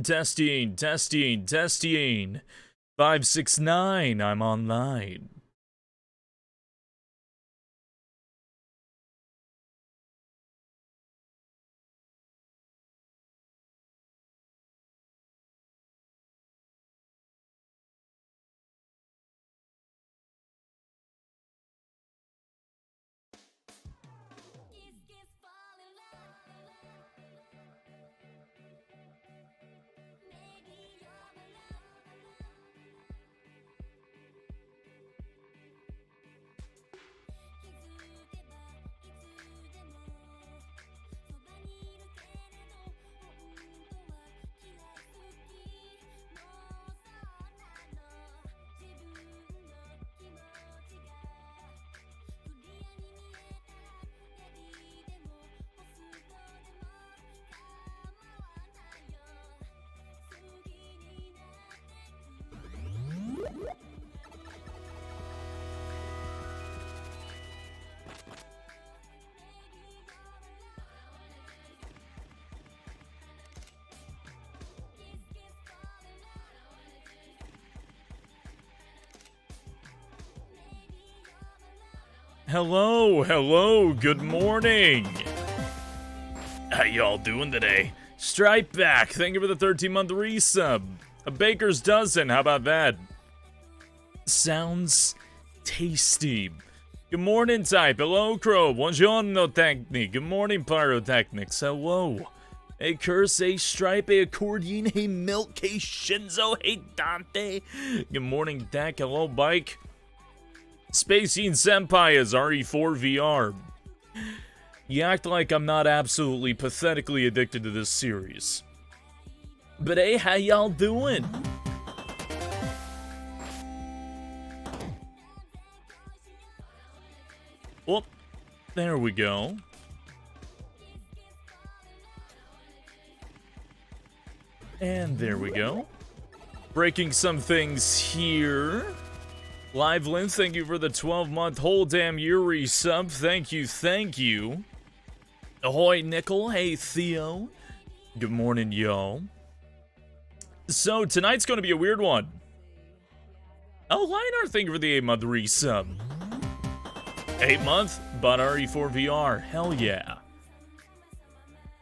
Testing, testing, testing. 569, I'm online. Hello, good morning. How y'all doing today? Stripe back, thank you for the 13-month resub. A baker's dozen, how about that? Sounds tasty. Good morning, Type. Hello, Crow. Buongiorno, Technic. Good morning, Pyrotechnics. Hello. Hey, Curse. Hey, Stripe. Hey, Accordion. Hey, Milk. Hey, Shinzo. Hey, Dante. Good morning, Dak. Hello, Bike. Spaceyeen Senpai is RE4 VR. You act like I'm not absolutely pathetically addicted to this series. But hey, how y'all doing? Well, there we go. And there we go. Breaking some things here. Live Lynn, thank you for the 12-month whole damn year resub. Thank you. Ahoy, Nickel. Hey, Theo. Good morning, y'all. So, tonight's going to be a weird one. Oh, Lionheart, thank you for the 8-month resub. 8-month, but RE4 VR. Hell yeah.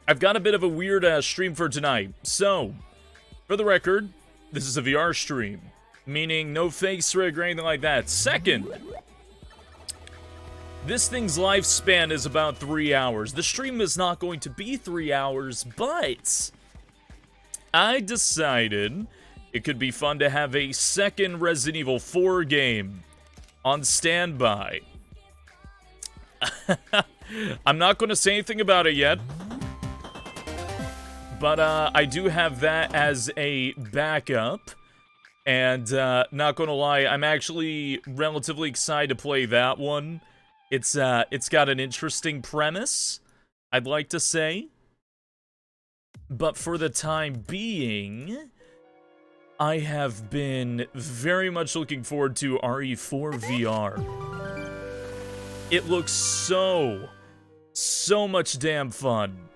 I've got a bit of a weird stream for tonight. So, for the record, this is a VR stream. Meaning no face rig or anything like that. Second, this thing's lifespan is about 3 hours. The stream is not going to be 3 hours, but I decided it could be fun to have a second Resident Evil 4 game on standby. I'm not going to say anything about it yet, but I do have that as a backup. And, not gonna lie, I'm actually relatively excited to play that one. It's got an interesting premise, I'd like to say. But for the time being, I have been very much looking forward to RE4 VR. It looks so much damn fun.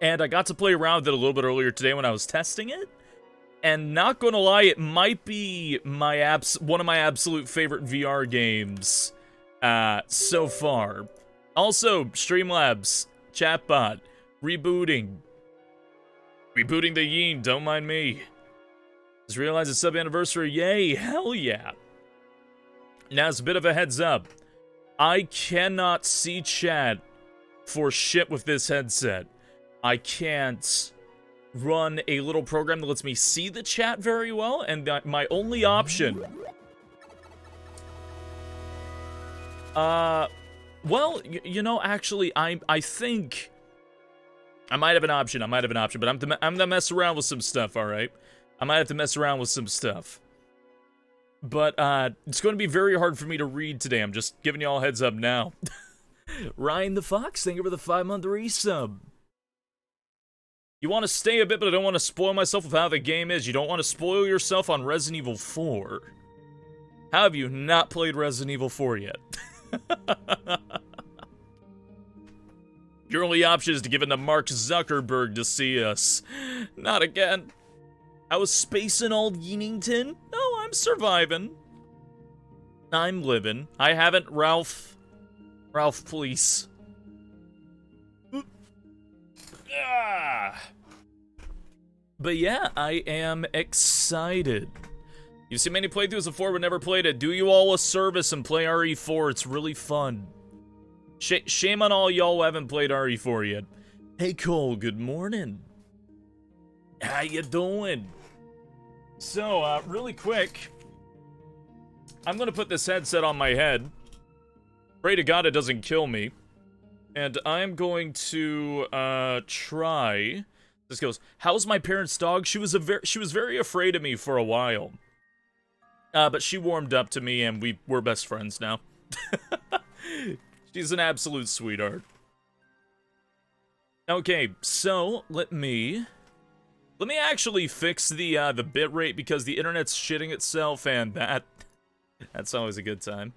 And I got to play around with it a little bit earlier today when I was testing it. And not gonna lie, it might be one of my absolute favorite VR games so far. Also, Streamlabs, chatbot, rebooting the Yeen, don't mind me. Just realized it's sub anniversary, yay, hell yeah. Now, it's a bit of a heads up. I cannot see chat for shit with this headset. I can't run a little program that lets me see the chat very well, and my only option... well, you know, actually, I think... I might have an option, but I'm gonna mess around with some stuff, alright? I might have to mess around with some stuff. But, it's going to be very hard for me to read today, I'm just giving y'all a heads up now. Ryan the Fox, thank you for the 5-month resub. You want to stay a bit, but I don't want to spoil myself with how the game is. You don't want to spoil yourself on Resident Evil 4. How have you not played Resident Evil 4 yet? Your only option is to give it to Mark Zuckerberg to see us. Not again. I was spacing old Yeenington. No, I'm surviving. I'm living. I haven't, Ralph. Ralph, please. But yeah, I am excited. You've seen many playthroughs before but never played it. Do you all a service and play RE4. It's really fun. Shame on all y'all who haven't played RE4 yet. Hey Cole, good morning. How you doing? So, really quick, I'm gonna put this headset on my head. Pray to God it doesn't kill me. And I'm going to, try... This goes, how's my parents' dog? She was very afraid of me for a while. But she warmed up to me and we're best friends now. She's an absolute sweetheart. Okay, so let me actually fix the bitrate because the internet's shitting itself and that's always a good time.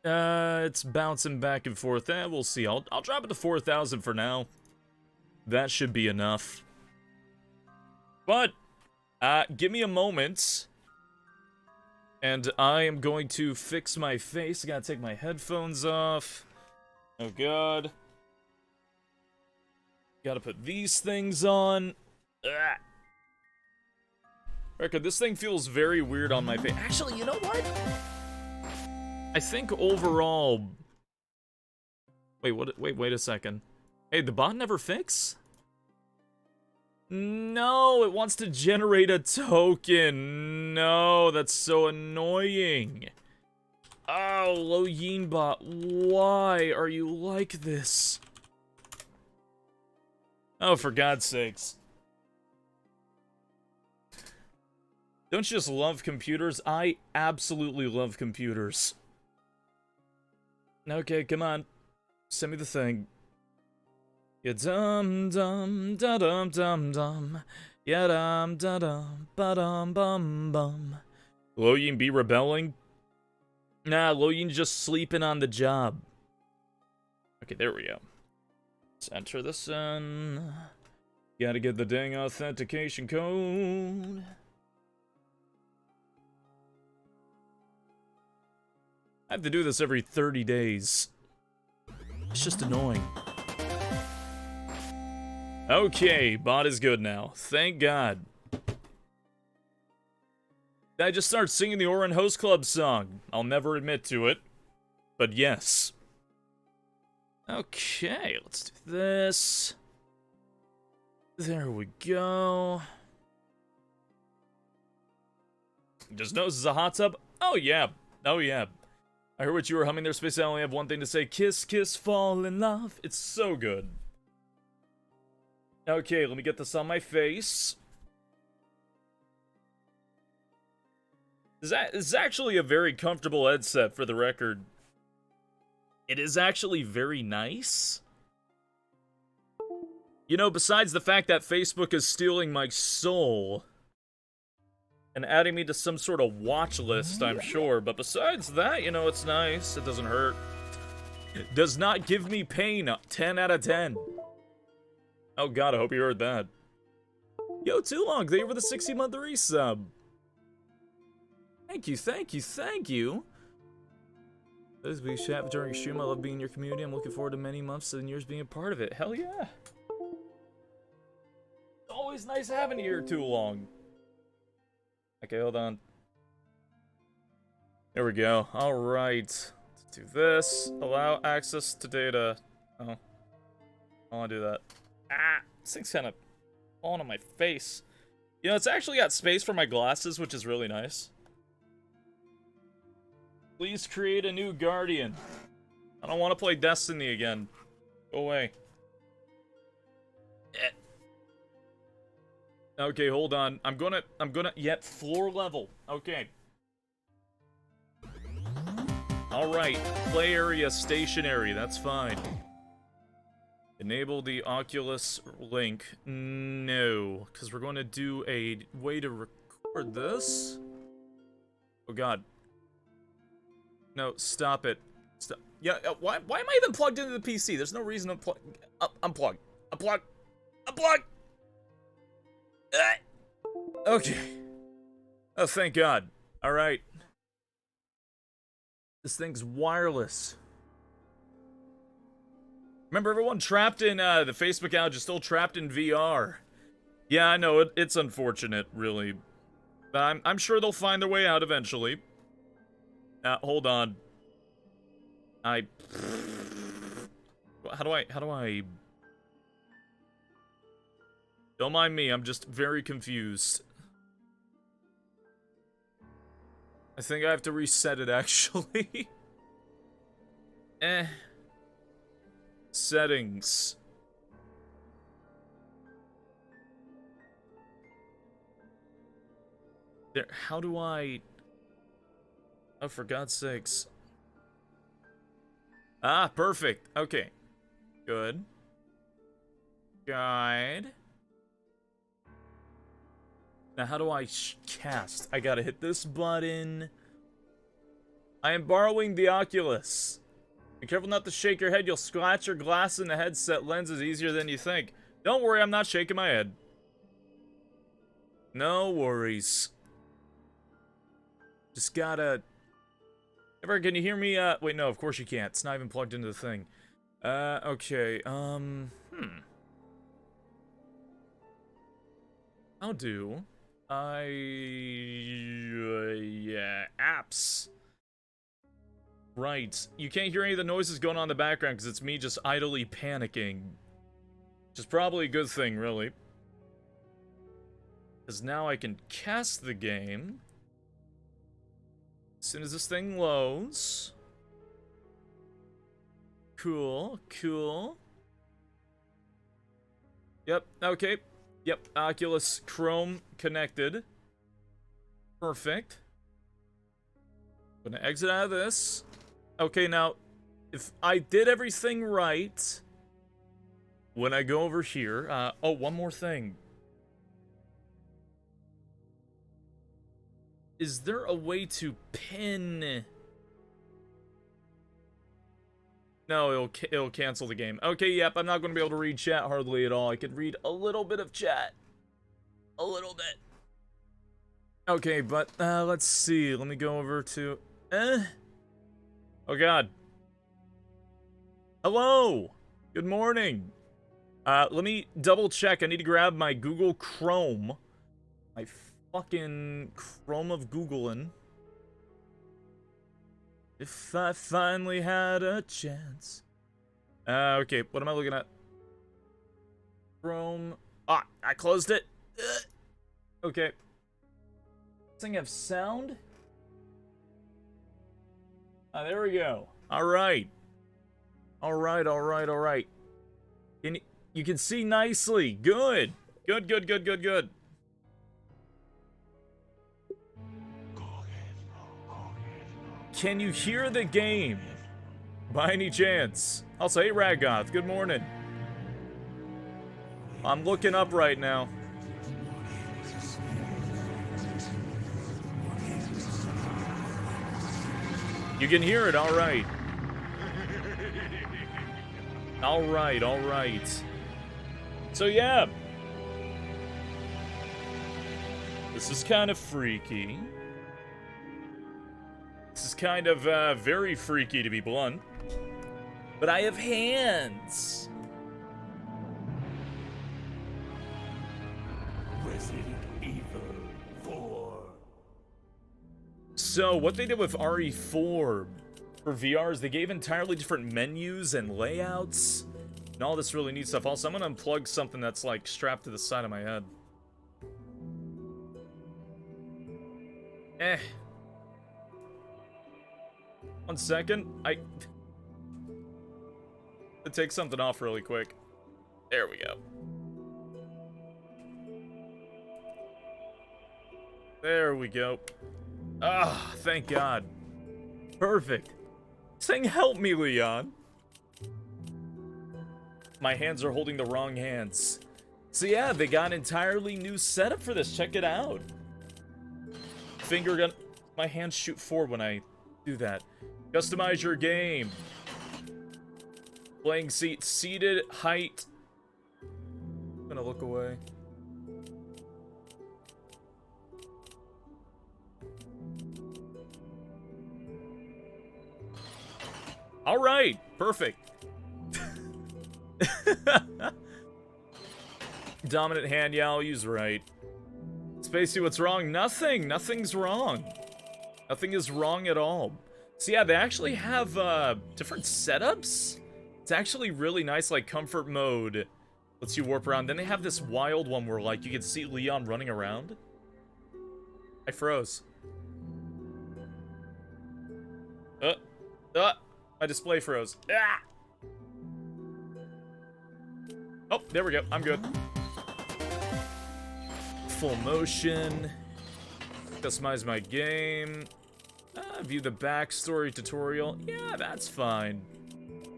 It's bouncing back and forth. We'll see. I'll drop it to 4,000 for now. That should be enough. But give me a moment. And I am going to fix my face. I gotta take my headphones off. Oh god. Gotta put these things on. Record, this thing feels very weird on my face. Actually, you know what? I think overall... Wait a second. Hey, the bot never fix? No, it wants to generate a token. No, that's so annoying. Oh, Loyinbot, why are you like this? Oh, for God's sakes. Don't you just love computers? I absolutely love computers. Okay, come on. Send me the thing. Ya dum dum da dum dum dum. Ya dum da dum ba dum bum bum. Loyin be rebelling? Nah, Loyin's just sleeping on the job. Okay, there we go. Let's enter this in. Gotta get the dang authentication code. I have to do this every 30 days. It's just annoying. Okay, bot is good now. Thank God. I just started singing the Orin Host Club song. I'll never admit to it, but yes. Okay, let's do this. There we go. Just knows it's a hot tub? Oh yeah, oh yeah. I heard what you were humming there, Space. I only have one thing to say. Kiss, kiss, fall in love. It's so good. Okay, let me get this on my face. This is actually a very comfortable headset, for the record. It is actually very nice. You know, besides the fact that Facebook is stealing my soul and adding me to some sort of watch list, I'm sure. But besides that, you know, it's nice. It doesn't hurt. It does not give me pain. 10 out of 10. Oh god, I hope you heard that. Yo, Too Long, thank you for the 60-month resub. Thank you, thank you, thank you. This week's chat during stream. I love being in your community. I'm looking forward to many months and years being a part of it. Hell yeah. It's always nice having you here, Too Long. Okay, hold on. There we go. Alright. Let's do this. Allow access to data. Oh. I want to do that. Ah! This thing's kind of falling on my face. You know, it's actually got space for my glasses, which is really nice. Please create a new Guardian. I don't want to play Destiny again. Go away. Okay, hold on. I'm gonna, yep, floor level. Okay. Alright, play area stationary, that's fine. Enable the Oculus link. No, because we're going to do a way to record this. Oh god. No, stop it. Stop. Yeah, why am I even plugged into the PC? There's no reason to plug. Unplug. Unplug. Unplug. Okay. Oh, thank God. All right. This thing's wireless. Remember, everyone trapped in the Facebook outage is still trapped in VR. Yeah, I know it's unfortunate, really. But I'm sure they'll find their way out eventually. Hold on. How do I... Don't mind me, I'm just very confused. I think I have to reset it, actually. Settings. There, how do I... Oh, for God's sakes. Ah, perfect. Okay. Good. Guide. Now, how do I cast? I gotta hit this button. I am borrowing the Oculus. Be careful not to shake your head. You'll scratch your glass in the headset lenses easier than you think. Don't worry, I'm not shaking my head. No worries. Just gotta... Ever, can you hear me? Wait, no, of course you can't. It's not even plugged into the thing. Okay, I'll do... yeah, apps. Right. You can't hear any of the noises going on in the background because it's me just idly panicking. Which is probably a good thing, really. Because now I can cast the game. As soon as this thing loads. Cool, cool. Yep, okay. Yep, Oculus Chrome connected. Perfect. I'm gonna exit out of this. Okay, now, if I did everything right, when I go over here, oh, one more thing. Is there a way to pin? No, it'll cancel the game. Okay, yep, I'm not going to be able to read chat hardly at all. I could read a little bit of chat. A little bit. Okay, but, let's see. Let me go over to... Oh, God. Hello! Good morning. Let me double check. I need to grab my Google Chrome. My fucking Chrome of Googling. If I finally had a chance. Okay, what am I looking at? Chrome. Ah, I closed it. Okay. Does this thing have sound? Ah, there we go. Alright. Alright. You can see nicely. Good. Good. Can you hear the game? By any chance? Also, hey Raggoth, good morning. I'm looking up right now. You can hear it, alright. Alright. So yeah. This is kind of freaky. This is kind of, very freaky to be blunt. But I have hands. Resident Evil 4. So, what they did with RE4 for VR is they gave entirely different menus and layouts. And all this really neat stuff. Also, I'm gonna unplug something that's, like, strapped to the side of my head. One second. To take something off really quick. There we go. There we go. Ah, thank God. Perfect. Saying help me, Leon. My hands are holding the wrong hands. So yeah, they got an entirely new setup for this. Check it out. Finger gun. My hands shoot forward when I do that. Customize your game. Playing seat, seated, height. I'm gonna look away. All right, perfect. Dominant hand, yeah, I'll use right. Spacey, what's wrong? Nothing. Nothing's wrong. Nothing is wrong at all. So yeah, they actually have different setups. It's actually really nice, like comfort mode lets you warp around. Then they have this wild one where like you can see Leon running around. I froze. My display froze. Ah! Oh, there we go. I'm good. Full motion. Customize my game. View the backstory tutorial. Yeah, that's fine.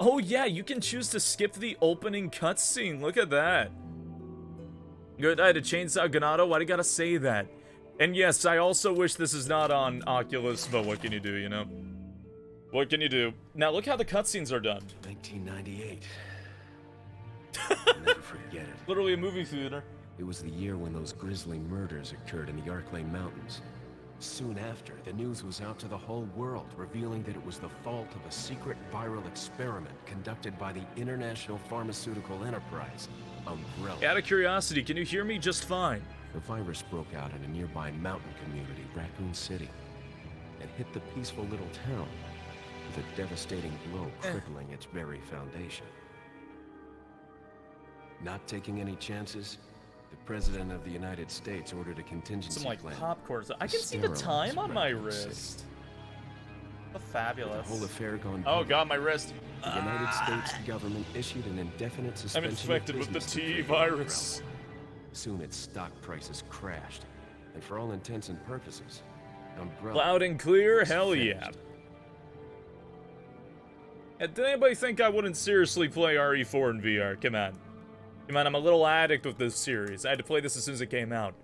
Oh yeah, you can choose to skip the opening cutscene. Look at that. Good, I had to chainsaw Ganado. Why do you gotta say that? And yes, I also wish this is not on Oculus, but what can you do, you know? What can you do? Now look how the cutscenes are done. 1998. I'll never forget it. Literally a movie theater. It was the year when those grisly murders occurred in the Arklay Mountains. Soon after, the news was out to the whole world, revealing that it was the fault of a secret viral experiment conducted by the international pharmaceutical enterprise, Umbrella. Out of curiosity, can you hear me just fine? The virus broke out in a nearby mountain community, Raccoon City, and hit the peaceful little town with a devastating blow crippling its very foundation. Not taking any chances, the President of the United States ordered a contingency Some like plan. popcorn. I can see the time on my wrist. Oh, fabulous. The whole affair gone. Oh god, my wrist. The United States government issued an indefinite suspension. I'm infected with the T virus. Soon its stock prices crashed, and for all intents and purposes, Umbrella. Loud and clear, hell yeah. And did anybody think I wouldn't seriously play RE4 in VR? Come on. Come on, I'm a little addict with this series. I had to play this as soon as it came out.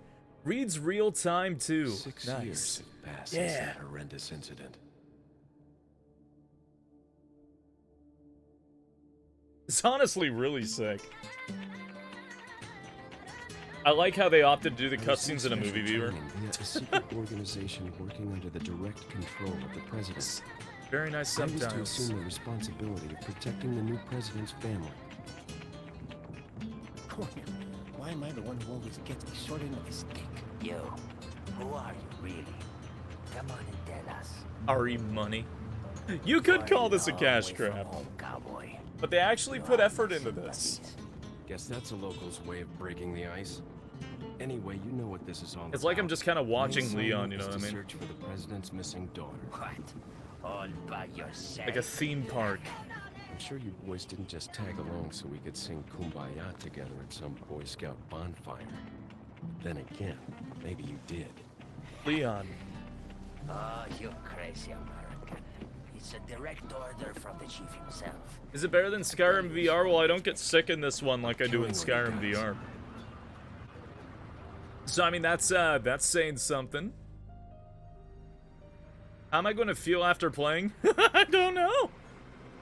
Reads real time too. 6 nice. years have passed since that horrendous incident. It's honestly really sick. I like how they opted to do the cutscenes in a movie viewer. A secret organization working under the direct control of the president. Very nice I was to subtitles. assume the responsibility of protecting the new president's family. Why am I the one who always gets the short end of the stick? You, who are you really? Come on and tell us. RE money. You could call this a cash grab, Cowboy. but they actually put effort into this. Guess that's a local's way of breaking the ice. Anyway, you know what this is all about. It's like I'm just kind of watching My Leon, you know assignment what I is mean? to search for the president's missing daughter. What? All by yourself. Like a theme park. I'm sure you boys didn't just tag along so we could sing Kumbaya together at some Boy Scout bonfire. Then again, maybe you did. Leon. Oh, you crazy American. It's a direct order from the chief himself. Is it better than Skyrim VR? Well, I don't get sick in this one like I do in Skyrim VR. So, I mean, that's saying something. How am I going to feel after playing? I don't know.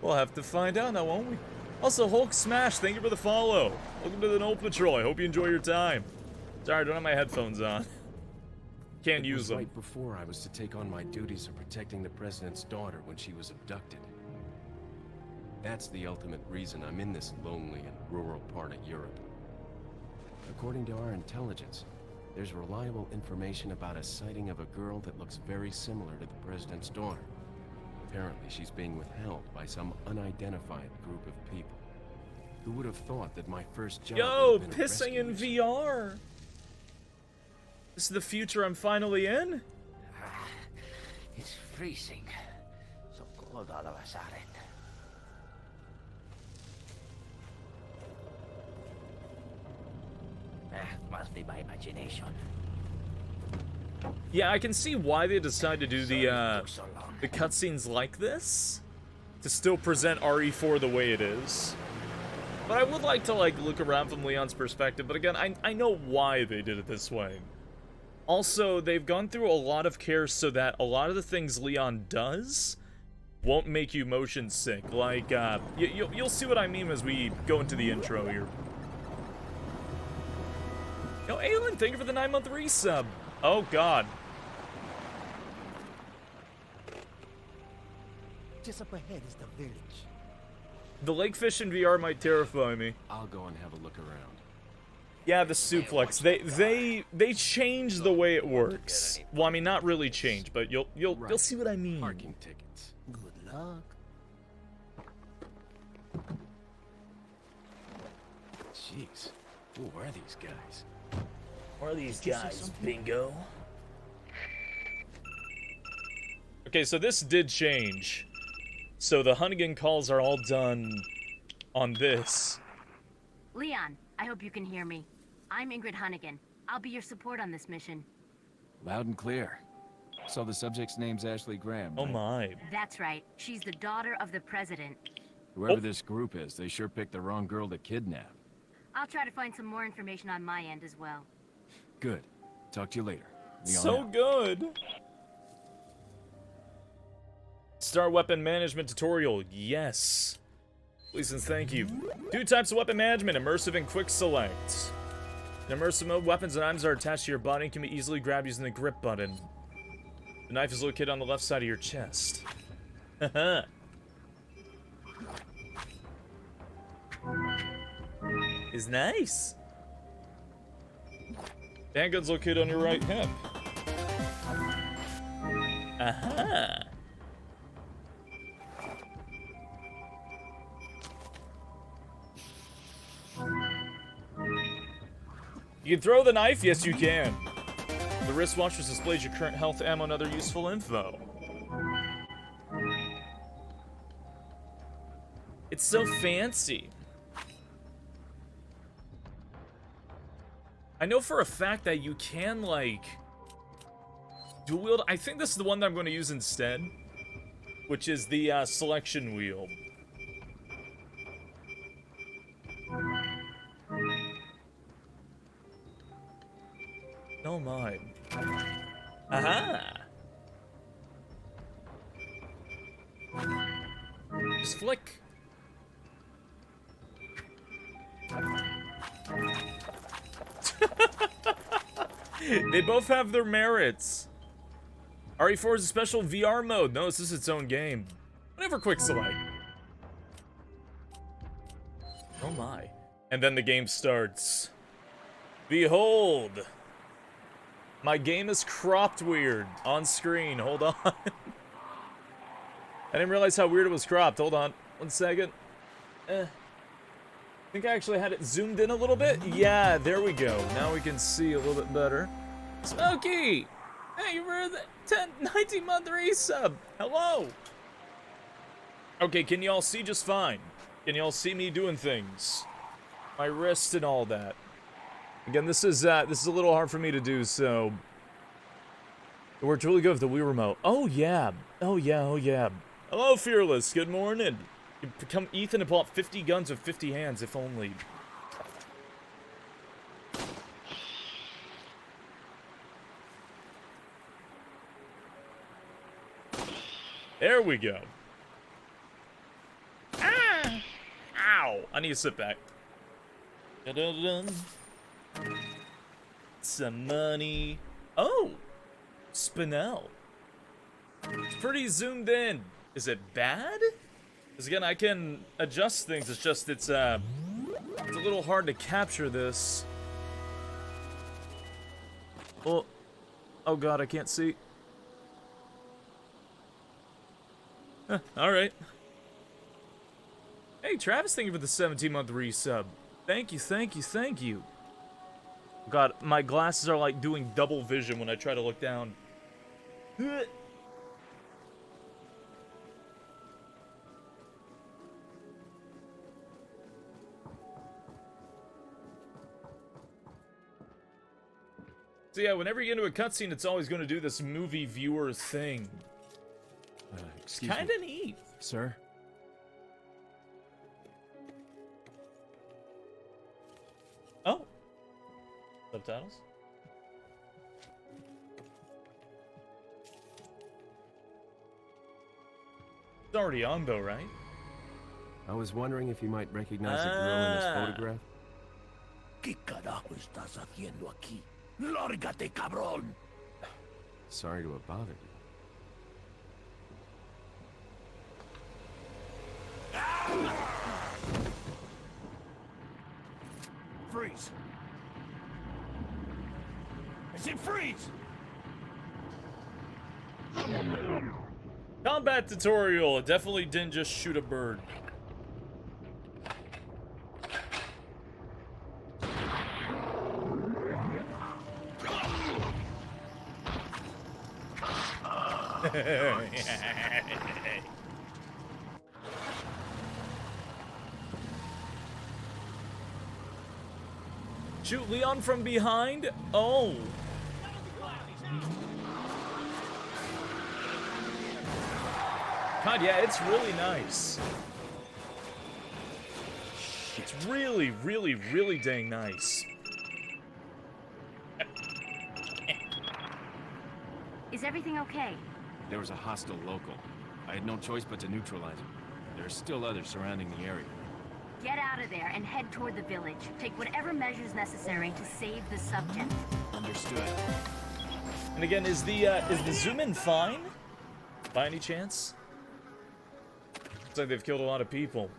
We'll have to find out now, won't we? Also, Hulk Smash, thank you for the follow. Welcome to the No Patrol. I hope you enjoy your time. Sorry, I don't have my headphones on. Can't use them. Right before I was to take on my duties of protecting the president's daughter when she was abducted. That's the ultimate reason I'm in this lonely and rural part of Europe. According to our intelligence, there's reliable information about a sighting of a girl that looks very similar to the president's daughter. Apparently, she's being withheld by some unidentified group of people. Who would have thought that my first job Yo, would have been a pissing rescue in mission? VR. This is the future I'm finally in? It's freezing. So cold all of a sudden. Must be my imagination. Yeah, I can see why they decided to do Sorry it the took so long. cutscenes like this. To still present RE4 the way it is. But I would like to, like, look around from Leon's perspective. But again, I know why they did it this way. Also, they've gone through a lot of care so that a lot of the things Leon does won't make you motion sick. Like, you'll see what I mean as we go into the intro here. Yo, Aelin, thank you for the 9-month resub. Oh, God. Just up ahead is the village. The lake fish in VR might terrify me. I'll go and have a look around. Yeah, the suplex. They changed the way it works. Well, I mean, not really change, but you'll see what I mean. Parking tickets. Good luck. Jeez, who are these guys? What are these guys, bingo? Okay, so this did change. So the Hunnigan calls are all done on this. Leon, I hope you can hear me. I'm Ingrid Hunnigan. I'll be your support on this mission. Loud and clear. So the subject's name's Ashley Graham, Oh right? my. That's right. She's the daughter of the president. Whoever this group is, they sure picked the wrong girl to kidnap. I'll try to find some more information on my end as well. Good. Talk to you later. Leon So out. good. Star weapon management tutorial. Yes. Please and thank you. 2 types of weapon management, immersive and quick select. In immersive mode, weapons and items are attached to your body and can be easily grabbed using the grip button. The knife is located on the left side of your chest. Haha. Is nice. The handgun's located on your right hip. Aha. You can throw the knife? Yes, you can. The wristwatch displays your current health, ammo, and other useful info. It's so fancy. I know for a fact that you can, like, dual wield. I think this is the one that I'm going to use instead, which is the selection wheel. Oh my. Aha! Just flick. They both have their merits. RE4 is a special VR mode. No, this is its own game. Whatever, quick select. Oh my. And then the game starts. Behold. My game is cropped weird on screen. Hold on. I didn't realize how weird it was cropped. Hold on. 1 second. I think I actually had it zoomed in a little bit. Yeah, there we go. Now we can see a little bit better. Smokey! Thank you for the 19-month resub. Hello. Okay, can y'all see just fine? Can y'all see me doing things? My wrist and all that. Again, this is a little hard for me to do, so it worked really good with the Wii remote. Oh yeah. Oh yeah, oh yeah. Hello, Fearless. Good morning. You become Ethan and pull out 50 guns with 50 hands, if only. There we go. Ah! Ow! I need to sit back. Dun-dun-dun. Some money. Oh! Spinel. It's pretty zoomed in. Is it bad? Because again, I can adjust things. It's just, it's a little hard to capture this. Oh. Oh god, I can't see. Huh, alright. Hey, Travis, thank you for the 17-month resub. Thank you, thank you, thank you. God, my glasses are like doing double vision when I try to look down. So yeah, whenever you get into a cutscene, it's always going to do this movie viewer thing. Excuse me, Kind of neat. sir. Oh. Subtitles? It's already on though, right? I was wondering if you might recognize the girl in this photograph. ¿Qué carajo estás haciendo aquí? Lárgate, cabrón! Sorry to have bothered you. Freeze! I said freeze! Combat tutorial. It definitely didn't just shoot a bird. Shoot Leon from behind? Oh. God, yeah, it's really nice. It's really, really, really dang nice. Is everything okay? There was a hostile local. I had no choice but to neutralize him. There are still others surrounding the area. Get out of there and head toward the village. Take whatever measures necessary to save the subject. Understood. And again, is the zoom in fine? By any chance? Looks like they've killed a lot of people.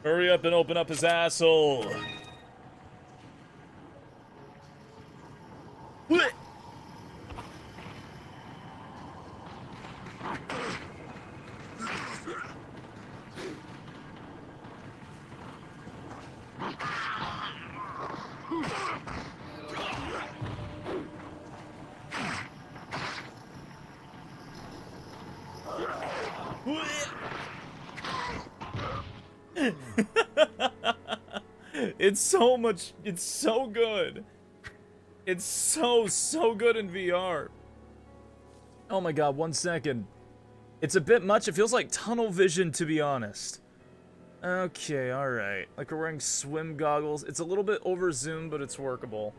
Hurry up and open up his asshole. What? It's so good. It's so good in VR. Oh my god, 1 second. It's a bit much. It feels like tunnel vision, to be honest. Okay, alright. Like we're wearing swim goggles. It's a little bit over zoomed, but it's workable.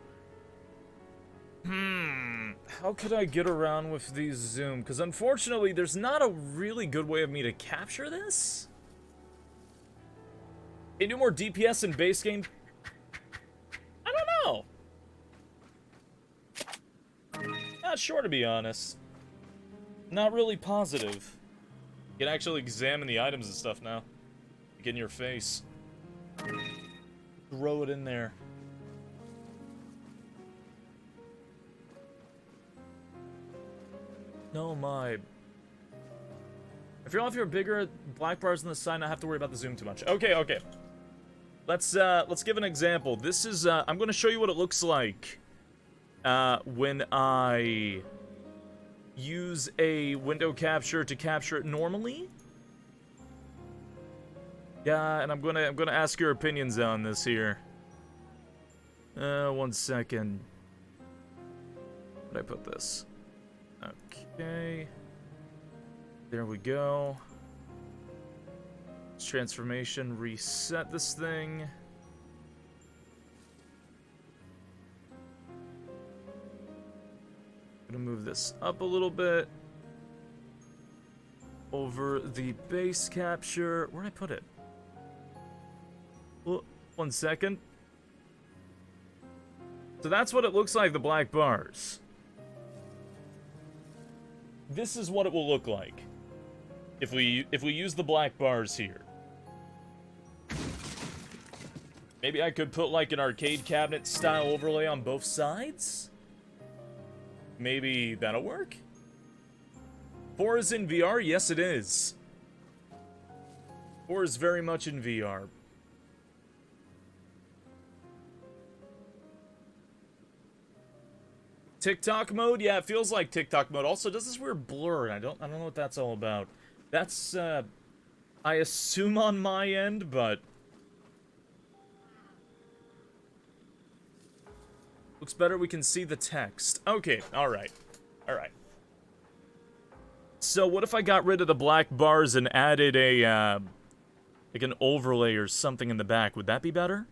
How could I get around with these zoom? Because unfortunately, there's not a really good way of me to capture this. Can you do more DPS in base game? I don't know. Not sure, to be honest. Not really positive. You can actually examine the items and stuff now. Get in your face. Throw it in there. No, my. If you're bigger black bars on the side, not have to worry about the zoom too much. Okay, okay. Let's give an example. This is I'm gonna show you what it looks like when I use a window capture to capture it normally. Yeah, and I'm gonna ask your opinions on this here. 1 second. Where'd I put this? Okay. There we go. Transformation, reset this thing. Gonna move this up a little bit. Over the base capture. Where'd I put it? Oh, 1 second. So that's what it looks like, the black bars. This is what it will look like if we use the black bars here. Maybe I could put like an arcade cabinet style overlay on both sides? Maybe that'll work? 4 is in VR? Yes, it is. 4 is very much in VR. TikTok mode? Yeah, it feels like TikTok mode. Also, does this weird blur? I don't know what that's all about. That's I assume on my end, but looks better. We can see the text. Okay, all right. All right. So, what if I got rid of the black bars and added a like an overlay or something in the back? Would that be better?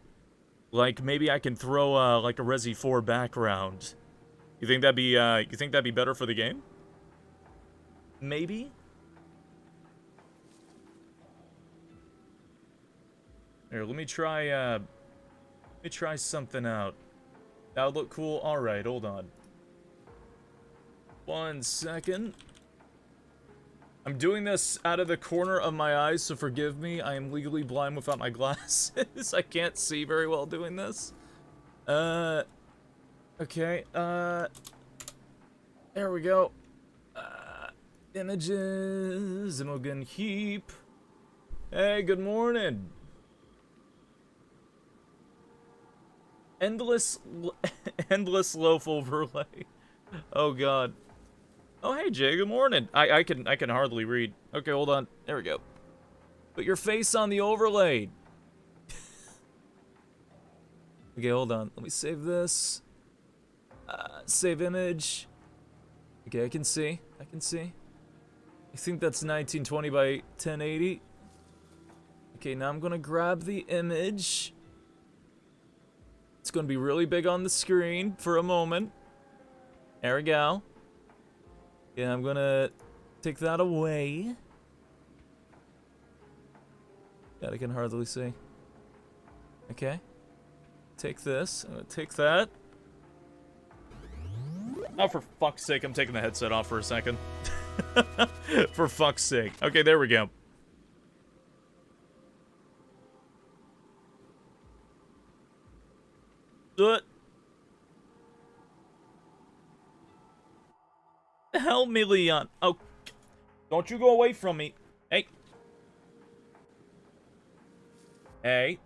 Like, maybe I can throw, like a RE4 background. You think that'd be better for the game? Maybe? Here, let me try something out. That would look cool. Alright, hold on. 1 second. I'm doing this out of the corner of my eyes, so forgive me. I am legally blind without my glasses. I can't see very well doing this. Okay, there we go. Images, Imogen Heap. Hey, good morning. Endless loaf overlay. Oh god. Oh hey Jay, good morning. I can hardly read. Okay, hold on. There we go. Put your face on the overlay. Okay, hold on. Let me save this. Save image. Okay, I can see. I think that's 1920 by 1080. Okay, now I'm gonna grab the image. It's gonna be really big on the screen for a moment. There we go. Yeah, I'm gonna take that away. God, I can hardly see. Okay. Take this. I'm gonna take that. Oh, for fuck's sake, I'm taking the headset off for a second. For fuck's sake. Okay, there we go. Help me, Leon. Oh, don't you go away from me. Hey. Hey.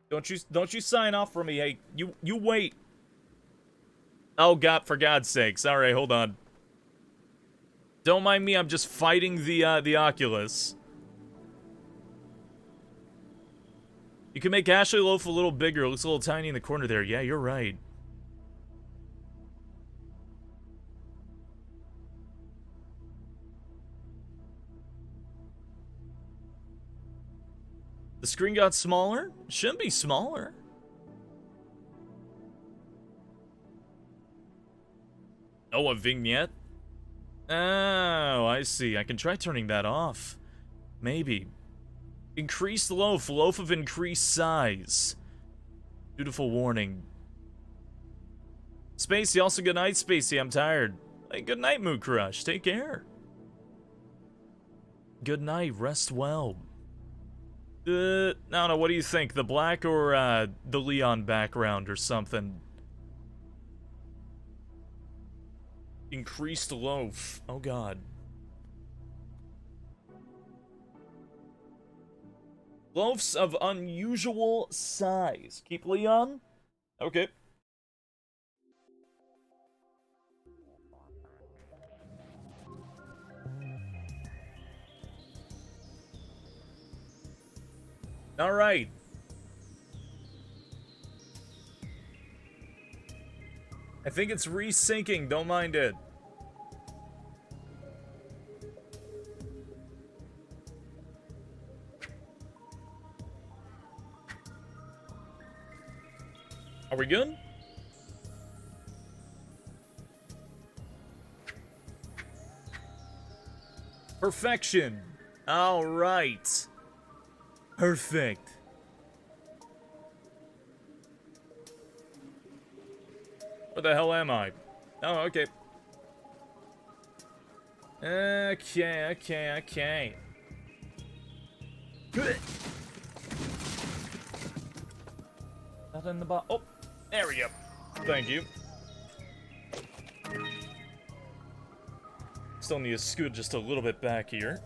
Don't you sign off for me. Hey, you wait. Oh god, for God's sakes. All right, hold on. Don't mind me. I'm just fighting the Oculus. You can make Ashley Loaf a little bigger. It looks a little tiny in the corner there. Yeah, you're right. The screen got smaller? Shouldn't be smaller. Oh, a vignette? Oh, I see. I can try turning that off. Maybe. Increased loaf. Loaf of increased size. Beautiful warning. Spacey, also good night, Spacey. I'm tired. Hey, good night, Mood Crush. Take care. Good night. Rest well. I don't know. What do you think? The black or the Leon background or something? Increased loaf. Oh, God. Loaves of unusual size. Keep Leon? Okay. All right. I think it's resyncing. Don't mind it. Are we good? Perfection. All right. Perfect. Where the hell am I? Oh, okay. Okay. Not in the box. Oh, there we go. Thank you. Still need to scoot just a little bit back here.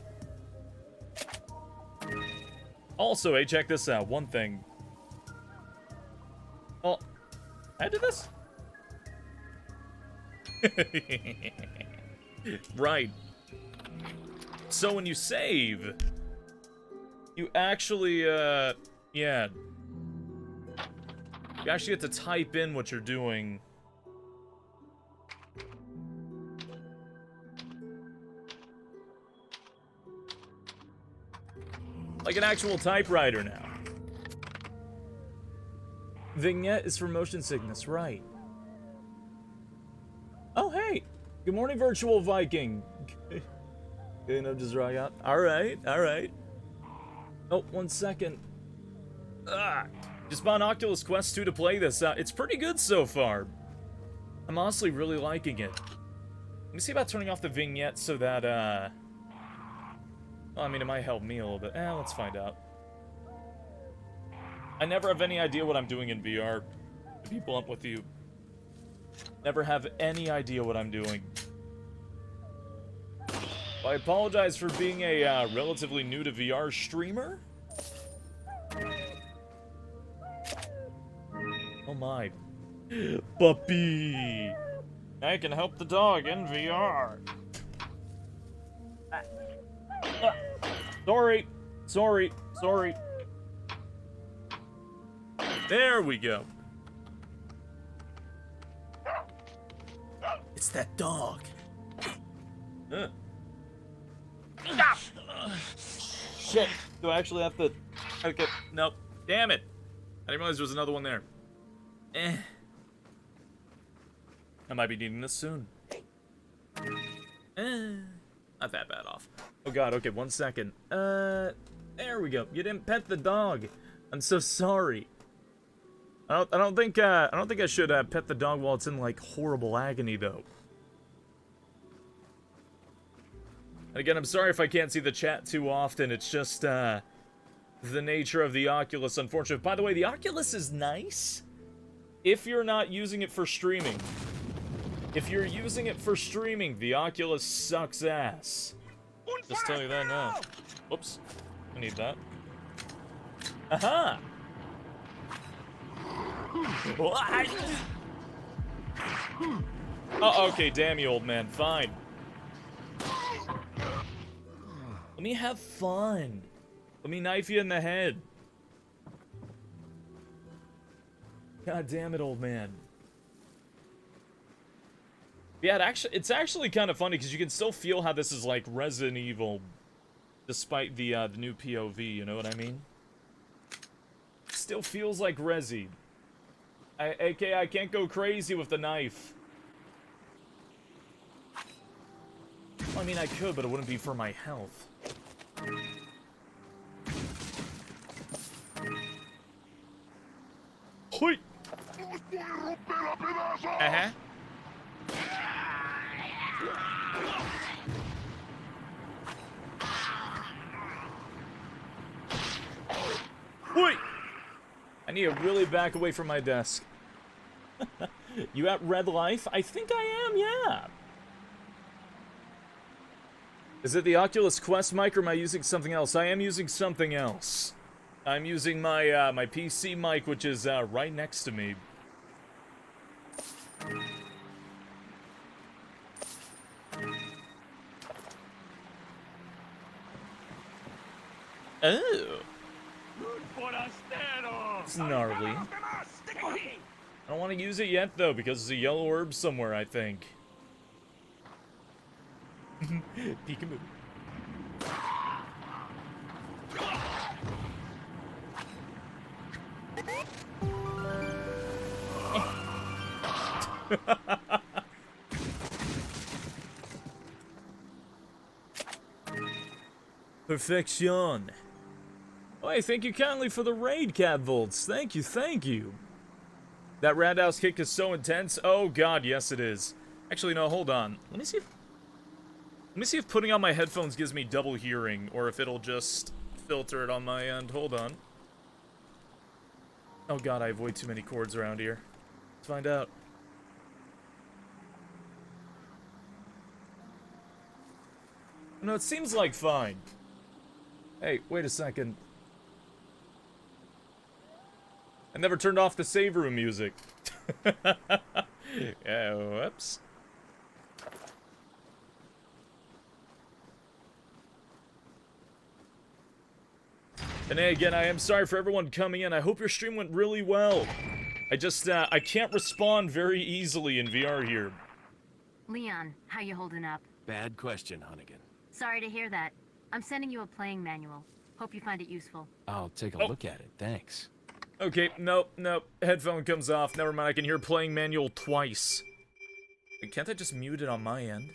Also, hey, check this out. One thing. Oh, I did this? Right. So when you save, you actually, yeah. You actually have to type in what you're doing. Like an actual typewriter now. vignette is for motion sickness, right? Oh, hey! Good morning, Virtual Viking. Okay, no, just rock out. Alright, alright. Oh, 1 second. Just bought Oculus Quest 2 to play this. It's pretty good so far. I'm honestly really liking it. Let me see about turning off the vignette so that, well, I mean, it might help me a little bit. Let's find out. I never have any idea what I'm doing in VR, to be blunt with you. Never have any idea what I'm doing. Well, I apologize for being a relatively new to VR streamer. Oh my. Puppy! I can help the dog in VR. Sorry. Sorry. Sorry. There we go. It's that dog. Shit. Do I actually have to... Okay. Nope. Damn it. I didn't realize there was another one there. I might be needing this soon. Not that bad off. Oh god, okay, 1 second. There we go. You didn't pet the dog. I'm so sorry. I don't think I should pet the dog while it's in like horrible agony though. And again, I'm sorry if I can't see the chat too often. It's just the nature of the Oculus, unfortunately. By the way, the Oculus is nice if you're not using it for streaming. If you're using it for streaming, the Oculus sucks ass. Just tell you that now. Whoops. I need that. Aha! Oh, okay, damn you, old man. Fine. Let me have fun. Let me knife you in the head. God damn it, old man. Yeah, it's actually kind of funny because you can still feel how this is like Resident Evil, despite the new POV. You know what I mean? Still feels like Resi. AK, I can't go crazy with the knife. Well, I mean, I could, but it wouldn't be for my health. Hoi! Uh-huh. Hoi! I need to really back away from my desk. You at Red Life? I think I am, yeah. Is it the Oculus Quest mic or am I using something else? I am using something else. I'm using my my PC mic, which is right next to me. Oh. It's gnarly. I don't want to use it yet, though, because there's a yellow herb somewhere, I think. Peekaboo. Perfection. Oh, hey, thank you kindly for the raid, Cat Volts. Thank you, thank you. That roundhouse kick is so intense. Oh god, yes it is. Actually, no, hold on. Let me see if putting on my headphones gives me double hearing, or if it'll just filter it on my end. Hold on. Oh god, I have way too many cords around here. Let's find out. No, it seems like fine. Hey, wait a second. I never turned off the save room music. Yeah, whoops. And hey, again, I am sorry for everyone coming in. I hope your stream went really well. I just, I can't respond very easily in VR here. Leon, how you holding up? Bad question, Hunnigan. Sorry to hear that. I'm sending you a playing manual. Hope you find it useful. I'll take a look at it, thanks. Okay, nope. Headphone comes off. Never mind, I can hear playing manual twice. Can't I just mute it on my end?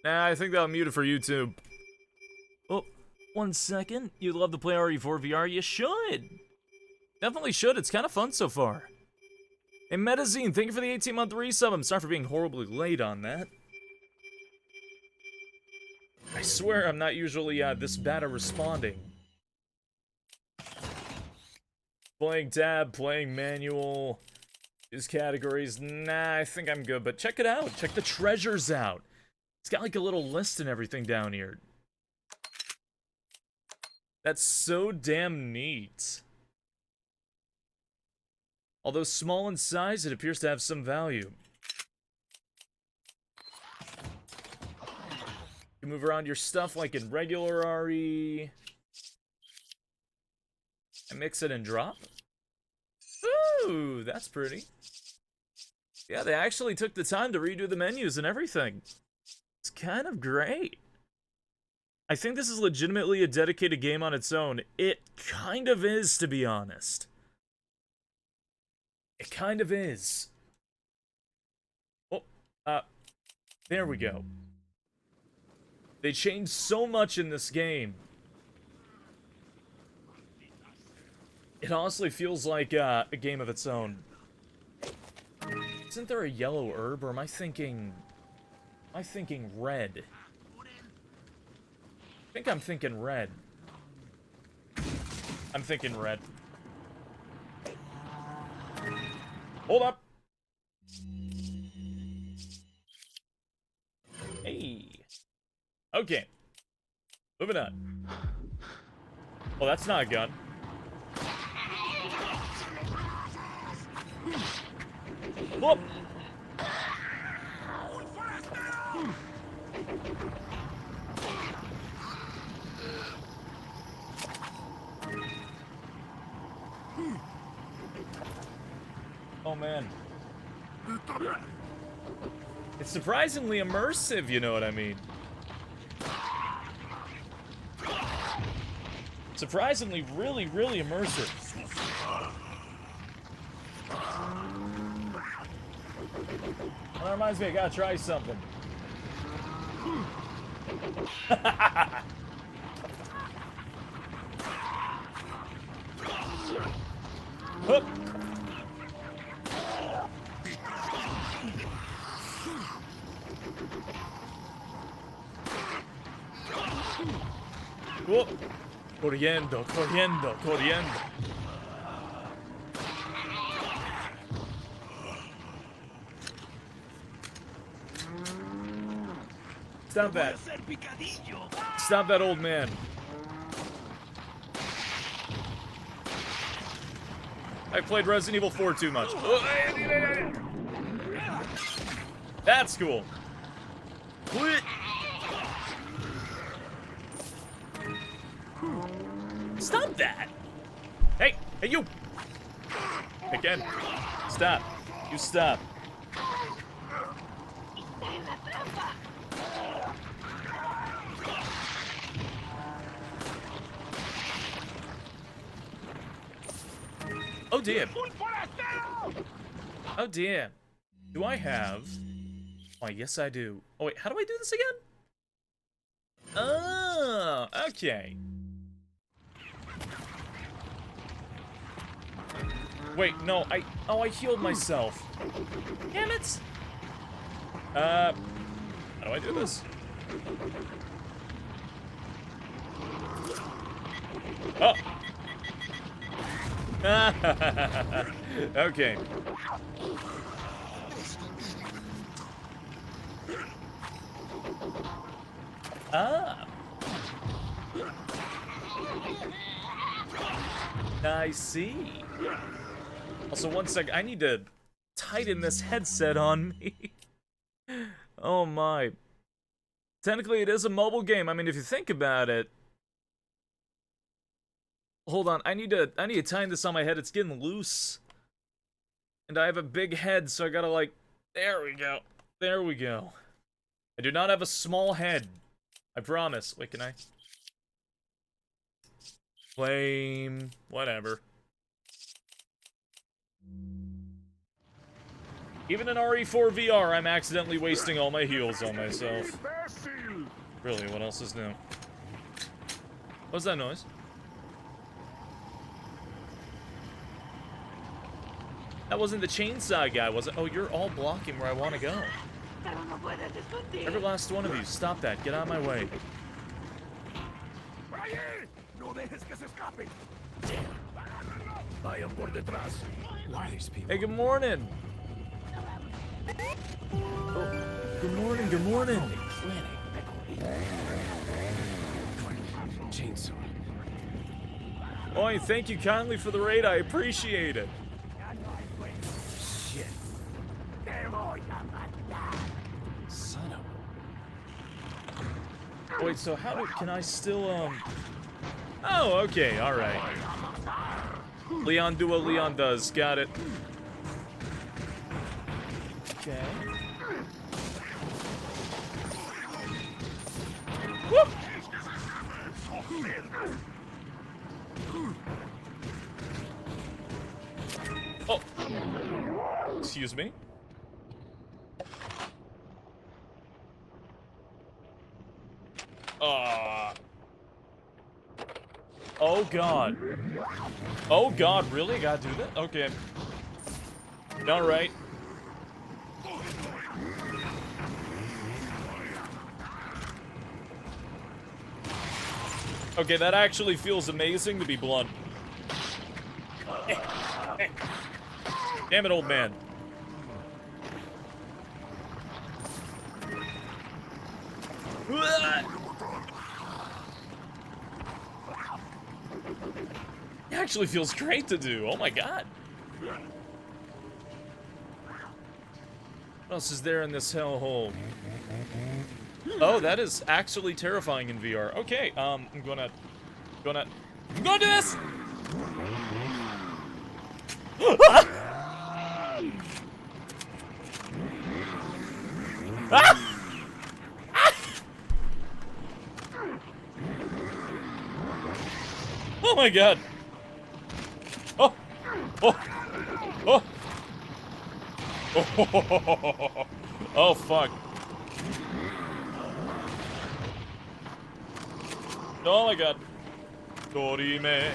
Nah, I think that'll mute it for YouTube. Oh, 1 second. You'd love to play RE4 VR? You should! Definitely should, it's kind of fun so far. Hey, Metazine, thank you for the 18-month resub. I'm sorry for being horribly late on that. I swear I'm not usually this bad at responding. Playing tab, playing manual, use categories. Nah, I think I'm good, but check it out. Check the treasures out. It's got like a little list and everything down here. That's so damn neat. Although small in size, it appears to have some value. You can move around your stuff like in regular RE. And mix it and drop. Ooh, that's pretty. Yeah, they actually took the time to redo the menus and everything. It's kind of great. I think this is legitimately a dedicated game on its own. It kind of is, to be honest. It kind of is. Oh, there we go. They changed so much in this game. It honestly feels like a game of its own. Isn't there a yellow herb, or am I thinking red? I think I'm thinking red. I'm thinking red. Hold up. Hey. Okay. Moving on. Well, that's not a gun. Whoop. Oh man. It's surprisingly immersive, you know what I mean? Surprisingly, really, really immersive. Well, that reminds me, I gotta try something. Hook. Whoop. Corriendo, corriendo, corriendo. Stop that. Stop that old man. I played Resident Evil 4 too much. That's cool. Quit. Stop that. Hey, hey you. Again. Stop. You stop. Oh dear. Oh dear. Do I have... Oh, yes I do. Oh wait, how do I do this again? Oh, okay. Wait, no, I healed myself. Damn it! How do I do this? Oh! Okay. Ah! I see. Also, one sec, I need to tighten this headset on me. Oh my. Technically, it is a mobile game. I mean, if you think about it. Hold on, I need to tighten this on my head. It's getting loose. And I have a big head, so I gotta like... There we go. There we go. I do not have a small head. I promise. Wait, can I? Flame. Whatever. Even in RE4 VR, I'm accidentally wasting all my heals on myself. Really, what else is new? What's that noise? That wasn't the chainsaw guy, was it? Oh, you're all blocking where I want to go. Every last one of you, stop that. Get out of my way. Why are these people? Hey, good morning. Oh, good morning, good morning. Chainsaw. Oi, thank you kindly for the raid. I appreciate it. Shit. Son of Wait, so can I still, Oh, okay, alright. Leon do what Leon does. Got it. Okay. Whoop! Oh. Excuse me. Oh god. Oh god, really? I gotta do that? Okay. Alright. Okay, that actually feels amazing, to be blunt. Damn it, old man. It actually feels great to do. Oh my god. What else is there in this hellhole? Oh, that is actually terrifying in VR. Okay, I'm gonna do this! Oh my god! Oh! Oh! Oh! Oh! Oh fuck! Oh my god! Dorime,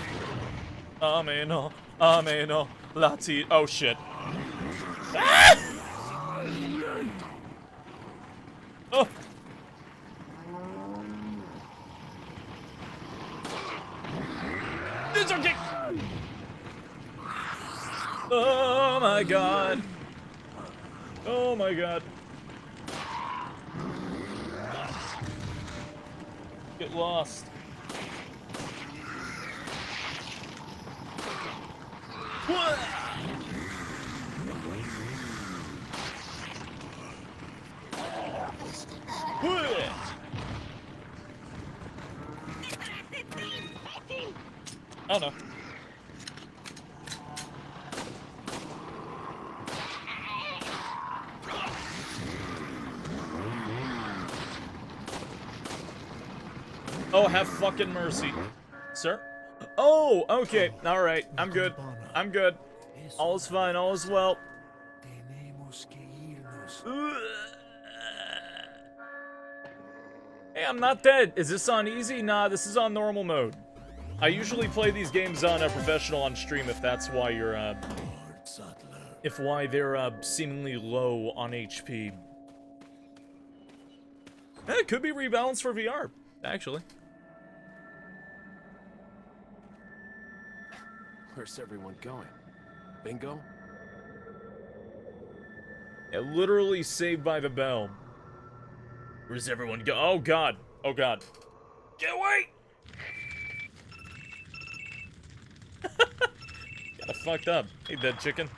ameno, ameno, lati. Oh shit! Ah! Oh! It's okay. Oh my god. Oh my god. Get lost. What? Oh no. Oh, have fucking mercy. Sir? Oh, okay. Alright. I'm good. I'm good. All is fine. All is well. Hey, I'm not dead. Is this on easy? Nah, this is on normal mode. I usually play these games on a professional on stream if that's why you're, they're, seemingly low on HP. It could be rebalanced for VR, actually. Where's everyone going? Bingo? Yeah, literally saved by the bell. Where's everyone go? Oh god. Oh god. Get away! Kinda fucked up. Hey, dead chicken.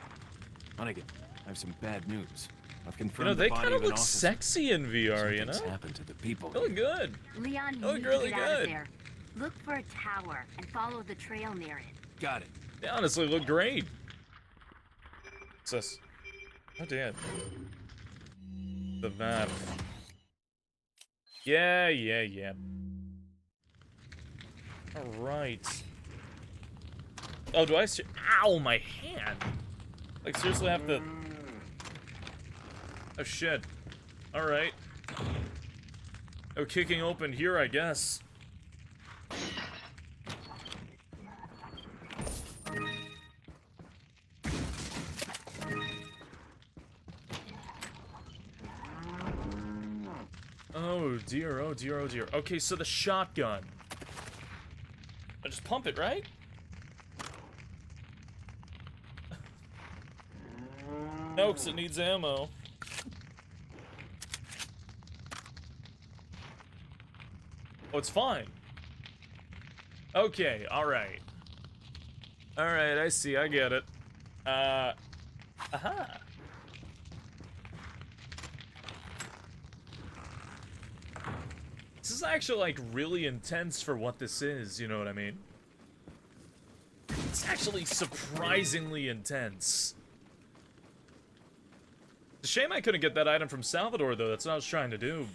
Hunnigan, I have some bad news. I've You confirmed know, they the body kind of of an look officer. sexy in VR, you know? Something's happened to the people. They look good. Leon, you Oh, need really to get out of good. there. Look for a tower and follow the trail near it. Got it. They honestly look great. What's this? Oh, damn. The map. Yeah. Alright. Oh, do I see? Ow, my hand! Like, seriously have to... Oh, shit. Alright. No kicking open here, I guess. Oh dear, oh dear, oh dear. Okay, so the shotgun. I just pump it, right? No, 'cause it needs ammo. Oh, it's fine. Okay, alright. Alright, I see, I get it. Aha. This is actually, like, really intense for what this is, you know what I mean? It's actually surprisingly intense. It's a shame I couldn't get that item from Salvador, though. That's what I was trying to do.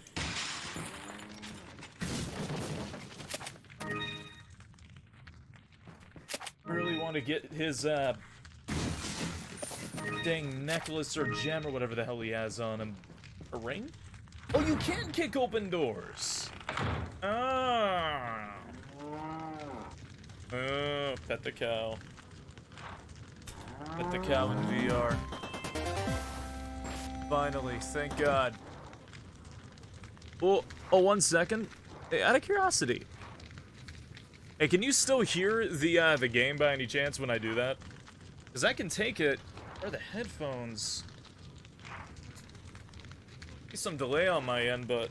I really want to get his, dang necklace or gem or whatever the hell he has on him. A ring? Oh, you can kick open doors! Ah! Oh, pet the cow. Pet the cow in VR. Finally, thank God. Oh, 1 second. Hey, out of curiosity. Hey, can you still hear the game by any chance when I do that? Because I can take it. Where are the headphones? Be some delay on my end, but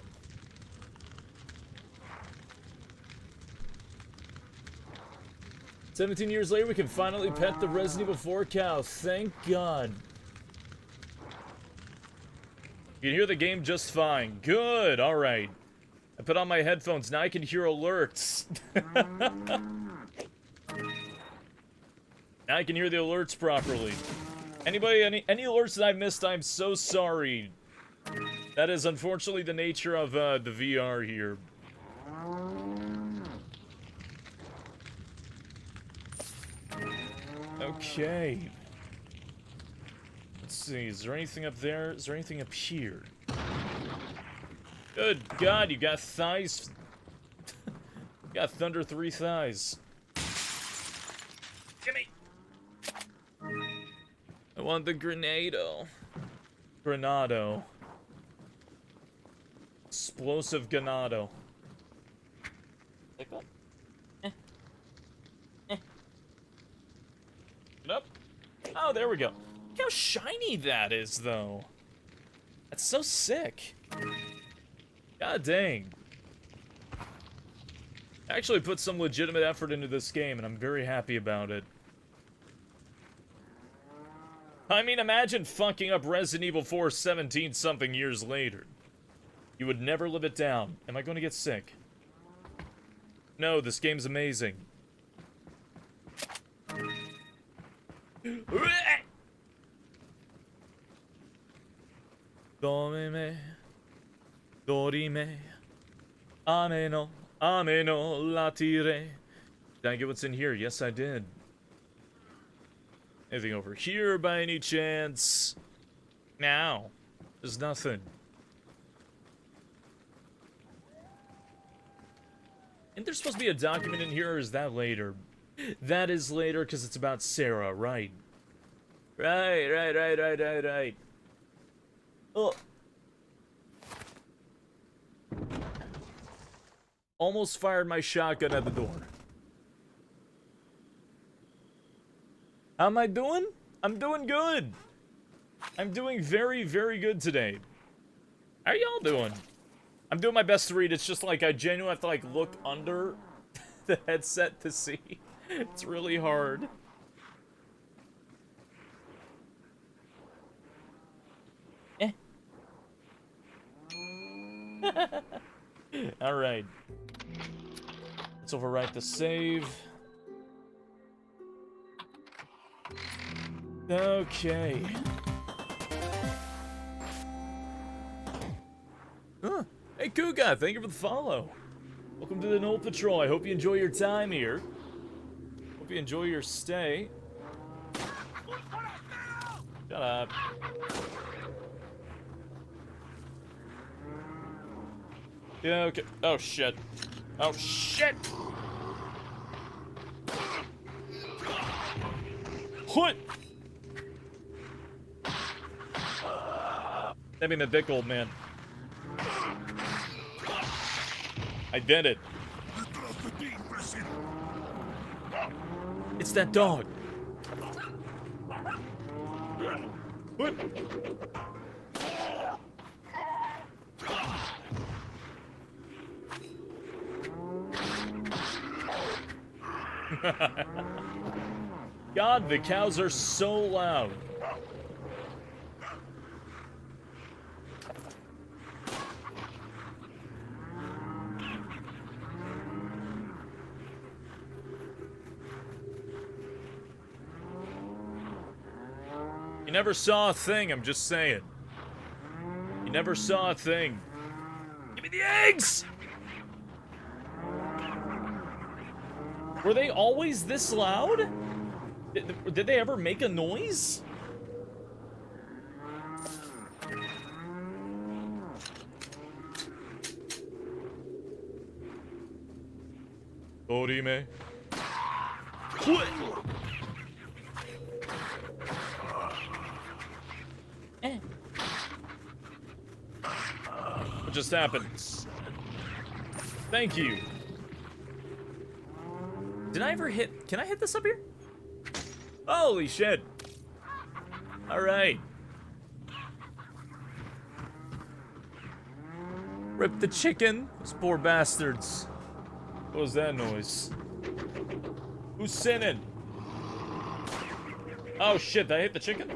17 years later, we can finally pet the Resident Evil 4 cow. Thank God. You can hear the game just fine. Good, alright. I put on my headphones, now I can hear alerts. Now I can hear the alerts properly. Anybody, any alerts that I've missed, I'm so sorry. That is unfortunately the nature of the VR here. Okay. Let's see, is there anything up there? Is there anything up here? Good God, you got thighs. You got Thunder 3 thighs. Gimme! I want the Grenado. Granado. Explosive Ganado. Take that? Get up. Oh, there we go. Look how shiny that is, though. That's so sick. God dang. I actually put some legitimate effort into this game, and I'm very happy about it. I mean, imagine fucking up Resident Evil 4 17-something years later. You would never live it down. Am I going to get sick? No, this game's amazing. Dorime, dorime, ameno, ameno, latire. Did I get what's in here? Yes, I did. Anything over here by any chance? No, there's nothing. Isn't there supposed to be a document in here, or is that later? That is later, because it's about Sarah, right? Right. Oh. Almost fired my shotgun at the door. How am I doing? I'm doing good. I'm doing very, very good today. How are y'all doing? I'm doing my best to read. It's just like I genuinely have to like look under the headset to see. It's really hard. Alright. Let's overwrite the save. Okay. Huh. Hey, Kuga, thank you for the follow. Welcome to the Knoll Patrol. I hope you enjoy your time here. Hope you enjoy your stay. Shut up. Yeah, okay. Oh, shit. Oh, shit! What? I mean, the dick, old man. I did it. It's that dog. What? God, the cows are so loud. You never saw a thing, I'm just saying. You never saw a thing. Give me the eggs! Were they always this loud? Did they ever make a noise? Orime. What? What just happened? Thank you. Did I ever hit... Can I hit this up here? Holy shit. Alright. Rip the chicken. Those poor bastards. What was that noise? Who's sinning? Oh shit, did I hit the chicken?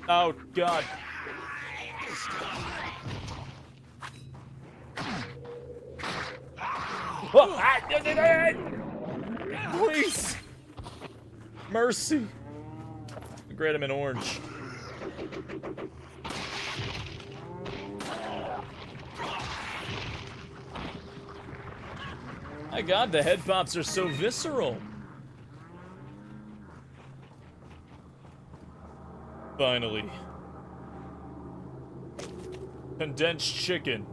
Oh god. Please. Mercy. Grade him in orange. My god, the head pops are so visceral. Finally. Condensed chicken.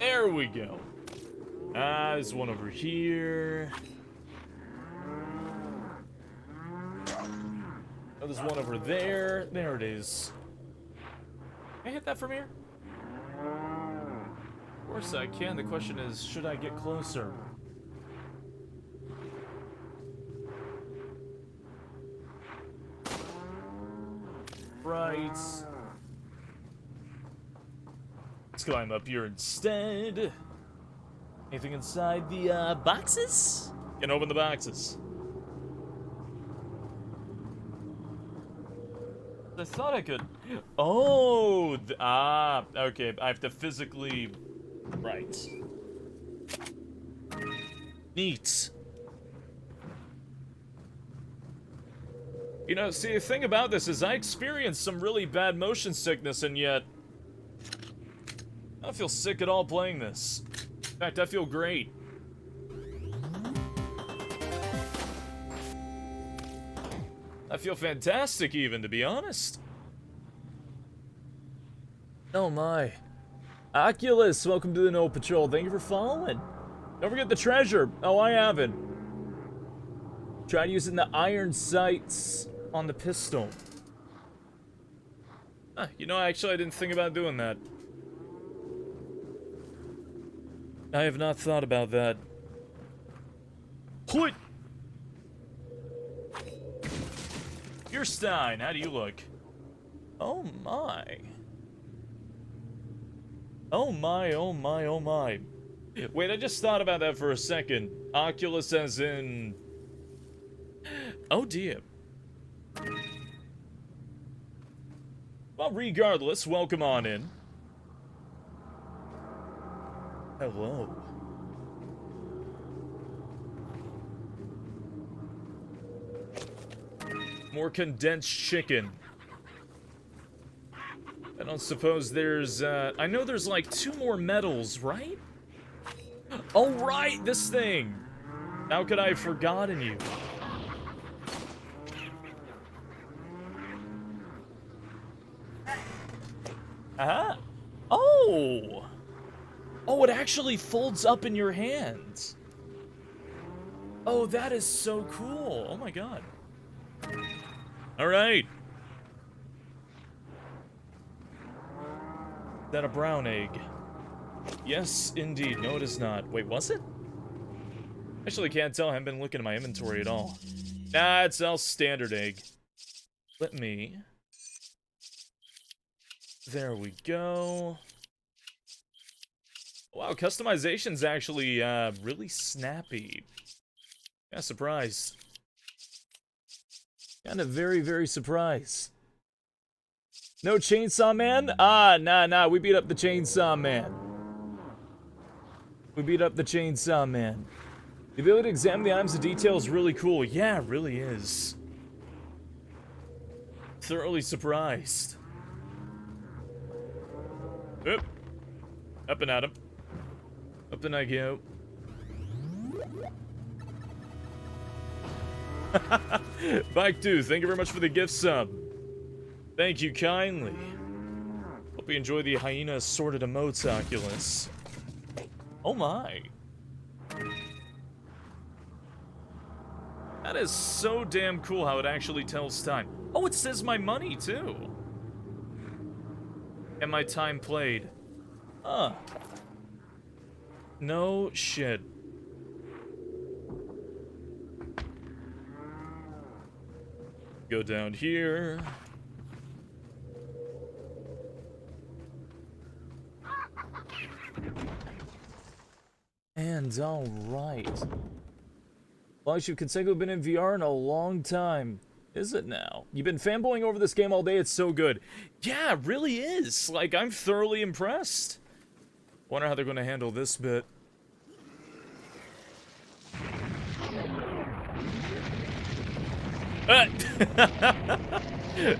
There we go. There's one over here. Oh, there's one over there. There it is. Can I hit that from here? Of course I can. The question is, should I get closer? Right. Let's climb up here instead. Anything inside the boxes? Can open the boxes. I thought I could. Oh, okay. I have to physically. Right. Neat. You know, see, the thing about this is I experienced some really bad motion sickness, and yet I don't feel sick at all playing this. In fact, I feel great. I feel fantastic, even, to be honest. Oh my. Oculus, welcome to the No Patrol. Thank you for following. Don't forget the treasure. Oh, I haven't. Tried using the iron sights on the pistol. You know, actually, I didn't think about doing that. I have not thought about that. What? Stein, how do you look? Oh my. Oh my, oh my, oh my. Wait, I just thought about that for a second. Oculus as in... Oh dear. Well, regardless, welcome on in. Hello. More condensed chicken. I don't suppose there's, I know there's like 2 more medals, right? Oh, right, this thing! How could I have forgotten you? Uh-huh. Oh! Oh, it actually folds up in your hands. Oh, that is so cool. Oh my god. Alright. Is that a brown egg? Yes, indeed. No, it is not. Wait, was it? Actually, can't tell. I haven't been looking at my inventory at all. Nah, it's all standard egg. Let me... There we go. Wow, customization's actually really snappy. Yeah, surprised. Kind of very, very surprised. No Chainsaw Man? Ah, nah, we beat up the Chainsaw Man. We beat up the Chainsaw Man. The ability to examine the items in detail is really cool. Yeah, it really is. Thoroughly surprised. Oop. Up and at him. Up and I go. Bike 2, thank you very much for the gift sub. Thank you kindly. Hope you enjoy the hyena assorted emotes, Oculus. Oh my. That is so damn cool how it actually tells time. Oh, it says my money too. And my time played. Huh. No shit. Go down here. And alright. Longest you've consecutively been in VR in a long time. Is it now? You've been fanboying over this game all day, it's so good. Yeah, it really is. Like, I'm thoroughly impressed. Wonder how they're gonna handle this bit.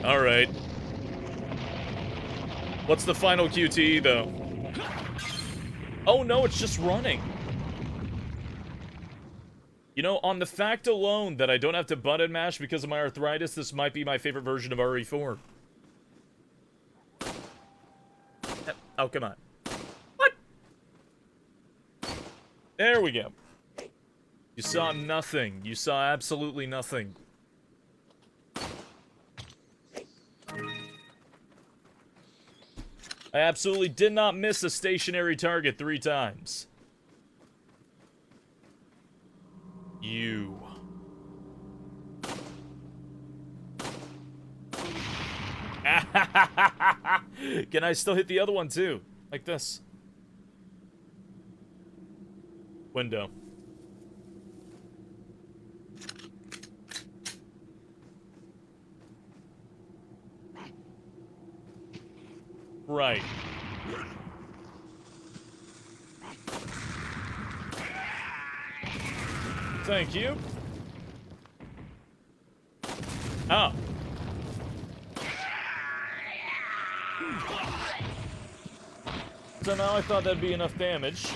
Alright. What's the final QTE, though? Oh no, it's just running. You know, on the fact alone that I don't have to button mash because of my arthritis, this might be my favorite version of RE4. Oh, come on. What? There we go. You saw nothing. You saw absolutely nothing. I absolutely did not miss a stationary target 3 times. You. Can I still hit the other one too? Like this. Window. Right. Thank you. Oh. So now I thought that'd be enough damage.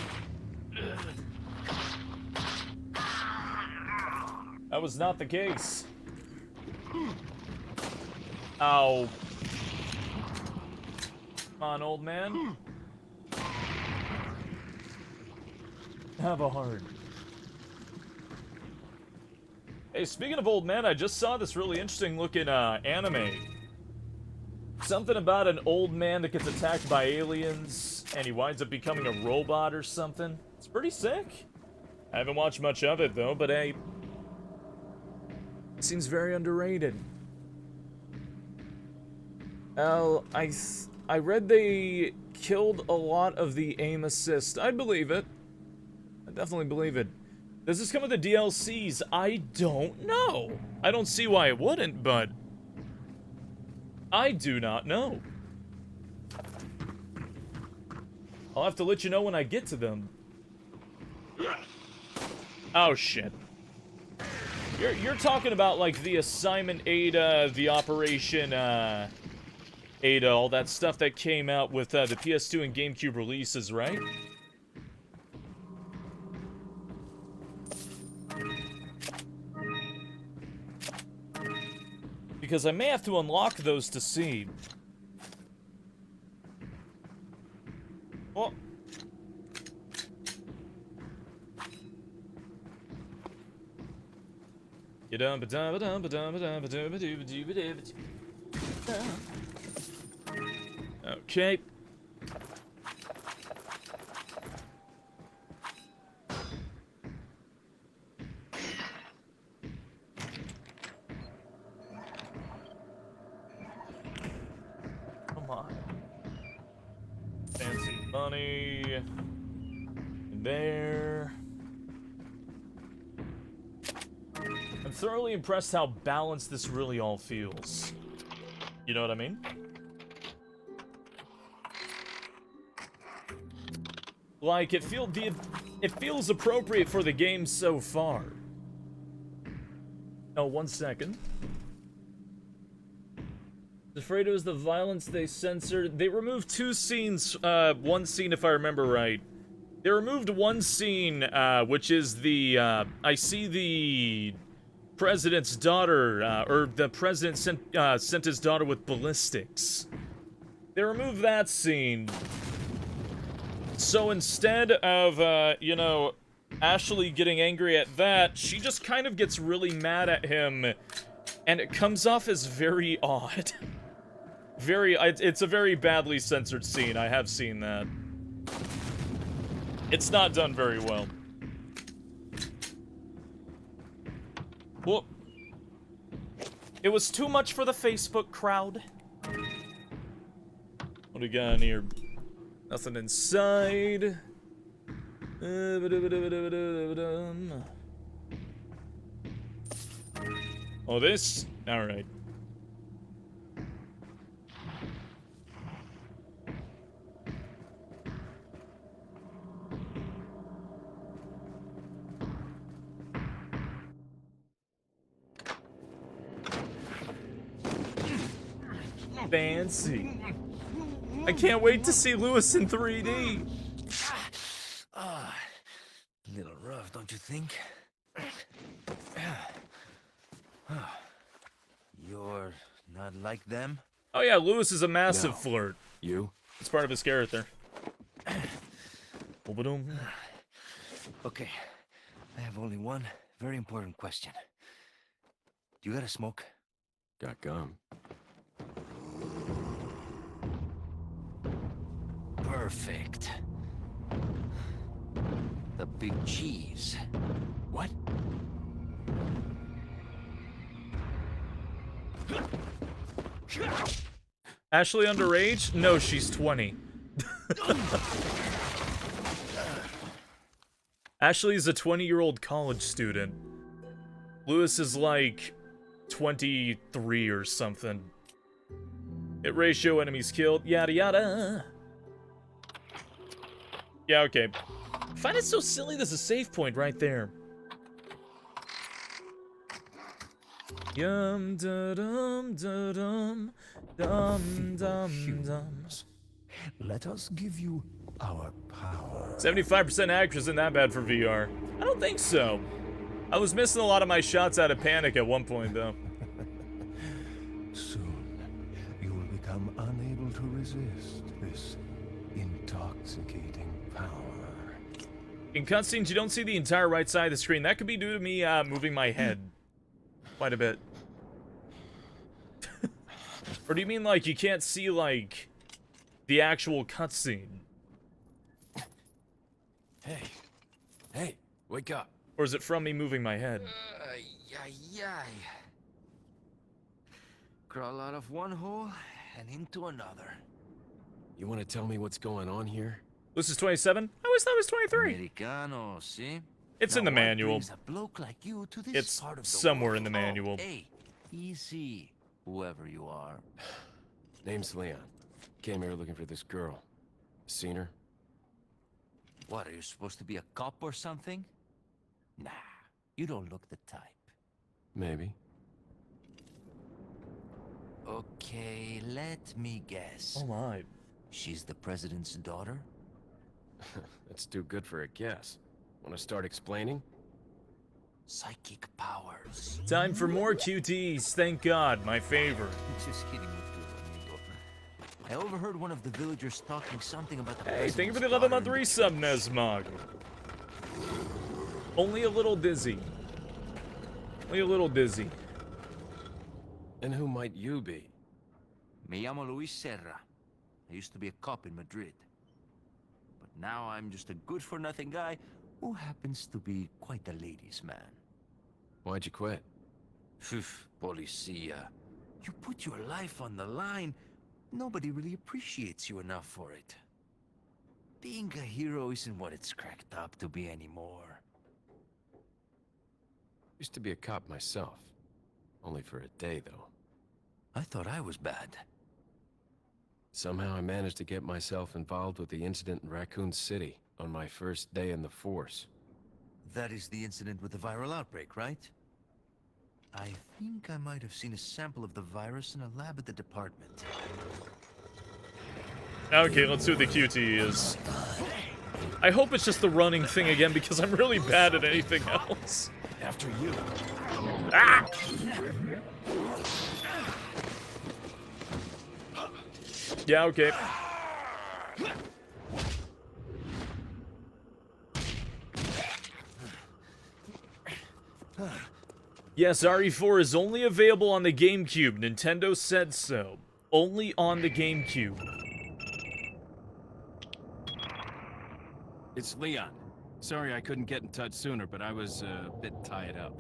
That was not the case. Ow. Come on, old man. Have a heart. Hey, speaking of old man, I just saw this really interesting looking anime. Something about an old man that gets attacked by aliens and he winds up becoming a robot or something. It's pretty sick. I haven't watched much of it though, but hey, it seems very underrated. I read they killed a lot of the aim assist. I believe it. I definitely believe it. Does this come with the DLCs? I don't know. I don't see why it wouldn't, but I do not know. I'll have to let you know when I get to them. Oh shit. You're talking about like the Assignment Ada, the Operation Ada, all that stuff that came out with the PS2 and GameCube releases, right? Because I may have to unlock those to see. Oh. Okay. Come on. Fancy money. In there. I'm thoroughly impressed how balanced this really all feels. You know what I mean? Like, it feels appropriate for the game so far. Oh, 1 second. Afraid it was the violence they censored. They removed 2 scenes, 1 scene if I remember right. They removed 1 scene, which is the, I see the president's daughter, or the president sent his daughter with ballistics. They removed that scene. So instead of, you know, Ashley getting angry at that, she just kind of gets really mad at him, and it comes off as very odd. It's a very badly censored scene, I have seen that. It's not done very well. Well, it was too much for the Facebook crowd. What do we got in here? Nothing inside. Oh, this? Alright. Fancy. I can't wait to see Lewis in 3D. Little rough, don't you think? You're not like them? Oh yeah, Lewis is a massive No. flirt. You? It's part of his character. Okay, I have only one very important question. Do you got a smoke? Got gum. Perfect. The big cheese. What? Ashley underage? No, she's 20. Ashley's a 20-year-old college student. Lewis is like 23 or something. Hit ratio, enemies killed, yada yada. Yeah, okay. I find it so silly there's a save point right there. Yum da dum da dum dum dum dum. Let us give you our power. 75% accuracy isn't that bad for VR. I don't think so. I was missing a lot of my shots out of panic at one point, though. Soon, you will become unable to resist this intoxicating power. In cutscenes, you don't see the entire right side of the screen. That could be due to me moving my head quite a bit. Or do you mean, like, you can't see, like, the actual cutscene? Hey, wake up. Or is it from me moving my head? Crawl out of one hole and into another. You want to tell me what's going on here? This is 27? I always thought it was 23. Americano, see? It's in the Now what manual. brings a bloke like you to this It's part of the somewhere world? in the manual. Oh, hey, easy, whoever you are. Name's Leon. Came here looking for this girl. Seen her? What, are you supposed to be a cop or something? Nah, you don't look the type. Maybe. Okay, let me guess. Oh my. She's the president's daughter? That's too good for a guess. Want to start explaining? Psychic powers. Time for more QTs, thank God, my favorite. Just kidding with you, amigo. I overheard one of the villagers talking something about the Hey, thank you for the president's 11-month daughter in the resub, Nesmog. Only a little dizzy. Only a little dizzy. And who might you be? Me llamo Luis Serra. I used to be a cop in Madrid. But now I'm just a good-for-nothing guy who happens to be quite a ladies' man. Why'd you quit? Phew, policia. You put your life on the line, nobody really appreciates you enough for it. Being a hero isn't what it's cracked up to be anymore. Used to be a cop myself. Only for a day, though. I thought I was bad. Somehow I managed to get myself involved with the incident in Raccoon City on my first day in the force. That is the incident with the viral outbreak, right? I think I might have seen a sample of the virus in a lab at the department. Okay, let's see what the QT is. I hope it's just the running thing again because I'm really bad at anything else. After you. Ah! Yeah, okay. Yes, RE4 is only available on the GameCube. Nintendo said so. Only on the GameCube. It's Leon. Sorry I couldn't get in touch sooner, but I was a bit tied up.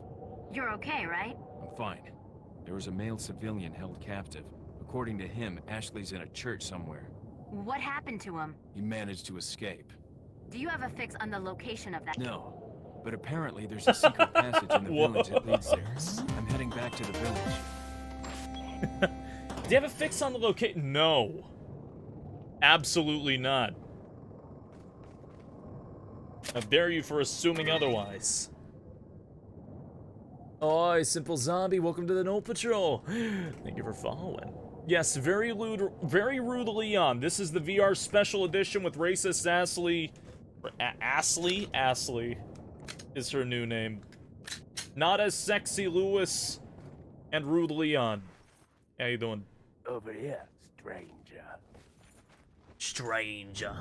You're okay, right? I'm fine. There was a male civilian held captive. According to him, Ashley's in a church somewhere. What happened to him? He managed to escape. Do you have a fix on the location of that? No, but apparently there's a secret passage in the village that leads there. I'm heading back to the village. Do you have a fix on the location? No. Absolutely not. How dare you for assuming otherwise? Oh, Simple Zombie, welcome to the No Patrol. Thank you for following. Yes, very rude Leon. This is the VR special edition with racist Ashley. Ashley is her new name. Not as sexy Lewis and rude Leon. How you doing? Over here, stranger. Stranger.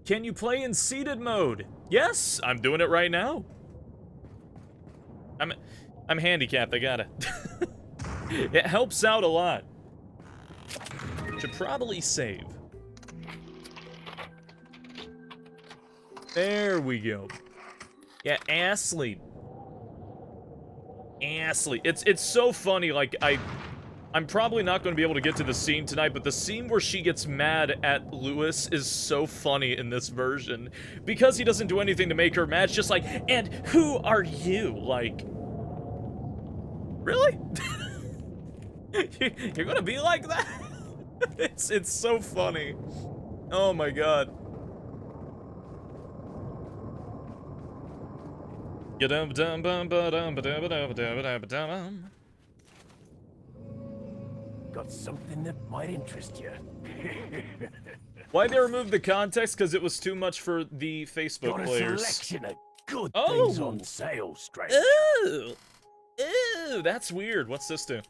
Can you play in seated mode? Yes, I'm doing it right now. I'm handicapped, I gotta. It helps out a lot. Should probably save. There we go. Yeah, Ashley. It's so funny, like, I'm probably not going to be able to get to the scene tonight, but the scene where she gets mad at Lewis is so funny in this version. Because he doesn't do anything to make her mad, it's just like, and who are you? Like, really? You're gonna be like that? It's so funny. Oh my god. Got something that might interest you. Why'd they remove the context? Because it was too much for the Facebook Got a players. selection of good Oh. things on sale, stranger. Ooh. Ew, that's weird. What's this do?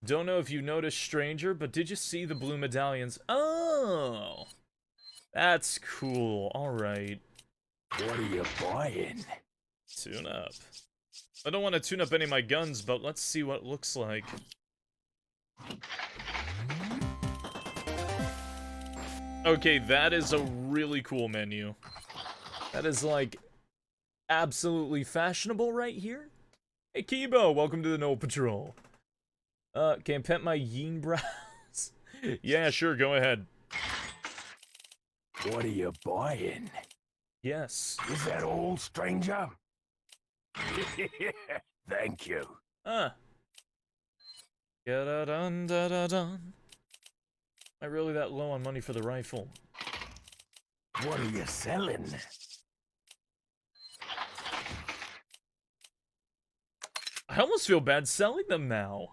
Don't know if you noticed, stranger, but did you see the blue medallions? Oh. That's cool. Alright. What are you buying? Tune up. I don't want to tune up any of my guns, but let's see what it looks like. Okay, that is a really cool menu. That is, like, absolutely fashionable right here. Hey, Kibo, welcome to the No Patrol. Can I pet my yeen brows? Yeah, sure, go ahead. What are you buying? Yes. Is that all, stranger? Thank you. Huh. Da-da-dun-da-da-dun. Am I really that low on money for the rifle? What are you selling? I almost feel bad selling them now.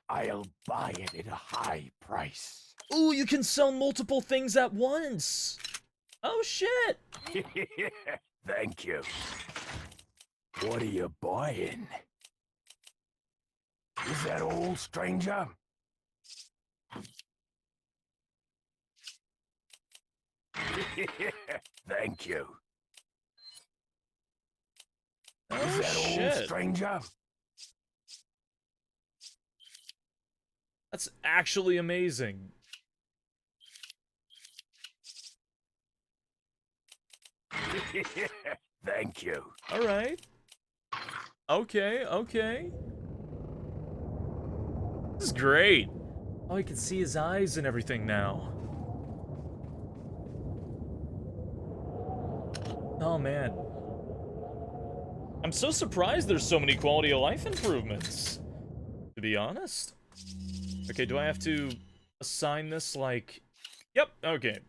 I'll buy it at a high price. Ooh, you can sell multiple things at once. Oh, shit. Thank you. What are you buying? Is that all, stranger? Thank you. Oh, Is that all, shit. stranger? That's actually amazing. Thank you. All right. Okay, okay. This is great. Oh, I can see his eyes and everything now. Oh, man. I'm so surprised there's so many quality of life improvements, to be honest. Okay, do I have to assign this, like... Yep, okay.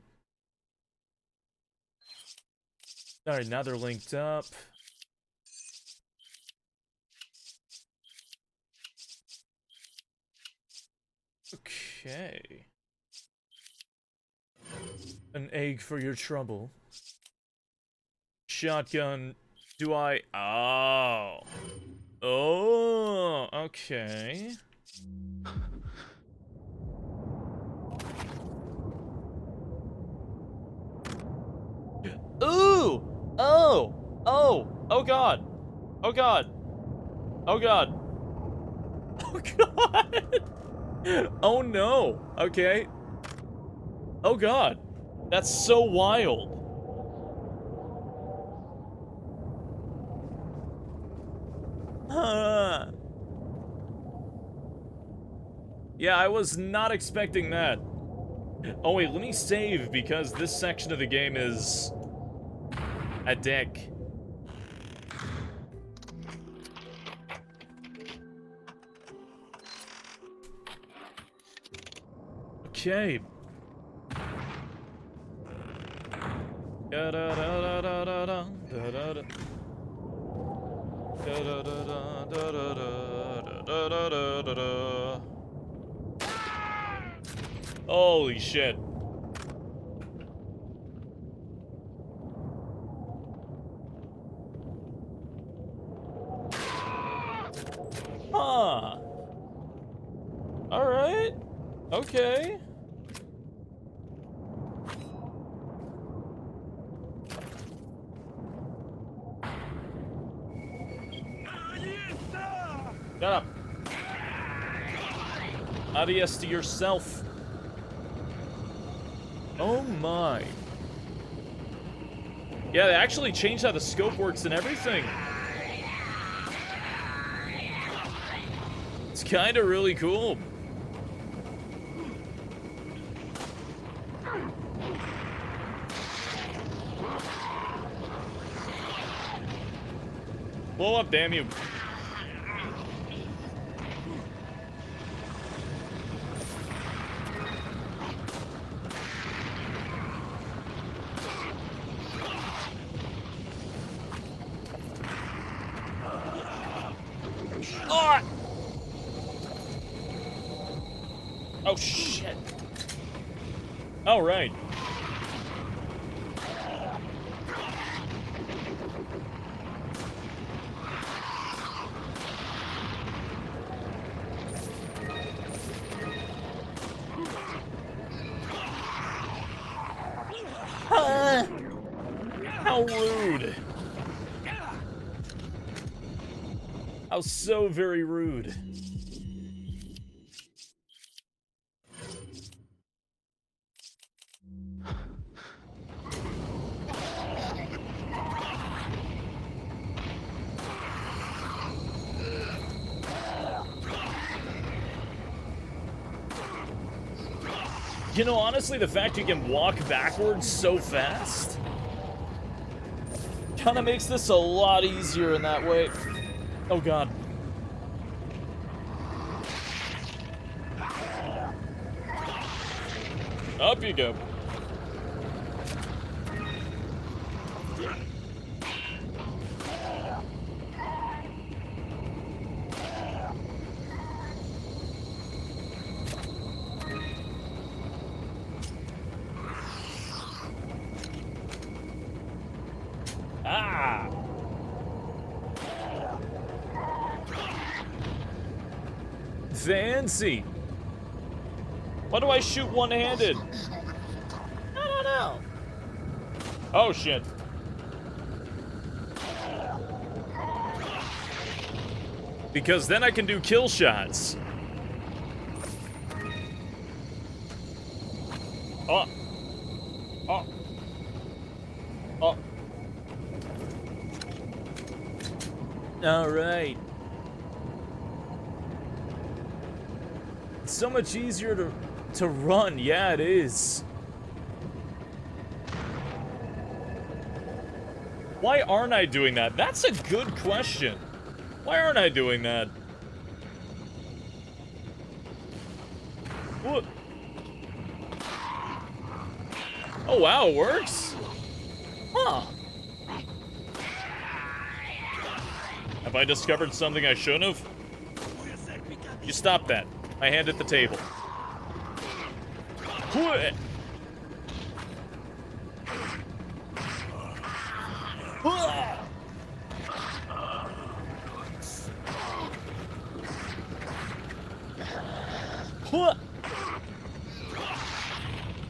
Alright, now they're linked up. Okay. An egg for your trouble. Shotgun. Do I... Oh. Oh, okay. Ooh! Oh! Oh! Oh god! Oh god! Oh god! Oh god! Oh no! Okay. Oh god! That's so wild! Yeah, I was not expecting that. Oh wait, let me save because this section of the game is a dick. Okay. Holy shit. Huh. Alright. Okay. Shut up. Adios to yourself. Oh my. Yeah, they actually changed how the scope works and everything. It's kind of really cool. Blow up, damn you. Oh! Oh shit. All right. How rude. How so very rude. You know, honestly, the fact you can walk backwards so fast kind of makes this a lot easier in that way. Oh god. Up you go. Fancy. Why do I shoot one-handed? I don't know. Oh, shit. Because then I can do kill shots. Oh. Oh. Oh. All right. It's so much easier to run. Yeah, it is. Why aren't I doing that? That's a good question. Why aren't I doing that? What? Oh, wow, it works? Huh. Have I discovered something I shouldn't have? You stop that. My hand at the table.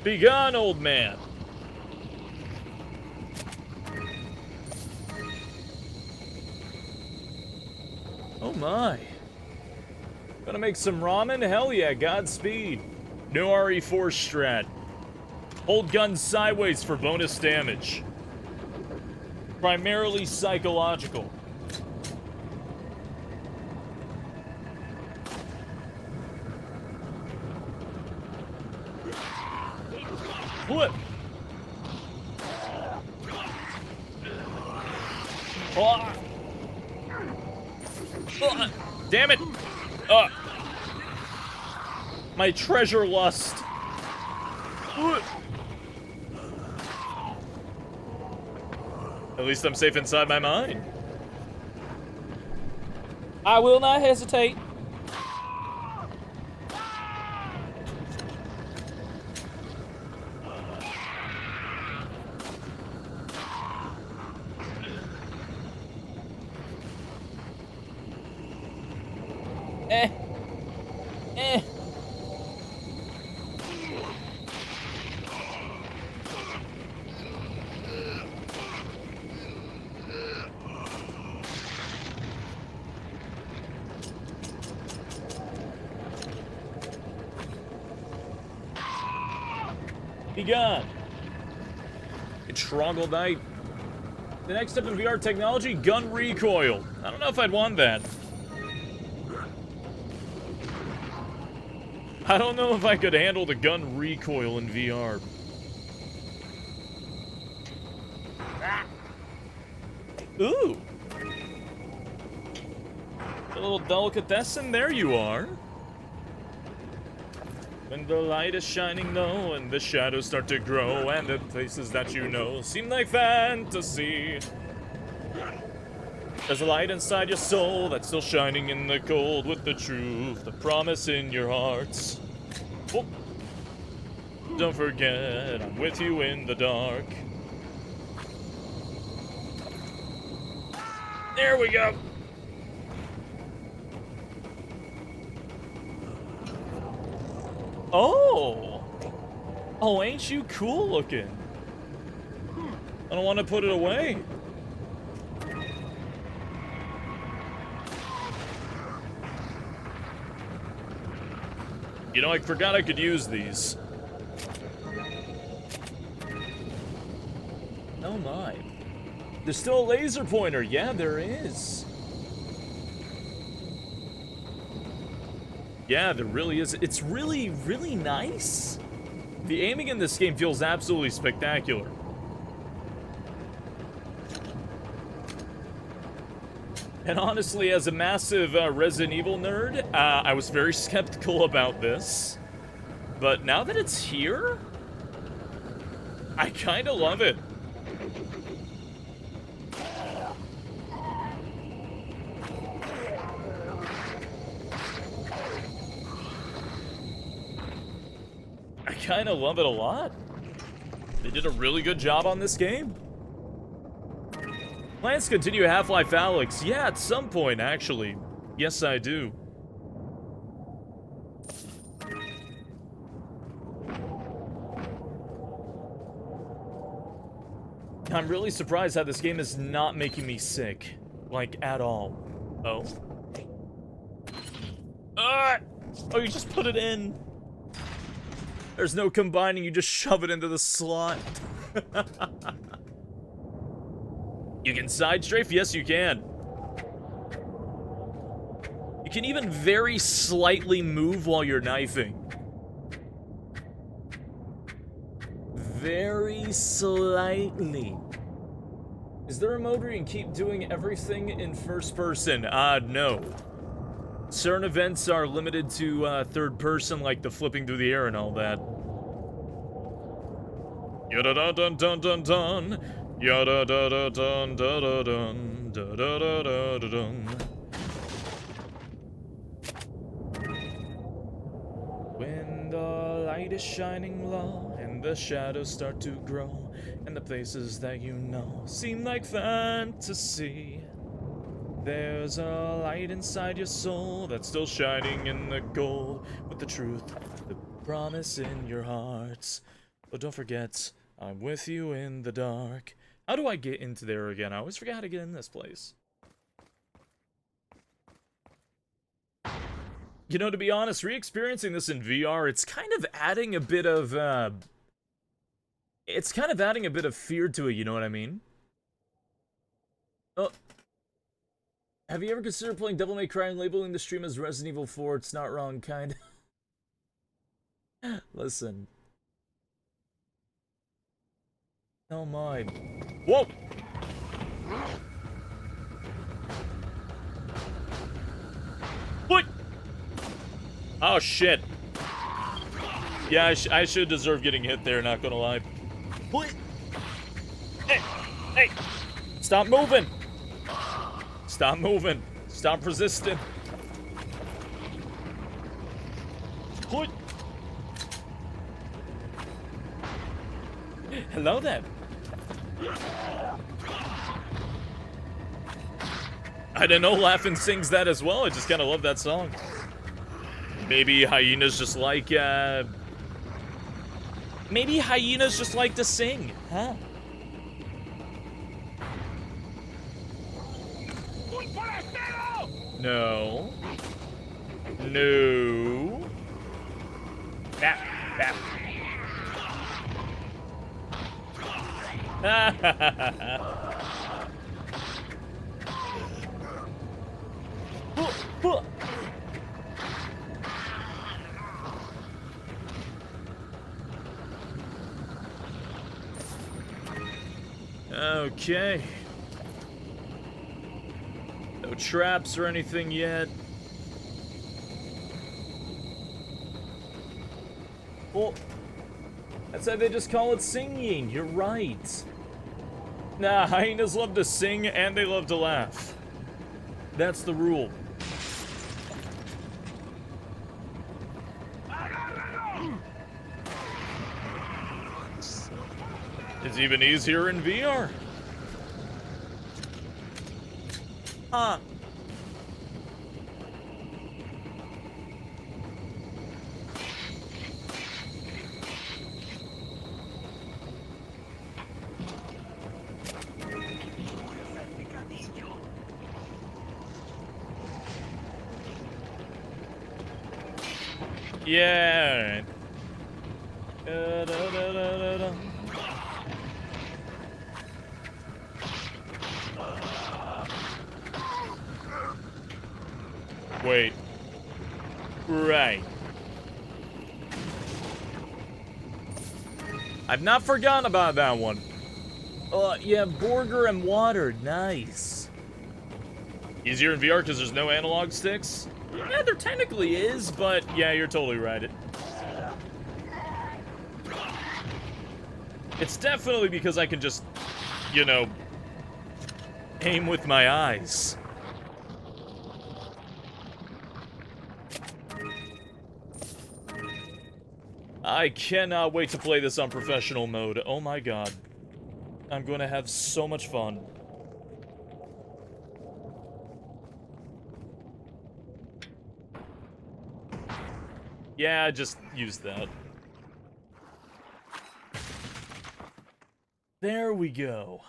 Be gone, old man. Oh my. Gonna make some ramen? Hell yeah, Godspeed. No RE4 strat. Hold guns sideways for bonus damage. Primarily psychological. Flip. Oh. Oh. Damn it. My treasure lust. At least I'm safe inside my mind. I will not hesitate. Be gone. It's Troglodyte. The next step in VR technology, gun recoil. I don't know if I'd want that. I don't know if I could handle the gun recoil in VR. Ooh. A little delicatessen, there you are. When the light is shining low and the shadows start to grow and the places that you know seem like fantasy. There's a light inside your soul that's still shining in the cold with the truth, the promise in your hearts. Oh. Don't forget, I'm with you in the dark. There we go. Oh! Oh, ain't you cool looking? I don't want to put it away. You know, I forgot I could use these. Oh my. There's still a laser pointer. Yeah, there is. Yeah, there really is. It's really, really nice. The aiming in this game feels absolutely spectacular. And honestly, as a massive Resident Evil nerd, I was very skeptical about this. But now that it's here, I kind of love it. I kind of love it a lot. They did a really good job on this game. Plans to continue Half-Life Alyx? Yeah, at some point, actually. Yes, I do. I'm really surprised how this game is not making me sick. Like, at all. Oh. Oh, you just put it in. There's no combining, you just shove it into the slot. You can side strafe? Yes, you can. You can even very slightly move while you're knifing. Very slightly. Is there a mode where you can keep doing everything in first person? No. Certain events are limited to third person, like the flipping through the air and all that. Yada dun dun dun dun dun. Yada da da dun da da dun da da da da da dun. When the light is shining low and the shadows start to grow, and the places that you know seem like fantasy, there's a light inside your soul that's still shining in the gold, with the truth, the promise in your hearts. But don't forget, I'm with you in the dark. How do I get into there again? I always forget how to get in this place. You know, to be honest, re-experiencing this in VR, it's kind of adding a bit of, fear to it, you know what I mean? Oh. Have you ever considered playing Devil May Cry and labeling the stream as Resident Evil 4? It's not wrong, kind of. Listen. Oh my. Whoa! What? Oh shit. Yeah, I should deserve getting hit there, not gonna lie. What? Hey! Hey! Stop moving! Stop moving. Stop resisting. What? Hello there. I didn't know Laughin' sings that as well. I just kind of love that song. Maybe hyenas just like, maybe hyenas just like to sing, huh? No. No. Bap, bap. Okay. No traps or anything yet. Well, that's why they just call it singing. You're right. Nah, hyenas love to sing and they love to laugh. That's the rule. It's even easier in VR. Huh. Yeah. Wait. Right. I've not forgotten about that one. Yeah, burger and water. Nice. Easier in VR because there's no analog sticks? Yeah, there technically is, but yeah, you're totally right. It's definitely because I can just, you know, aim with my eyes. I cannot wait to play this on professional mode. Oh my god. I'm going to have so much fun. Yeah, just use that. There we go.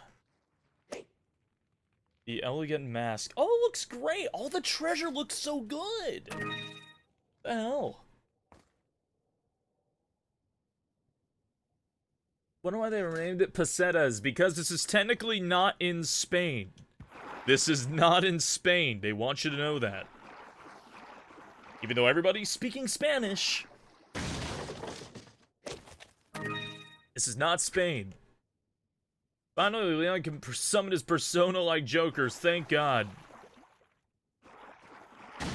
The elegant mask. Oh, it looks great. All the treasure looks so good. What the hell? Wonder why they named it pesetas. Because this is technically not in Spain. This is not in Spain. They want you to know that. Even though everybody's speaking Spanish. This is not Spain. Finally, Leon can summon his persona like Jokers. Thank God. You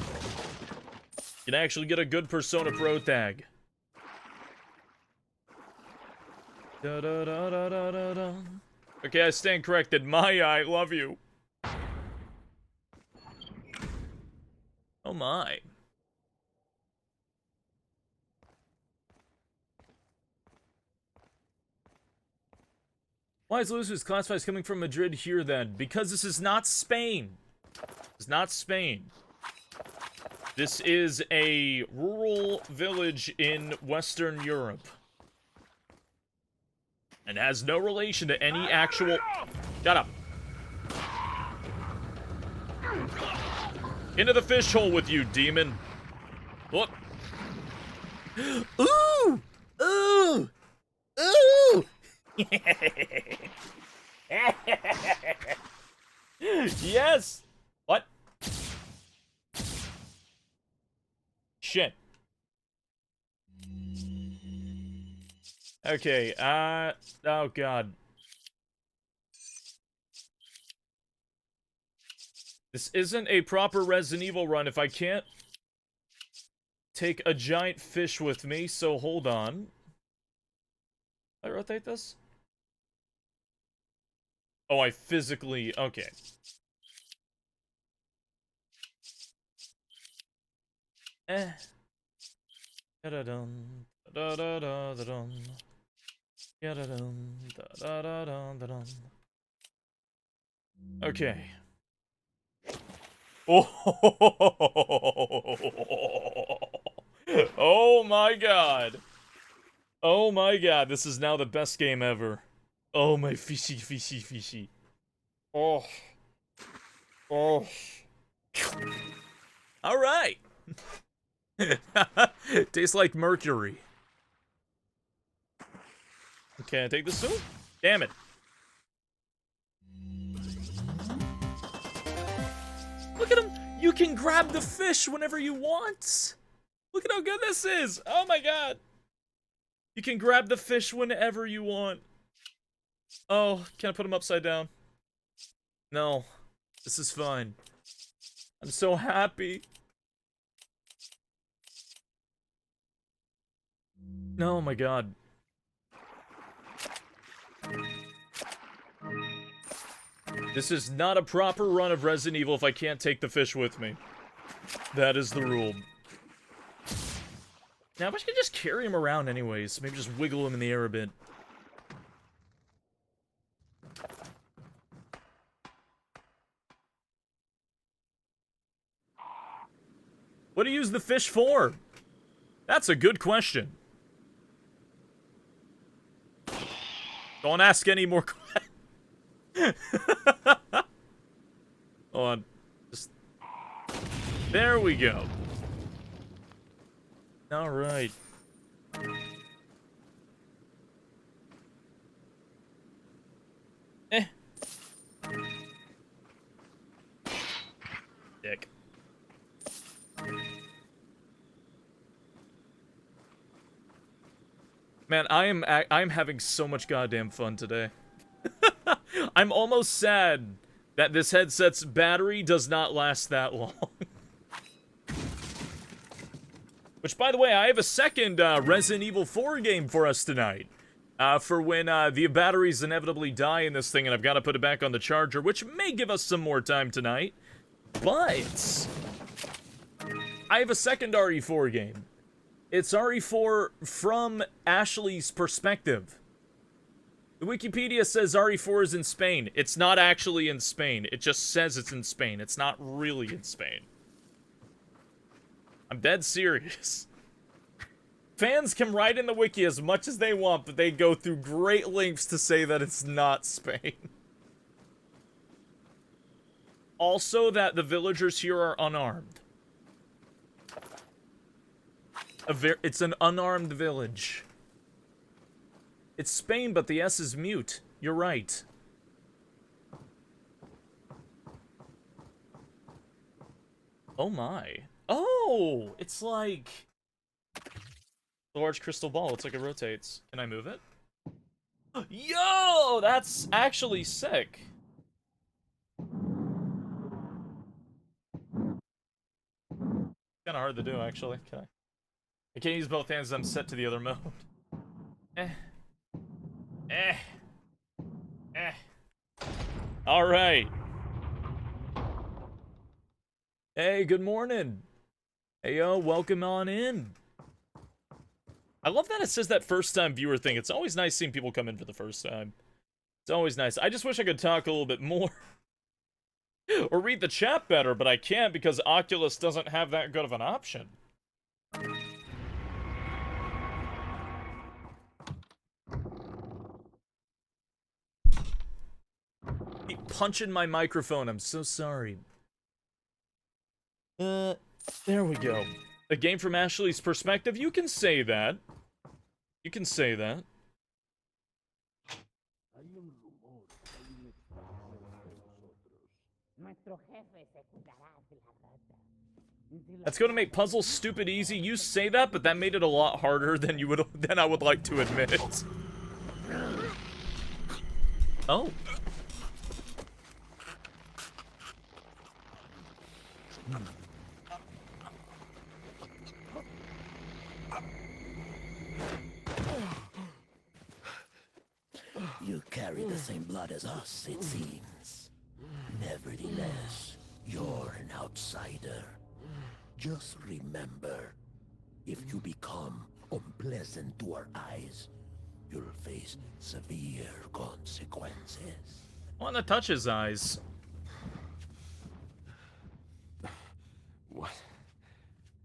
can actually get a good Persona Pro tag. Da, da, da, da, da, da, da. Okay, I stand corrected. Maya, I love you. Oh my. Why is Lucius classified as coming from Madrid here then? Because this is not Spain. It's not Spain. This is a rural village in Western Europe. And has no relation to any actual... Shut up. Into the fish hole with you, demon. Look. Ooh! Ooh! Ooh! Yes! What? Shit. Okay, oh god. This isn't a proper Resident Evil run if I can't take a giant fish with me, so hold on. I rotate this? Oh, I physically... Okay. Da-da-dum, da-da-da-da-dum. Da-da-dum, da-da-da-da-dum. Okay. Oh! Oh my god! Oh my god, this is now the best game ever. Oh my fishy, fishy, fishy. Oh. Oh. Alright! Tastes like mercury. Can I take this too? Damn it. Look at him! You can grab the fish whenever you want! Look at how good this is! Oh my god! You can grab the fish whenever you want. Oh, can I put him upside down? No. This is fine. I'm so happy. Oh my god. This is not a proper run of Resident Evil if I can't take the fish with me. That is the rule. Now, I wish I could just carry him around anyways. Maybe just wiggle him in the air a bit. What do you use the fish for? That's a good question. Don't ask any more questions. Hold on. Just... There we go. Alright. Dick. Man, I'm having so much goddamn fun today. I'm almost sad that this headset's battery does not last that long. Which, by the way, I have a second Resident Evil 4 game for us tonight. For when the batteries inevitably die in this thing and I've got to put it back on the charger, which may give us some more time tonight. But I have a second RE4 game. It's RE4 from Ashley's perspective. The Wikipedia says RE4 is in Spain. It's not actually in Spain. It just says it's in Spain. It's not really in Spain. I'm dead serious. Fans can write in the wiki as much as they want, but they go through great lengths to say that it's not Spain. Also, that the villagers here are unarmed. It's an unarmed village. It's Spain, but the S is mute. You're right. Oh my. Oh! It's like... a large crystal ball. Looks like it rotates. Can I move it? Yo! That's actually sick. Kinda hard to do, actually. Can I? I can't use both hands as I'm set to the other mode. Alright. Hey, good morning. Hey, yo, welcome on in. I love that it says that first-time viewer thing. It's always nice seeing people come in for the first time. It's always nice. I just wish I could talk a little bit more. Or read the chat better, but I can't because Oculus doesn't have that good of an option. Keep punching my microphone. I'm so sorry. There we go. A game from Ashley's perspective? You can say that. You can say that. That's going to make puzzles stupid easy. You say that, but that made it a lot harder than I would like to admit. Oh. You carry the same blood as us, it seems. Nevertheless, you're an outsider. Just remember, if you become unpleasant to our eyes, you'll face severe consequences. I want to touch his eyes. What?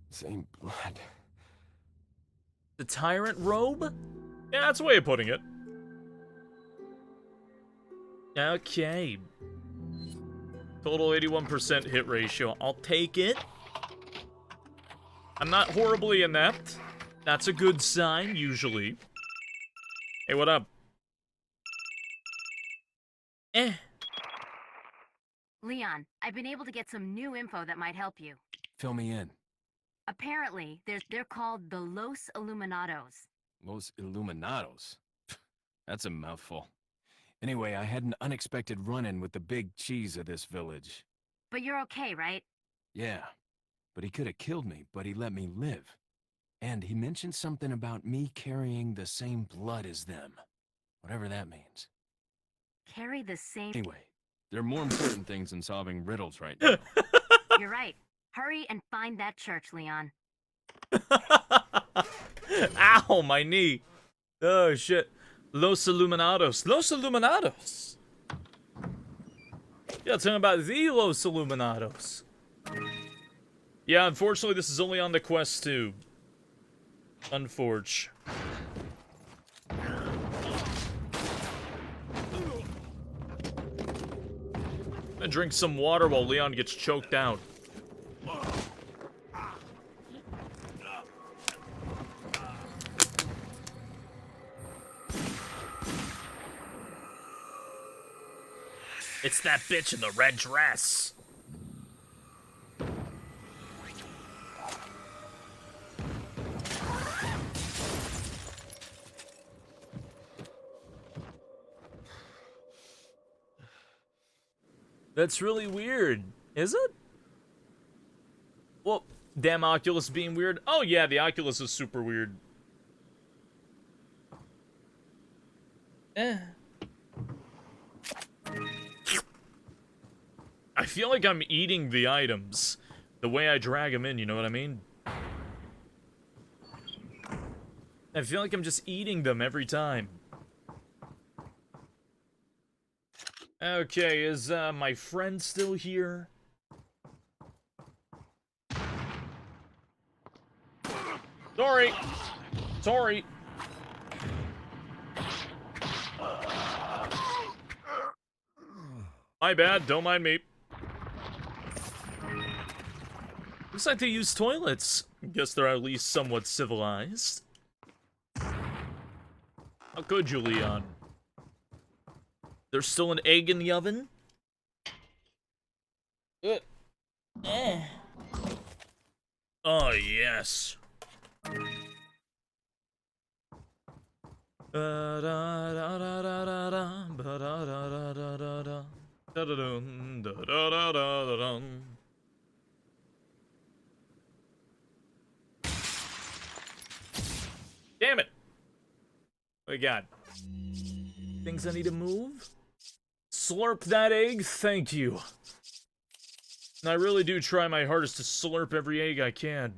Same blood. The tyrant robe? Yeah, that's a way of putting it. Okay. Total 81% hit ratio. I'll take it. I'm not horribly inept. That's a good sign, usually. Hey, what up? Leon, I've been able to get some new info that might help you. Fill me in. Apparently, they're called the Los Illuminados. Los Illuminados. That's a mouthful. Anyway, I had an unexpected run-in with the big cheese of this village. But you're okay, right? Yeah, but he could have killed me, but he let me live. And he mentioned something about me carrying the same blood as them. Whatever that means. Carry the same... Anyway, there are more important things than solving riddles right now. You're right. Hurry and find that church, Leon. Ow, my knee. Oh, shit. Los Illuminados. Los Illuminados. Yeah, talking about the Los Illuminados. Yeah, unfortunately, this is only on the Quest 2. Unforge. I'm gonna drink some water while Leon gets choked out. It's that bitch in the red dress. That's really weird. Is it? Well, damn Oculus being weird. Oh yeah, the Oculus is super weird. I feel like I'm eating the items. The way I drag them in, you know what I mean? I feel like I'm just eating them every time. Okay, is my friend still here? Sorry. Sorry. My bad, don't mind me. Looks like they use toilets. Guess they're at least somewhat civilized. How could you, Leon? There's still an egg in the oven? Oh, yes. Damn it! What we got? Things I need to move? Slurp that egg? Thank you. And I really do try my hardest to slurp every egg I can.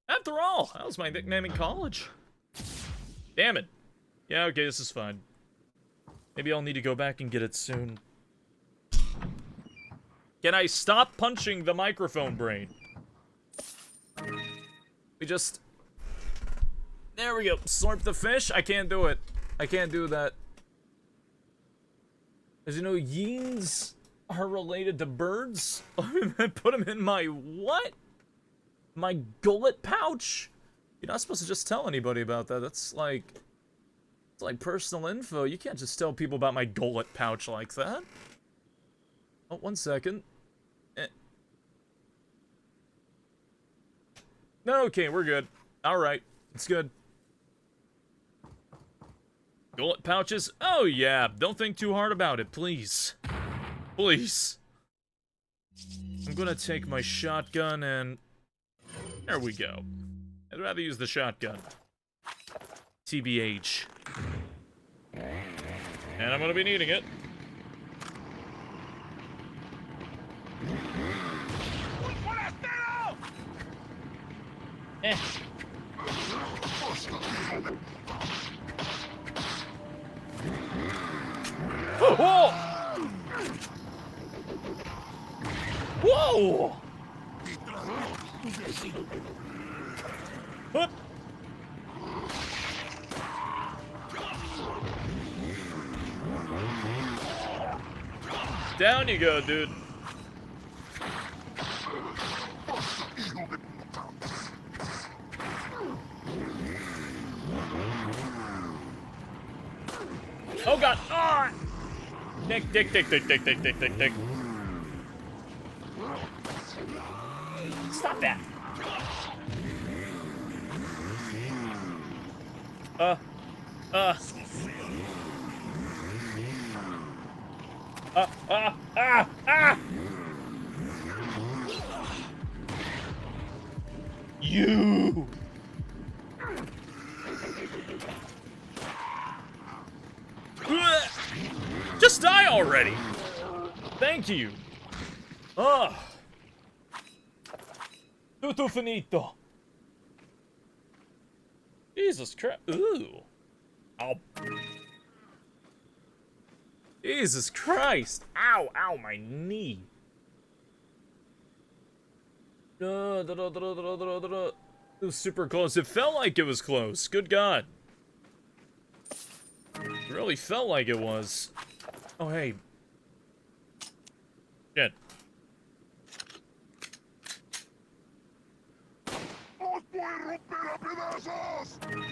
After all, that was my nickname in college. Damn it. Yeah, okay, this is fine. Maybe I'll need to go back and get it soon. Can I stop punching the microphone brain? We just... There we go. Slurp the fish? I can't do it. I can't do that. As you know, yeens are related to birds. I put them in my what? My gullet pouch? You're not supposed to just tell anybody about that. That's like... It's like personal info. You can't just tell people about my gullet pouch like that. Oh, 1 second. No, okay, we're good. Alright, it's good. Gullet pouches? Oh yeah, don't think too hard about it, please. Please. I'm gonna take my shotgun and... There we go. I'd rather use the shotgun. TBH. And I'm gonna be needing it. Eh. Whoa! Whoa! What? Down you go, dude. Oh god! Ah! Dick, dick, dick, dick, dick, dick, dick, dick, dick. Stop that! You! Just die already! Thank you! Ugh! Tutto finito! Jesus Christ! Ooh! Ow! Jesus Christ! Ow! Ow! My knee! It was super close. It felt like it was close. Good God. It really felt like it was. Oh, hey. Shit.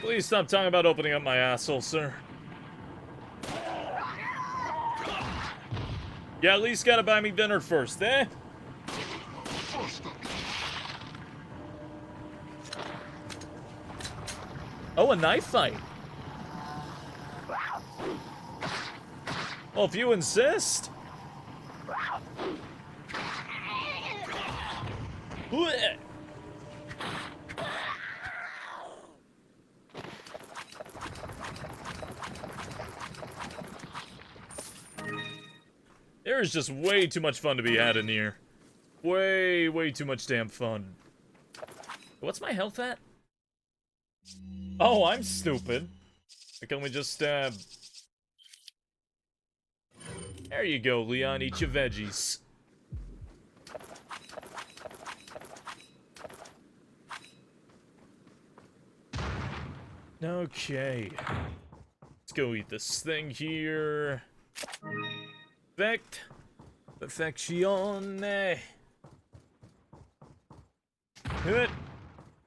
Please stop talking about opening up my asshole, sir. Yeah, at least gotta buy me dinner first, eh? Oh, a knife fight. Well, if you insist. There is just way too much fun to be had in here. Way too much damn fun. What's my health at? Oh, I'm stupid. Why can't we just, There you go, Leon. Eat your veggies. Okay. Let's go eat this thing here. Perfeccione. Good.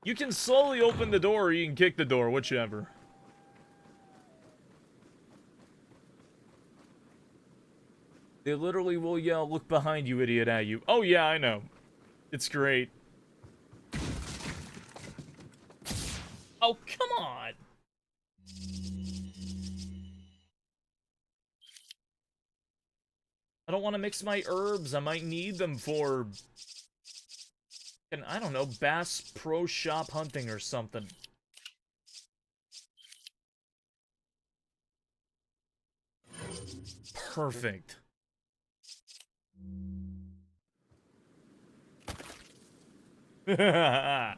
You can slowly open the door or you can kick the door, whichever. They literally will yell, "Look behind you, idiot," at you. Oh yeah, I know. It's great. Oh, come on! I don't want to mix my herbs. I might need them for... And I don't know, Bass Pro Shop hunting or something. Perfect. Okay.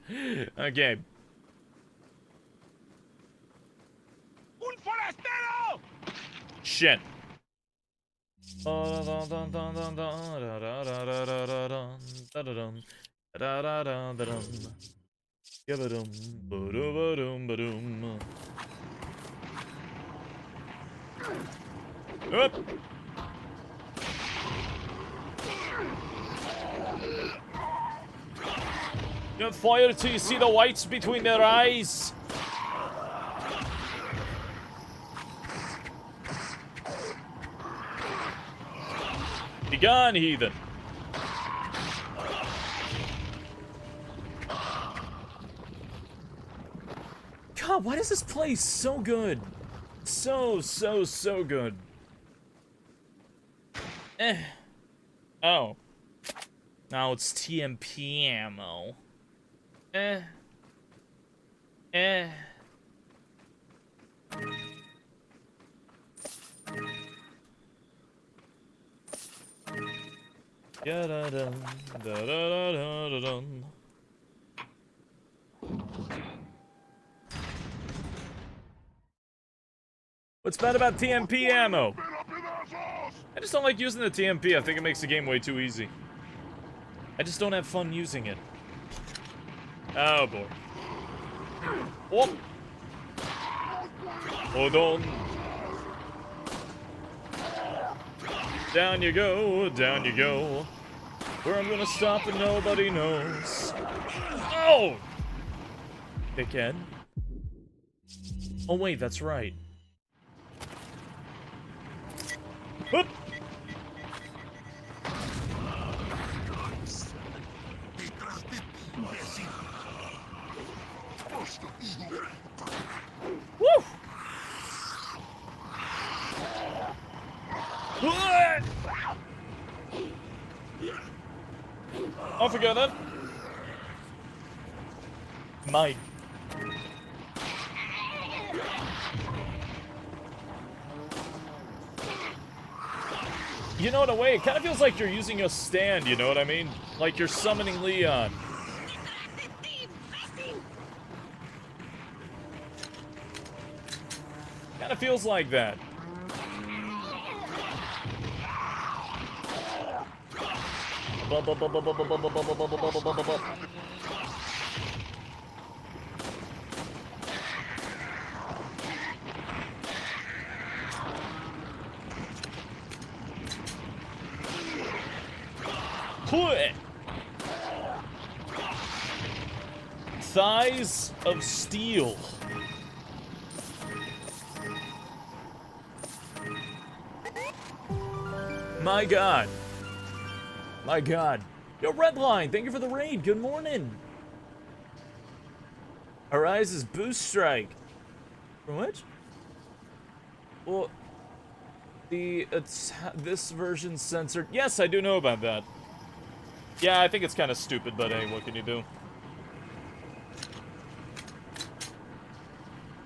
Un forastero! Shit. Up. Don't fire till you see the whites between their eyes. Be gone, heathen. God, why does this play so good? So good. Oh. Now it's TMP ammo. What's bad about TMP ammo? I just don't like using the TMP. I think it makes the game way too easy. I just don't have fun using it. Oh boy. Whoop. Hold on. Down you go, down you go. Where I'm gonna stop and nobody knows. Oh! Dickhead. Oh wait, that's right. Whoop! Woo! I forgot that. Mine. You know, in a way, it kind of feels like you're using a stand, you know what I mean? Like you're summoning Leon. Kind of feels like that. Thighs of steel. My God. My God. Yo, Redline, thank you for the raid. Good morning. Arise's boost strike. What? Well, this version's censored. Yes, I do know about that. Yeah, I think it's kind of stupid, but hey, what can you do?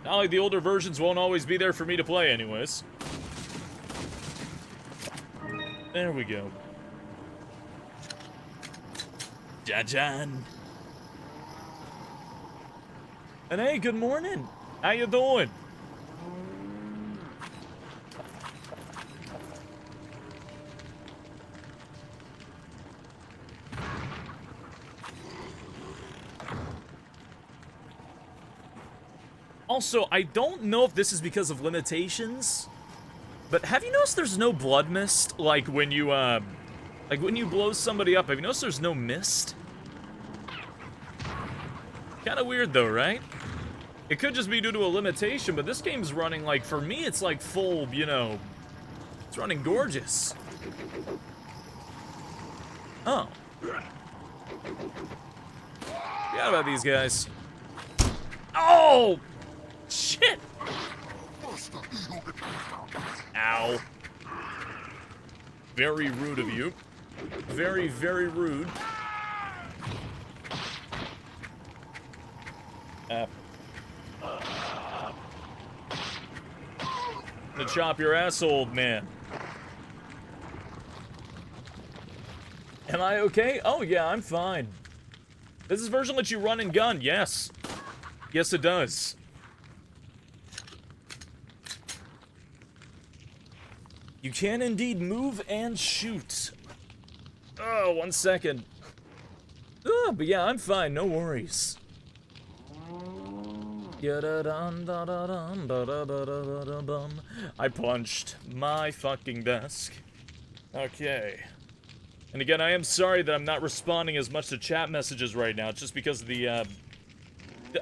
Not like the older versions won't always be there for me to play anyways. There we go. Jajan. And hey, good morning. How you doing? Also, I don't know if this is because of limitations, but have you noticed there's no blood mist? Like when you blow somebody up, have you noticed there's no mist? Kinda weird though, right? It could just be due to a limitation, but this game's running like, for me, it's like full, you know, it's running gorgeous. Oh. Forgot about these guys. Oh! Shit! Ow. Very rude of you. Very, very rude. I'm gonna chop your ass, old man. Am I okay? Oh yeah, I'm fine. Does this version let you run and gun? Yes. Yes, it does. You can indeed move and shoot. Oh, 1 second. But yeah, I'm fine, no worries. I punched my fucking desk. Okay. And again, I am sorry that I'm not responding as much to chat messages right now. It's just because of the,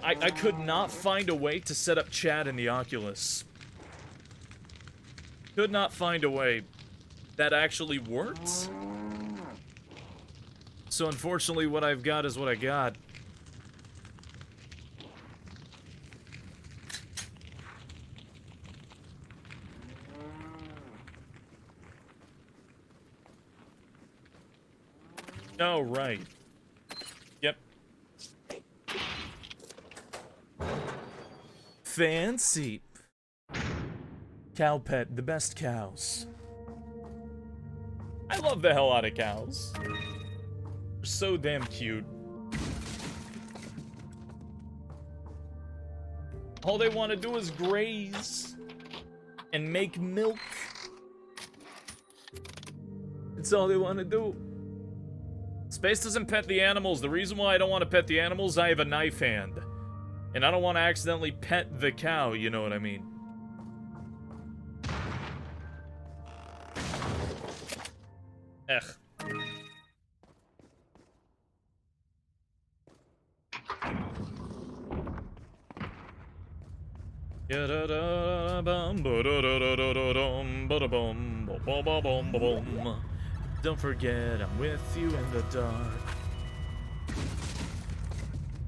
I could not find a way to set up chat in the Oculus. Could not find a way that actually worked. So unfortunately, what I've got is what I got. Oh, right. Yep. Fancy. Cow pet, the best cows. I love the hell out of cows. They're so damn cute. All they want to do is graze and make milk. It's all they want to do. Space doesn't pet the animals. The reason why I don't want to pet the animals, I have a knife hand. And I don't want to accidentally pet the cow, you know what I mean? Ugh. Don't forget, I'm with you in the dark.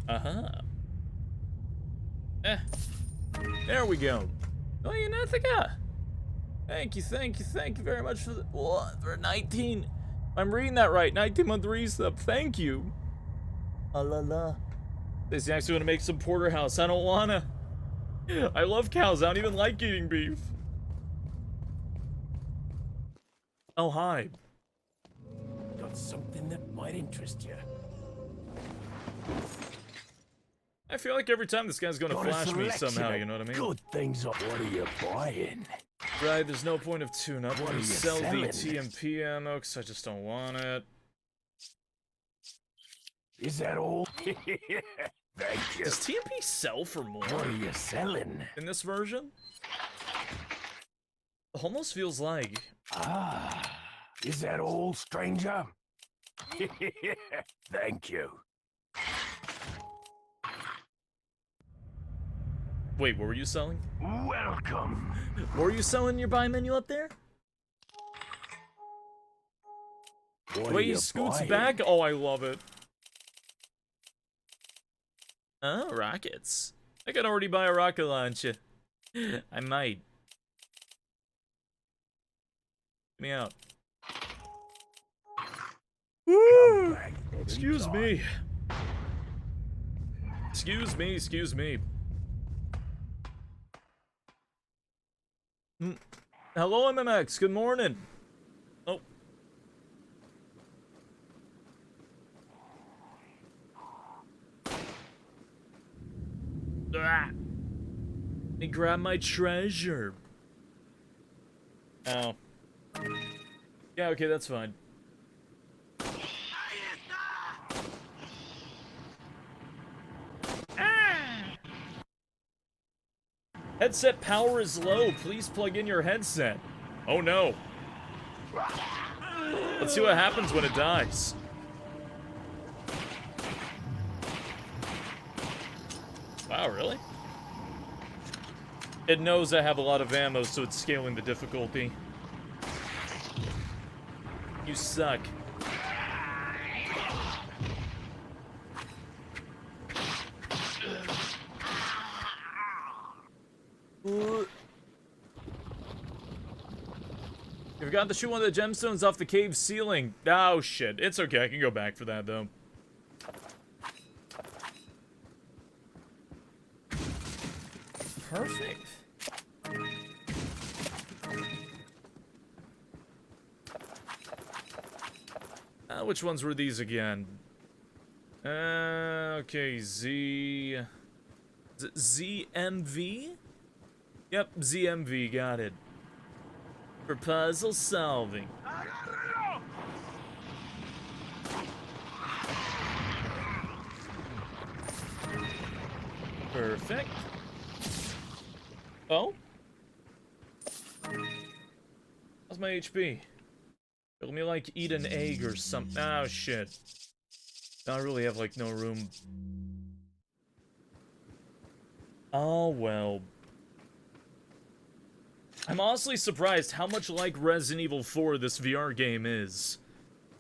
Uh-huh. There we go. Oh, you Nathica. Thank you very much for the, for 19. I'm reading that right. 19-month resub. Thank you. Ah la la. They actually want to make some porterhouse. I don't wanna. I love cows. I don't even like eating beef. Oh, hi. Got something that might interest you. I feel like every time this guy's gonna flash me somehow, you know what I mean? Good things up. What are you buying? Right, there's no point of tune-up. What Let are me you sell selling? the TMP ammo, because I just don't want it. Is that all? Thank you. Does TMP sell for more What are you selling? in this version? Almost feels like. Ah, is that all, stranger? Thank you. Wait, what were you selling? Welcome. What were you selling in your buy menu up there? What Wait, are he you scoots buying? back? Oh, I love it. Oh, rockets. I could already buy a rocket launcher. I might. Get me out. Come back Excuse anytime. me. Excuse me. Hello, MMX. Good morning. Oh. Ah. Let me grab my treasure. Oh. Yeah, okay, that's fine. Headset power is low. Please plug in your headset. Oh no. Let's see what happens when it dies. Wow, really? It knows I have a lot of ammo, so it's scaling the difficulty. You suck. You forgot to shoot one of the gemstones off the cave ceiling. Oh shit, it's okay, I can go back for that though. Perfect. Which ones were these again? Okay, Z... Is it ZMV? Yep, ZMV, got it. For puzzle solving. Perfect. Oh? How's my HP? Let me, like, eat an egg or something. Oh, shit. I really have, like, no room. Oh, well. I'm honestly surprised how much like Resident Evil 4 this VR game is.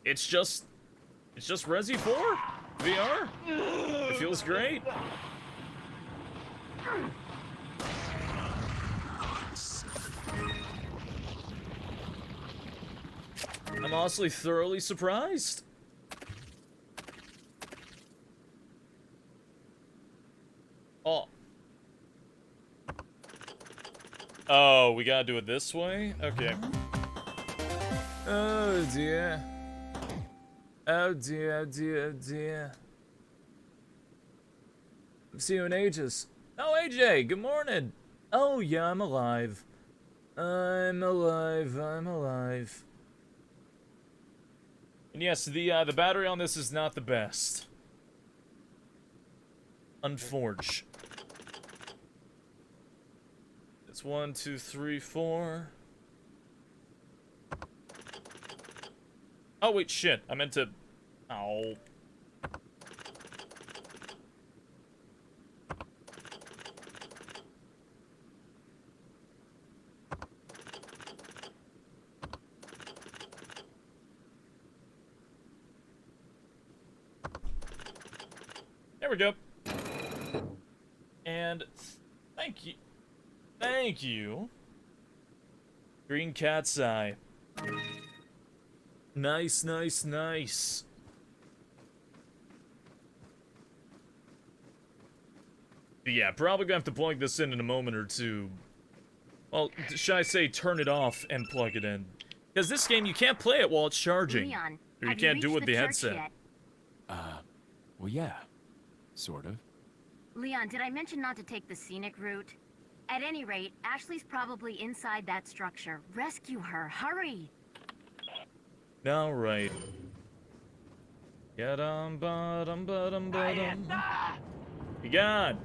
It's just Resi 4 VR. It feels great. I'm honestly thoroughly surprised. Oh. Oh, we gotta do it this way? Okay. Oh dear. Oh dear, oh dear, oh dear. I've seen you in ages. Oh, AJ, good morning. Oh yeah, I'm alive. I'm alive, I'm alive. And yes, the battery on this is not the best. Unforge. It's 1, 2, 3, 4. Oh wait, shit. I meant to. Ow. There we go. And thank you. Thank you. Green cat's eye. Nice, nice, nice. But yeah, probably gonna have to plug this in a moment or two. Well, should I say turn it off and plug it in? Because this game, you can't play it while it's charging. Leon, or you have can't do it with the reached church headset. yet? Well, yeah. Sort of. Leon, did I mention not to take the scenic route? At any rate, Ashley's probably inside that structure. Rescue her, hurry! All right. Ba-dum, ba-dum, ba-dum, ba-dum. You got.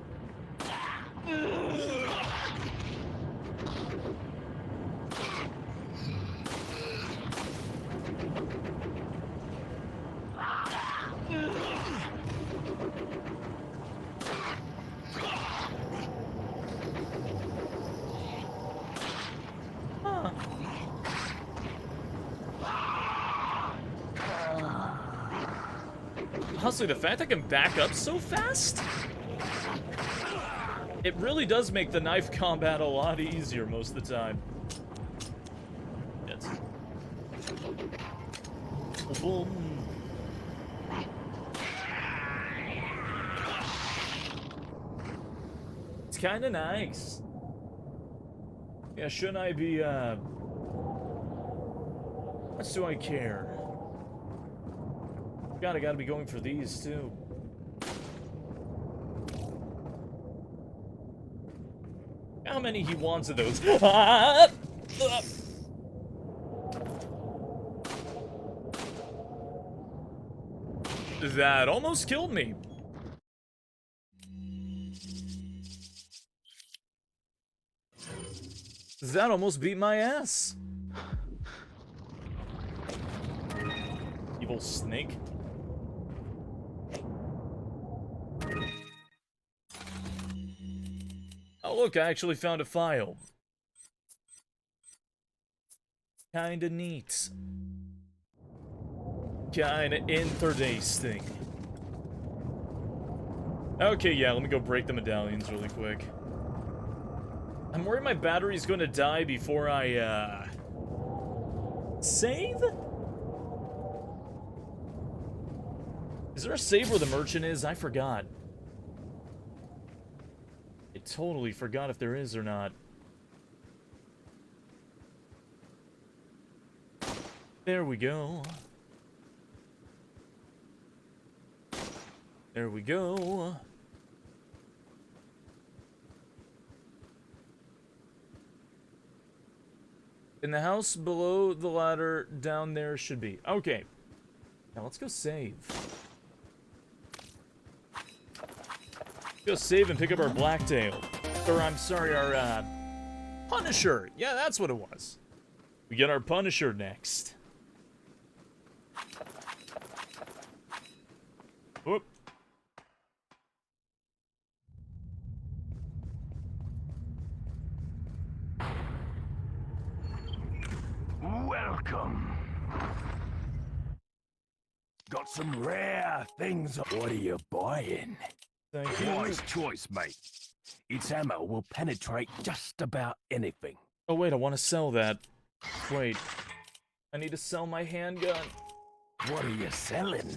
Honestly, the fact I can back up so fast, it really does make the knife combat a lot easier most of the time. Yes. Boom. It's kind of nice. Yeah, shouldn't I be, much do I care? God, I gotta be going for these, too. How many he wants of those? That almost killed me. That almost beat my ass. Evil snake. Oh look, I actually found a file. Kinda neat. Kinda interesting. Okay, yeah, let me go break the medallions really quick. I'm worried my battery's gonna die before I, save? Is there a save where the merchant is? I forgot. I totally forgot if there is or not. There we go. There we go. In the house below the ladder, down there should be. Okay. Now let's go save. Go save and pick up our Blacktail. Or, I'm sorry, our, Punisher. Yeah, that's what it was. We get our Punisher next. Whoop. Welcome. Got some rare things. What are you buying? Thank you. Wise choice, mate. Its ammo will penetrate just about anything. Oh, wait, I want to sell that. Wait. I need to sell my handgun. What are you selling?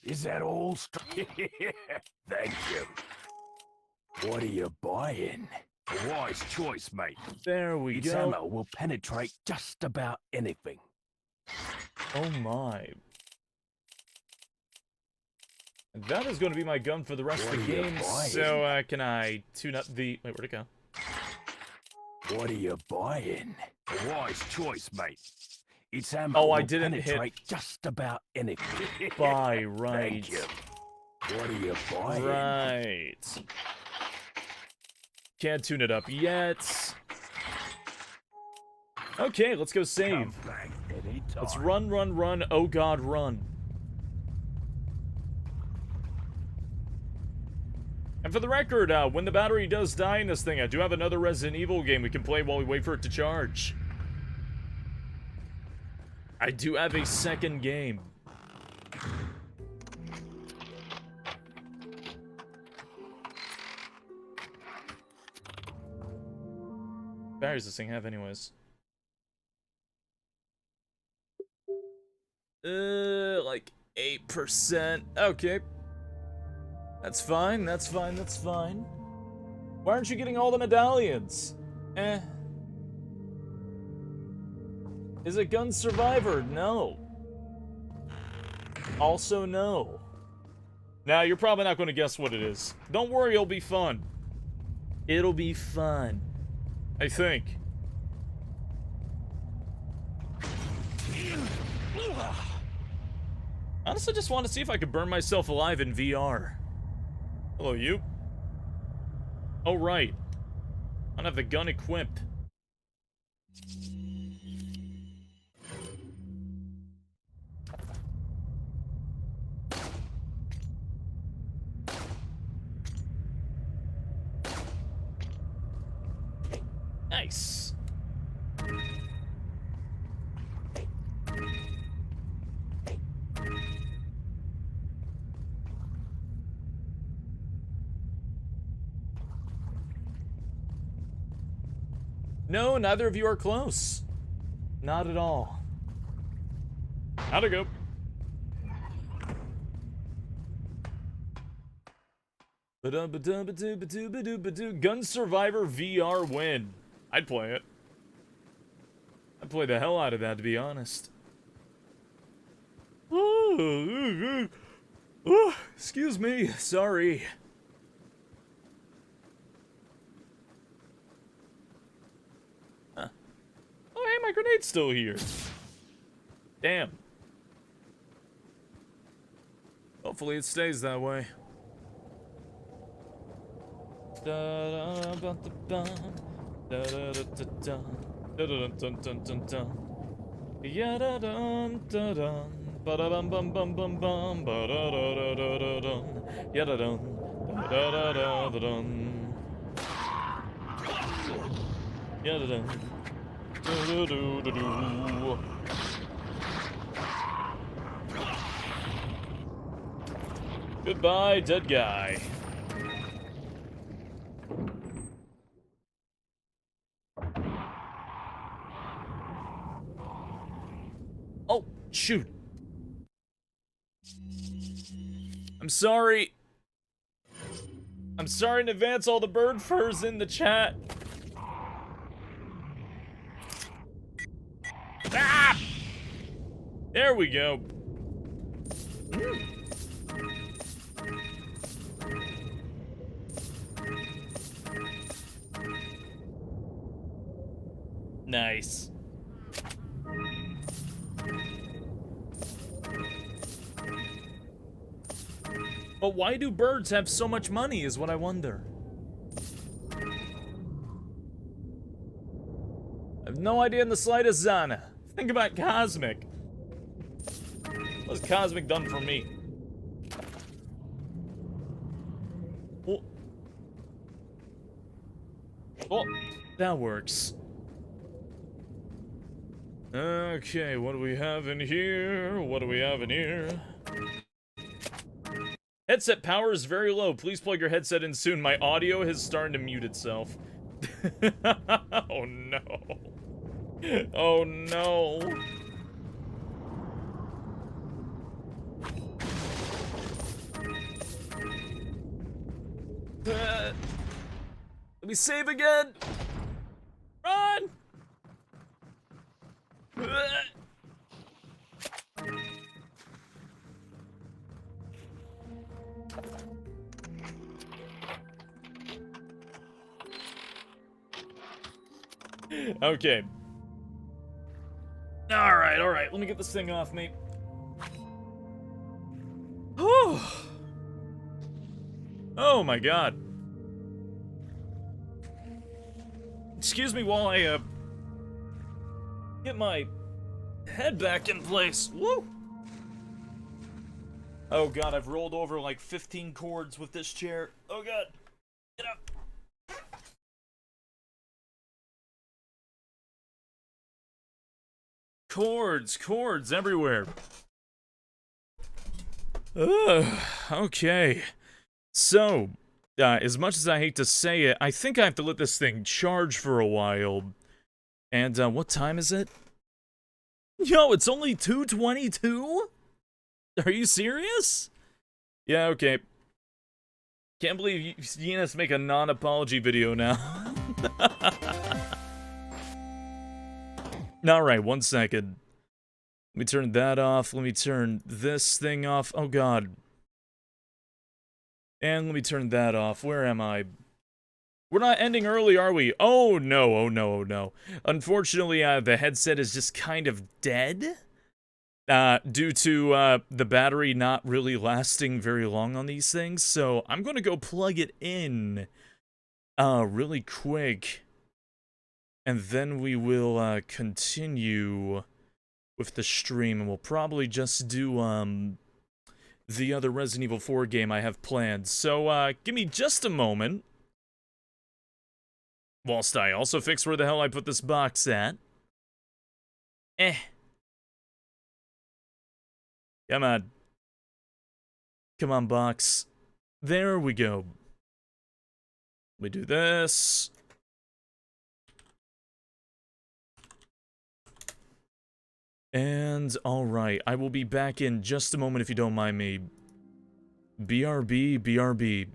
Is that all? Thank you. What are you buying? Wise choice, mate. There we Its go. ammo will penetrate just about anything. Oh my. And that is going to be my gun for the rest of the What are you game, buying? so can I tune up the... Wait, where'd it go? What are you buying? Wise choice, mate. Its ammo Oh, I will didn't penetrate just about anything. Buy, right. Thank you. What are you buying? Right. Can't tune it up yet. Okay, let's go save. Come back anytime. Let's run, run, run. Oh god, run. And for the record, when the battery does die in this thing, I do have another Resident Evil game we can play while we wait for it to charge. I do have a second game. Batteries this thing have anyways. Like 8%. Okay. That's fine, that's fine, that's fine. Why aren't you getting all the medallions? Eh. Is it Gun Survivor? No. Also no. Now, you're probably not going to guess what it is. Don't worry, it'll be fun. It'll be fun. I think. Honestly, just want to see if I could burn myself alive in VR. Hello, you. Oh, right. I don't have the gun equipped. Nice. No, neither of you are close. Not at all. How'd it go? Gun Survivor VR win. I'd play it. I'd play the hell out of that, to be honest. Excuse me, sorry. Huh. Oh, hey, my grenade's still here. Damn. Hopefully it stays that way. Da da da da da. Da da dun dun dun dun. Ya da dun da dun. Ba da bum bum bum bum bum. Ba da da da da da dun. Ya da dun. Da da da da da dun. Ya da dun. Do do do do do. Goodbye, dead guy. Oh, shoot. I'm sorry. I'm sorry in advance, all the bird furs in the chat. Ah! There we go. Nice. But why do birds have so much money is what I wonder. I have no idea in the slightest, Zana. Think about Cosmic. What's Cosmic done for me? Oh. Oh, that works. Okay, what do we have in here? What do we have in here? Headset power is very low. Please plug your headset in soon. My audio has started to mute itself. Oh no. Oh no. Let me save again. Run. Okay. Alright, alright. Let me get this thing off me. Oh my god. Excuse me while I, get my head back in place. Woo! Oh god, I've rolled over like 15 cords with this chair. Oh god. Get up. Cords everywhere. Okay. So, as much as I hate to say it, I think I have to let this thing charge for a while. And, what time is it? Yo, it's only 2:22? Are you serious? Yeah, okay. Can't believe you've seen us make a non-apology video now. Alright, 1 second. Let me turn that off. Let me turn this thing off. Oh god. And let me turn that off. Where am I? We're not ending early, are we? Oh no, oh no, oh no. Unfortunately, the headset is just kind of dead. Due to, the battery not really lasting very long on these things. So, I'm gonna go plug it in, really quick. And then we will, continue with the stream, and we'll probably just do, the other Resident Evil 4 game I have planned. So, give me just a moment. Whilst I also fix where the hell I put this box at. Come on. Come on, box. There we go. We do this. And, alright, I will be back in just a moment if you don't mind me. BRB, BRB.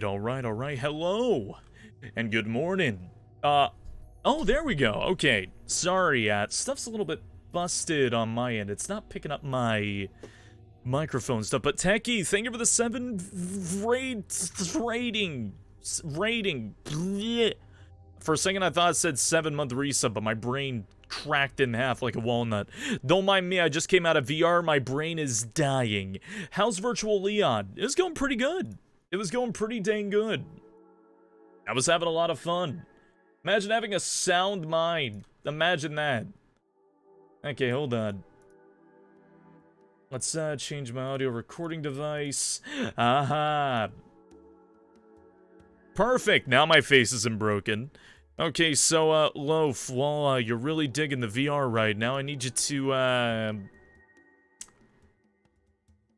Alright. Hello! And good morning. Oh, there we go. Okay. Sorry, stuff's a little bit busted on my end. It's not picking up my microphone stuff. But Techie, thank you for the 7 rating. Blech. For a second, I thought it said 7-month resub, but my brain cracked in half like a walnut. Don't mind me, I just came out of VR. My brain is dying. How's Virtual Leon? It was going pretty good. It was going pretty dang good. I was having a lot of fun. Imagine having a sound mind. Imagine that. Okay, hold on. Let's change my audio recording device. Aha. Perfect. Now my face isn't broken. Okay, so Loaf, while you're really digging the VR right now, I need you to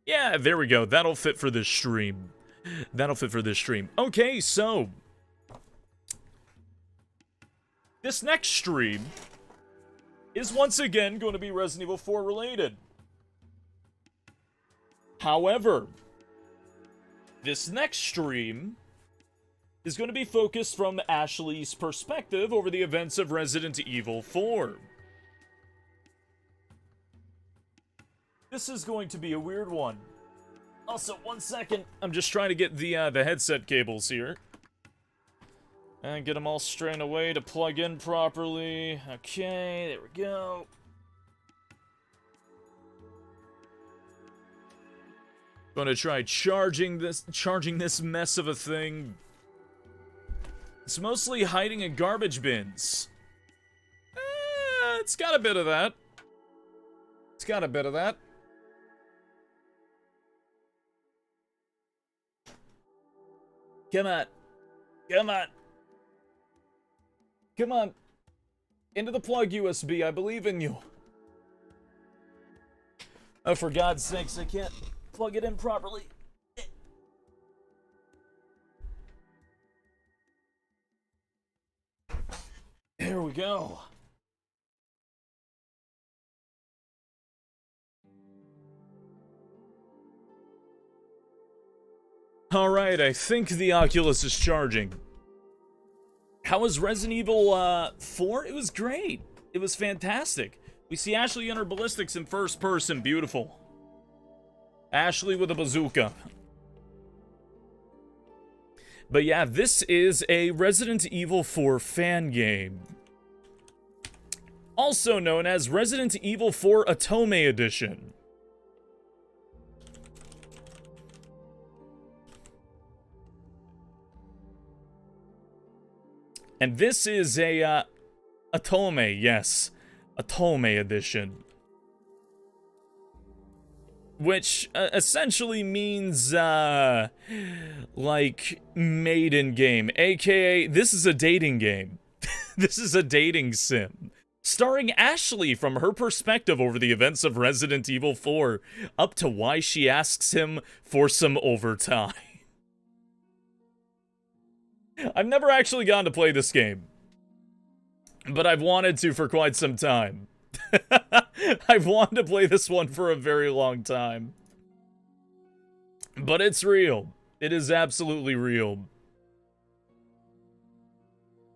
yeah, there we go. That'll fit for this stream. Okay, so this next stream is once again going to be Resident Evil 4 related. However, this next stream is going to be focused from Ashley's perspective over the events of Resident Evil 4. This is going to be a weird one. Also, 1 second. I'm just trying to get the headset cables here. And get them all straightened away to plug in properly. Okay, there we go. Gonna try charging this mess of a thing. It's mostly hiding in garbage bins. It's got a bit of that. Come on. Into the plug, USB. I believe in you. Oh, for God's sakes, I can't plug it in properly. There we go. Alright, I think the Oculus is charging. How was Resident Evil 4? It was great. It was fantastic. We see Ashley and her ballistics in first person. Beautiful. Ashley with a bazooka. But yeah, this is a Resident Evil 4 fan game. Also known as Resident Evil 4 Otome Edition. And this is a, Otome, yes. Otome Edition. Which, essentially means, like, maiden game. AKA, this is a dating game. This is a dating sim. Starring Ashley from her perspective over the events of Resident Evil 4, up to why she asks him for some overtime. I've never actually gotten to play this game, but I've wanted to for quite some time. I've wanted to play this one for a very long time. But it's real. It is absolutely real.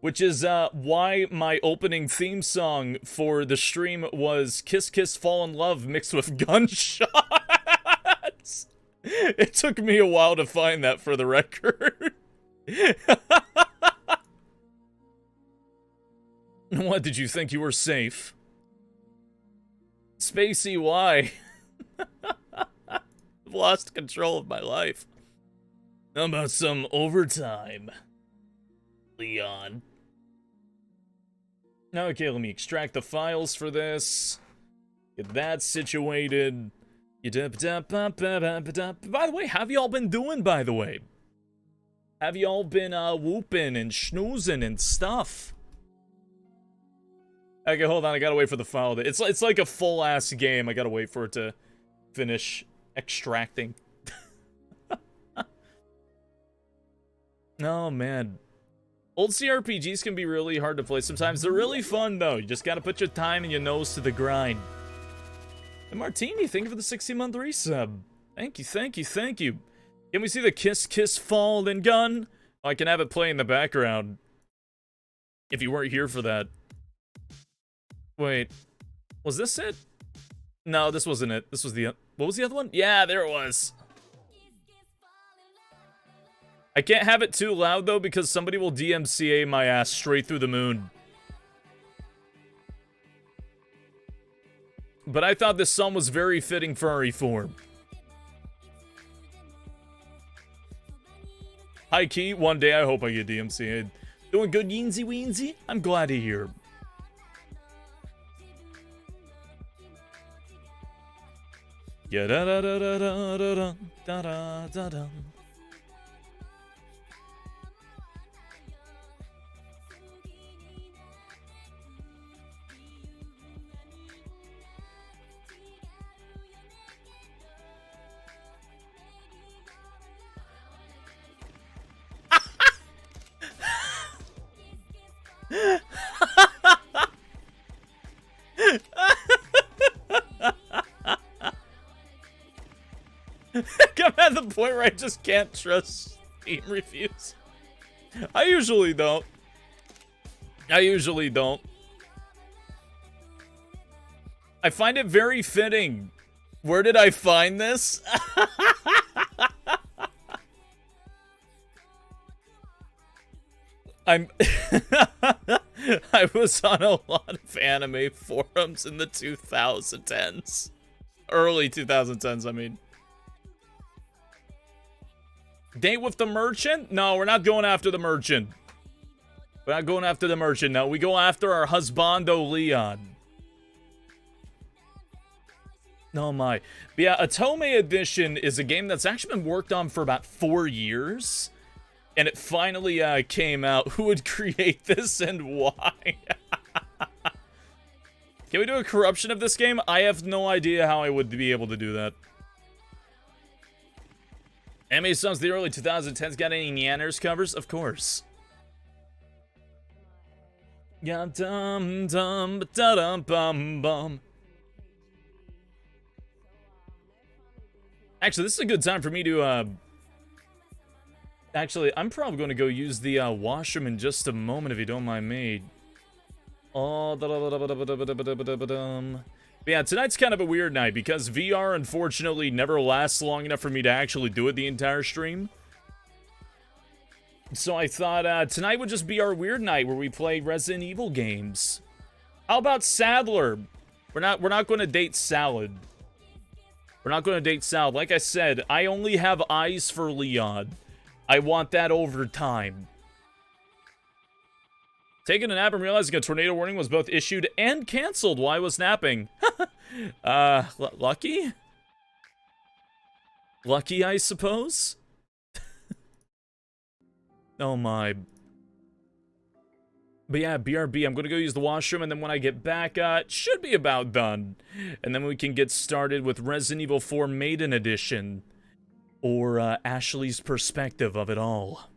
Which is why my opening theme song for the stream was Kiss Kiss Fall in Love mixed with gunshots. It took me a while to find that, for the record. What, did you think you were safe? Spacey, why? I've lost control of my life. How about some overtime, Leon? Okay, let me extract the files for this. Get that situated. By the way, how have y'all been doing, by the way? Have y'all been whooping and schnoozing and stuff? Okay, hold on. I gotta wait for the file. It's like a full-ass game. I gotta wait for it to finish extracting. Oh, man. Old CRPGs can be really hard to play sometimes. They're really fun, though. You just gotta put your time and your nose to the grind. And Martini, thank you for the 60-month resub. Thank you, thank you, thank you. Can we see the Kiss Kiss Fallen gun? Oh, I can have it play in the background. If you weren't here for that. Wait. Was this it? No, this wasn't it. This was the... What was the other one? Yeah, there it was. I can't have it too loud, though, because somebody will DMCA my ass straight through the moon. But I thought this song was very fitting for RE4. High key, one day I hope I get DMCA'd. Doing good, Yeensy Weensy? I'm glad to hear. Yeah, da da da da da da da da da da. I'm at the point where I just can't trust Steam reviews. I usually don't. I find it very fitting. Where did I find this? I was on a lot of anime forums in the 2010s. Early 2010s, I mean. Date with the merchant? No, we're not going after the merchant. We're not going after the merchant, no. We go after our husbando Leon. Oh my. But yeah, Atome Edition is a game that's actually been worked on for about 4 years. And it finally came out. Who would create this and why? Can we do a corruption of this game? I have no idea how I would be able to do that. Anime songs the early 2010s got any Nyanners covers? Of course. Yeah, dum dum da dum bum bum. Actually, this is a good time for me to actually, I'm probably going to go use the washroom in just a moment if you don't mind me. Oh, but yeah, tonight's kind of a weird night because VR unfortunately never lasts long enough for me to actually do it the entire stream. So I thought tonight would just be our weird night where we play Resident Evil games. How about Sadler? We're not going to date Salad. We're not going to date Salad. Like I said, I only have eyes for Leon. I want that over time. Taking a nap and realizing a tornado warning was both issued and canceled while I was napping. Lucky? Lucky, I suppose? Oh my. But yeah, BRB, I'm gonna go use the washroom, and then when I get back, it should be about done. And then we can get started with Resident Evil 4 Maiden Edition. Or Ashley's perspective of it all.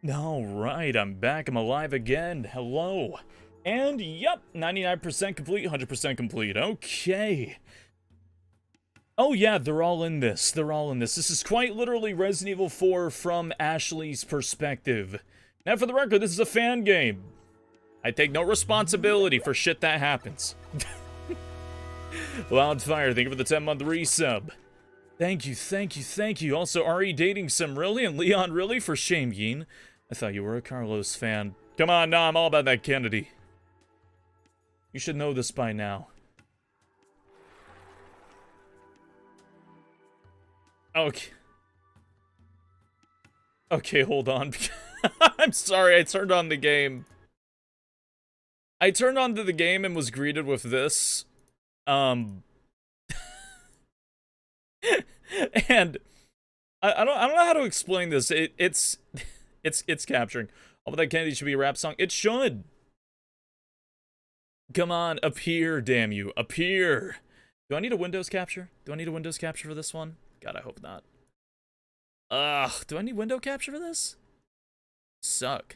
Alright, I'm back. I'm alive again. Hello. And, yep, 99% complete, 100% complete. Okay. Oh yeah, they're all in this. They're all in this. This is quite literally Resident Evil 4 from Ashley's perspective. Now, for the record, this is a fan game. I take no responsibility for shit that happens. Loudfire, thank you for the 10-month resub. Thank you, thank you, thank you. Also, RE dating some really and Leon really for shame, Yeen. I thought you were a Carlos fan. Come on, nah, I'm all about that Kennedy. You should know this by now. Okay. Okay, hold on. I'm sorry, I turned on the game. I turned on to the game and was greeted with this. And I don't know how to explain this. It's capturing. Oh, but that Kennedy should be a rap song. It should. Come on, appear, damn you, appear. Do I need a Windows capture? Do I need a Windows capture for this one? God, I hope not. Ugh, do I need window capture for this? Suck.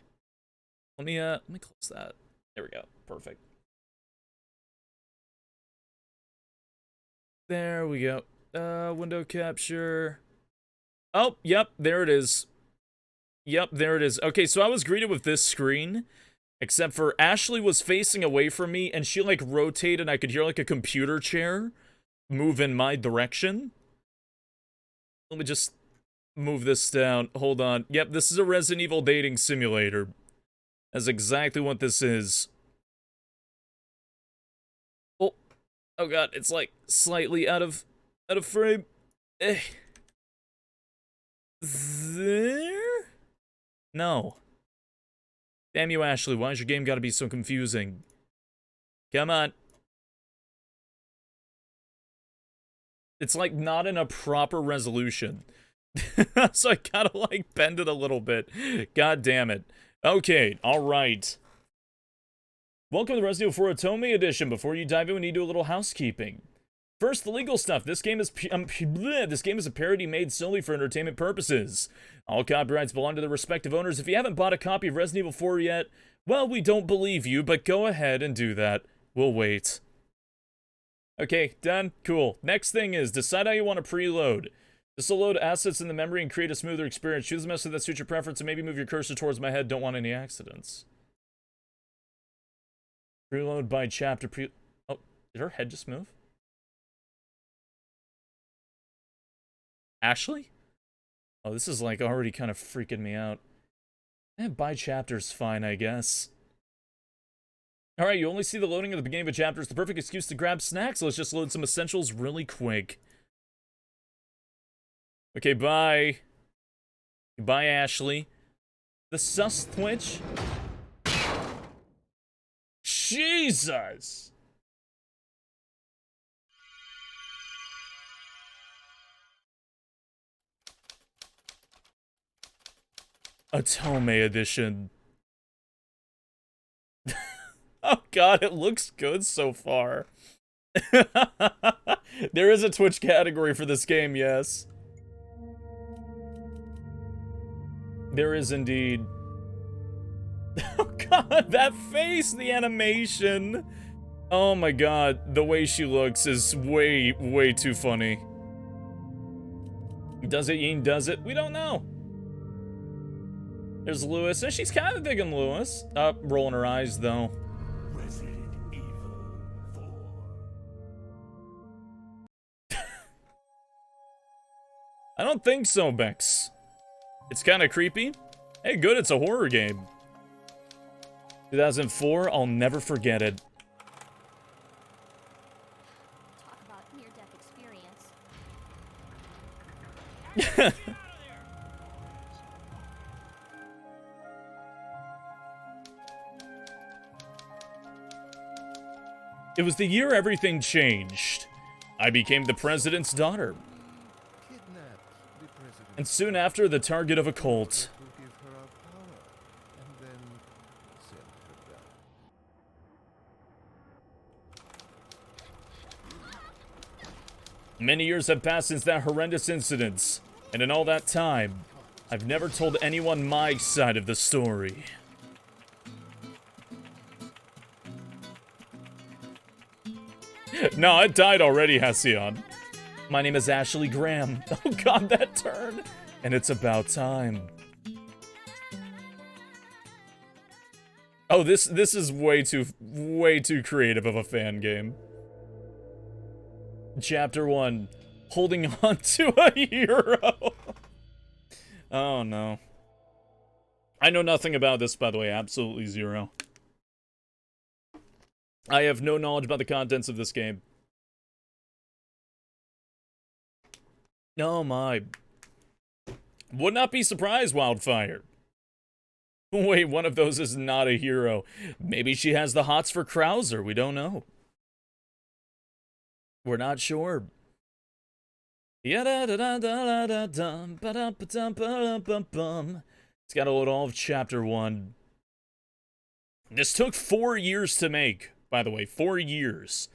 Let me close that. There we go. Perfect. There we go. Window capture. Oh, yep, there it is. Yep, there it is. Okay, so I was greeted with this screen, except for Ashley was facing away from me, and she, like, rotated, and I could hear, like, a computer chair move in my direction. Let me just move this down. Hold on. Yep, this is a Resident Evil dating simulator. That's exactly what this is. Oh, oh god, it's, like, slightly out of frame. Eh. There? No. Damn you, Ashley. Why's your game gotta be so confusing? Come on. It's like not in a proper resolution. So I gotta like bend it a little bit. God damn it. Okay, alright. Welcome to Resident Evil 4 Otome Edition. Before you dive in, we need to do a little housekeeping. First, the legal stuff. This game is a parody made solely for entertainment purposes. All copyrights belong to their respective owners. If you haven't bought a copy of Resident Evil 4 yet, well, we don't believe you, but go ahead and do that. We'll wait. Okay, done? Cool. Next thing is, decide how you want to preload. This will load assets in the memory and create a smoother experience. Choose the method that suits your preference and maybe move your cursor towards my head. Don't want any accidents. Preload by chapter Oh, did her head just move? Ashley? Oh, this is like already kind of freaking me out. By chapter's fine, I guess. Alright, you only see the loading at the beginning of a chapter. It's the perfect excuse to grab snacks, so let's just load some essentials really quick. Okay, bye. Bye, Ashley. The sus twitch? Jesus! Otome edition. Oh god, it looks good so far. There is a Twitch category for this game, yes. There is indeed. Oh god, that face, the animation. Oh my god, the way she looks is way too funny. Does it, Yeen? Does it? We don't know. There's Lewis, and she's kind of digging Lewis. Rolling her eyes, though. Resident Evil 4. I don't think so, Bex. It's kind of creepy. Hey, good, it's a horror game. 2004, I'll never forget it. Talk about near-death experience. It was the year everything changed. I became the president's daughter. And soon after, the target of a cult. Many years have passed since that horrendous incident, and in all that time, I've never told anyone my side of the story. No, it died already, Halcyon. My name is Ashley Graham. Oh god, that turn. And it's about time. Oh, this is way too creative of a fan game. Chapter 1. Holding on to a hero. Oh no. I know nothing about this, by the way. Absolutely zero. I have no knowledge about the contents of this game. Oh my. Would not be surprised, Wildfire. Wait, one of those is not a hero. Maybe she has the hots for Krauser. We don't know. We're not sure. It's got to load all of Chapter 1. This took 4 years to make, by the way. 4 years.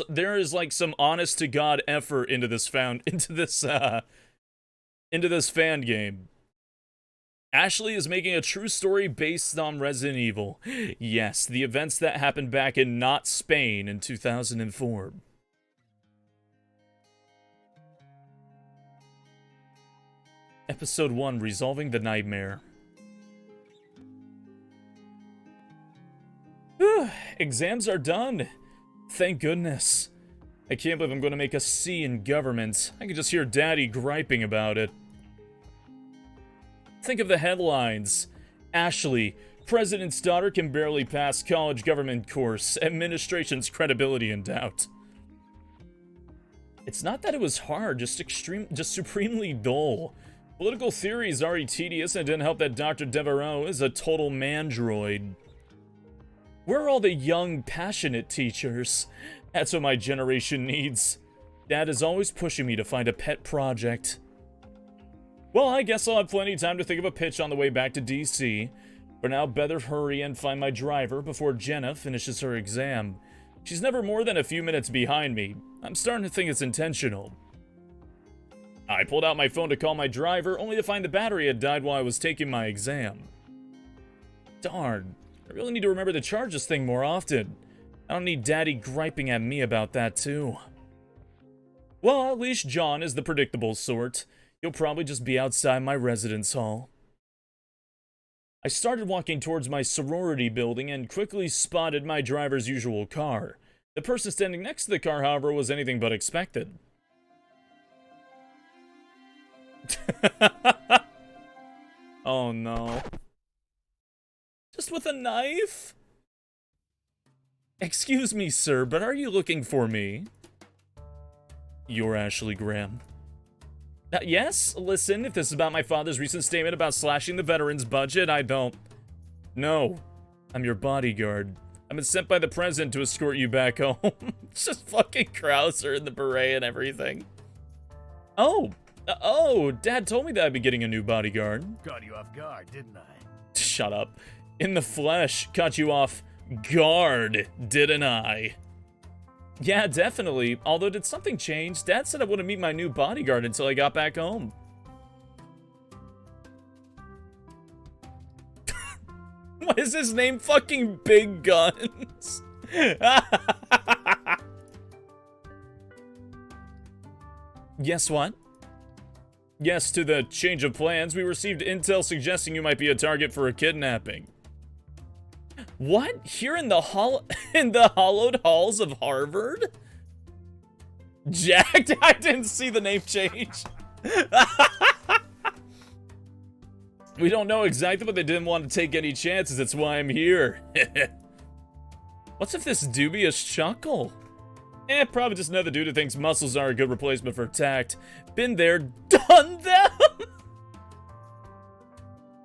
There is like some honest to God effort into this fan game. Ashley is making a true story based on Resident Evil. Yes, the events that happened back in not Spain in 2004. Episode 1, Resolving the Nightmare. Whew, exams are done. Thank goodness. I can't believe I'm going to make a C in government. I can just hear Daddy griping about it. Think of the headlines. Ashley, president's daughter can barely pass college government course. Administration's credibility in doubt. It's not that it was hard, just supremely dull. Political theory is already tedious, and it didn't help that Dr. Devereaux is a total mandroid. Where are all the young, passionate teachers? That's what my generation needs. Dad is always pushing me to find a pet project. Well, I guess I'll have plenty of time to think of a pitch on the way back to DC. For now, better hurry and find my driver before Jenna finishes her exam. She's never more than a few minutes behind me. I'm starting to think it's intentional. I pulled out my phone to call my driver, only to find the battery had died while I was taking my exam. Darn. I really need to remember to charge this thing more often. I don't need Daddy griping at me about that, too. Well, at least John is the predictable sort. He'll probably just be outside my residence hall. I started walking towards my sorority building and quickly spotted my driver's usual car. The person standing next to the car, however, was anything but expected. Oh no. Just with a knife? Excuse me, sir, but are you looking for me? You're Ashley Graham. Yes? Listen, if this is about my father's recent statement about slashing the veterans' budget, I don't... No. I'm your bodyguard. I've been sent by the president to escort you back home. It's just fucking Krauser in the beret and everything. Oh! Dad told me that I'd be getting a new bodyguard. Caught you off guard, didn't I? Shut up. In the flesh, caught you off guard, didn't I? Yeah, definitely. Although, did something change? Dad said I wouldn't meet my new bodyguard until I got back home. Why is his name fucking Big Guns? Guess what? Yes, to the change of plans, we received intel suggesting you might be a target for a kidnapping. What? Here in the hollowed halls of Harvard? Jacked? I didn't see the name change. We don't know exactly, but they didn't want to take any chances. That's why I'm here. What's with this dubious chuckle? Probably just another dude who thinks muscles are a good replacement for tact. Been there, done them!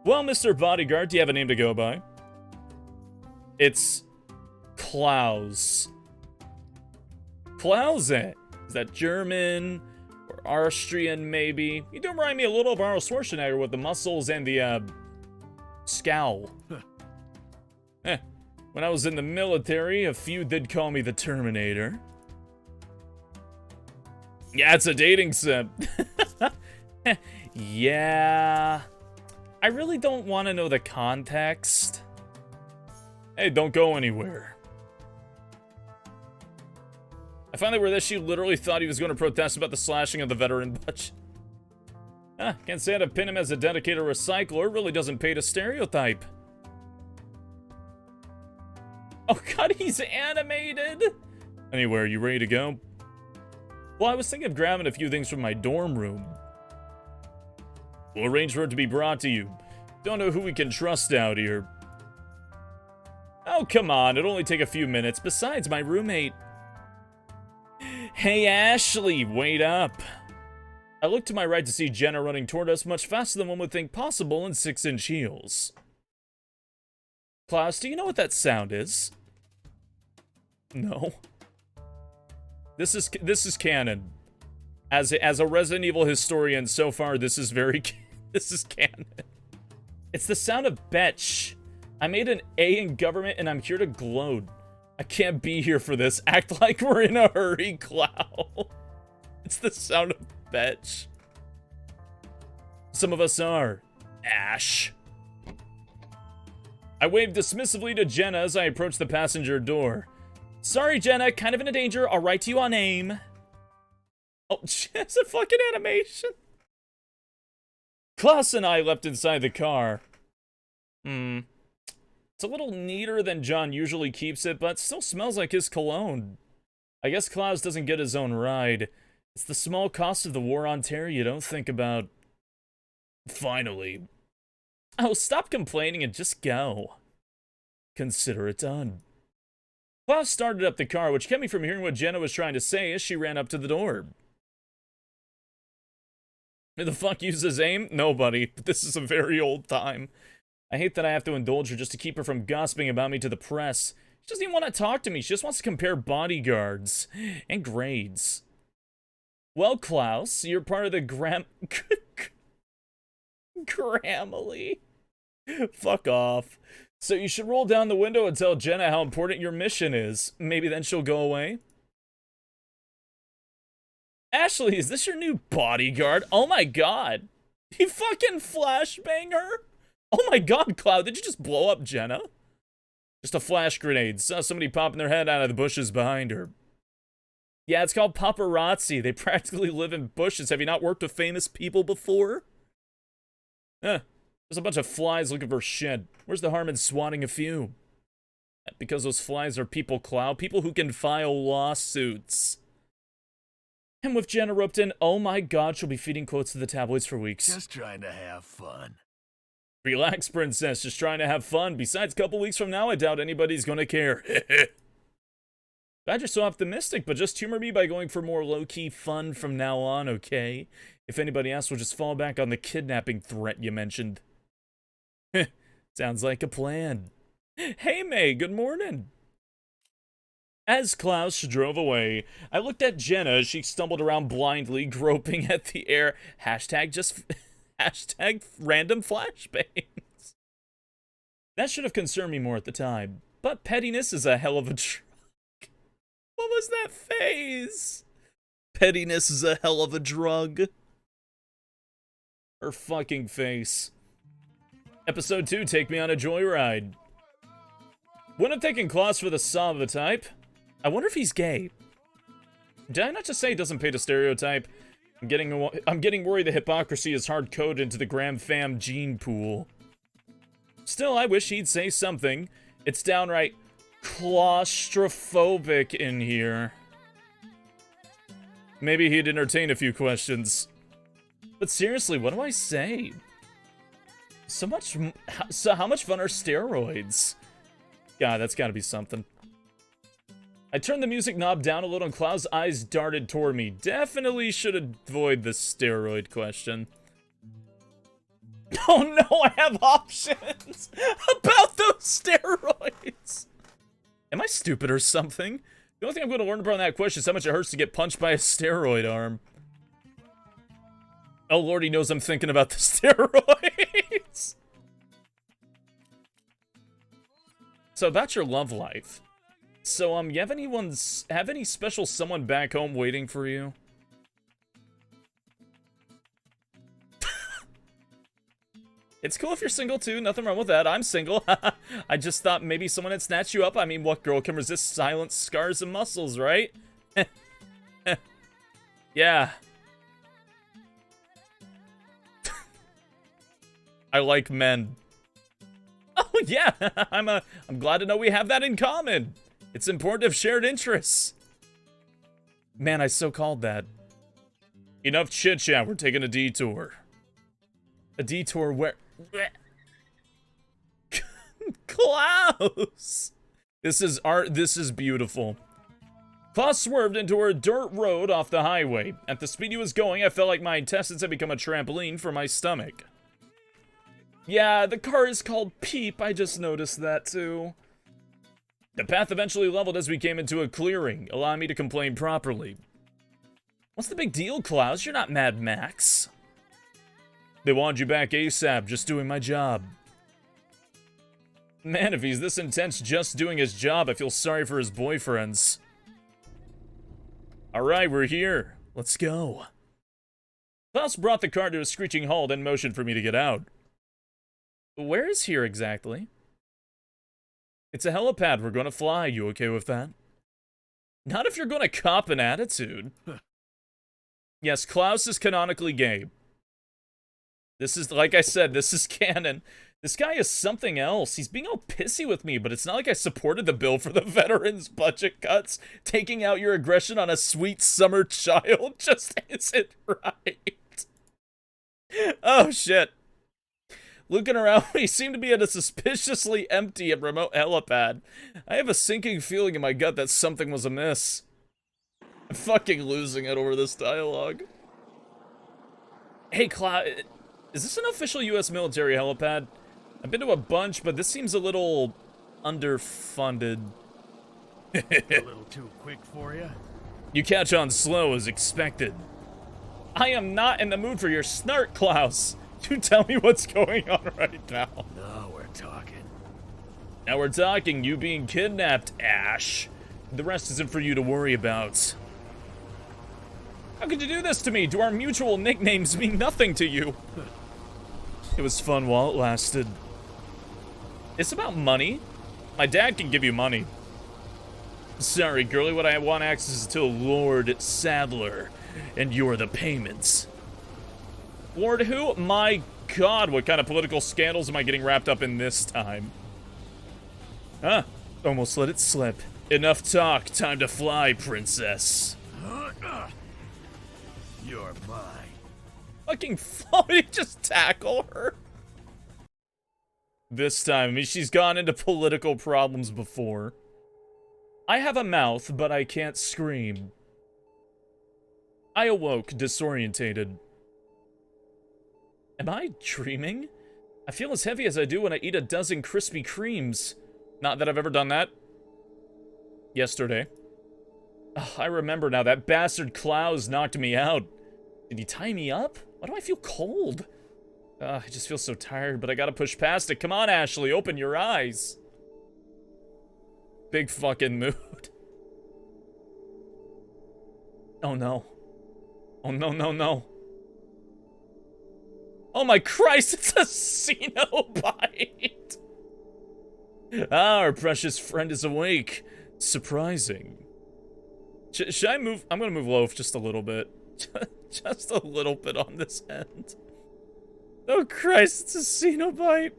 Well, Mr. Bodyguard, do you have a name to go by? It's... Klaus. Klause. Is that German? Or Austrian, maybe? You do remind me a little of Arnold Schwarzenegger with the muscles and the, scowl. When I was in the military, a few did call me the Terminator. Yeah, it's a dating sim. Yeah. I really don't want to know the context. Hey, don't go anywhere. I finally read that she literally thought he was going to protest about the slashing of the veteran budget. Can't say how to pin him as a dedicated recycler. It really doesn't pay to stereotype. Oh god, he's animated! Anyway, are you ready to go? Well, I was thinking of grabbing a few things from my dorm room. We'll arrange for it to be brought to you. Don't know who we can trust out here. Oh, come on, it'll only take a few minutes. Besides, my roommate... Hey, Ashley, wait up. I looked to my right to see Jenna running toward us much faster than one would think possible in 6-inch heels. Klaus, do you know what that sound is? No. This is canon. As a Resident Evil historian, so far this is this is canon. It's the sound of betch. I made an A in government and I'm here to gloat. I can't be here for this. Act like we're in a hurry, Clow. It's the sound of betch. Some of us are. Ash. I waved dismissively to Jenna as I approached the passenger door. Sorry, Jenna, kind of in a danger. I'll write to you on AIM. Oh, it's a fucking animation. Klaus and I left inside the car. It's a little neater than John usually keeps it, but still smells like his cologne. I guess Klaus doesn't get his own ride. It's the small cost of the war on terror you don't think about. Finally. Oh, stop complaining and just go. Consider it done. Klaus started up the car, which kept me from hearing what Jenna was trying to say as she ran up to the door. Who the fuck uses AIM? Nobody, but this is a very old time. I hate that I have to indulge her just to keep her from gossiping about me to the press. She doesn't even want to talk to me. She just wants to compare bodyguards and grades. Well, Klaus, you're part of the Grammarly. Fuck off. So you should roll down the window and tell Jenna how important your mission is. Maybe then she'll go away. Ashley, is this your new bodyguard? Oh my god. He fucking flashbang her? Oh my god, Cloud, did you just blow up Jenna? Just a flash grenade. Saw somebody popping their head out of the bushes behind her. Yeah, it's called paparazzi. They practically live in bushes. Have you not worked with famous people before? There's a bunch of flies looking for shit. Where's the harm in swatting a few? Because those flies are people, Cloud. People who can file lawsuits. And with Jenna roped in, oh my god, she'll be feeding quotes to the tabloids for weeks. Just trying to have fun. Relax, princess. Just trying to have fun. Besides, a couple weeks from now, I doubt anybody's gonna care. Glad you're so optimistic, but just humor me by going for more low-key fun from now on, okay? If anybody asks, we'll just fall back on the kidnapping threat you mentioned. Sounds like a plan. Hey, May, good morning. As Klaus drove away, I looked at Jenna as she stumbled around blindly, groping at the air. Hashtag random flashbangs. That should have concerned me more at the time, but pettiness is a hell of a drug. What was that phase? Pettiness is a hell of a drug. Her fucking face. Episode 2, take me on a joyride. Wouldn't have taken Klaus for the sob of the type. I wonder if he's gay. Did I not just say it doesn't pay to stereotype? I'm getting worried the hypocrisy is hard-coded into the Graham fam gene pool. Still, I wish he'd say something. It's downright claustrophobic in here. Maybe he'd entertain a few questions. But seriously, what do I say? So how much fun are steroids? God, that's gotta be something. I turned the music knob down a little and Cloud's eyes darted toward me. Definitely should avoid the steroid question. Oh no, I have options about those steroids. Am I stupid or something? The only thing I'm going to learn from that question is how much it hurts to get punched by a steroid arm. Oh lord, he knows I'm thinking about the steroids. So about your love life. So, you have any special someone back home waiting for you? It's cool if you're single too, nothing wrong with that. I'm single. I just thought maybe someone had snatched you up. I mean, what girl can resist silent scars and muscles, right? Yeah. I like men. Oh yeah, I'm glad to know we have that in common. It's important to have shared interests. Man, I so called that. Enough chit chat, we're taking a detour. A detour where... Klaus! This is art, this is beautiful. Klaus swerved into a dirt road off the highway. At the speed he was going, I felt like my intestines had become a trampoline for my stomach. Yeah, the car is called Peep, I just noticed that too. The path eventually leveled as we came into a clearing, allowing me to complain properly. What's the big deal, Klaus? You're not Mad Max. They want you back ASAP, just doing my job. Man, if he's this intense just doing his job, I feel sorry for his boyfriends. Alright, we're here. Let's go. Klaus brought the car to a screeching halt and motioned for me to get out. Where is here exactly? It's a helipad, we're gonna fly, you okay with that? Not if you're gonna cop an attitude. Yes, Klaus is canonically gay. This is, like I said, this is canon. This guy is something else. He's being all pissy with me, but it's not like I supported the bill for the veterans' budget cuts. Taking out your aggression on a sweet summer child just isn't right. Oh, shit. Looking around, we seem to be at a suspiciously empty and remote helipad. I have a sinking feeling in my gut that something was amiss. I'm fucking losing it over this dialogue. Hey, Klaus, is this an official U.S. military helipad? I've been to a bunch, but this seems a little underfunded. A little too quick for you? You catch on slow as expected. I am not in the mood for your snark, Klaus. You tell me what's going on right now. Now we're talking. Now we're talking, you being kidnapped, Ash. The rest isn't for you to worry about. How could you do this to me? Do our mutual nicknames mean nothing to you? It was fun while it lasted. It's about money. My dad can give you money. Sorry, girlie, what I want access is to Lord Sadler, and you're the payments. Lord who? My god, what kind of political scandals am I getting wrapped up in this time? Huh, almost let it slip. Enough talk, time to fly, princess. You're mine. Fucking floating, just tackle her. This time, I mean, she's gone into political problems before. I have a mouth, but I can't scream. I awoke, disorientated. Am I dreaming? I feel as heavy as I do when I eat a dozen Krispy Kremes. Not that I've ever done that. Yesterday. Oh, I remember now, that bastard Klaus knocked me out. Did he tie me up? Why do I feel cold? I just feel so tired, but I gotta push past it. Come on, Ashley, open your eyes. Big fucking mood. Oh no. Oh no, no, no. Oh my Christ, it's a Cenobite! Ah, our precious friend is awake. Surprising. Should I move? I'm gonna move Loaf just a little bit. Just a little bit on this end. Oh Christ, it's a Cenobite.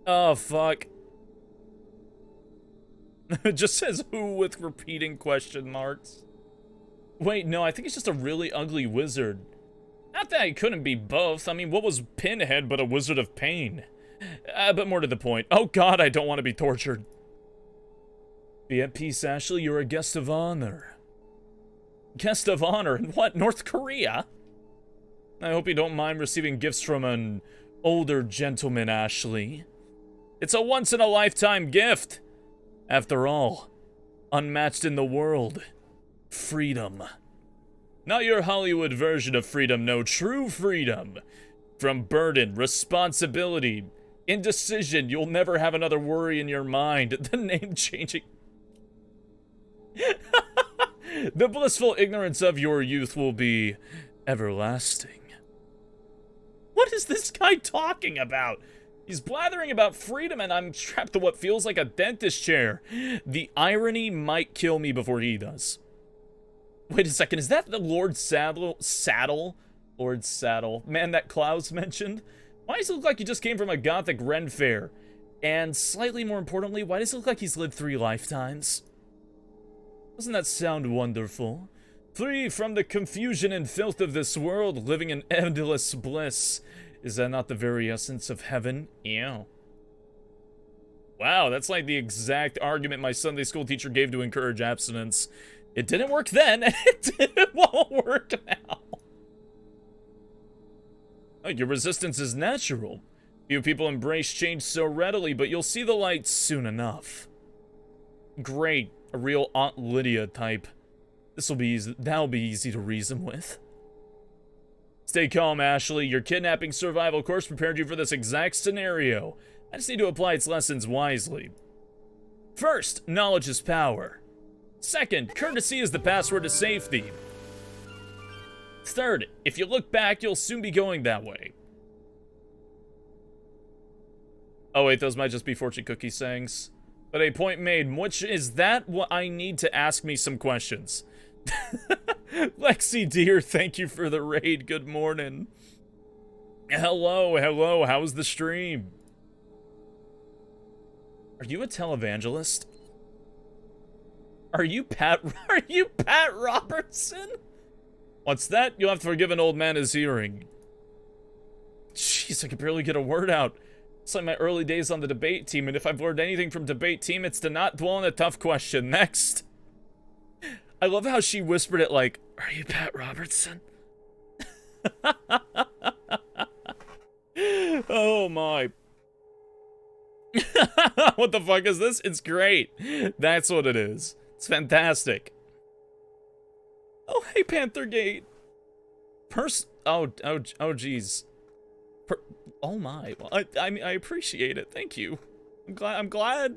Oh fuck. It just says who with repeating question marks. Wait, no, I think it's just a really ugly wizard. Not that it couldn't be both. I mean, what was Pinhead but a wizard of pain? But more to the point. Oh god, I don't want to be tortured. Be at peace, Ashley. You're a guest of honor. Guest of honor in what? North Korea? I hope you don't mind receiving gifts from an older gentleman, Ashley. It's a once-in-a-lifetime gift. After all, unmatched in the world. Freedom. Not your Hollywood version of freedom, no, true freedom. From burden, responsibility, indecision, you'll never have another worry in your mind. The name changing. The blissful ignorance of your youth will be everlasting. What is this guy talking about? He's blathering about freedom and I'm strapped to what feels like a dentist chair. The irony might kill me before he does. Wait a second, is that the Lord Saddle? Lord Saddle. Man that Klaus mentioned? Why does it look like he just came from a gothic Ren fair? And slightly more importantly, why does it look like he's lived 3 lifetimes? Doesn't that sound wonderful? Free from the confusion and filth of this world, living in endless bliss. Is that not the very essence of heaven? Ew. Wow, that's like the exact argument my Sunday school teacher gave to encourage abstinence. It didn't work then, and it won't work now. Oh, your resistance is natural. Few people embrace change so readily, but you'll see the light soon enough. Great, a real Aunt Lydia type. This'll be easy. That'll be easy to reason with. Stay calm, Ashley. Your kidnapping survival course prepared you for this exact scenario. I just need to apply its lessons wisely. First, knowledge is power. Second, courtesy is the password to safety. Third, if you look back, you'll soon be going that way. Oh wait, those might just be fortune cookie sayings. But a point made, which is that what I need to ask me some questions. Lexi dear, thank you for the raid. Good morning. Hello, how's the stream? Are you a televangelist? Are you Pat Robertson? What's that? You'll have to forgive an old man his hearing. Jeez, I could barely get a word out. It's like my early days on the debate team, and if I've learned anything from debate team, it's to not dwell on a tough question. Next. I love how she whispered it like, are you Pat Robertson? Oh my. What the fuck is this? It's great. That's what it is. It's fantastic. Oh, hey, Panthergate. Oh, geez. Oh my. Well, I mean, I appreciate it. Thank you. I'm glad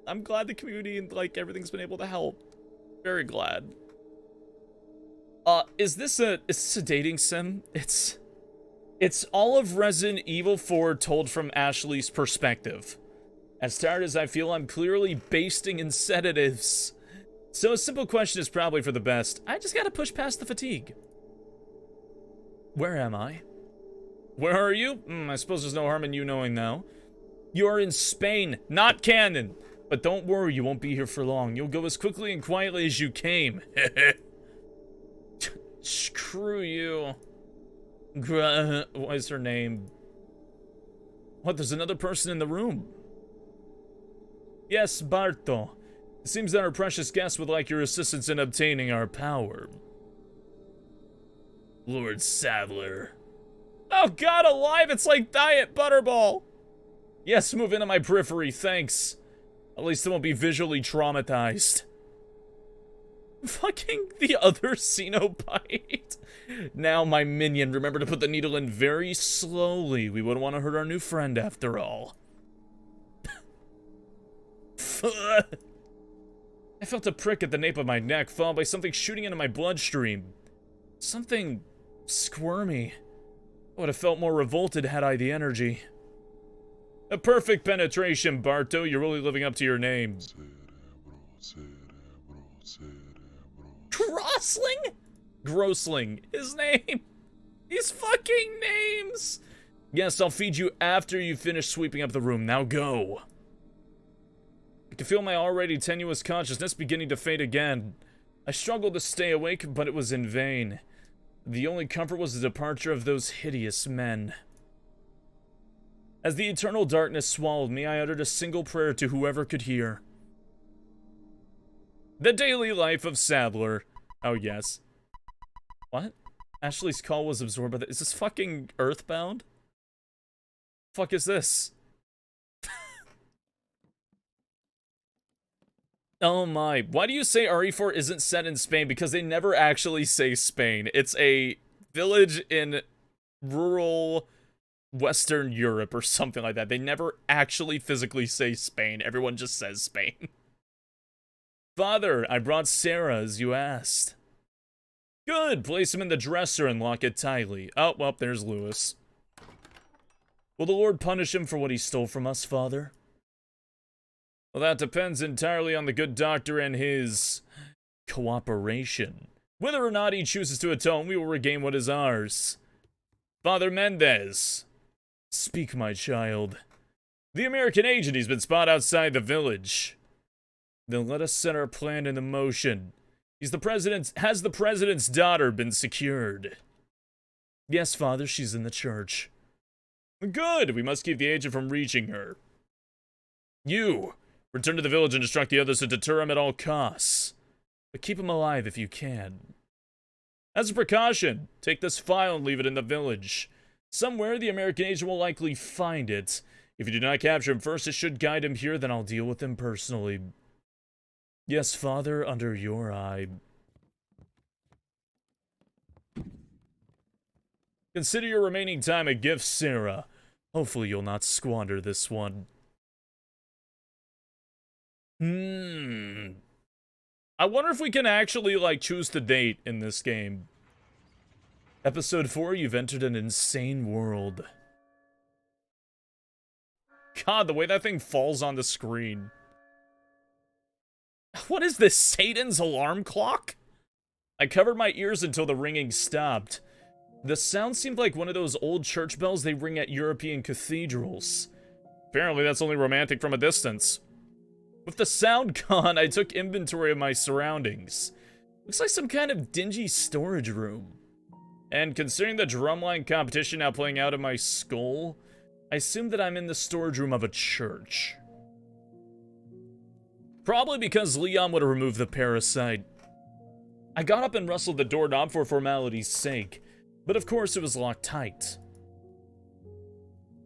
the community and like everything's been able to help. Very glad. Is this a dating sim? It's all of Resident Evil 4 told from Ashley's perspective. As tired as I feel, I'm clearly basting in sedatives. So a simple question is probably for the best. I just gotta push past the fatigue. Where am I? Where are you? I suppose there's no harm in you knowing now. You are in Spain, not canon. But don't worry, you won't be here for long. You'll go as quickly and quietly as you came. Screw you. What is her name? What, there's another person in the room. Yes, Barto. It seems that our precious guest would like your assistance in obtaining our power. Lord Sadler. Oh god, alive! It's like Diet Butterball! Yes, move into my periphery, thanks. At least I won't be visually traumatized. Fucking the other Cenobite. Now, my minion, remember to put the needle in very slowly. We wouldn't want to hurt our new friend after all. I felt a prick at the nape of my neck, followed by something shooting into my bloodstream. Something squirmy. I would have felt more revolted had I the energy. A perfect penetration, Barto. You're really living up to your name. Grossling? Grossling. His name. These fucking names. Yes, I'll feed you after you finish sweeping up the room. Now go. I can feel my already tenuous consciousness beginning to fade again. I struggled to stay awake, but it was in vain. The only comfort was the departure of those hideous men. As the eternal darkness swallowed me, I uttered a single prayer to whoever could hear. The daily life of Sadler. Oh, yes. What? Ashley's call was absorbed by the— Is this fucking Earthbound? Fuck is this? Oh my. Why do you say RE4 isn't set in Spain? Because they never actually say Spain. It's a village in rural Western Europe or something like that. They never actually physically say Spain. Everyone just says Spain. Father, I brought Sarah as you asked. Good. Place him in the dresser and lock it tightly. Oh, well, there's Lewis. Will the Lord punish him for what he stole from us, Father? Well, that depends entirely on the good doctor and his cooperation. Whether or not he chooses to atone, we will regain what is ours. Father Mendez. Speak, my child. The American agent, he's been spotted outside the village. Then let us set our plan into motion. Has the president's daughter been secured? Yes, Father, she's in the church. Good, we must keep the agent from reaching her. You, return to the village and instruct the others to deter him at all costs. But keep him alive if you can. As a precaution, take this file and leave it in the village. Somewhere the American agent will likely find it. If you do not capture him first, it should guide him here, then I'll deal with him personally. Yes, Father, under your eye. Consider your remaining time a gift, Sarah. Hopefully you'll not squander this one. I wonder if we can actually, like, choose the date in this game. Episode 4, you've entered an insane world. God, the way that thing falls on the screen. What is this, Satan's alarm clock? I covered my ears until the ringing stopped. The sound seemed like one of those old church bells they ring at European cathedrals. Apparently that's only romantic from a distance. With the sound gone, I took inventory of my surroundings. Looks like some kind of dingy storage room. And considering the drumline competition now playing out in my skull, I assume that I'm in the storage room of a church. Probably because Leon would have removed the parasite. I got up and rustled the doorknob for formality's sake, but of course it was locked tight.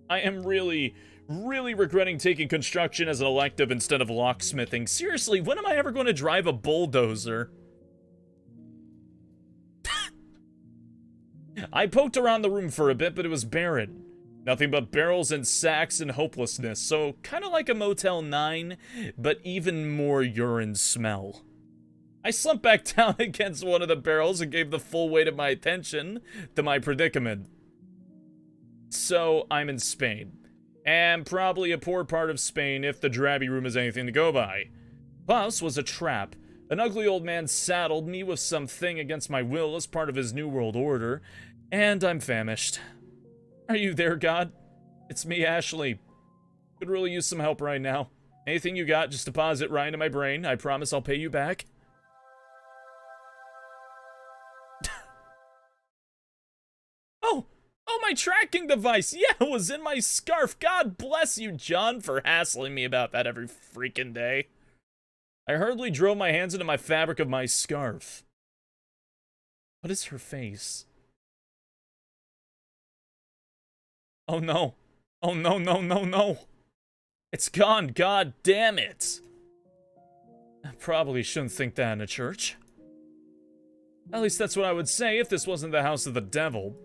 I am really regretting taking construction as an elective instead of locksmithing. Seriously, when am I ever going to drive a bulldozer? I poked around the room for a bit, but it was barren. Nothing but barrels and sacks and hopelessness, so kind of like a Motel 9, but even more urine smell. I slumped back down against one of the barrels and gave the full weight of my attention to my predicament. So, I'm in Spain. And probably a poor part of Spain if the drabby room is anything to go by. Plus was a trap. An ugly old man saddled me with something against my will as part of his New World Order, and I'm famished. Are you there, God? It's me, Ashley. Could really use some help right now. Anything you got, just deposit right into my brain. I promise I'll pay you back. Oh, my tracking device! Yeah, it was in my scarf! God bless you, John, for hassling me about that every freaking day. I hurriedly drove my hands into my fabric of my scarf. What is her face? Oh no. Oh no, no, no, no. It's gone, god damn it. I probably shouldn't think that in a church. At least that's what I would say if this wasn't the house of the devil.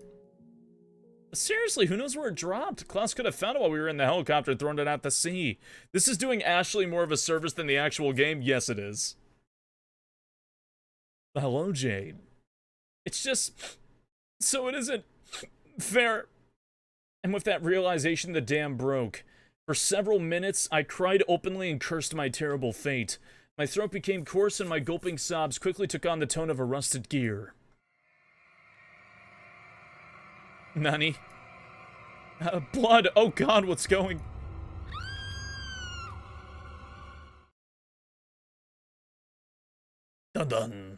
Seriously, who knows where it dropped? Klaus could have found it while we were in the helicopter and thrown it out to sea. This is doing Ashley more of a service than the actual game? Yes, it is. Hello, Jade. It's just... so it isn't fair. And with that realization, the dam broke. For several minutes, I cried openly and cursed my terrible fate. My throat became coarse and my gulping sobs quickly took on the tone of a rusted gear. Nani? Blood! Oh god, what's going? Dun dun.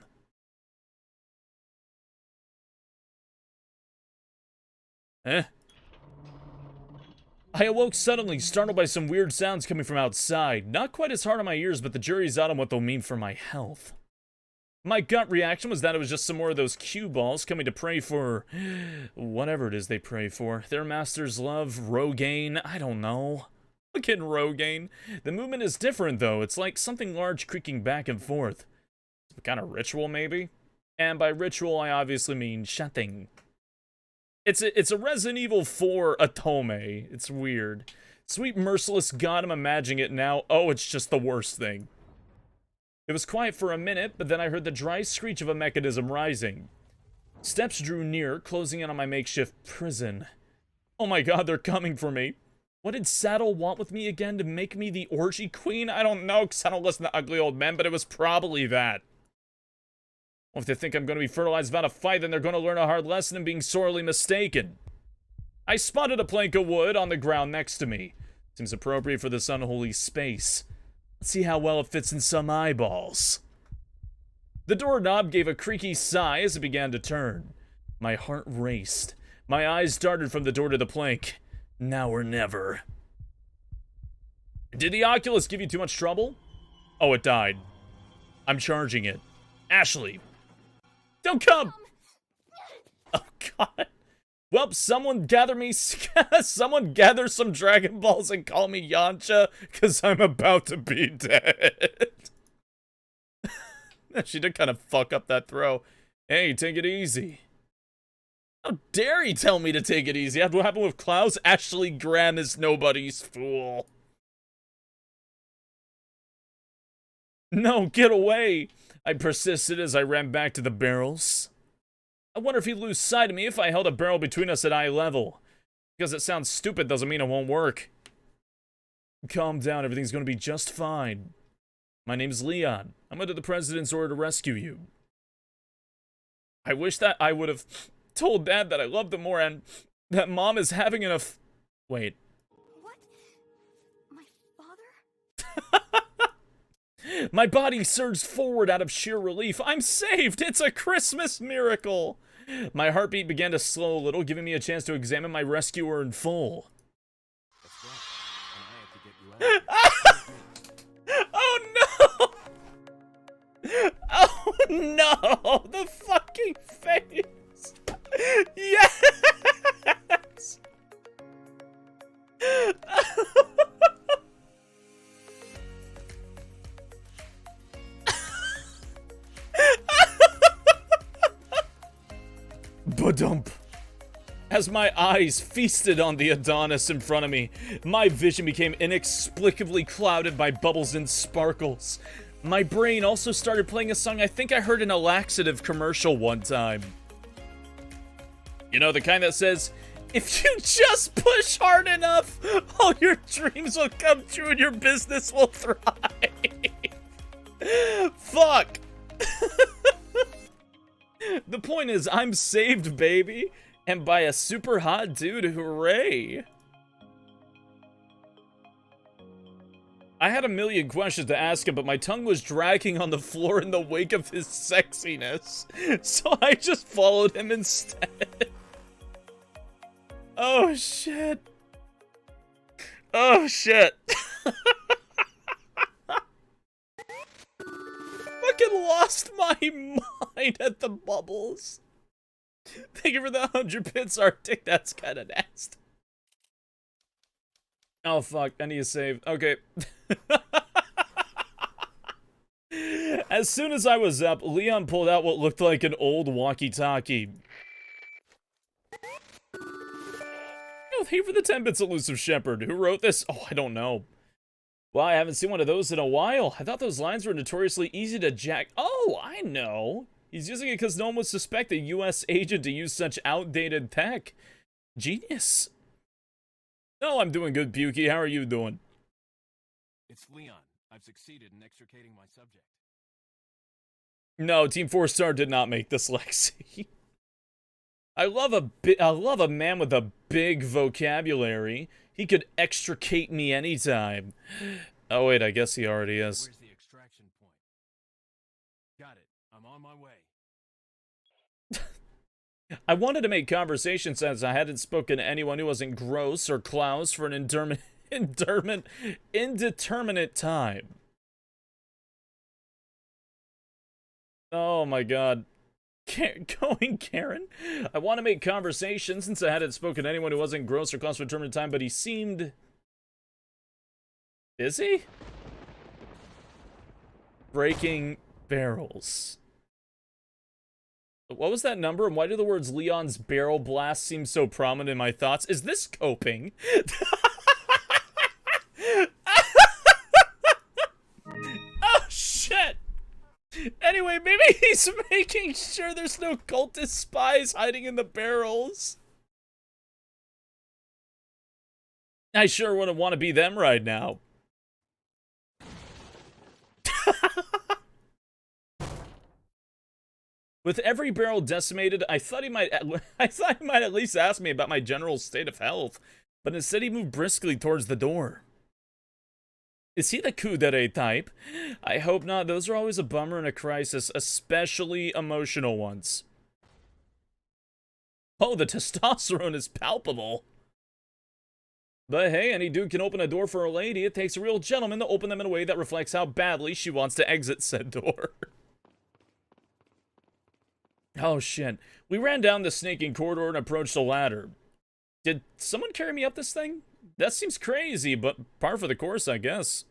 Eh? I awoke suddenly, startled by some weird sounds coming from outside. Not quite as hard on my ears, but the jury's out on what they'll mean for my health. My gut reaction was that it was just some more of those cue balls coming to pray for... whatever it is they pray for. Their master's love, Rogaine, I don't know. Look at Rogaine. The movement is different, though. It's like something large creaking back and forth. Some kind of ritual, maybe? And by ritual, I obviously mean shutting. It's a Resident Evil 4 Atome. It's weird. Sweet merciless God, I'm imagining it now. Oh, it's just the worst thing. It was quiet for a minute, but then I heard the dry screech of a mechanism rising. Steps drew near, closing in on my makeshift prison. Oh my god, they're coming for me. What did Saddle want with me again, to make me the orgy queen? I don't know, because I don't listen to ugly old men, but it was probably that. Well, if they think I'm going to be fertilized without a fight, then they're going to learn a hard lesson in being sorely mistaken. I spotted a plank of wood on the ground next to me. Seems appropriate for this unholy space. Let's see how well it fits in some eyeballs. The doorknob gave a creaky sigh as it began to turn. My heart raced. My eyes darted from the door to the plank. Now or never. Did the Oculus give you too much trouble? Oh, it died. I'm charging it. Ashley. Don't come! Oh, God. Well, someone gather me... someone gather some Dragon Balls and call me Yamcha, because I'm about to be dead. She did kind of fuck up that throw. Hey, take it easy. How dare he tell me to take it easy? After what happened with Klaus, Ashley Graham is nobody's fool. No, get away! I persisted as I ran back to the barrels. I wonder if he'd lose sight of me if I held a barrel between us at eye level. Because it sounds stupid doesn't mean it won't work. Calm down, everything's gonna be just fine. My name's Leon. I'm under the president's order to rescue you. I wish that I would have told Dad that I loved him more and that Mom is having enough... Wait. What? My father? My body surged forward out of sheer relief. I'm saved! It's a Christmas miracle! My heartbeat began to slow a little, giving me a chance to examine my rescuer in full. Oh no! Oh no! The fucking face! Yes! Badump. As my eyes feasted on the Adonis in front of me, my vision became inexplicably clouded by bubbles and sparkles. My brain also started playing a song I think I heard in a laxative commercial one time. You know, the kind that says, if you just push hard enough, all your dreams will come true and your business will thrive. Fuck. The point is, I'm saved, baby. And by a super hot dude, hooray. I had a million questions to ask him, but my tongue was dragging on the floor in the wake of his sexiness. So I just followed him instead. Oh, shit. Oh, shit. Fucking lost my mind at the bubbles. Thank you for the 100 bits, Arctic. That's kind of nasty. Oh, fuck. I need to save. Okay. As soon as I was up, Leon pulled out what looked like an old walkie-talkie. Oh, thank you for the 10 bits, Elusive Shepherd. Who wrote this? Oh, I don't know. Well, I haven't seen one of those in a while. I thought those lines were notoriously easy to jack. Oh, I know. He's using it because no one would suspect a U.S. agent to use such outdated tech. Genius. No, I'm doing good, Pukey. How are you doing? It's Leon. I've succeeded in extricating my subject. No, Team 4-Star did not make this, Lexi. I love a man with a big vocabulary. He could extricate me anytime. Oh wait, I guess he already is. Where's the extraction point? Got it. I'm on my way. I wanted to make conversation since I hadn't spoken to anyone who wasn't Gross or Klaus for an indeterminate time. Oh my god. Going Karen? I want to make conversation since I hadn't spoken to anyone who wasn't Gross or Klaus for a determined time, but he seemed... busy? Breaking barrels. What was that number, and why do the words Leon's barrel blast seem so prominent in my thoughts? Is this coping? Oh, shit! Anyway, maybe he's making sure there's no cultist spies hiding in the barrels. I sure wouldn't want to be them right now. With every barrel decimated, I thought he might at least ask me about my general state of health, but instead he moved briskly towards the door. Is he the kudere type? I hope not. Those are always a bummer in a crisis, especially emotional ones. Oh, the testosterone is palpable. But hey, any dude can open a door for a lady. It takes a real gentleman to open them in a way that reflects how badly she wants to exit said door. Oh shit. We ran down the snaking corridor and approached the ladder. Did someone carry me up this thing? That seems crazy, but par for the course, I guess.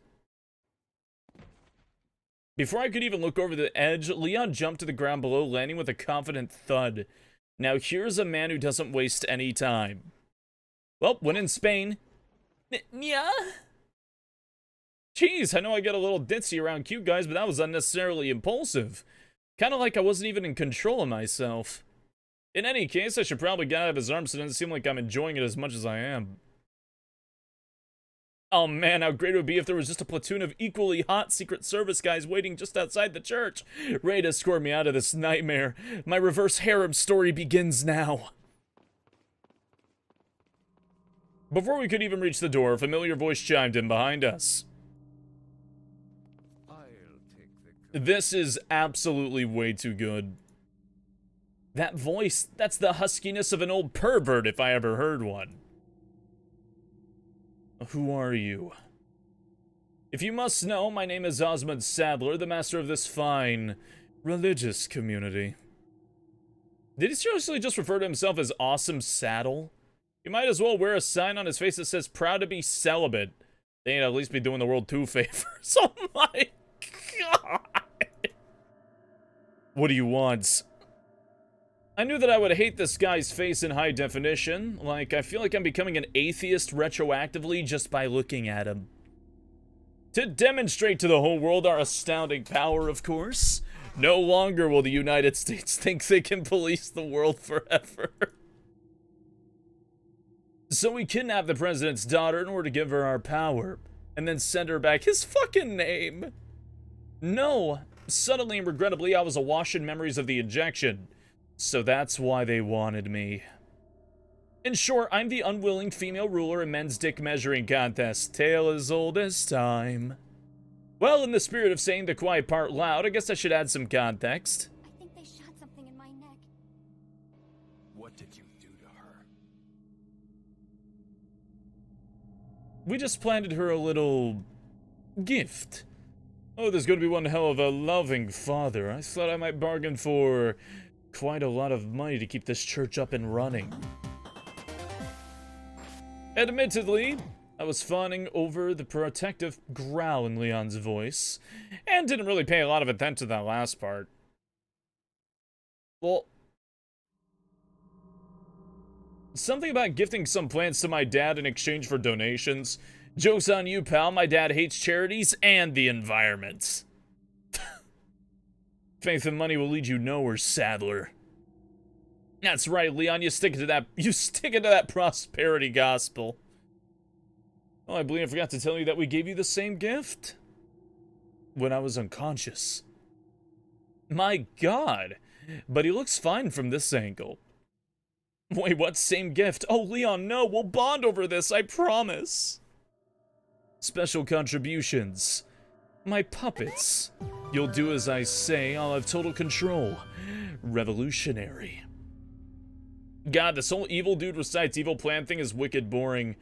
Before I could even look over the edge, Leon jumped to the ground below, landing with a confident thud. Now here's a man who doesn't waste any time. Well, when in Spain... Yeah? Jeez, I know I get a little ditzy around cute guys, but that was unnecessarily impulsive. Kind of like I wasn't even in control of myself. In any case, I should probably get out of his arms so it doesn't seem like I'm enjoying it as much as I am. Oh man, how great it would be if there was just a platoon of equally hot Secret Service guys waiting just outside the church, ready to escort me out of this nightmare. My reverse harem story begins now. Before we could even reach the door, a familiar voice chimed in behind us. This is absolutely way too good. That voice, that's the huskiness of an old pervert if I ever heard one. Who are you? If you must know, my name is Osmond Sadler, the master of this fine, religious community. Did he seriously just refer to himself as Awesome Saddle? He might as well wear a sign on his face that says, proud to be celibate. They'd at least be doing the world 2 favors. Oh my god! What do you want? I knew that I would hate this guy's face in high definition. Like, I feel like I'm becoming an atheist retroactively just by looking at him. To demonstrate to the whole world our astounding power, of course. No longer will the United States think they can police the world forever. So we kidnapped the president's daughter in order to give her our power, and then send her back. His fucking name! No. Suddenly and regrettably, I was awash in memories of the injection. So that's why they wanted me. In short, I'm the unwilling female ruler in men's dick measuring contest. Tale as old as time. Well, in the spirit of saying the quiet part loud, I guess I should add some context. I think they shot something in my neck. What did you do to her? We just planted her a little gift. Oh, there's going to be one hell of a loving father. I thought I might bargain for quite a lot of money to keep this church up and running. Admittedly, I was fawning over the protective growl in Leon's voice, and didn't really pay a lot of attention to that last part. Well, something about gifting some plants to my dad in exchange for donations. Joke's on you, pal. My dad hates charities and the environment. Faith and money will lead you nowhere, Sadler. That's right, Leon. You stick to that prosperity gospel. Oh, I believe I forgot to tell you that we gave you the same gift when I was unconscious. My God, but he looks fine from this angle. Wait, what? Same gift? Oh, Leon, no. We'll bond over this. I promise. Special contributions. My puppets. You'll do as I say, I'll have total control. Revolutionary. God, this whole evil dude recites evil plan thing is wicked boring.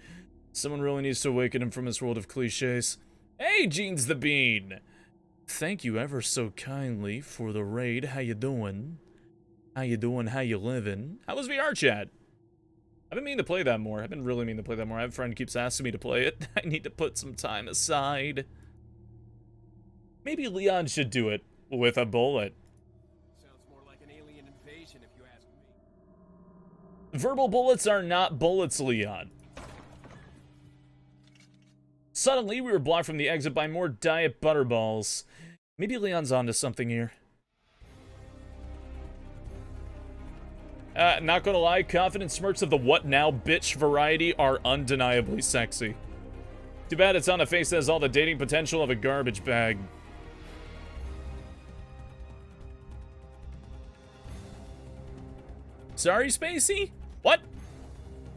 Someone really needs to awaken him from his world of cliches. Hey, Jeans the Bean! Thank you ever so kindly for the raid. How you doing? How you doing? How you living? How was VR chat? I've been meaning to play that more. I've been really meaning to play that more. I have a friend who keeps asking me to play it. I need to put some time aside. Maybe Leon should do it with a bullet. Sounds more like an alien invasion if you ask me. Verbal bullets are not bullets, Leon. Suddenly, we were blocked from the exit by more diet butterballs. Maybe Leon's onto something here. Not gonna lie, confident smirks of the what now bitch variety are undeniably sexy. Too bad it's on a face that has all the dating potential of a garbage bag. Sorry, Spacey? What?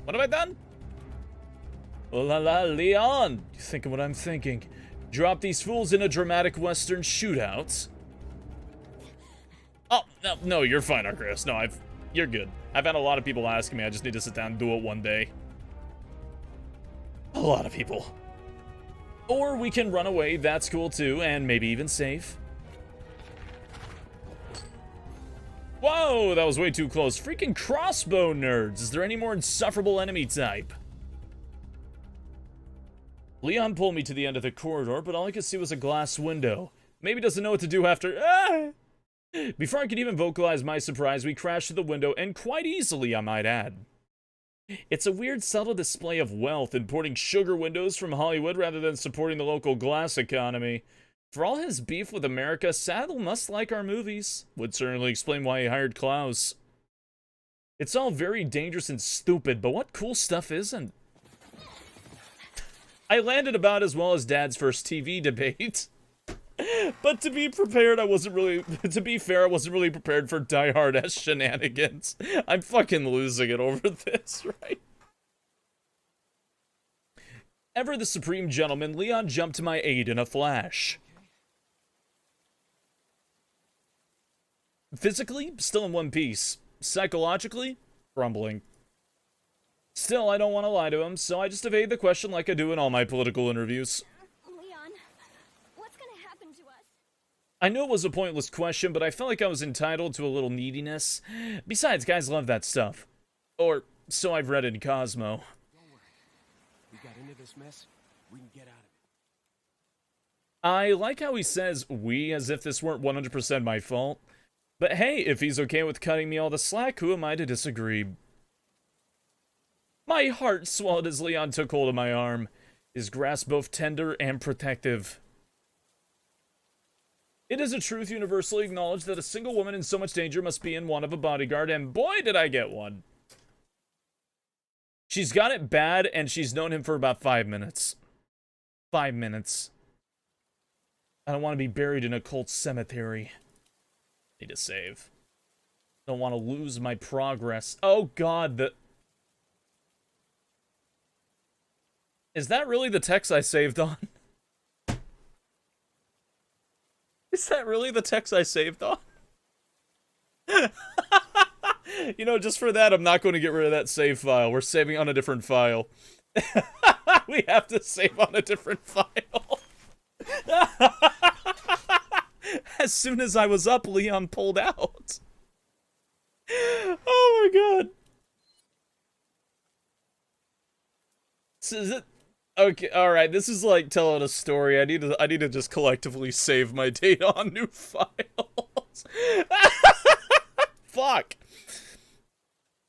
What have I done? Oh la la, Leon! You thinking what I'm thinking? Drop these fools in a dramatic western shootout. Oh, no, you're fine, Arcreus. No, you're good. I've had a lot of people asking me. I just need to sit down and do it one day. A lot of people. Or we can run away. That's cool too, and maybe even save. Whoa, that was way too close. Freaking crossbow nerds. Is there any more insufferable enemy type? Leon pulled me to the end of the corridor, but all I could see was a glass window. Maybe doesn't know what to do after. Ah! Before I could even vocalize my surprise, we crashed through the window, and quite easily, I might add. It's a weird, subtle display of wealth, importing sugar windows from Hollywood rather than supporting the local glass economy. For all his beef with America, Saddle must like our movies. Would certainly explain why he hired Klaus. It's all very dangerous and stupid, but what cool stuff isn't? I landed about as well as Dad's first TV debate. But to be prepared, to be fair, I wasn't really prepared for Die Hard-esque shenanigans. I'm fucking losing it over this, right? Ever the supreme gentleman, Leon jumped to my aid in a flash. Physically, still in one piece. Psychologically, crumbling. Still, I don't want to lie to him, so I just evade the question like I do in all my political interviews. Leon, what's gonna happen to us? I knew it was a pointless question, but I felt like I was entitled to a little neediness. Besides, guys love that stuff. Or, so I've read in Cosmo. Don't worry. We got into this mess. We can get out of it. I like how he says we as if this weren't 100% my fault. But hey, if he's okay with cutting me all the slack, who am I to disagree? My heart swelled as Leon took hold of my arm, his grasp both tender and protective. It is a truth universally acknowledged that a single woman in so much danger must be in want of a bodyguard, and boy did I get one. She's got it bad, and she's known him for about 5 minutes. 5 minutes. I don't want to be buried in a cult cemetery. Need to save. Don't want to lose my progress. Oh god, Is that really the text I saved on? Is that really the text I saved on? You know, just for that, I'm not going to get rid of that save file. We're saving on a different file. We have to save on a different file. As soon as I was up, Leon pulled out. Oh my god. So is it... Okay, alright, this is like telling a story. I need to just collectively save my data on new files. Fuck.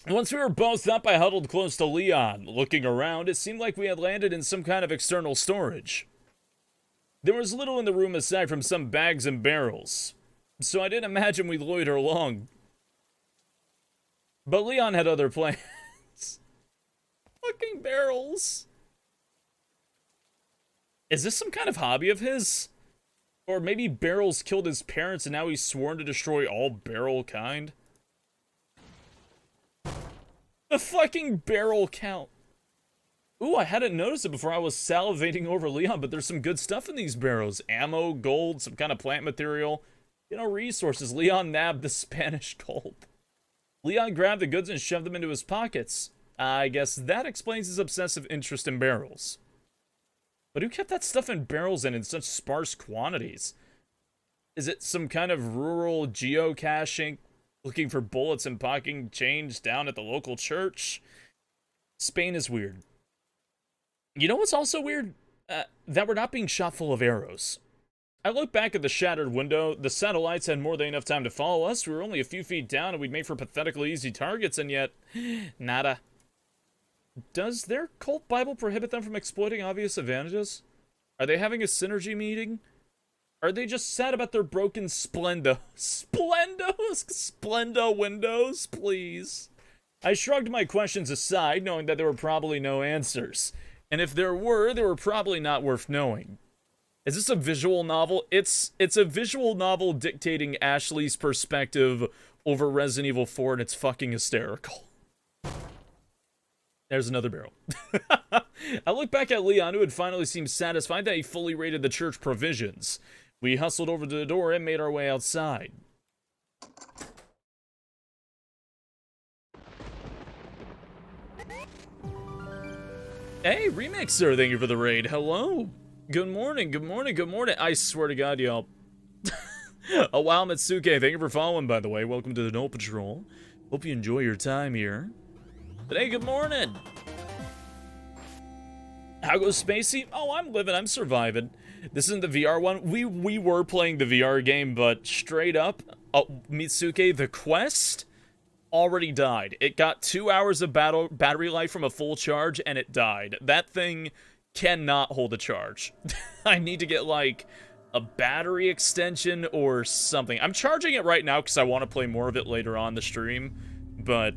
Once we were both up, I huddled close to Leon. Looking around, it seemed like we had landed in some kind of external storage. There was little in the room aside from some bags and barrels, so I didn't imagine we'd loiter long. But Leon had other plans. Fucking barrels. Is this some kind of hobby of his? Or maybe barrels killed his parents and now he's sworn to destroy all barrel kind? The fucking barrel count. Ooh, I hadn't noticed it before. I was salivating over Leon, but there's some good stuff in these barrels. Ammo, gold, some kind of plant material. You know, resources. Leon nabbed the Spanish gold. Leon grabbed the goods and shoved them into his pockets. I guess that explains his obsessive interest in barrels. But who kept that stuff in barrels and in such sparse quantities? Is it some kind of rural geocaching, looking for bullets and pocketing change down at the local church? Spain is weird. You know what's also weird? That we're not being shot full of arrows. I look back at the shattered window. The satellites had more than enough time to follow us. We were only a few feet down and we'd made for pathetically easy targets, and yet, nada. Does their cult Bible prohibit them from exploiting obvious advantages? Are they having a synergy meeting? Are they just sad about their broken Splendo windows, please? I shrugged my questions aside, knowing that there were probably no answers. And if there were, they were probably not worth knowing. Is this a visual novel? It's a visual novel dictating Ashley's perspective over Resident Evil 4, and it's fucking hysterical. There's another barrel. I look back at Leon, who had finally seemed satisfied that he fully raided the church provisions. We hustled over to the door and made our way outside. Hey, Remixer, thank you for the raid. Hello. Good morning, good morning, good morning. I swear to God, y'all. Oh, wow, Mitsuke, thank you for following, by the way. Welcome to the No Patrol. Hope you enjoy your time here. But hey, good morning. How goes Spacey? Oh, I'm living, I'm surviving. This isn't the VR one. We were playing the VR game, but straight up, Mitsuke, the quest already died. It got 2 hours of battery life from a full charge, and it died. That thing cannot hold a charge. I need to get, like, a battery extension or something. I'm charging it right now because I want to play more of it later on the stream, but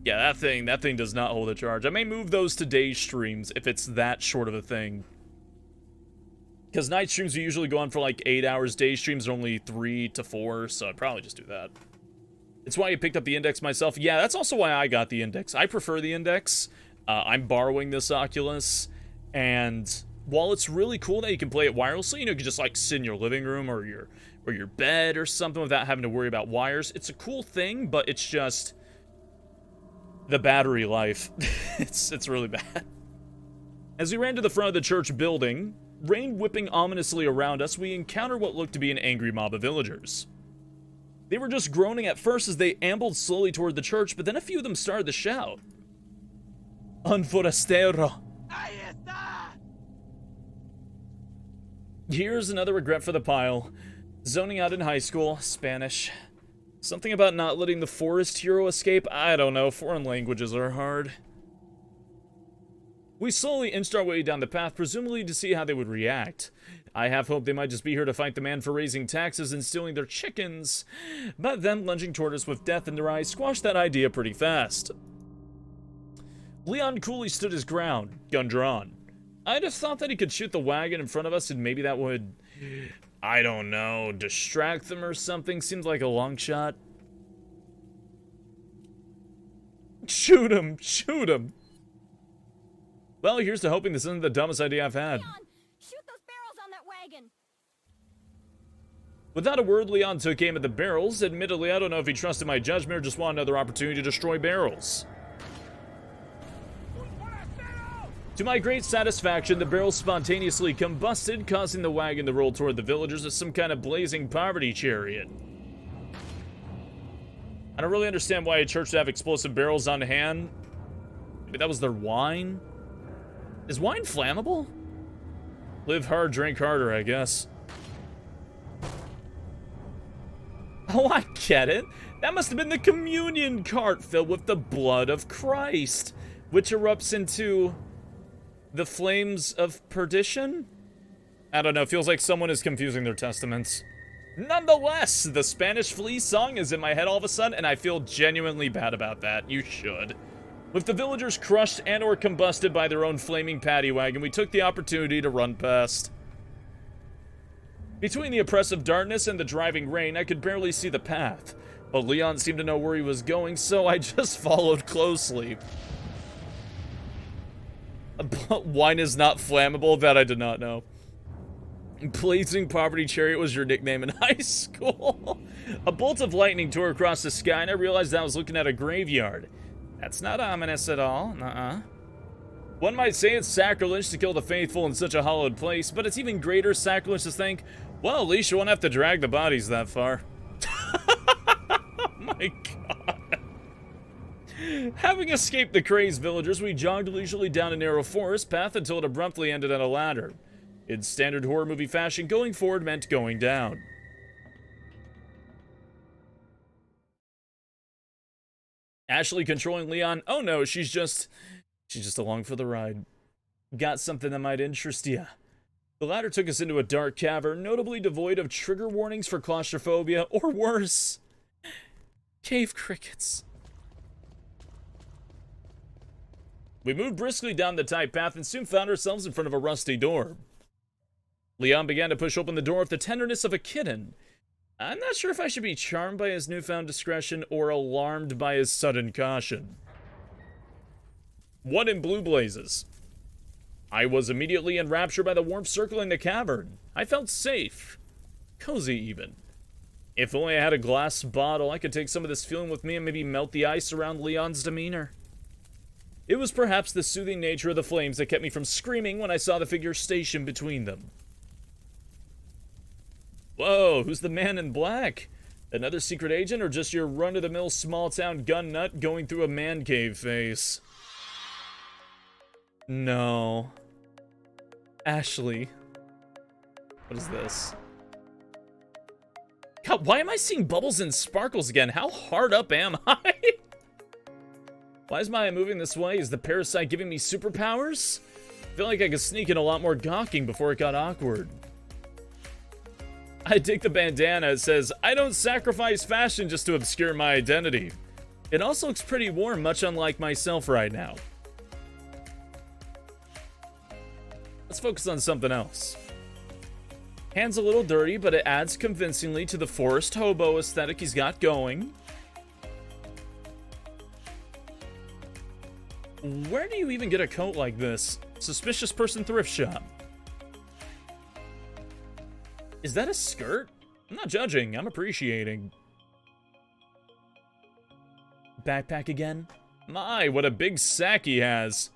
yeah, that thing does not hold a charge. I may move those to day streams if it's that short of a thing. Because night streams usually go on for like 8 hours, day streams are only 3 to 4, so I'd probably just do that. It's why I picked up the Index myself. Yeah, that's also why I got the Index. I prefer the Index. I'm borrowing this Oculus, and while it's really cool that you can play it wirelessly, you know, you can just like sit in your living room or your bed or something without having to worry about wires. It's a cool thing, but it's just the battery life. it's really bad. As we ran to the front of the church building, rain whipping ominously around us, we encountered what looked to be an angry mob of villagers. They were just groaning at first as they ambled slowly toward the church, but then a few of them started to shout. Un forastero. Here's another regret for the pile. Zoning out in high school, Spanish. Something about not letting the forest hero escape? I don't know, foreign languages are hard. We slowly inched our way down the path, presumably to see how they would react. I half hoped they might just be here to fight the man for raising taxes and stealing their chickens, but them lunging toward us with death in their eyes squashed that idea pretty fast. Leon coolly stood his ground, gun drawn. I'd have thought that he could shoot the wagon in front of us and maybe that would, I don't know, distract them or something. Seems like a long shot. Shoot him! Shoot him! Well, here's to hoping this isn't the dumbest idea I've had. Leon, shoot those barrels on that wagon. Without a word, Leon took aim at the barrels. Admittedly, I don't know if he trusted my judgment or just wanted another opportunity to destroy barrels. To my great satisfaction, the barrels spontaneously combusted, causing the wagon to roll toward the villagers as some kind of blazing poverty chariot. I don't really understand why a church would have explosive barrels on hand. Maybe that was their wine? Is wine flammable? Live hard, drink harder, I guess. Oh, I get it. That must have been the communion cart filled with the blood of Christ, which erupts into the flames of perdition? I don't know, feels like someone is confusing their testaments. Nonetheless, the Spanish Flea song is in my head all of a sudden, and I feel genuinely bad about that. You should. With the villagers crushed and or combusted by their own flaming paddy wagon, we took the opportunity to run past. Between the oppressive darkness and the driving rain, I could barely see the path, but Leon seemed to know where he was going, so I just followed closely. But wine is not flammable? That I did not know. Blazing Poverty Chariot was your nickname in high school. A bolt of lightning tore across the sky, and I realized I was looking at a graveyard. That's not ominous at all. One might say it's sacrilege to kill the faithful in such a hallowed place, but it's even greater sacrilege to think, well, at least you won't have to drag the bodies that far. Oh my god. Having escaped the crazed villagers, we jogged leisurely down a narrow forest path until it abruptly ended at a ladder. In standard horror movie fashion, going forward meant going down. Ashley controlling Leon. Oh no, she's just along for the ride. Got something that might interest you. The ladder took us into a dark cavern, notably devoid of trigger warnings for claustrophobia, or worse, cave crickets. We moved briskly down the tight path and soon found ourselves in front of a rusty door. Leon began to push open the door with the tenderness of a kitten. I'm not sure if I should be charmed by his newfound discretion or alarmed by his sudden caution. What in blue blazes? I was immediately enraptured by the warmth circling the cavern. I felt safe. Cozy, even. If only I had a glass bottle, I could take some of this feeling with me and maybe melt the ice around Leon's demeanor. It was perhaps the soothing nature of the flames that kept me from screaming when I saw the figure stationed between them. Whoa, who's the man in black? Another secret agent or just your run-of-the-mill small-town gun nut going through a man cave phase? No. Ashley. What is this? God, why am I seeing bubbles and sparkles again? How hard up am I? Why is Maya moving this way? Is the parasite giving me superpowers? I feel like I could sneak in a lot more gawking before it got awkward. I dig the bandana. It says, I don't sacrifice fashion just to obscure my identity. It also looks pretty warm, much unlike myself right now. Let's focus on something else. Hand's a little dirty, but it adds convincingly to the forest hobo aesthetic he's got going. Where do you even get a coat like this? Suspicious person thrift shop. Is that a skirt? I'm not judging, I'm appreciating. Backpack again? My, what a big sack he has.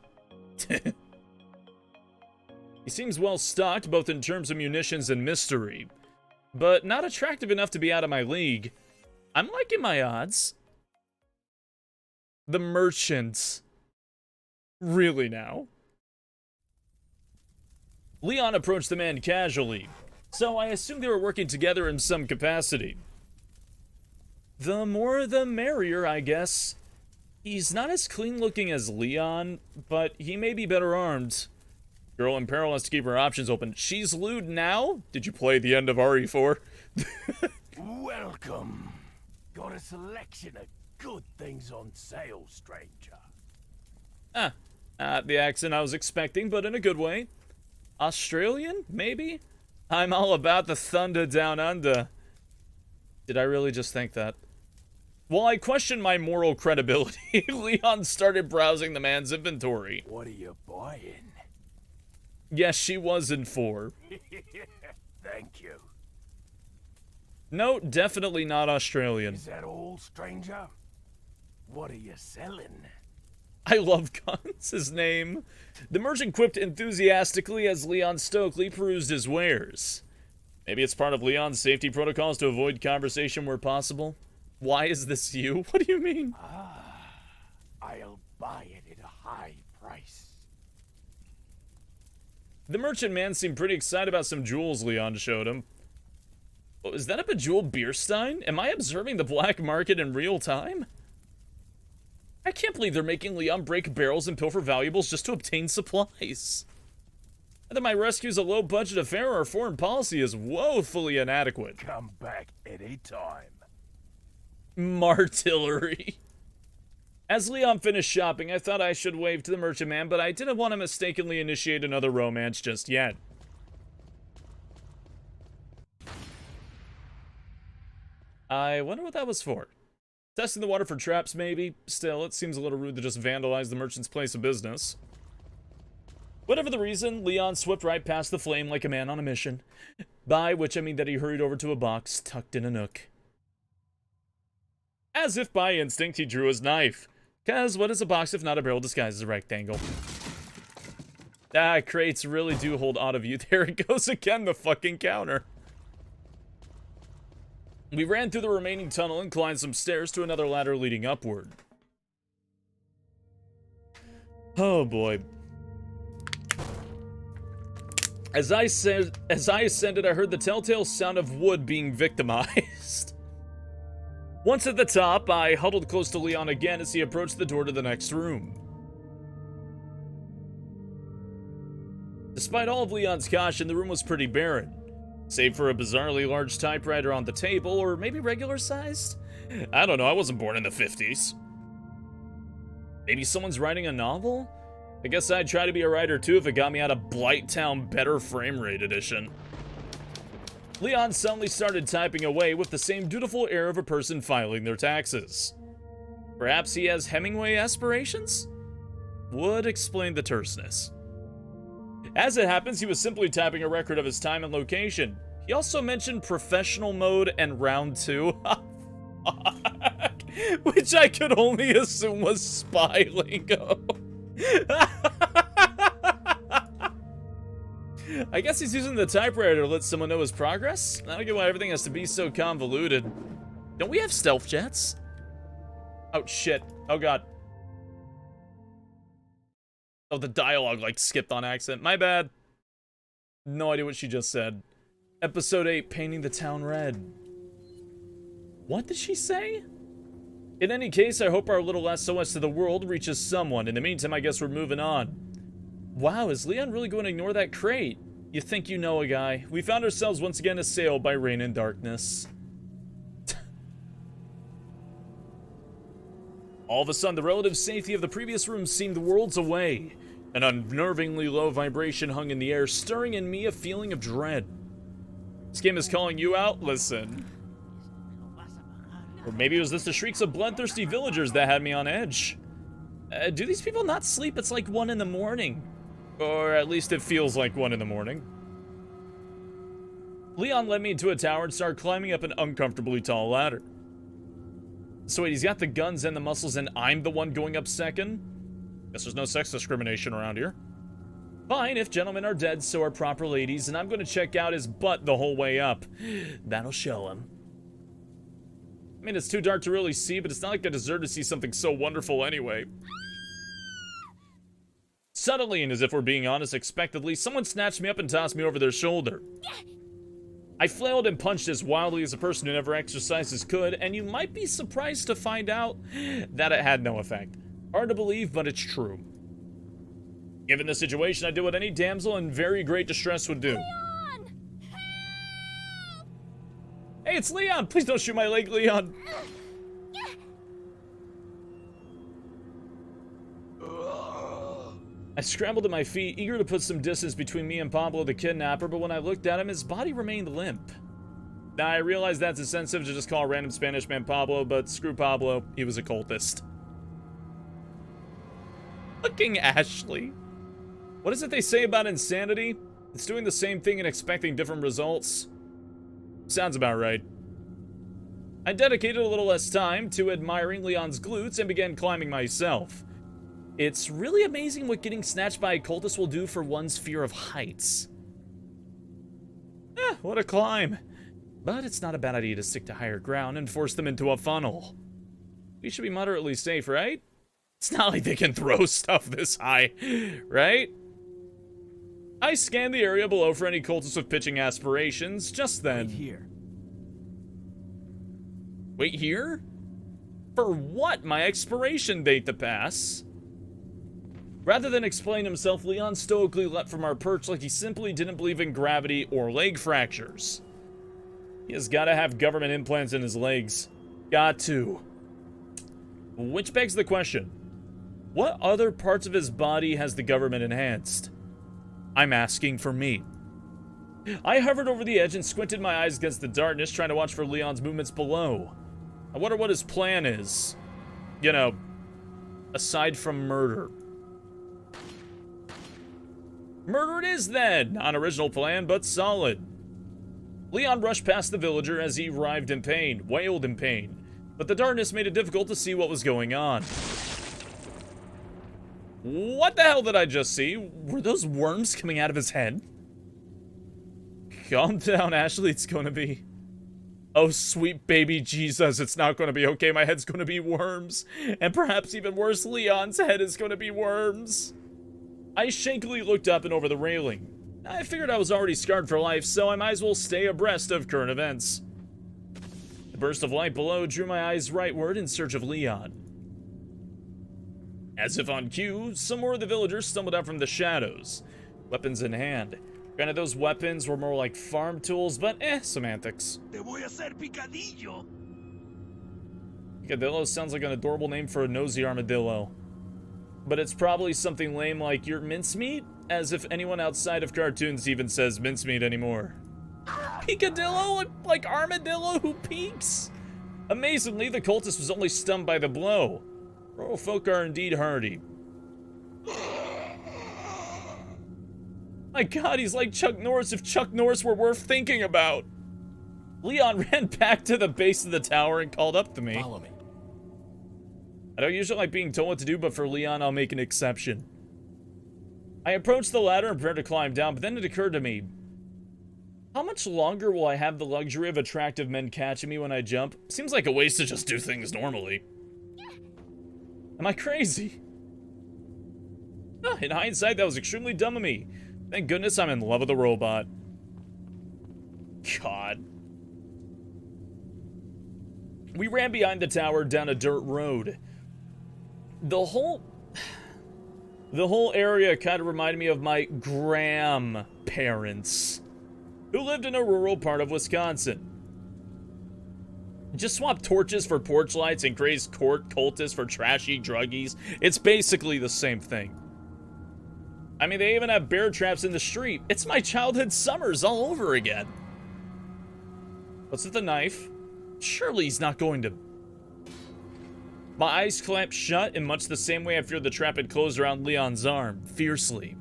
He seems well stocked, both in terms of munitions and mystery. But not attractive enough to be out of my league. I'm liking my odds. The merchant. Really now? Leon approached the man casually, so I assumed they were working together in some capacity. The more the merrier, I guess. He's not as clean-looking as Leon, but he may be better armed. Girl in peril has to keep her options open. She's lewd now? Did you play the end of RE4? Welcome. Got a selection of good things on sale, stranger. The accent I was expecting, but in a good way. Australian, maybe? I'm all about the thunder down under. Did I really just think that? While I questioned my moral credibility, Leon started browsing the man's inventory. What are you buying? Yes, she was in 4. Thank you. No, definitely not Australian. Is that all, stranger? What are you selling? I love guns, his name. The merchant quipped enthusiastically as Leon Stokely perused his wares. Maybe it's part of Leon's safety protocols to avoid conversation where possible. Why is this you? What do you mean? I'll buy it at a high price. The merchant man seemed pretty excited about some jewels Leon showed him. Oh, is that a bejeweled beer stein? Am I observing the black market in real time? I can't believe they're making Leon break barrels and pilfer valuables just to obtain supplies. Either my rescue's a low-budget affair or foreign policy is woefully inadequate. Come back any time. Martillery. As Leon finished shopping, I thought I should wave to the merchant man, but I didn't want to mistakenly initiate another romance just yet. I wonder what that was for. Testing the water for traps, maybe? Still, it seems a little rude to just vandalize the merchant's place of business. Whatever the reason, Leon swept right past the flame like a man on a mission. By which I mean that he hurried over to a box tucked in a nook. As if by instinct, he drew his knife. Cause what is a box if not a barrel disguised as a rectangle? Crates really do hold auto view. There it goes again, the fucking counter. We ran through the remaining tunnel and climbed some stairs to another ladder leading upward. Oh boy. As I ascended, I heard the telltale sound of wood being victimized. Once at the top, I huddled close to Leon again as he approached the door to the next room. Despite all of Leon's caution, the room was pretty barren. Save for a bizarrely large typewriter on the table, or maybe regular sized? I don't know, I wasn't born in the 50s. Maybe someone's writing a novel? I guess I'd try to be a writer too if it got me out of Blighttown Better Frame Rate Edition. Leon suddenly started typing away with the same dutiful air of a person filing their taxes. Perhaps he has Hemingway aspirations? Would explain the terseness. As it happens, he was simply typing a record of his time and location. He also mentioned professional mode and round 2. Which I could only assume was spy lingo. I guess he's using the typewriter to let someone know his progress? I don't get why everything has to be so convoluted. Don't we have stealth jets? Oh, shit. Oh, God. Oh, the dialogue, like, skipped on accident. My bad. No idea what she just said. Episode 8, Painting the Town Red. What did she say? In any case, I hope our little SOS to the world reaches someone. In the meantime, I guess we're moving on. Wow, is Leon really going to ignore that crate? You think you know a guy. We found ourselves once again assailed by rain and darkness. All of a sudden, the relative safety of the previous room seemed worlds away. An unnervingly low vibration hung in the air, stirring in me a feeling of dread. This game is calling you out? Listen. Or maybe it was just the shrieks of bloodthirsty villagers that had me on edge. Do these people not sleep? It's like 1 in the morning. Or at least it feels like 1 in the morning. Leon led me into a tower and started climbing up an uncomfortably tall ladder. So wait, he's got the guns and the muscles and I'm the one going up second? Guess there's no sex discrimination around here. Fine, if gentlemen are dead, so are proper ladies, and I'm gonna check out his butt the whole way up. That'll show him. I mean, it's too dark to really see, but it's not like I deserve to see something so wonderful anyway. Suddenly, and as if we're being honest, expectedly, someone snatched me up and tossed me over their shoulder. I flailed and punched as wildly as a person who never exercises could, and you might be surprised to find out that it had no effect. Hard to believe, but it's true. Given the situation, I did what any damsel in very great distress would do. Leon! Help! Hey, it's Leon! Please don't shoot my leg, Leon! I scrambled to my feet, eager to put some distance between me and Pablo the kidnapper, but when I looked at him, his body remained limp. Now, I realize that's insensitive to just call a random Spanish man Pablo, but screw Pablo, he was a cultist. Fucking Ashley. What is it they say about insanity? It's doing the same thing and expecting different results. Sounds about right. I dedicated a little less time to admiring Leon's glutes and began climbing myself. It's really amazing what getting snatched by a cultist will do for one's fear of heights. What a climb. But it's not a bad idea to stick to higher ground and force them into a funnel. We should be moderately safe, right? It's not like they can throw stuff this high, right? I scanned the area below for any cultists with pitching aspirations. Just then... Right here. Wait here? For what? My expiration date to pass? Rather than explain himself, Leon stoically leapt from our perch like he simply didn't believe in gravity or leg fractures. He has got to have government implants in his legs. Got to. Which begs the question, what other parts of his body has the government enhanced? I'm asking for me. I hovered over the edge and squinted my eyes against the darkness, trying to watch for Leon's movements below. I wonder what his plan is. You know, aside from murder. Murder it is then! Not an original plan, but solid. Leon rushed past the villager as he writhed in pain, wailed in pain. But the darkness made it difficult to see what was going on. What the hell did I just see? Were those worms coming out of his head? Calm down, Ashley, it's gonna be... Oh, sweet baby Jesus, it's not gonna be okay. My head's gonna be worms. And perhaps even worse, Leon's head is gonna be worms. I shakily looked up and over the railing. I figured I was already scarred for life, so I might as well stay abreast of current events. The burst of light below drew my eyes rightward in search of Leon. As if on cue, some more of the villagers stumbled out from the shadows, weapons in hand. Granted, those weapons were more like farm tools, but semantics. Te voy a hacer picadillo. Picadillo sounds like an adorable name for a nosy armadillo. but it's probably something lame like, "You're mincemeat?" As if anyone outside of cartoons even says mincemeat anymore. Peekadillo? Like armadillo who peeks? Amazingly, the cultist was only stunned by the blow. Rural folk are indeed hardy. My god, he's like Chuck Norris if Chuck Norris were worth thinking about. Leon ran back to the base of the tower and called up to me. Follow me. I don't usually like being told what to do, but for Leon, I'll make an exception. I approached the ladder and prepared to climb down, but then it occurred to me, how much longer will I have the luxury of attractive men catching me when I jump? Seems like a waste to just do things normally. Am I crazy? In hindsight, that was extremely dumb of me. Thank goodness I'm in love with a robot. God. We ran behind the tower down a dirt road. The whole area kind of reminded me of my grandparents, who lived in a rural part of Wisconsin. Just swap torches for porch lights and crazed cultists for trashy druggies. It's basically the same thing. I mean, they even have bear traps in the street. It's my childhood summers all over again. What's with the knife? Surely he's not going to... My eyes clamped shut in much the same way I feared the trap had closed around Leon's arm, fiercely.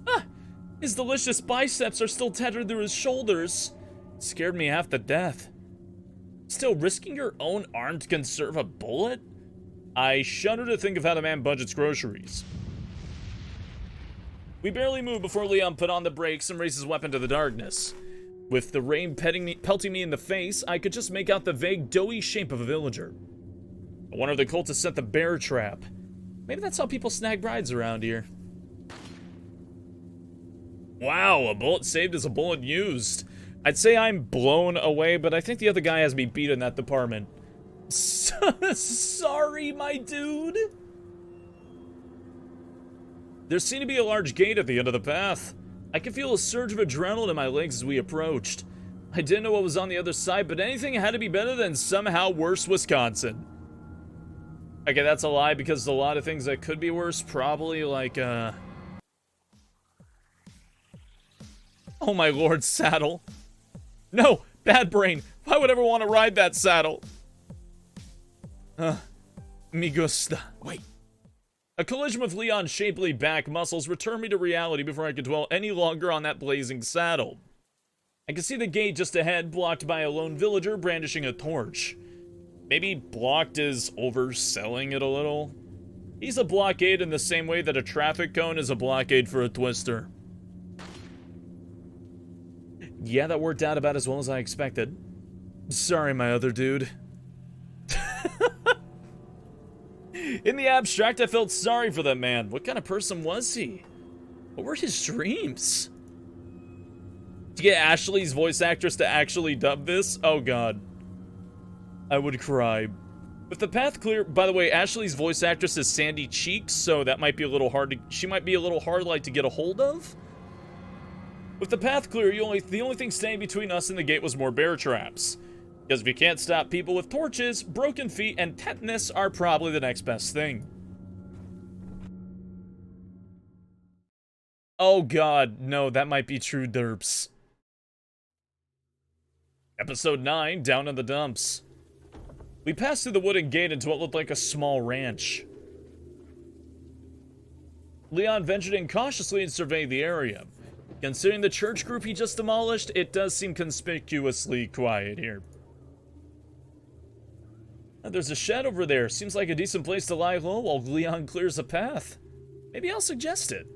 Ah! His delicious biceps are still tethered through his shoulders. It scared me half to death. Still, risking your own arm to conserve a bullet? I shudder to think of how the man budgets groceries. We barely moved before Leon put on the brakes and raised his weapon to the darkness. With the rain pelting me in the face, I could just make out the vague, doughy shape of a villager. I wonder if the cultists set the bear trap. Maybe that's how people snag brides around here. Wow, a bullet saved is a bullet used. I'd say I'm blown away, but I think the other guy has me beat in that department. Sorry, my dude. There seemed to be a large gate at the end of the path. I could feel a surge of adrenaline in my legs as we approached. I didn't know what was on the other side, but anything had to be better than somehow worse Wisconsin. Okay, that's a lie, because a lot of things that could be worse, probably like, oh my lord, saddle. No, bad brain. Why would I ever want to ride that saddle? Me gusta. Wait. A collision with Leon's shapely back muscles returned me to reality before I could dwell any longer on that blazing saddle. I could see the gate just ahead, blocked by a lone villager brandishing a torch. Maybe blocked is overselling it a little. He's a blockade in the same way that a traffic cone is a blockade for a twister. Yeah, that worked out about as well as I expected. Sorry, my other dude. In the abstract, I felt sorry for that man. What kind of person was he? What were his dreams? To get Ashley's voice actress to actually dub this? Oh god. I would cry. With the path clear, by the way, Ashley's voice actress is Sandy Cheeks, so that might be a little hard to, she might be a little hard like to get a hold of. With the path clear, the only thing standing between us and the gate was more bear traps. Because if you can't stop people with torches, broken feet and tetanus are probably the next best thing. Oh god, no, that might be true derps. Episode 9, Down in the Dumps. We passed through the wooden gate into what looked like a small ranch. Leon ventured in cautiously and surveyed the area. Considering the church group he just demolished, it does seem conspicuously quiet here. There's a shed over there. Seems like a decent place to lie low while Leon clears a path. Maybe I'll suggest it.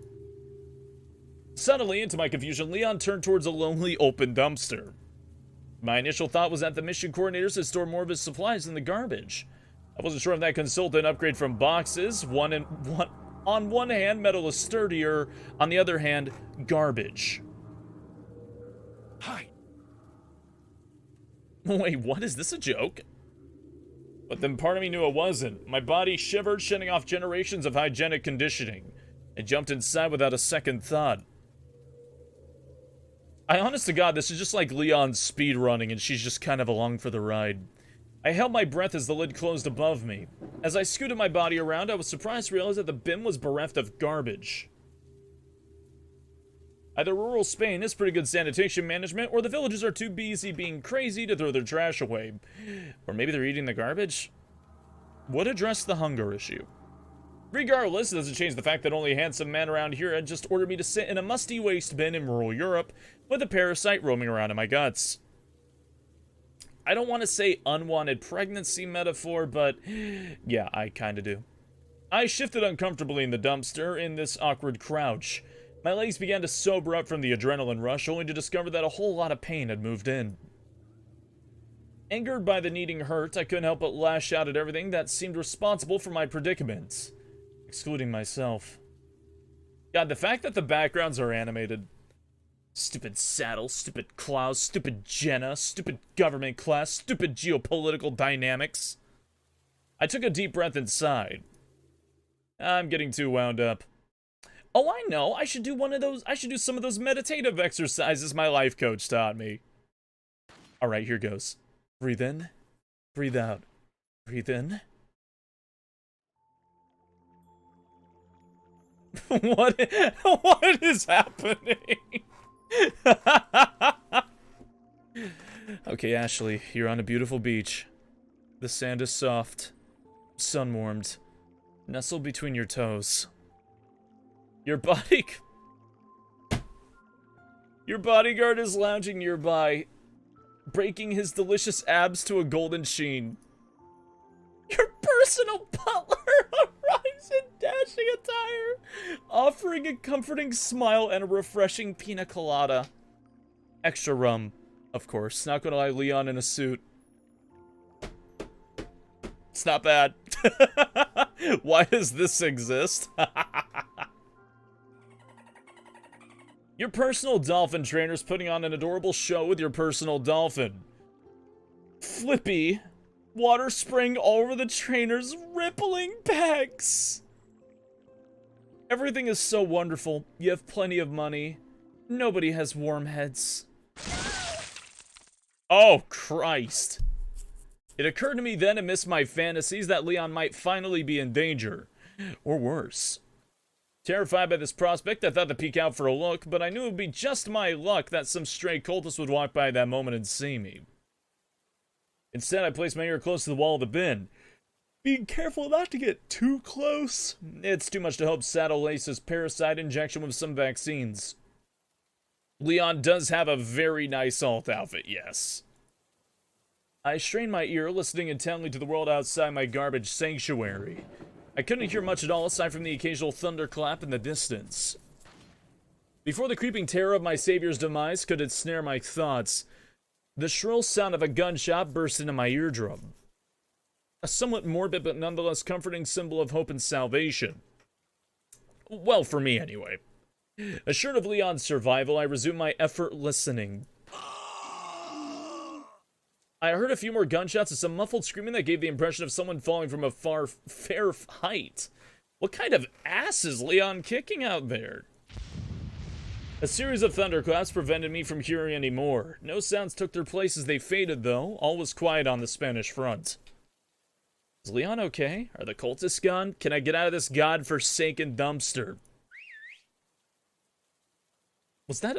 Suddenly, into my confusion, Leon turned towards a lonely open dumpster. My initial thought was that the mission coordinators had stored more of his supplies in the garbage. I wasn't sure if that consulted an upgrade from boxes. On one hand, metal is sturdier. On the other hand, garbage. Hi. Wait, what? Is this a joke? But then part of me knew it wasn't. My body shivered, shedding off generations of hygienic conditioning. I jumped inside without a second thought. Honest to God, this is just like Leon's speed running, and she's just kind of along for the ride. I held my breath as the lid closed above me. As I scooted my body around, I was surprised to realize that the bin was bereft of garbage. Either rural Spain has pretty good sanitation management, or the villagers are too busy being crazy to throw their trash away. Or maybe they're eating the garbage? Would address the hunger issue. Regardless, it doesn't change the fact that only a handsome man around here had just ordered me to sit in a musty waste bin in rural Europe with a parasite roaming around in my guts. I don't want to say unwanted pregnancy metaphor, but yeah, I kinda do. I shifted uncomfortably in the dumpster in this awkward crouch. My legs began to sober up from the adrenaline rush, only to discover that a whole lot of pain had moved in. Angered by the needing hurt, I couldn't help but lash out at everything that seemed responsible for my predicament, excluding myself. God, the fact that the backgrounds are animated. Stupid Saddle, stupid Klaus, stupid Jenna, stupid government class, stupid geopolitical dynamics. I took a deep breath and sighed. I'm getting too wound up. Oh, I know, I should do some of those meditative exercises my life coach taught me. Alright, here goes. Breathe in, breathe out, breathe in. What is happening? Okay, Ashley, you're on a beautiful beach. The sand is soft, sun-warmed. Nestle between your toes. Your bodyguard is lounging nearby, breaking his delicious abs to a golden sheen. Your personal butler arrives in dashing attire, offering a comforting smile and a refreshing pina colada. Extra rum, of course. Not gonna lie, Leon in a suit. It's not bad. Why does this exist? Your personal dolphin trainer's putting on an adorable show with your personal dolphin. Flippy, water spraying all over the trainer's rippling pecs. Everything is so wonderful. You have plenty of money. Nobody has warm heads. Oh, Christ. It occurred to me then amidst my fantasies that Leon might finally be in danger. Or worse. Terrified by this prospect, I thought to peek out for a look, but I knew it would be just my luck that some stray cultist would walk by that moment and see me. Instead, I placed my ear close to the wall of the bin, being careful not to get too close. It's too much to hope Saddle lace his parasite injection with some vaccines. Leon does have a very nice alt outfit, yes. I strained my ear, listening intently to the world outside my garbage sanctuary. I couldn't hear much at all aside from the occasional thunderclap in the distance. Before the creeping terror of my savior's demise could ensnare my thoughts, the shrill sound of a gunshot burst into my eardrum. A somewhat morbid but nonetheless comforting symbol of hope and salvation. Well, for me anyway. Assured of Leon's survival, I resumed my effort listening. I heard a few more gunshots and some muffled screaming that gave the impression of someone falling from a fair height. What kind of ass is Leon kicking out there? A series of thunderclaps prevented me from hearing any more. No sounds took their place as they faded, though. All was quiet on the Spanish front. Is Leon okay? Are the cultists gone? Can I get out of this godforsaken dumpster? Was that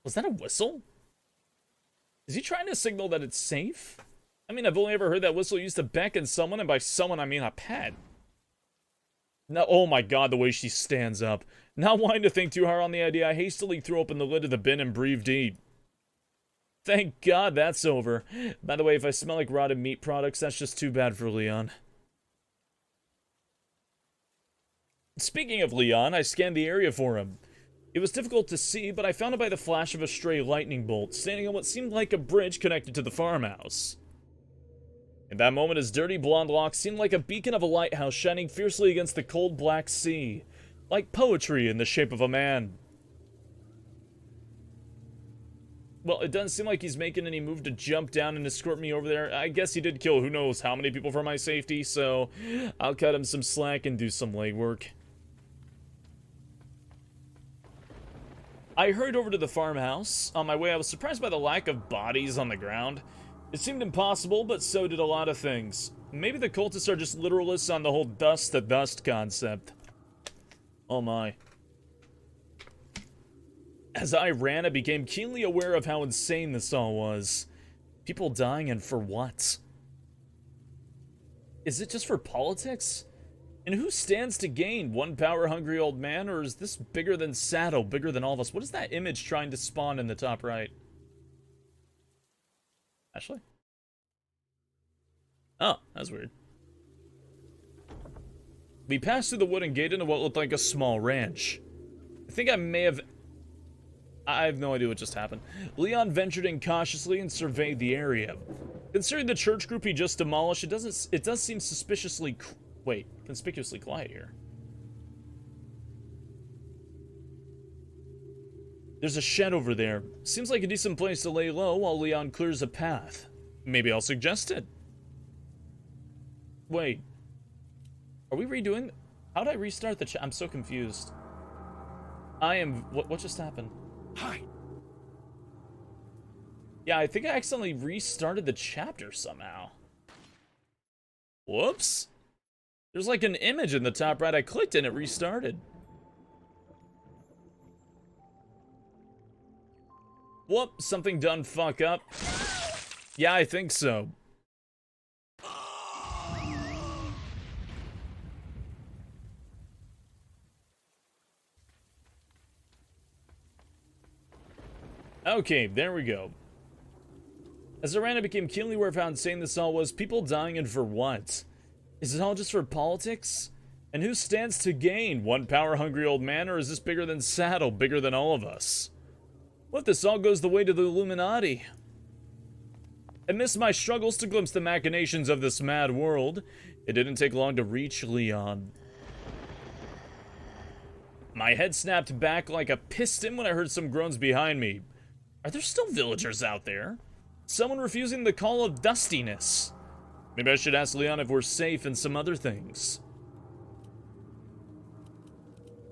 a whistle? Is he trying to signal that it's safe? I mean, I've only ever heard that whistle used to beckon someone, and by someone I mean a pet. No, oh my god, the way she stands up. Not wanting to think too hard on the idea, I hastily threw open the lid of the bin and breathed deep. Thank god that's over. By the way, if I smell like rotted meat products, that's just too bad for Leon. Speaking of Leon, I scanned the area for him. It was difficult to see, but I found it by the flash of a stray lightning bolt, standing on what seemed like a bridge connected to the farmhouse. In that moment, his dirty blonde locks seemed like a beacon of a lighthouse shining fiercely against the cold black sea, like poetry in the shape of a man. Well, it doesn't seem like he's making any move to jump down and escort me over there. I guess he did kill who knows how many people for my safety, so I'll cut him some slack and do some legwork. I hurried over to the farmhouse. On my way, I was surprised by the lack of bodies on the ground. It seemed impossible, but so did a lot of things. Maybe the cultists are just literalists on the whole dust to dust concept. Oh my. As I ran, I became keenly aware of how insane this all was. People dying, and for what? Is it just for politics? And who stands to gain? One power-hungry old man, or is this bigger than Saddle, bigger than all of us? What is that image trying to spawn in the top right? Ashley? Oh, that's weird. We passed through the wooden gate into what looked like a small ranch. I think I have no idea what just happened. Leon ventured in cautiously and surveyed the area. Considering the church group he just demolished, it does seem conspicuously quiet here. There's a shed over there. Seems like a decent place to lay low while Leon clears a path. Maybe I'll suggest it. Wait. Are we redoing? How did I restart the chat? I'm so confused. What just happened? Hi. Yeah, I think I accidentally restarted the chapter somehow. Whoops. There's like an image in the top right. I clicked and it restarted. Whoop, something done fuck up. Yeah, I think so. Okay, there we go. As I ran, I became keenly aware of how insane this all was. People dying, and for what? Is it all just for politics? And who stands to gain? One power-hungry old man, or is this bigger than Saddle, bigger than all of us? What if this all goes the way to the Illuminati? Amidst my struggles to glimpse the machinations of this mad world, it didn't take long to reach Leon. My head snapped back like a piston when I heard some groans behind me. Are there still villagers out there? Someone refusing the call of dustiness. Maybe I should ask Leon if we're safe and some other things.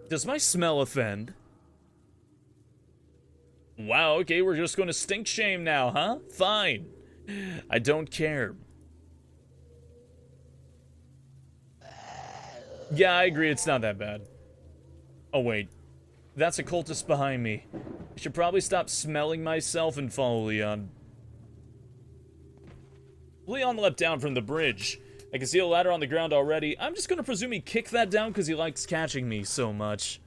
Does my smell offend? Wow, okay, we're just going to stink shame now, huh? Fine. I don't care. Yeah, I agree, it's not that bad. Oh, wait. That's a cultist behind me. I should probably stop smelling myself and follow Leon. Leon leapt down from the bridge. I can see a ladder on the ground already. I'm just going to presume he kicked that down because he likes catching me so much.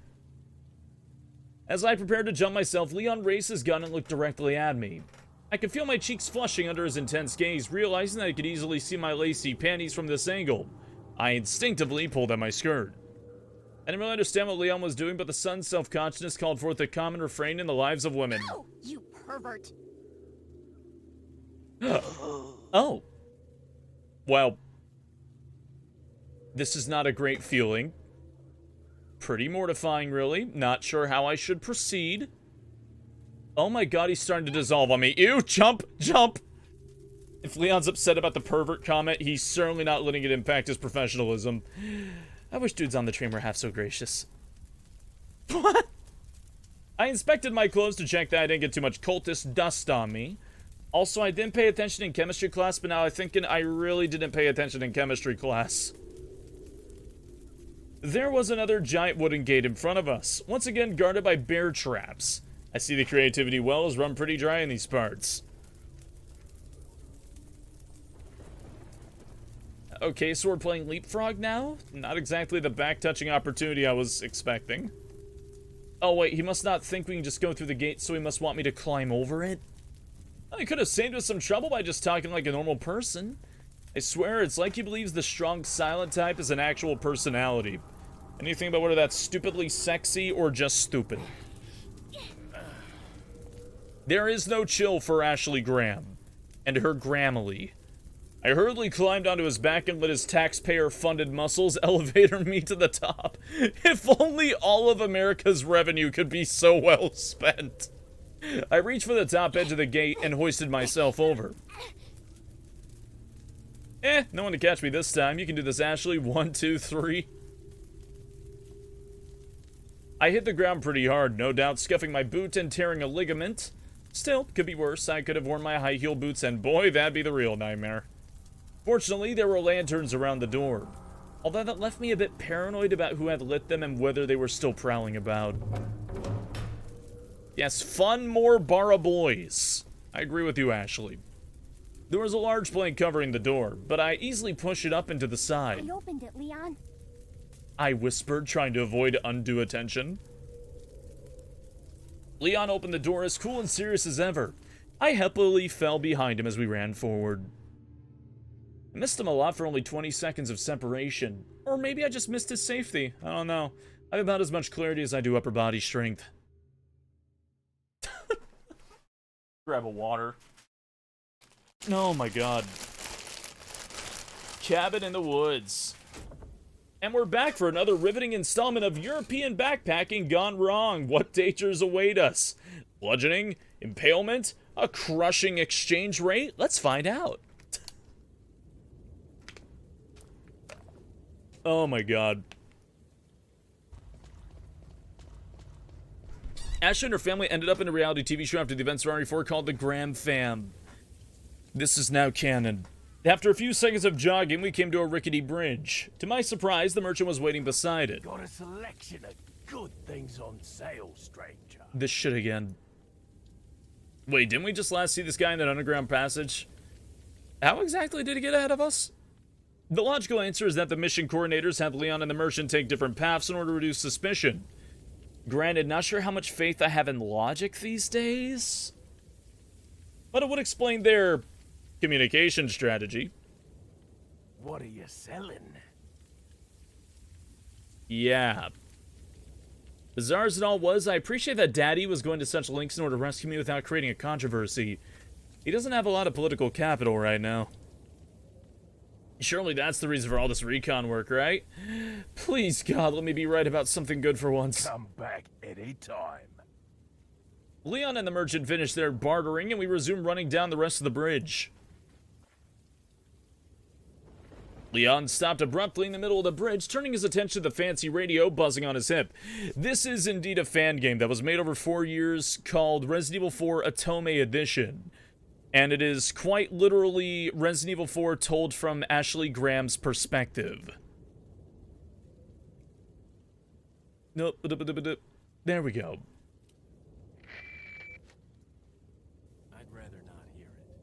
As I prepared to jump myself, Leon raised his gun and looked directly at me. I could feel my cheeks flushing under his intense gaze, realizing that I could easily see my lacy panties from this angle. I instinctively pulled at my skirt. I didn't really understand what Leon was doing, but the son's self-consciousness called forth a common refrain in the lives of women. Oh, you pervert. Oh. Well. This is not a great feeling. Pretty mortifying, really. Not sure how I should proceed. Oh my god, he's starting to dissolve on me. Ew, jump, jump! If Leon's upset about the pervert comment, he's certainly not letting it impact his professionalism. I wish dudes on the train were half so gracious. What? I inspected my clothes to check that I didn't get too much cultist dust on me. Also, I didn't pay attention in chemistry class, but now I'm thinking I really didn't pay attention in chemistry class. There was another giant wooden gate in front of us, once again guarded by bear traps. I see the creativity well has run pretty dry in these parts. Okay, so we're playing Leapfrog now? Not exactly the back-touching opportunity I was expecting. Oh wait, he must not think we can just go through the gate, so he must want me to climb over it? I could have saved us some trouble by just talking like a normal person. I swear, it's like he believes the strong silent type is an actual personality. Anything about whether that's stupidly sexy or just stupid. There is no chill for Ashley Graham and her Grammarly. I hurriedly climbed onto his back and let his taxpayer-funded muscles elevator me to the top. If only all of America's revenue could be so well spent. I reached for the top edge of the gate and hoisted myself over. No one to catch me this time. You can do this, Ashley. 1, 2, 3. I hit the ground pretty hard, no doubt scuffing my boot and tearing a ligament. Still, could be worse. I could have worn my high heel boots, and boy, that'd be the real nightmare. Fortunately, there were lanterns around the door, although that left me a bit paranoid about who had lit them and whether they were still prowling about. Yes, fun more Barra boys. I agree with you, Ashley. There was a large plank covering the door, but I easily pushed it up into the side. I opened it, Leon. I whispered, trying to avoid undue attention. Leon opened the door as cool and serious as ever. I happily fell behind him as we ran forward. I missed him a lot for only 20 seconds of separation. Or maybe I just missed his safety. I don't know. I have about as much clarity as I do upper body strength. Grab a water. Oh my god. Cabin in the woods. And we're back for another riveting installment of European backpacking gone wrong. What dangers await us? Bludgeoning? Impalement? A crushing exchange rate? Let's find out. Oh my god. Ashley and her family ended up in a reality TV show after the events of RE4 called The Graham Fam. This is now canon. After a few seconds of jogging, we came to a rickety bridge. To my surprise, the merchant was waiting beside it. Got a selection of good things on sale, stranger. This shit again. Wait, didn't we just last see this guy in that underground passage? How exactly did he get ahead of us? The logical answer is that the mission coordinators had Leon and the merchant take different paths in order to reduce suspicion. Granted, not sure how much faith I have in logic these days, but it would explain their communication strategy. What are you selling? Yeah. Bizarre as it all was, I appreciate that Daddy was going to such lengths in order to rescue me without creating a controversy. He doesn't have a lot of political capital right now. Surely that's the reason for all this recon work, right? Please, God, let me be right about something good for once. Come back any time. Leon and the merchant finished their bartering, and we resumed running down the rest of the bridge. Leon stopped abruptly in the middle of the bridge, turning his attention to the fancy radio buzzing on his hip. This is indeed a fan game that was made over 4 years called Resident Evil 4 Atome Edition. And it is quite literally Resident Evil 4 told from Ashley Graham's perspective. Nope. There we go. I'd rather not hear it.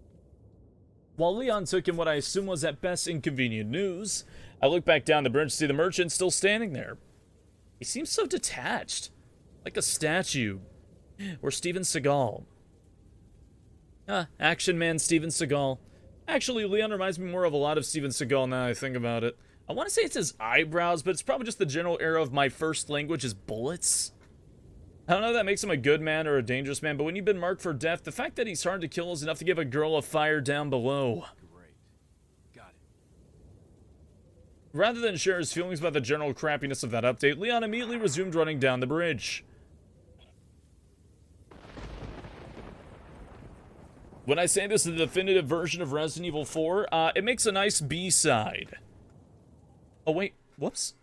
While Leon took in what I assume was at best inconvenient news, I looked back down the bridge to see the merchant still standing there. He seems so detached, like a statue, or Steven Seagal. Action man Steven Seagal. Actually, Leon reminds me more of a lot of Steven Seagal now that I think about it. I want to say it's his eyebrows, but it's probably just the general era of my first language is bullets. I don't know if that makes him a good man or a dangerous man, but when you've been marked for death, the fact that he's hard to kill is enough to give a girl a fire down below. Great. Got it. Rather than share his feelings about the general crappiness of that update, Leon immediately resumed running down the bridge. When I say this is the definitive version of Resident Evil 4, it makes a nice B-side. Oh, wait. Whoops.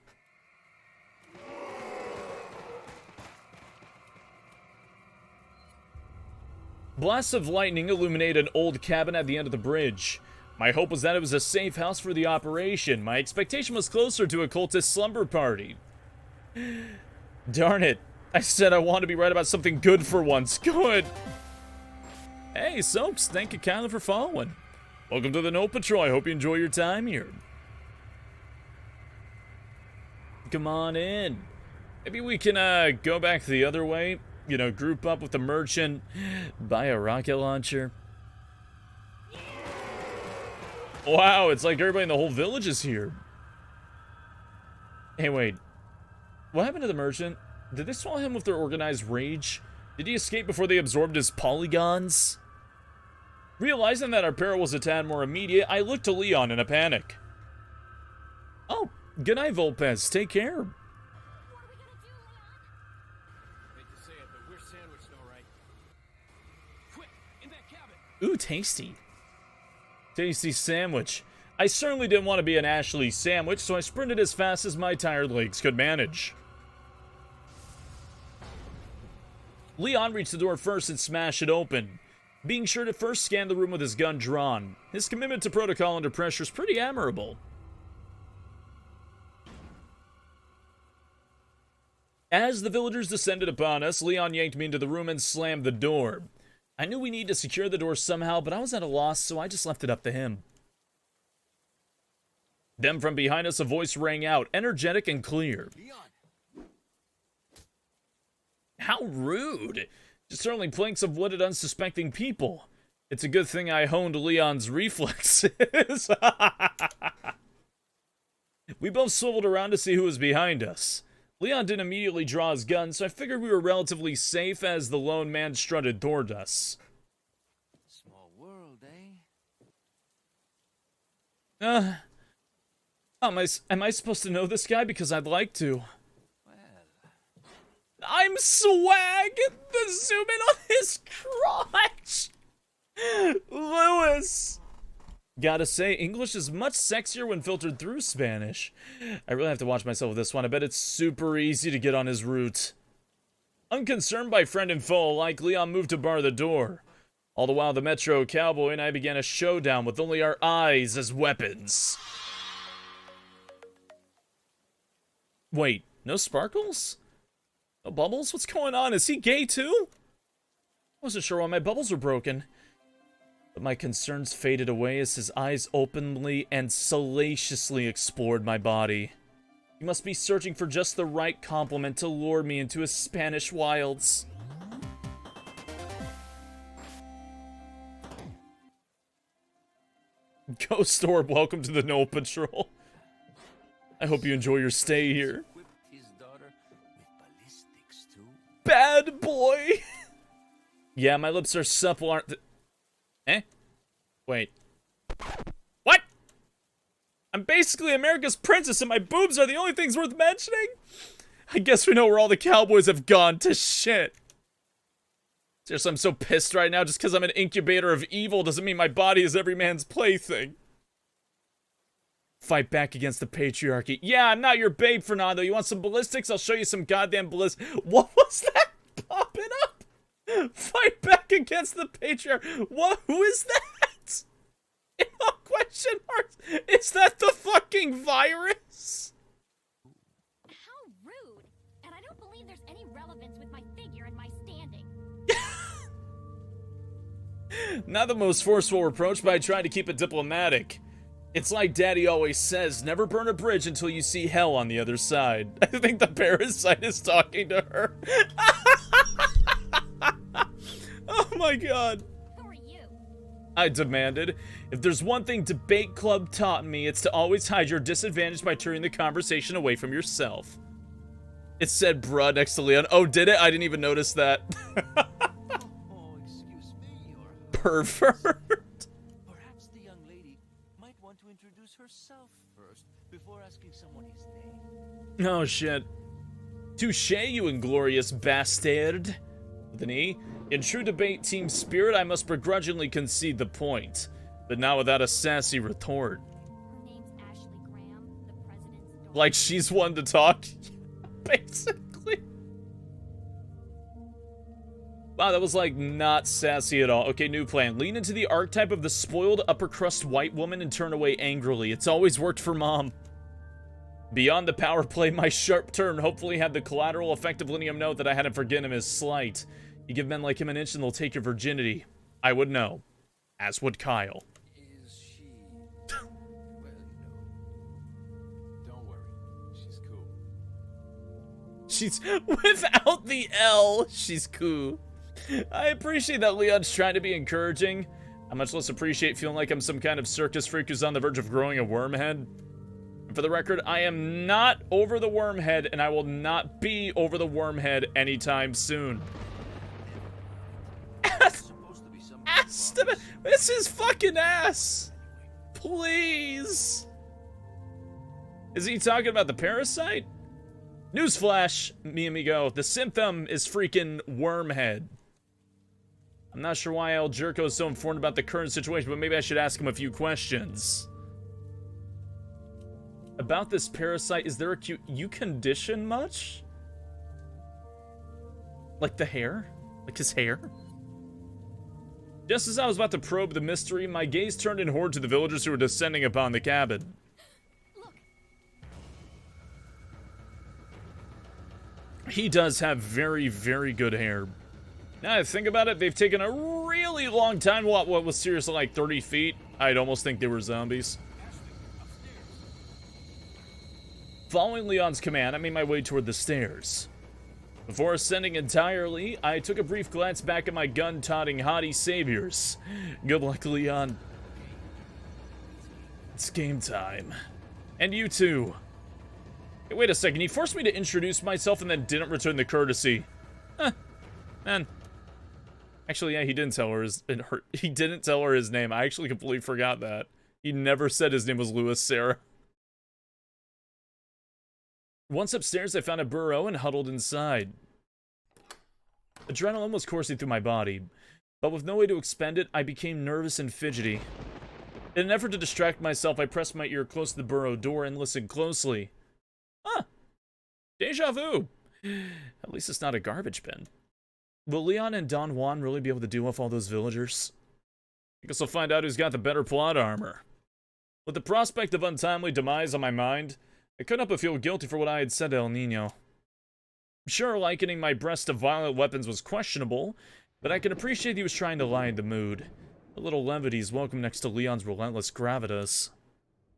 Blasts of lightning illuminated an old cabin at the end of the bridge. My hope was that it was a safe house for the operation. My expectation was closer to a cultist slumber party. Darn it. I said I want to be right about something good for once. Good. Hey, Soaps, thank you kindly for following. Welcome to the Note Patrol. I hope you enjoy your time here. Come on in. Maybe we can go back the other way. You know, group up with the merchant, buy a rocket launcher. Wow, it's like everybody in the whole village is here. Hey, wait. What happened to the merchant? Did they swallow him with their organized rage? Did he escape before they absorbed his polygons? Realizing that our peril was a tad more immediate, I looked to Leon in a panic. Oh, good night, Volpez. Take care. What are we gonna do, Leon? Hate to say it, but we're sandwiched, all right. Quick, in that cabin. Ooh, tasty. Tasty sandwich. I certainly didn't want to be an Ashley sandwich, so I sprinted as fast as my tired legs could manage. Leon reached the door first and smashed it open, being sure to first scan the room with his gun drawn. His commitment to protocol under pressure is pretty admirable. As the villagers descended upon us, Leon yanked me into the room and slammed the door. I knew we needed to secure the door somehow, but I was at a loss, so I just left it up to him. Then from behind us, a voice rang out, energetic and clear. Leon! How rude! Just hurling planks of wood at unsuspecting people. It's a good thing I honed Leon's reflexes. We both swiveled around to see who was behind us. Leon didn't immediately draw his gun, so I figured we were relatively safe as the lone man strutted toward us. Small world, eh? Am I supposed to know this guy? Because I'd like to. Well... I'm swag! The zoom in on his crotch! Lewis! Gotta say, English is much sexier when filtered through Spanish. I really have to watch myself with this one. I bet it's super easy to get on his route. Unconcerned by friend and foe alike, Leon moved to bar the door. All the while, the Metro Cowboy and I began a showdown with only our eyes as weapons. Wait, no sparkles? No bubbles? What's going on? Is he gay too? I wasn't sure why my bubbles were broken. But my concerns faded away as his eyes openly and salaciously explored my body. He must be searching for just the right compliment to lure me into his Spanish wilds. Ghost Orb, welcome to the Noel Patrol. I hope you enjoy your stay here. His daughter with ballistics too. Bad boy! Yeah, my lips are supple, aren't they? Eh? Wait. What? I'm basically America's princess and my boobs are the only things worth mentioning? I guess we know where all the cowboys have gone to shit. Seriously, I'm so pissed right now. Just because I'm an incubator of evil doesn't mean my body is every man's plaything. Fight back against the patriarchy. Yeah, I'm not your babe, Fernando. You want some ballistics? I'll show you some goddamn ballistics. What was that popping up? Fight back against the patriarchy. What? Who is that? In all question marks. Is that the fucking virus? How rude! And I don't believe there's any relevance with my figure and my standing. Not the most forceful reproach, but I tried to keep it diplomatic. It's like Daddy always says, never burn a bridge until you see hell on the other side. I think the parasite is talking to her. Oh my god. Who are you? I demanded. If there's one thing Debate Club taught me, it's to always hide your disadvantage by turning the conversation away from yourself. It said bruh next to Leon. Oh, did it? I didn't even notice that. Oh, excuse me, or... Pervert. Perhaps the young lady might want to introduce herself first, before asking someone his name. Oh, shit. Touche, you inglorious bastard. With an E. In true debate team spirit, I must begrudgingly concede the point, but not without a sassy retort. Her name's Ashley Graham, the president's daughter. Like she's one to talk, basically. Wow, that was like not sassy at all. Okay, new plan. Lean into the archetype of the spoiled upper crust white woman and turn away angrily. It's always worked for Mom. Beyond the power play, my sharp turn hopefully had the collateral effect of letting him know that I hadn't forgiven him his slight. You give men like him an inch and they'll take your virginity. I would know. As would Kyle. Is she... well, no. Don't worry. She's cool. She's... without the L, she's cool. I appreciate that Leon's trying to be encouraging. I much less appreciate feeling like I'm some kind of circus freak who's on the verge of growing a worm head. And for the record, I am not over the worm head, and I will not be over the worm head anytime soon. This is fucking ass. Please. Is he talking about the parasite? Newsflash, mi amigo. The symptom is freaking wormhead. I'm not sure why El Jerko is so informed about the current situation, but maybe I should ask him a few questions. About this parasite, is there a cute... You condition much? Like the hair? Like his hair? Just as I was about to probe the mystery, my gaze turned in horror to the villagers who were descending upon the cabin. He does have very, very good hair. Now I think about it, they've taken a really long time. What was seriously like 30 feet? I'd almost think they were zombies. Following Leon's command, I made my way toward the stairs. Before ascending entirely, I took a brief glance back at my gun-toting haughty saviors. Good luck, Leon. It's game time. And you too. Hey, wait a second, he forced me to introduce myself and then didn't return the courtesy. Huh. Man. Actually, yeah, he didn't tell her his name. I actually completely forgot that. He never said his name was Louis Sarah. Once upstairs, I found a burrow and huddled inside. Adrenaline was coursing through my body, but with no way to expend it, I became nervous and fidgety. In an effort to distract myself, I pressed my ear close to the burrow door and listened closely. Huh. Deja vu. At least it's not a garbage bin. Will Leon and Don Juan really be able to deal with all those villagers? I guess I'll find out who's got the better plot armor. With the prospect of untimely demise on my mind, I couldn't help but feel guilty for what I had said to El Nino. Sure, likening my breast to violent weapons was questionable, but I could appreciate he was trying to lighten the mood. A little levity is welcome next to Leon's relentless gravitas.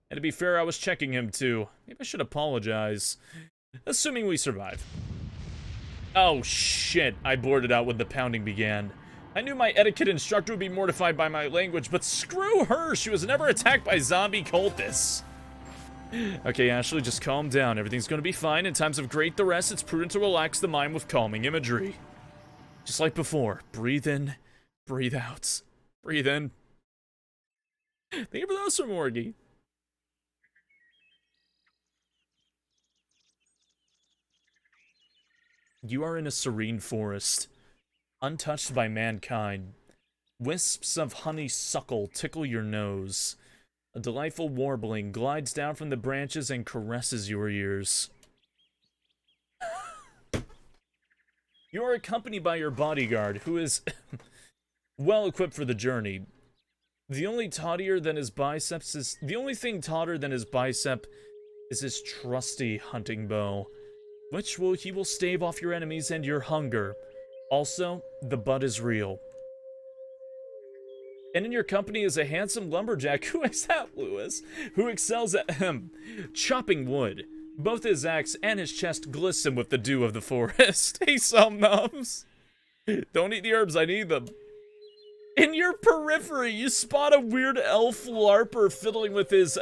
And to be fair, I was checking him too. Maybe I should apologize. Assuming we survive. Oh shit, I blurted out when the pounding began. I knew my etiquette instructor would be mortified by my language, but screw her, she was never attacked by zombie cultists. Okay, Ashley, just calm down. Everything's gonna be fine. In times of great duress, it's prudent to relax the mind with calming imagery. Just like before. Breathe in, breathe out. Breathe in. Thank you for those from Morgie. You are in a serene forest, untouched by mankind. Wisps of honeysuckle tickle your nose. A delightful warbling glides down from the branches and caresses your ears. You are accompanied by your bodyguard, who is well equipped for the journey. The only thing tauter than his bicep is his trusty hunting bow, which he will stave off your enemies and your hunger. Also, the bud is real. And in your company is a handsome lumberjack, who is that, Lewis? Who excels at chopping wood. Both his axe and his chest glisten with the dew of the forest. Hey, some nubs. Don't eat the herbs, I need them. In your periphery, you spot a weird elf larper fiddling with his,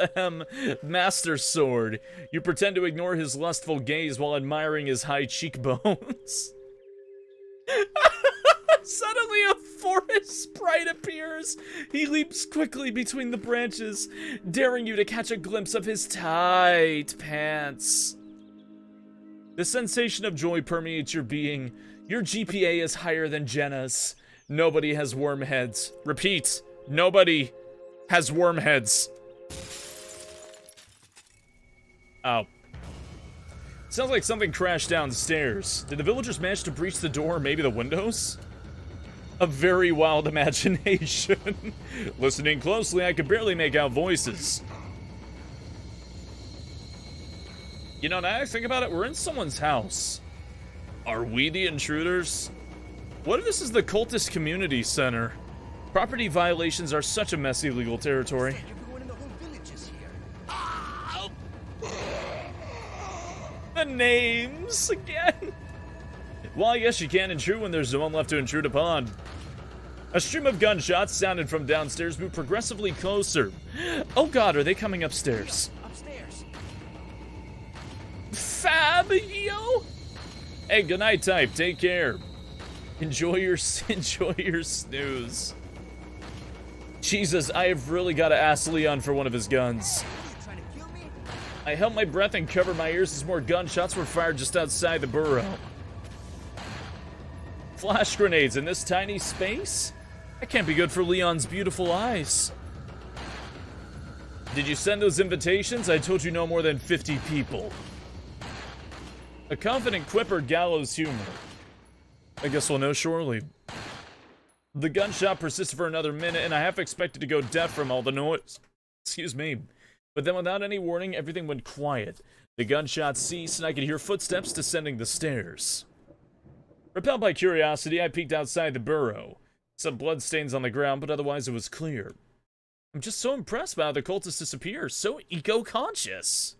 master sword. You pretend to ignore his lustful gaze while admiring his high cheekbones. Suddenly a forest sprite appears. He leaps quickly between the branches, daring you to catch a glimpse of his tight pants. The sensation of joy permeates your being. Your GPA is higher than Jenna's. Nobody has worm heads. Repeat, nobody has worm heads. Oh. Sounds like something crashed downstairs. Did the villagers manage to breach the door or maybe the windows? A very wild imagination. Listening closely, I could barely make out voices. You know, now I think about it, we're in someone's house. Are we the intruders? What if this is the cultist community center? Property violations are such a messy legal territory. The names again. Well, I guess you can't intrude when there's no one left to intrude upon. A stream of gunshots sounded from downstairs, moved progressively closer. Oh god, are they coming upstairs? Upstairs. Fabio? Hey, good night, type. Take care. Enjoy your snooze. Jesus, I have really got to ask Leon for one of his guns. I held my breath and covered my ears as more gunshots were fired just outside the burrow. Flash grenades in this tiny space? That can't be good for Leon's beautiful eyes. Did you send those invitations? I told you no more than 50 people. A confident quipper gallows humor. I guess we'll know shortly. The gunshot persisted for another minute, and I half expected to go deaf from all the noise. Excuse me. But then without any warning, everything went quiet. The gunshots ceased, and I could hear footsteps descending the stairs. Repelled by curiosity, I peeked outside the burrow. Some bloodstains on the ground, but otherwise it was clear. I'm just so impressed by how the cultists disappear. So eco-conscious.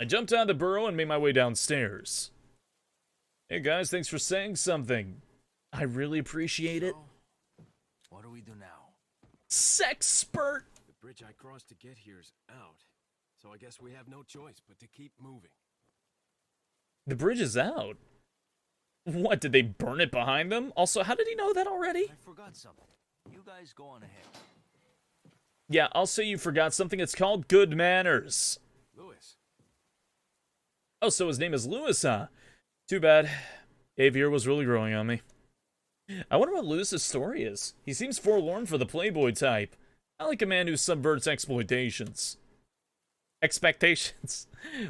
I jumped out of the burrow and made my way downstairs. Hey guys, thanks for saying something. I really appreciate it. So, what do we do now? Sex spurt! The bridge I crossed to get here's out, so I guess we have no choice but to keep moving. The bridge is out. What, did they burn it behind them? Also, how did he know that already? I forgot something. You guys go on ahead. Yeah, I'll say you forgot something. It's called good manners. Lewis. Oh, so his name is Lewis, huh? Too bad. Avier was really growing on me. I wonder what Lewis's story is. He seems forlorn for the playboy type. I like a man who subverts expectations.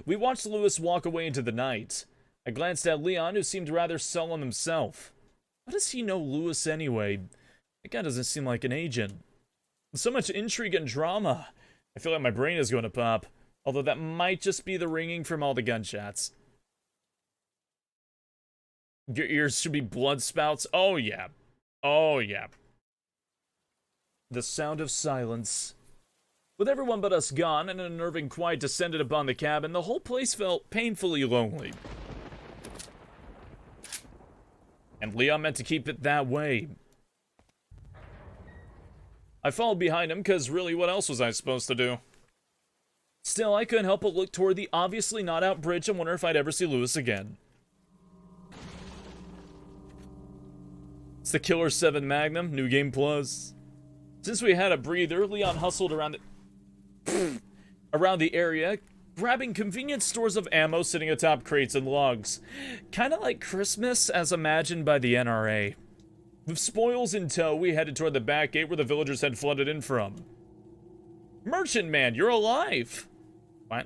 We watched Lewis walk away into the night. I glanced at Leon, who seemed rather sullen himself. How does he know Lewis anyway? That guy doesn't seem like an agent. So much intrigue and drama. I feel like my brain is going to pop. Although that might just be the ringing from all the gunshots. Your ears should be blood spouts. Oh, yeah. Oh, yeah. The sound of silence. With everyone but us gone and an unnerving quiet descended upon the cabin, the whole place felt painfully lonely. And Leon meant to keep it that way. I followed behind him because really what else was I supposed to do? Still, I couldn't help but look toward the obviously not out bridge and wonder if I'd ever see Lewis again. It's the Killer 7 Magnum, New Game Plus. Since we had a breather, Leon hustled around the area, grabbing convenient stores of ammo sitting atop crates and logs. Kinda like Christmas as imagined by the NRA. With spoils in tow, we headed toward the back gate where the villagers had flooded in from. Merchant man, you're alive! What?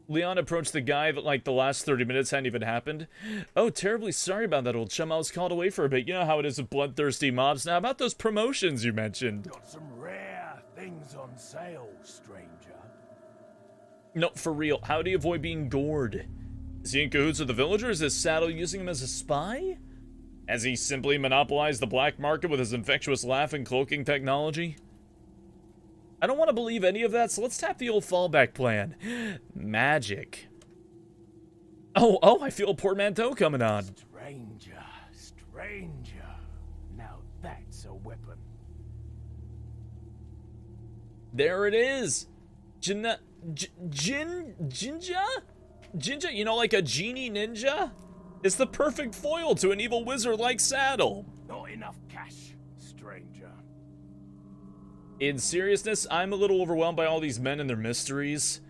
Leon approached the guy that like the last 30 minutes hadn't even happened. Oh, terribly sorry about that, old chum. I was called away for a bit. You know how it is with bloodthirsty mobs. Now, about those promotions you mentioned. Got some rare things on sale, stranger. No, for real. How do you avoid being gored? Is he in cahoots with the villagers? Is Saddle using him as a spy? Has he simply monopolized the black market with his infectious laugh and cloaking technology? I don't want to believe any of that, so let's tap the old fallback plan. Magic. Oh, I feel a portmanteau coming on. Stranger. Now that's a weapon. There it is. Jinja? Jinja? You know, like a genie ninja? It's the perfect foil to an evil wizard like Saddle. Not enough cash, stranger. In seriousness, I'm a little overwhelmed by all these men and their mysteries.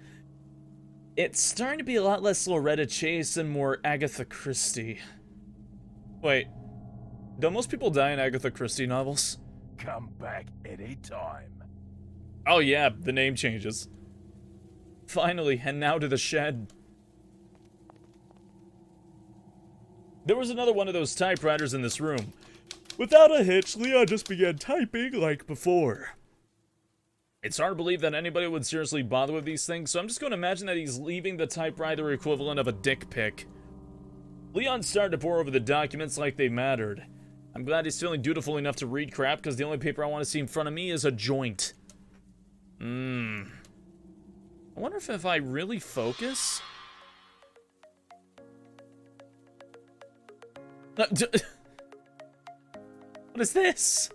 It's starting to be a lot less Loretta Chase and more Agatha Christie. Wait, don't most people die in Agatha Christie novels? Come back anytime. Oh yeah, the name changes. Finally, and now to the shed. There was another one of those typewriters in this room. Without a hitch, Leon just began typing like before. It's hard to believe that anybody would seriously bother with these things, so I'm just going to imagine that he's leaving the typewriter equivalent of a dick pic. Leon started to pore over the documents like they mattered. I'm glad he's feeling dutiful enough to read crap, because the only paper I want to see in front of me is a joint. I wonder if I really focus... What is this?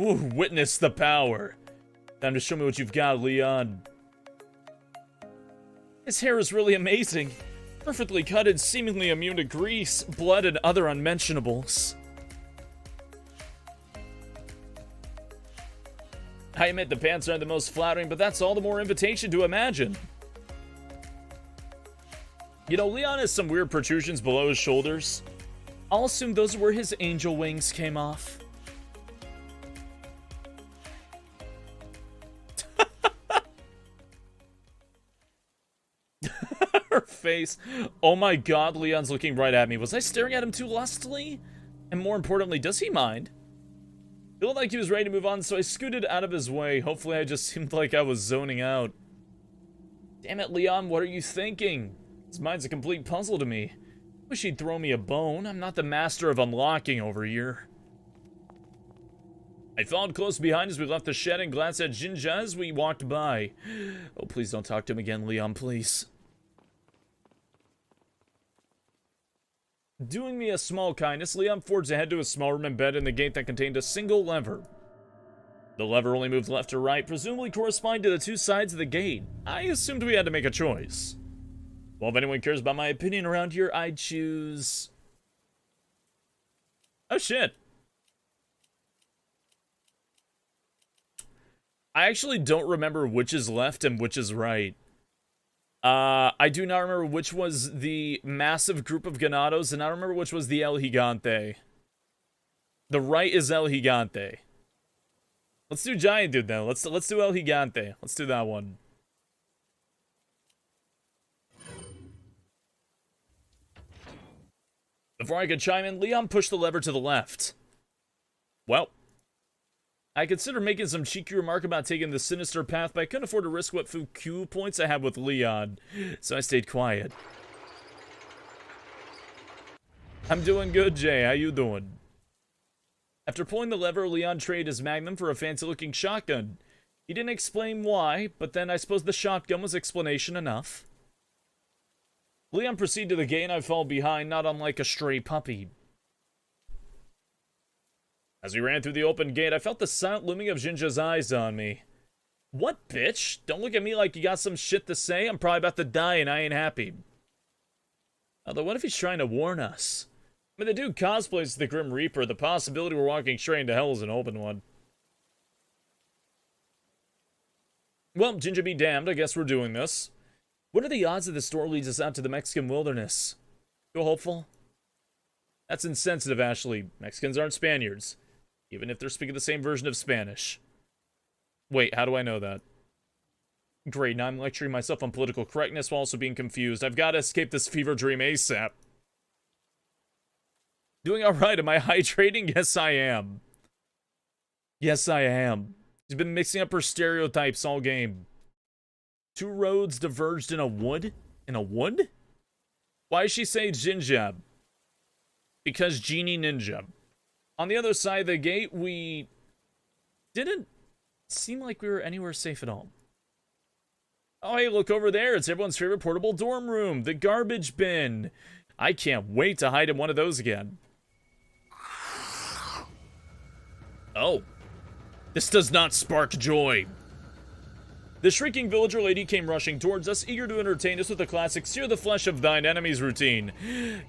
Ooh, witness the power. Time to show me what you've got, Leon. His hair is really amazing. Perfectly cut and seemingly immune to grease, blood, and other unmentionables. I admit the pants aren't the most flattering, but that's all the more invitation to imagine. You know, Leon has some weird protrusions below his shoulders. I'll assume those are where his angel wings came off. face. Oh my god, Leon's looking right at me. Was I staring at him too lustily? And more importantly, does he mind? Feeling like he was ready to move on, so I scooted out of his way. Hopefully I just seemed like I was zoning out. Damn it, Leon, what are you thinking? His mind's a complete puzzle to me. Wish he'd throw me a bone. I'm not the master of unlocking over here. I followed close behind as we left the shed and glanced at Jinja as we walked by. Oh, please don't talk to him again, Leon, please. Doing me a small kindness, Leon forged ahead to a small room embedded in the gate that contained a single lever. The lever only moved left or right, presumably corresponding to the two sides of the gate. I assumed we had to make a choice. Well, if anyone cares about my opinion around here, I'd choose... Oh, shit. I actually don't remember which is left and which is right. I do not remember which was the massive group of Ganados, and I don't remember which was the El Gigante. The right is El Gigante. Let's do Giant Dude, then. Let's do El Gigante. Let's do that one. Before I could chime in, Leon pushed the lever to the left. Well, I considered making some cheeky remark about taking the sinister path, but I couldn't afford to risk what few Q points I had with Leon, so I stayed quiet. I'm doing good, Jay. How you doing? After pulling the lever, Leon traded his Magnum for a fancy-looking shotgun. He didn't explain why, but then I suppose the shotgun was explanation enough. Leon proceeded to the gate and I followed behind, not unlike a stray puppy. As we ran through the open gate, I felt the silent looming of Jinja's eyes on me. What, bitch? Don't look at me like you got some shit to say. I'm probably about to die and I ain't happy. Although, what if he's trying to warn us? I mean, the dude cosplays the Grim Reaper. The possibility we're walking straight into hell is an open one. Well, Jinja be damned. I guess we're doing this. What are the odds that this door leads us out to the Mexican wilderness? Feel hopeful? That's insensitive, Ashley. Mexicans aren't Spaniards. Even if they're speaking the same version of Spanish. Wait, how do I know that? Great, now I'm lecturing myself on political correctness while also being confused. I've got to escape this fever dream ASAP. Doing alright, am I hydrating? Yes, I am. Yes, I am. She's been mixing up her stereotypes all game. Two roads diverged in a wood? In a wood? Why does she say Jinja? Because Genie Ninja. On the other side of the gate, we didn't seem like we were anywhere safe at all. Oh, hey, look over there. It's everyone's favorite portable dorm room, the garbage bin. I can't wait to hide in one of those again. Oh. This does not spark joy. The shrieking villager lady came rushing towards us, eager to entertain us with the classic sear the flesh of thine enemies routine.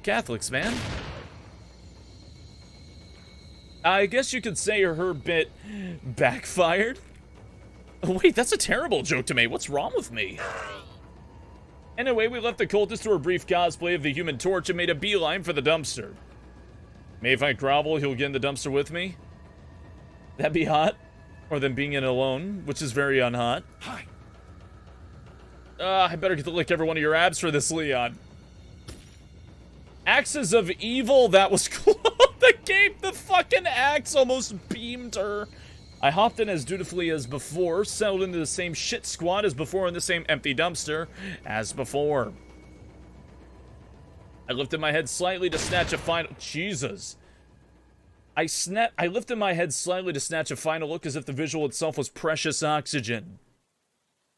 Catholics, man. I guess you could say her bit backfired. Oh, wait, that's a terrible joke to make. What's wrong with me? Anyway, we left the cultist to a brief cosplay of the Human Torch and made a beeline for the dumpster. Maybe if I grovel, he'll get in the dumpster with me? That'd be hot. Or than being in alone, which is very unhot. Hi. I better get to lick every one of your abs for this, Leon. Axes of Evil, that was close. The fucking axe almost beamed her. I hopped in as dutifully as before, settled into the same shit squad as before in the same empty dumpster as before. I lifted my head slightly to snatch a final... Jesus. I lifted my head slightly to snatch a final look as if the visual itself was precious oxygen.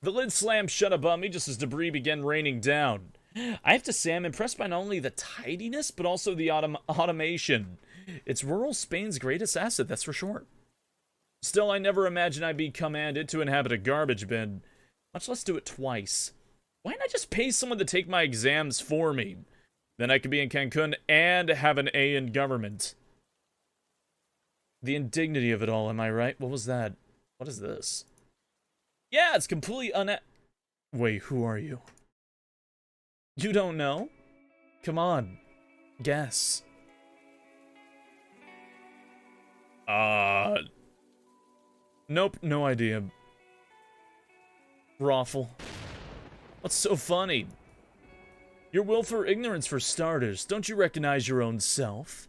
The lid slammed shut above me just as debris began raining down. I have to say I'm impressed by not only the tidiness, but also the automation. It's rural Spain's greatest asset, that's for sure. Still, I never imagined I'd be commanded to inhabit a garbage bin, much less do it twice. Why not just pay someone to take my exams for me? Then I could be in Cancun and have an A in government. The indignity of it all, am I right? What was that? What is this? Yeah, it's completely Wait, who are you? You don't know? Come on. Guess. Nope, no idea. Raffle. What's so funny? Your willful ignorance for starters. Don't you recognize your own self?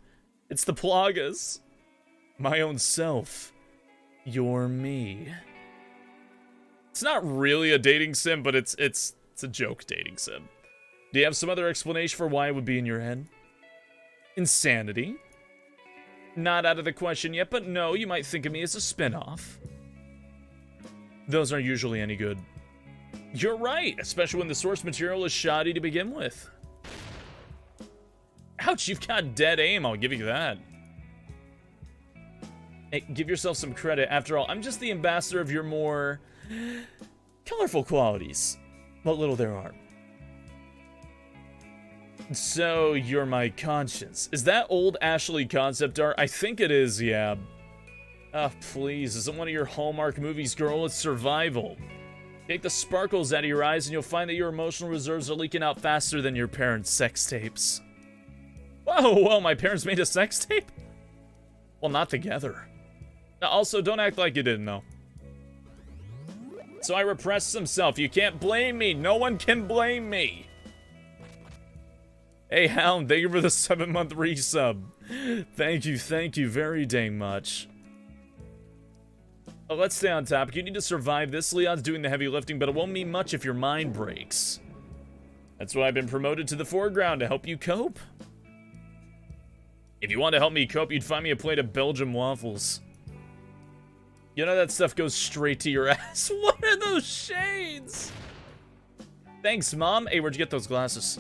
It's the Plagas. My own self. You're me. It's not really a dating sim, but it's a joke dating sim. Do you have some other explanation for why it would be in your head? Insanity. Not out of the question yet, but no, you might think of me as a spin-off. Those aren't usually any good. You're right, especially when the source material is shoddy to begin with. Ouch, you've got dead aim, I'll give you that. Hey, give yourself some credit. After all, I'm just the ambassador of your more colorful qualities. What little there are. So, you're my conscience. Is that old Ashley concept art? I think it is, yeah. Ah, please, isn't one of your Hallmark movies, girl? It's survival. Take the sparkles out of your eyes and you'll find that your emotional reserves are leaking out faster than your parents' sex tapes. Whoa, well, my parents made a sex tape? Well, not together. Also, don't act like you didn't know. So I repressed some self. You can't blame me. No one can blame me. Hey, Hound, thank you for the 7-month resub. Thank you very dang much. Let's stay on topic. You need to survive this. Leon's doing the heavy lifting, but it won't mean much if your mind breaks. That's why I've been promoted to the foreground, to help you cope. If you want to help me cope, you'd find me a plate of Belgian waffles. You know that stuff goes straight to your ass. What are those shades? Thanks, Mom. Hey, where'd you get those glasses?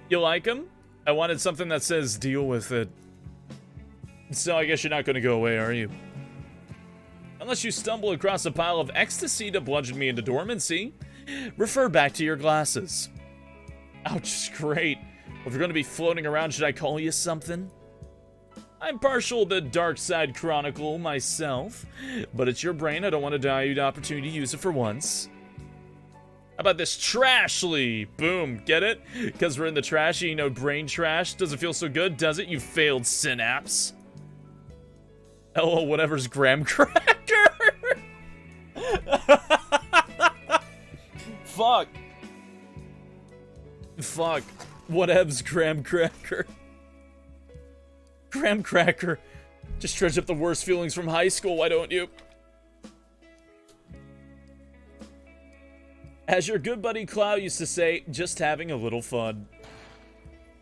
You like them? I wanted something that says deal with it. So I guess you're not going to go away, are you? Unless you stumble across a pile of ecstasy to bludgeon me into dormancy. Refer back to your glasses. Ouch, great. If you're going to be floating around, should I call you something? I'm partial to Dark Side Chronicle myself, but it's your brain. I don't want to die you the opportunity to use it for once. How about this trashly? Boom, get it? Because we're in the trashy, you know, brain trash. Doesn't feel so good, does it, you failed synapse? Oh, whatever's graham cracker. Fuck. Fuck. Whatevs, graham cracker. Graham cracker. Just dredge up the worst feelings from high school, why don't you? As your good buddy Cloud used to say, just having a little fun.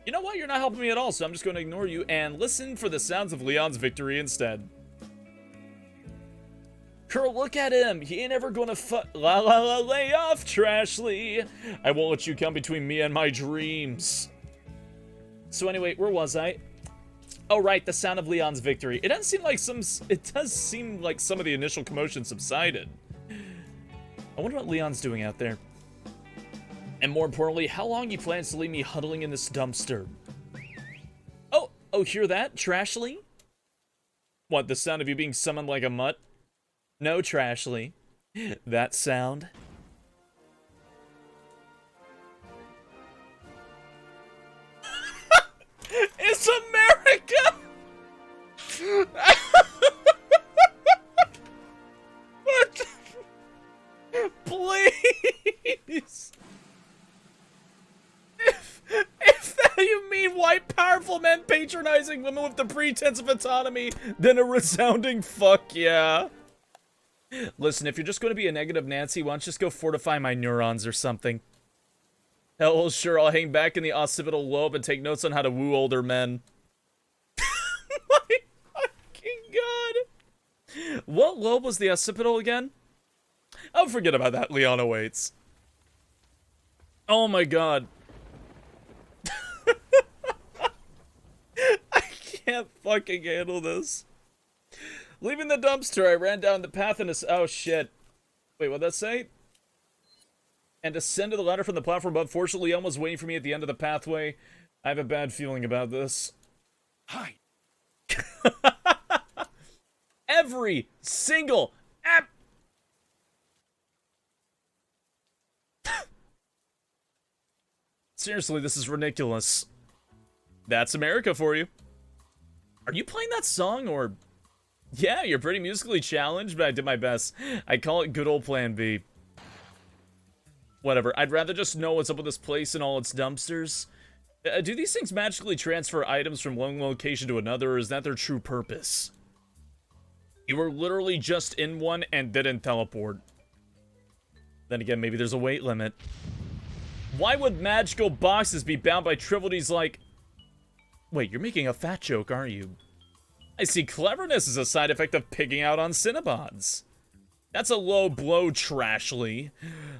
You know what? You're not helping me at all, so I'm just going to ignore you and listen for the sounds of Leon's victory instead. Girl, look at him. He ain't ever gonna lay off, Trashly. I won't let you come between me and my dreams. So anyway, where was I? Oh, right, the sound of Leon's victory. It does seem like some of the initial commotion subsided. I wonder what Leon's doing out there. And more importantly, how long he plans to leave me huddling in this dumpster. Oh, hear that, Trashly? What, the sound of you being summoned like a mutt? No, Trashly. That sound. It's America! What the... Please! If that you mean white powerful men patronizing women with the pretense of autonomy, then a resounding fuck yeah. Listen, if you're just going to be a negative Nancy, why don't you just go fortify my neurons or something? Hell, sure, I'll hang back in the occipital lobe and take notes on how to woo older men. My fucking god. What lobe was the occipital again? Oh, forget about that. Leona waits. Oh my god. I can't fucking handle this. Leaving the dumpster, I ran down the path and oh shit. Wait, what'd that say? And ascended the ladder from the platform above. Fortunately, Leon was waiting for me at the end of the pathway. I have a bad feeling about this. Hi. Every single app. Seriously, this is ridiculous. That's America for you. Are you playing that song or... Yeah, you're pretty musically challenged, but I did my best. I call it good old Plan B. Whatever. I'd rather just know what's up with this place and all its dumpsters. Do these things magically transfer items from one location to another, or is that their true purpose? You were literally just in one and didn't teleport. Then again, maybe there's a weight limit. Why would magical boxes be bound by trivialities like... Wait, you're making a fat joke, aren't you? I see cleverness is a side effect of pigging out on Cinnabons. That's a low blow, Trashly.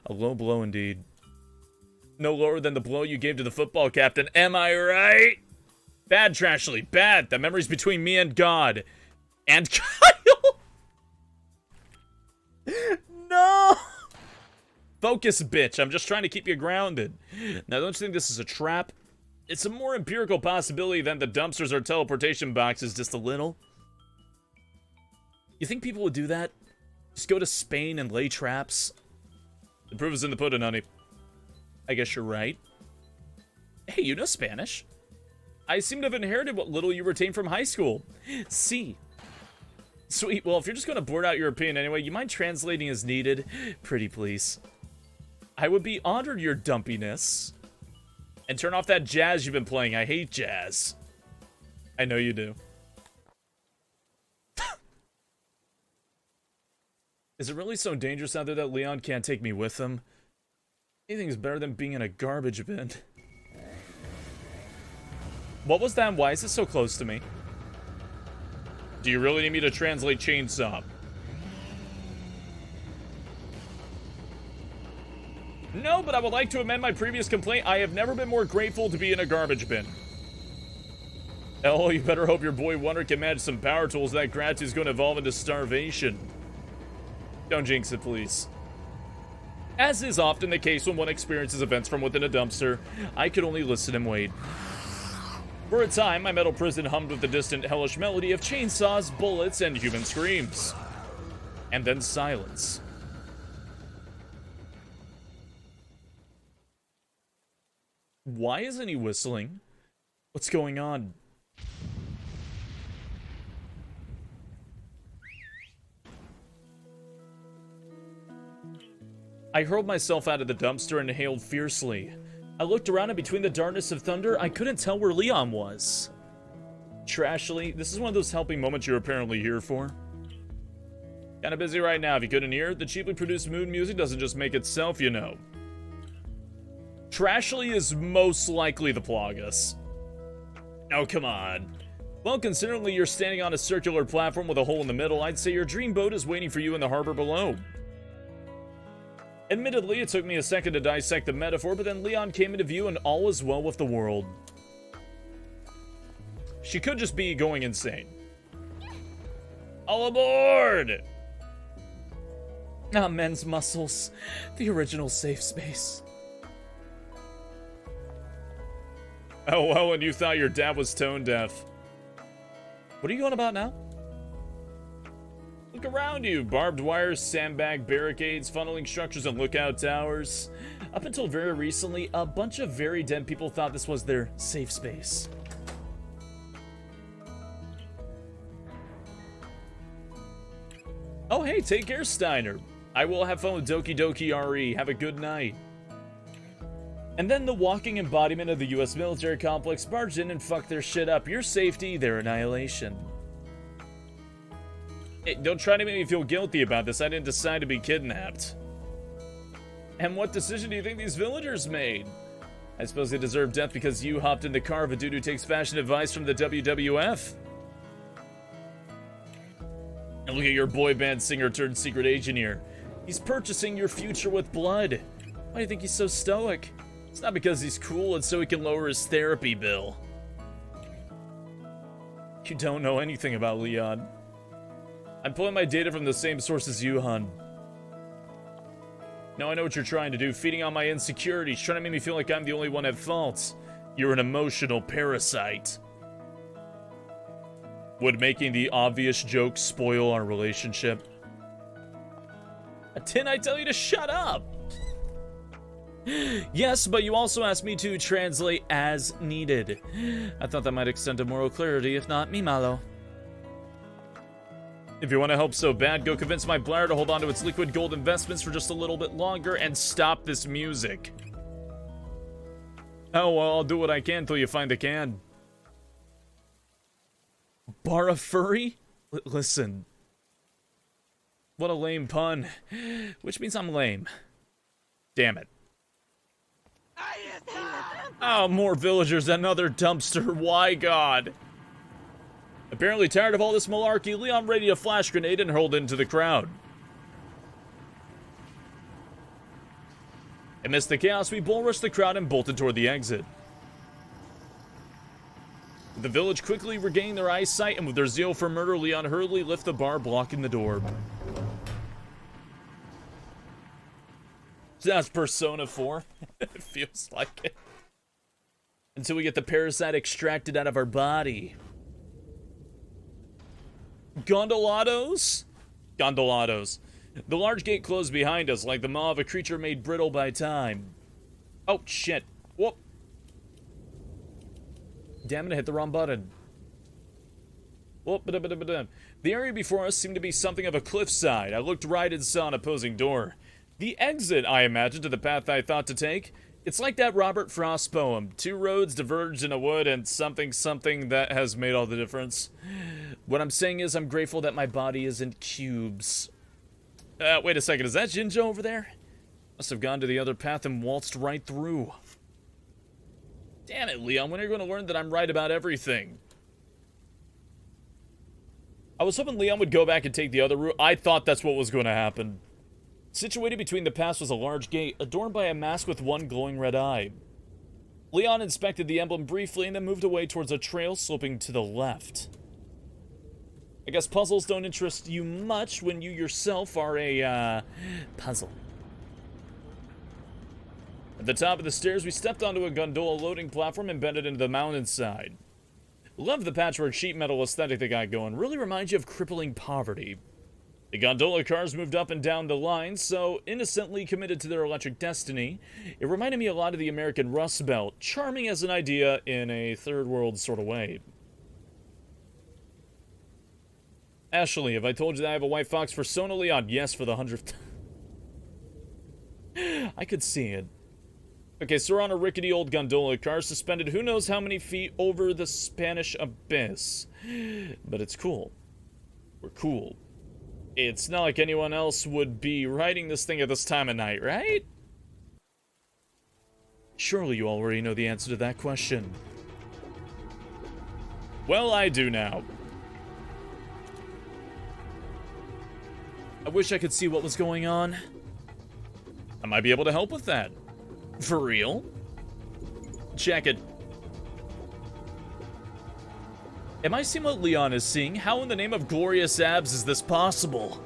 A low blow indeed. No lower than the blow you gave to the football captain, am I right? Bad, Trashly, bad. The memory's between me and God. And Kyle! No! Focus, bitch. I'm just trying to keep you grounded. Now, don't you think this is a trap? It's a more empirical possibility than the dumpsters or teleportation boxes, just a little. You think people would do that? Just go to Spain and lay traps? The proof is in the pudding, honey. I guess you're right. Hey, you know Spanish. I seem to have inherited what little you retained from high school. See. Sweet, well, if you're just going to blurt out your opinion anyway, you mind translating as needed? Pretty please. I would be honored, your dumpiness. And turn off that jazz you've been playing. I hate jazz. I know you do. Is it really so dangerous out there that Leon can't take me with him? Anything's better than being in a garbage bin. What was that and why is it so close to me? Do you really need me to translate chainsaw? No, but I would like to amend my previous complaint. I have never been more grateful to be in a garbage bin. Oh, you better hope your boy Wonder can manage some power tools. That gratitude's going to evolve into starvation. Don't jinx it, please. As is often the case when one experiences events from within a dumpster, I could only listen and wait. For a time, my metal prison hummed with the distant, hellish melody of chainsaws, bullets, and human screams. And then silence. Why isn't he whistling? What's going on? I hurled myself out of the dumpster and inhaled fiercely. I looked around and between the darkness of thunder, I couldn't tell where Leon was. Trashly, this is one of those helping moments you're apparently here for. Kinda busy right now, if you couldn't hear. The cheaply produced mood music doesn't just make itself, you know. Trashly is most likely the Plagas. Oh, come on. Well, considering you're standing on a circular platform with a hole in the middle, I'd say your dream boat is waiting for you in the harbor below. Admittedly, it took me a second to dissect the metaphor, but then Leon came into view and all is well with the world. She could just be going insane. All aboard! Ah, men's muscles. The original safe space. Oh, well, and you thought your dad was tone deaf. What are you going about now? Look around you. Barbed wires, sandbag barricades, funneling structures, and lookout towers. Up until very recently, a bunch of very dead people thought this was their safe space. Oh, hey, take care, Steiner. I will have fun with Doki Doki RE. Have a good night. And then the walking embodiment of the US military complex barged in and fucked their shit up. Your safety, their annihilation. Hey, don't try to make me feel guilty about this. I didn't decide to be kidnapped. And what decision do you think these villagers made? I suppose they deserve death because you hopped in the car of a dude who takes fashion advice from the WWF. And look at your boy band singer turned secret agent here. He's purchasing your future with blood. Why do you think he's so stoic? It's not because he's cool, it's so he can lower his therapy bill. You don't know anything about Leon. I'm pulling my data from the same source as you, hun. Now I know what you're trying to do, feeding on my insecurities, trying to make me feel like I'm the only one at fault. You're an emotional parasite. Would making the obvious joke spoil our relationship? Didn't I tell you to shut up? Yes, but you also asked me to translate as needed. I thought that might extend to moral clarity, if not me, Malo. If you want to help so bad, go convince my bladder to hold on to its liquid gold investments for just a little bit longer and stop this music. Oh, well, I'll do what I can till you find the can. Bar a furry? Listen. What a lame pun. Which means I'm lame. Damn it. Oh, more villagers, another dumpster. Why, God? Apparently tired of all this malarkey, Leon readied a flash grenade and hurled it into the crowd. Amidst the chaos, we bull rushed the crowd and bolted toward the exit. The village quickly regained their eyesight, and with their zeal for murder, Leon hurriedly lifted the bar blocking the door. That's Persona 4. It feels like it. Until we get the parasite extracted out of our body. Gondolados? Gondolados. The large gate closed behind us like the maw of a creature made brittle by time. Oh, shit. Whoop. Damn it, I hit the wrong button. Whoop. The area before us seemed to be something of a cliffside. I looked right and saw an opposing door. The exit, I imagined, to the path I thought to take. It's like that Robert Frost poem. Two roads diverged in a wood and something that has made all the difference. What I'm saying is I'm grateful that my body isn't cubes. Wait a second, is that Jinjo over there? Must have gone to the other path and waltzed right through. Damn it, Leon, when are you going to learn that I'm right about everything? I was hoping Leon would go back and take the other route. I thought that's what was going to happen. Situated between the paths was a large gate, adorned by a mask with one glowing red eye. Leon inspected the emblem briefly and then moved away towards a trail sloping to the left. I guess puzzles don't interest you much when you yourself are a, puzzle. At the top of the stairs, we stepped onto a gondola loading platform embedded into the mountainside. Love the patchwork sheet metal aesthetic they got going. Really reminds you of crippling poverty. The gondola cars moved up and down the line, so innocently committed to their electric destiny. It reminded me a lot of the American Rust Belt, charming as an idea in a third world sort of way. Ashley, have I told you that I have a White Fox Persona, Leon? Yes, for the 100th time. I could see it. Okay, so we're on a rickety old gondola car, suspended who knows how many feet over the Spanish abyss. But it's cool. We're cool. It's not like anyone else would be riding this thing at this time of night, right? Surely you already know the answer to that question. Well, I do now. I wish I could see what was going on. I might be able to help with that. For real? Check it. Am I seeing what Leon is seeing? How in the name of glorious abs is this possible?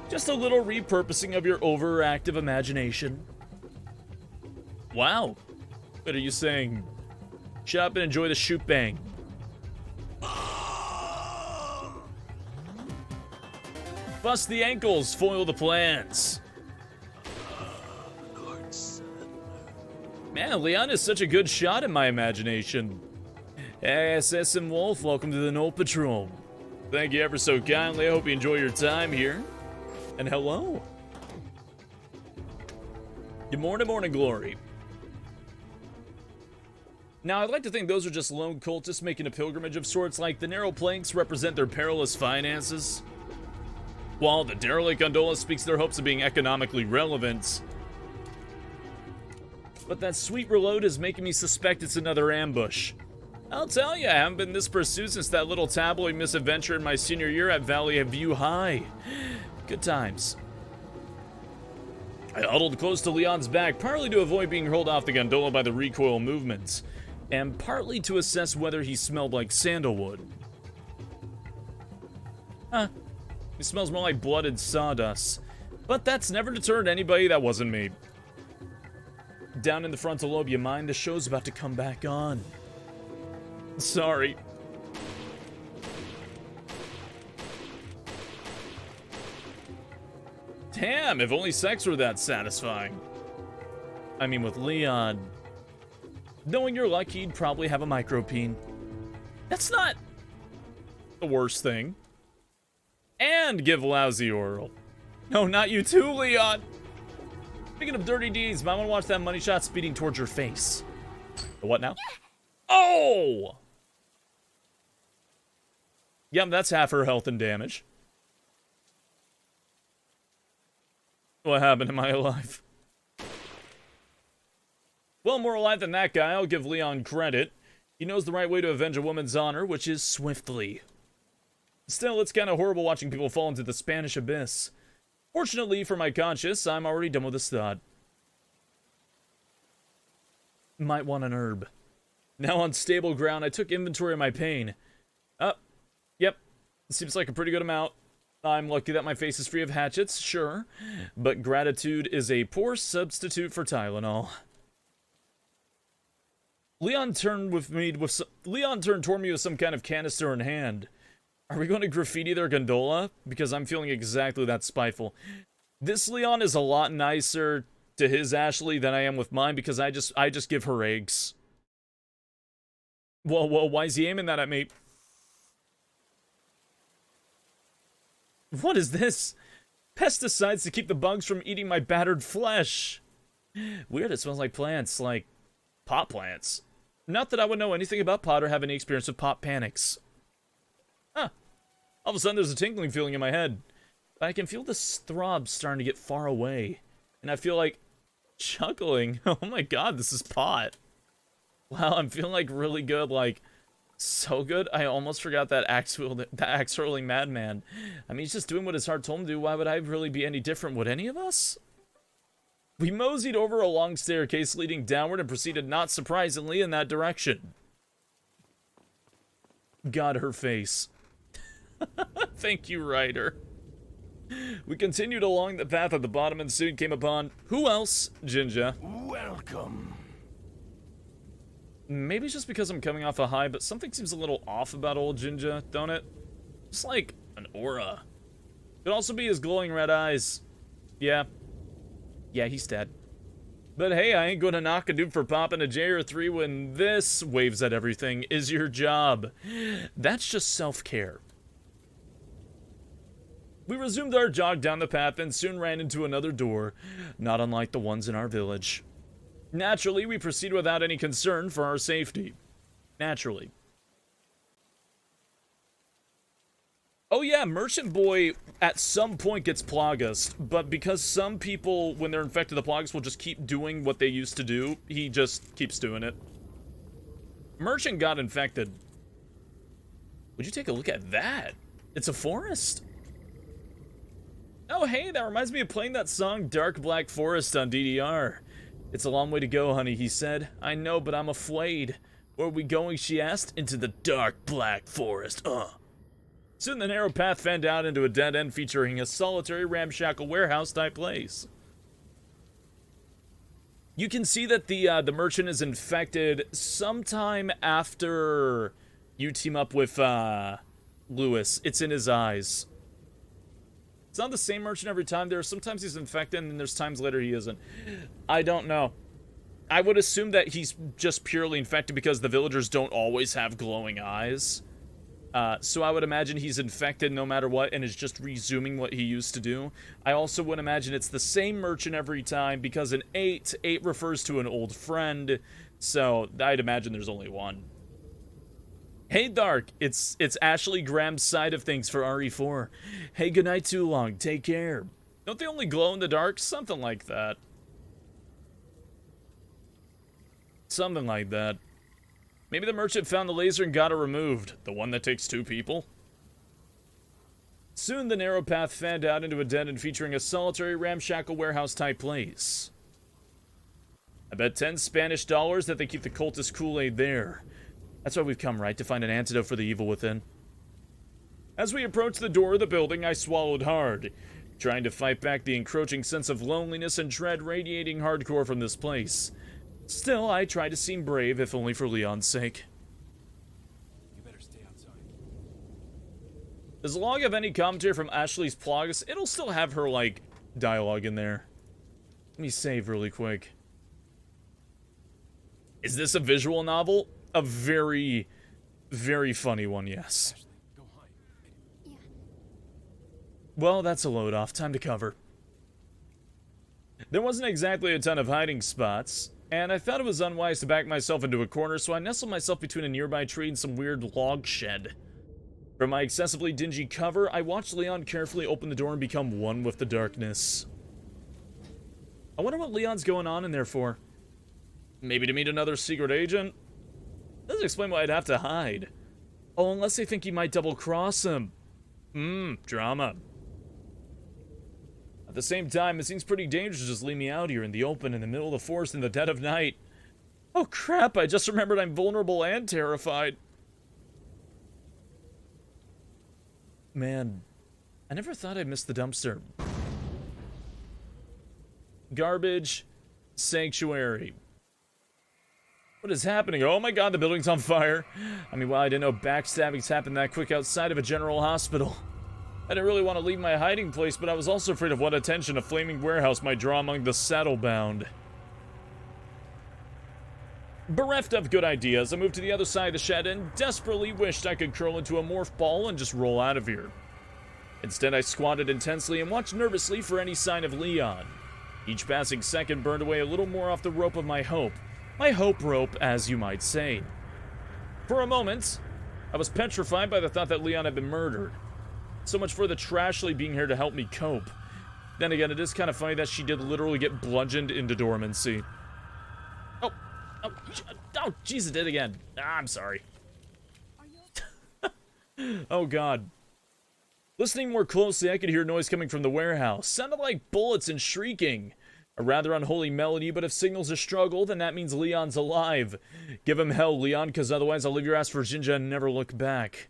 Just a little repurposing of your overactive imagination. Wow. What are you saying? Shut up and enjoy the shoot bang. Bust the ankles, foil the plans. Man, Leon is such a good shot in my imagination. ASSM Wolf, welcome to the Knoll Patrol. Thank you ever so kindly. I hope you enjoy your time here. And hello. Good morning, glory. Now, I'd like to think those are just lone cultists making a pilgrimage of sorts, like the narrow planks represent their perilous finances, while the derelict gondola speaks their hopes of being economically relevant. But that sweet reload is making me suspect it's another ambush. I'll tell you, I haven't been this pursued since that little tabloid misadventure in my senior year at Valley of View High. Good times. I huddled close to Leon's back, partly to avoid being hurled off the gondola by the recoil movements, and partly to assess whether he smelled like sandalwood. Huh. He smells more like blood and sawdust. But that's never deterred anybody that wasn't me. Down in the frontal lobe, you mind? The show's about to come back on. Sorry. Damn, if only sex were that satisfying. I mean, with Leon, knowing your luck, he'd probably have a micropeen. That's not the worst thing. And give lousy oral. No, not you too, Leon. Speaking of dirty deeds, might want to watch that money shot speeding towards your face. The what now? Oh! Yep, that's half her health and damage. What happened? Am I alive? Well, more alive than that guy, I'll give Leon credit. He knows the right way to avenge a woman's honor, which is swiftly. Still, it's kind of horrible watching people fall into the Spanish abyss. Fortunately for my conscience, I'm already done with this thought. Might want an herb. Now on stable ground, I took inventory of my pain. Yep. Seems like a pretty good amount. I'm lucky that my face is free of hatchets, sure. But gratitude is a poor substitute for Tylenol. Leon turned toward me with some kind of canister in hand. Are we going to graffiti their gondola? Because I'm feeling exactly that spiteful. This Leon is a lot nicer to his Ashley than I am with mine because I just give her eggs. Whoa, why is he aiming that at me? What is this? Pesticides to keep the bugs from eating my battered flesh. Weird, it smells like plants, like pot plants. Not that I would know anything about pot or have any experience with pot panics. Huh. All of a sudden there's a tingling feeling in my head. I can feel this throb starting to get far away. And I feel like chuckling. Oh my god, this is pot. Wow, I'm feeling like really good, like so good. I almost forgot that axe-hurling madman. I mean, he's just doing what his heart told him to do. Why would I really be any different? Would any of us? We moseyed over a long staircase leading downward and proceeded, not surprisingly, in that direction. God, her face. Thank you, Ryder. We continued along the path at the bottom and soon came upon... Who else? Jinja. Welcome. Maybe it's just because I'm coming off a high, but something seems a little off about old Jinja, don't it? It's like an aura. Could also be his glowing red eyes. Yeah, he's dead. But hey, I ain't gonna knock a dude for popping a J or 3 when this, waves at everything, is your job. That's just self-care. We resumed our jog down the path and soon ran into another door, not unlike the ones in our village. Naturally, we proceed without any concern for our safety. Naturally. Oh yeah, Merchant Boy at some point gets Plagueist, but because some people, when they're infected, the Plagueist will just keep doing what they used to do, he just keeps doing it. Merchant got infected. Would you take a look at that? It's a forest. Oh hey, that reminds me of playing that song Dark Black Forest on DDR. It's a long way to go, honey, he said. I know, but I'm afraid. Where are we going, she asked. Into the dark black forest, Soon the narrow path fanned out into a dead end featuring a solitary ramshackle warehouse-type place. You can see that the merchant is infected sometime after you team up with Lewis. It's in his eyes. It's not the same merchant every time. Sometimes he's infected, and then there's times later he isn't. I don't know. I would assume that he's just purely infected because the villagers don't always have glowing eyes. So I would imagine he's infected no matter what and is just resuming what he used to do. I also would imagine it's the same merchant every time because an 8 refers to an old friend. So I'd imagine there's only one. Hey Dark, it's Ashley Graham's side of things for RE4. Hey, good night too long, take care. Don't they only glow in the dark? Something like that. Something like that. Maybe the merchant found the laser and got it removed. The one that takes 2 people? Soon the narrow path fanned out into a dead end featuring a solitary ramshackle warehouse type place. I bet 10 Spanish dollars that they keep the cultist Kool-Aid there. That's why we've come, right? To find an antidote for the evil within. As we approached the door of the building, I swallowed hard, trying to fight back the encroaching sense of loneliness and dread radiating hardcore from this place. Still, I tried to seem brave, if only for Leon's sake. You better stay outside. Does the log have any commentary from Ashley's Plagueist? It'll still have her, like, dialogue in there. Let me save really quick. Is this a visual novel? A very, very funny one, yes. Ashley, go hide. Well, that's a load off. Time to cover. There wasn't exactly a ton of hiding spots, and I thought it was unwise to back myself into a corner, so I nestled myself between a nearby tree and some weird log shed. From my excessively dingy cover, I watched Leon carefully open the door and become one with the darkness. I wonder what Leon's going on in there for. Maybe to meet another secret agent? Doesn't explain why I'd have to hide. Oh, unless they think he might double-cross him. Drama. At the same time, it seems pretty dangerous to just leave me out here in the open in the middle of the forest in the dead of night. Oh crap, I just remembered I'm vulnerable and terrified. Man, I never thought I'd miss the dumpster. Garbage. Sanctuary. What is happening? Oh my god, the building's on fire. I mean, well, I didn't know backstabbings happened that quick outside of a general hospital. I didn't really want to leave my hiding place, but I was also afraid of what attention a flaming warehouse might draw among the saddlebound. Bereft of good ideas, I moved to the other side of the shed and desperately wished I could curl into a morph ball and just roll out of here. Instead, I squatted intensely and watched nervously for any sign of Leon. Each passing second burned away a little more off the rope of my hope. My hope rope, as you might say. For a moment, I was petrified by the thought that Leon had been murdered. So much for the Trashly being here to help me cope. Then again, it is kind of funny that she did literally get bludgeoned into dormancy. Oh, jeez, it did again. I'm sorry. Oh, God. Listening more closely, I could hear noise coming from the warehouse. Sounded like bullets and shrieking. A rather unholy melody, but if signals a struggle, then that means Leon's alive. Give him hell, Leon, because otherwise I'll leave your ass for Jinja and never look back.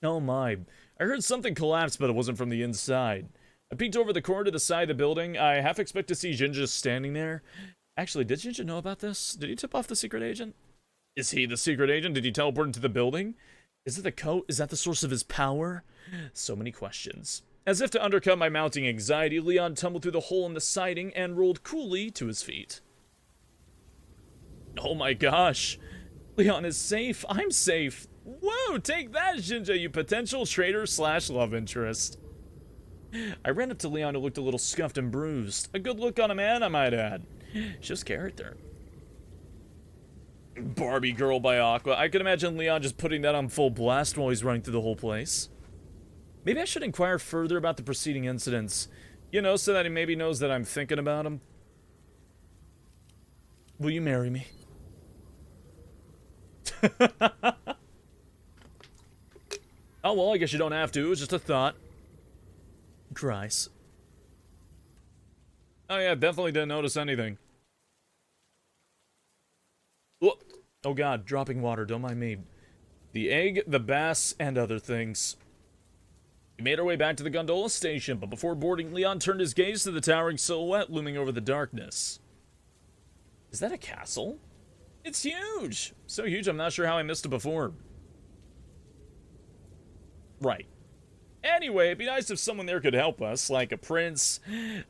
Oh my. I heard something collapse, but it wasn't from the inside. I peeked over the corner to the side of the building. I half expect to see Jinja standing there. Actually, did Jinja know about this? Did he tip off the secret agent? Is he the secret agent? Did he teleport into the building? Is it the coat? Is that the source of his power? So many questions. As if to undercut my mounting anxiety, Leon tumbled through the hole in the siding and rolled coolly to his feet. Oh my gosh. Leon is safe. I'm safe. Whoa, take that, Jinja, you potential traitor / love interest. I ran up to Leon, who looked a little scuffed and bruised. A good look on a man, I might add. Shows character. Barbie Girl by Aqua. I can imagine Leon just putting that on full blast while he's running through the whole place. Maybe I should inquire further about the preceding incidents. You know, so that he maybe knows that I'm thinking about him. Will you marry me? Oh, well, I guess you don't have to. It was just a thought. Cries. Oh, yeah, definitely didn't notice anything. Whoa. Oh, God, dropping water. Don't mind me. The egg, the bass, and other things. We made our way back to the gondola station, but before boarding, Leon turned his gaze to the towering silhouette looming over the darkness. Is that a castle? It's huge! So huge, I'm not sure how I missed it before. Right. Anyway, it'd be nice if someone there could help us, like a prince.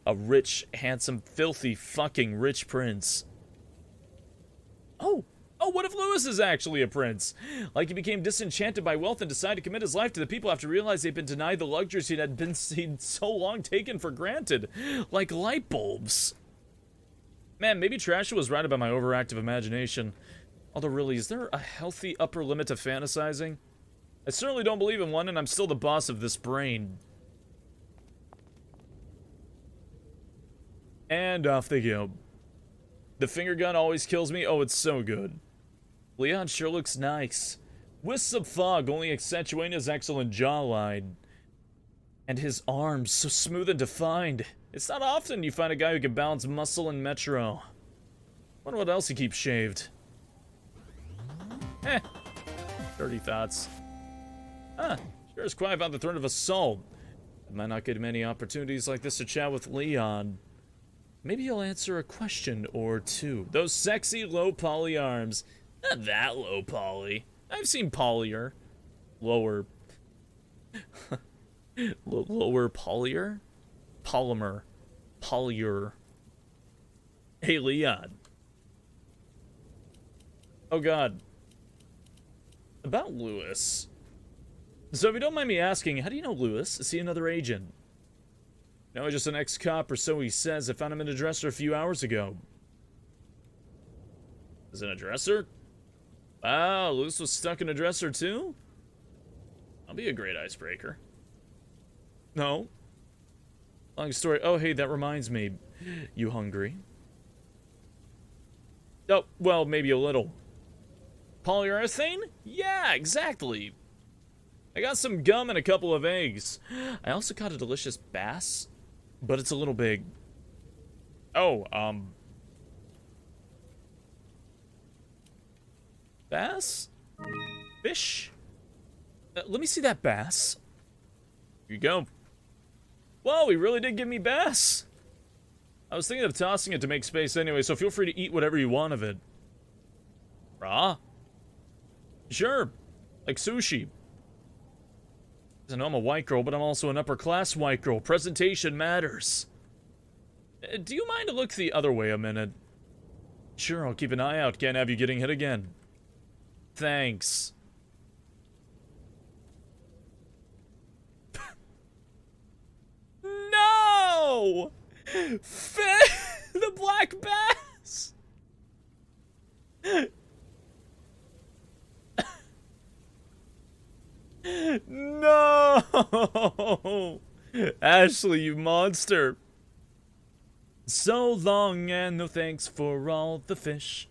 A rich, handsome, filthy, fucking rich prince. Oh, what if Lewis is actually a prince? Like he became disenchanted by wealth and decided to commit his life to the people after realizing they'd been denied the luxuries he'd so long taken for granted. Like light bulbs. Man, maybe Trashy was right about my overactive imagination. Although really, is there a healthy upper limit to fantasizing? I certainly don't believe in one, and I'm still the boss of this brain. And off they go. The finger gun always kills me. Oh, it's so good. Leon sure looks nice. Wisps of fog only accentuating his excellent jawline. And his arms, so smooth and defined. It's not often you find a guy who can balance muscle and metro. Wonder what else he keeps shaved. Dirty thoughts. Sure is quiet about the threat of assault. I might not get many opportunities like this to chat with Leon. Maybe he'll answer a question or two. Those sexy low poly arms. Not that low poly. I've seen polyer. Lower. Lower polyer? Polymer. Polyer. Hey, Leon. Oh, God. About Lewis. So if you don't mind me asking, how do you know Lewis? Is he another agent? No, just an ex-cop, or so he says. I found him in a dresser a few hours ago. Is it a dresser? Wow, Lewis was stuck in a dresser too? I'll be a great icebreaker. No. Long story. Oh, hey, that reminds me. You hungry? Oh, well, maybe a little. Polyurethane? Yeah, exactly. I got some gum and a couple of eggs. I also caught a delicious bass, but it's a little big. Oh, bass? Fish? Let me see that bass. Here you go. Whoa, he really did give me bass. I was thinking of tossing it to make space anyway, so feel free to eat whatever you want of it. Raw? Sure. Like sushi. I know I'm a white girl, but I'm also an upper-class white girl. Presentation matters. Do you mind to look the other way a minute? Sure, I'll keep an eye out. Can't have you getting hit again. Thanks. No! The black bass! No! Ashley, you monster. So long and no thanks for all the fish.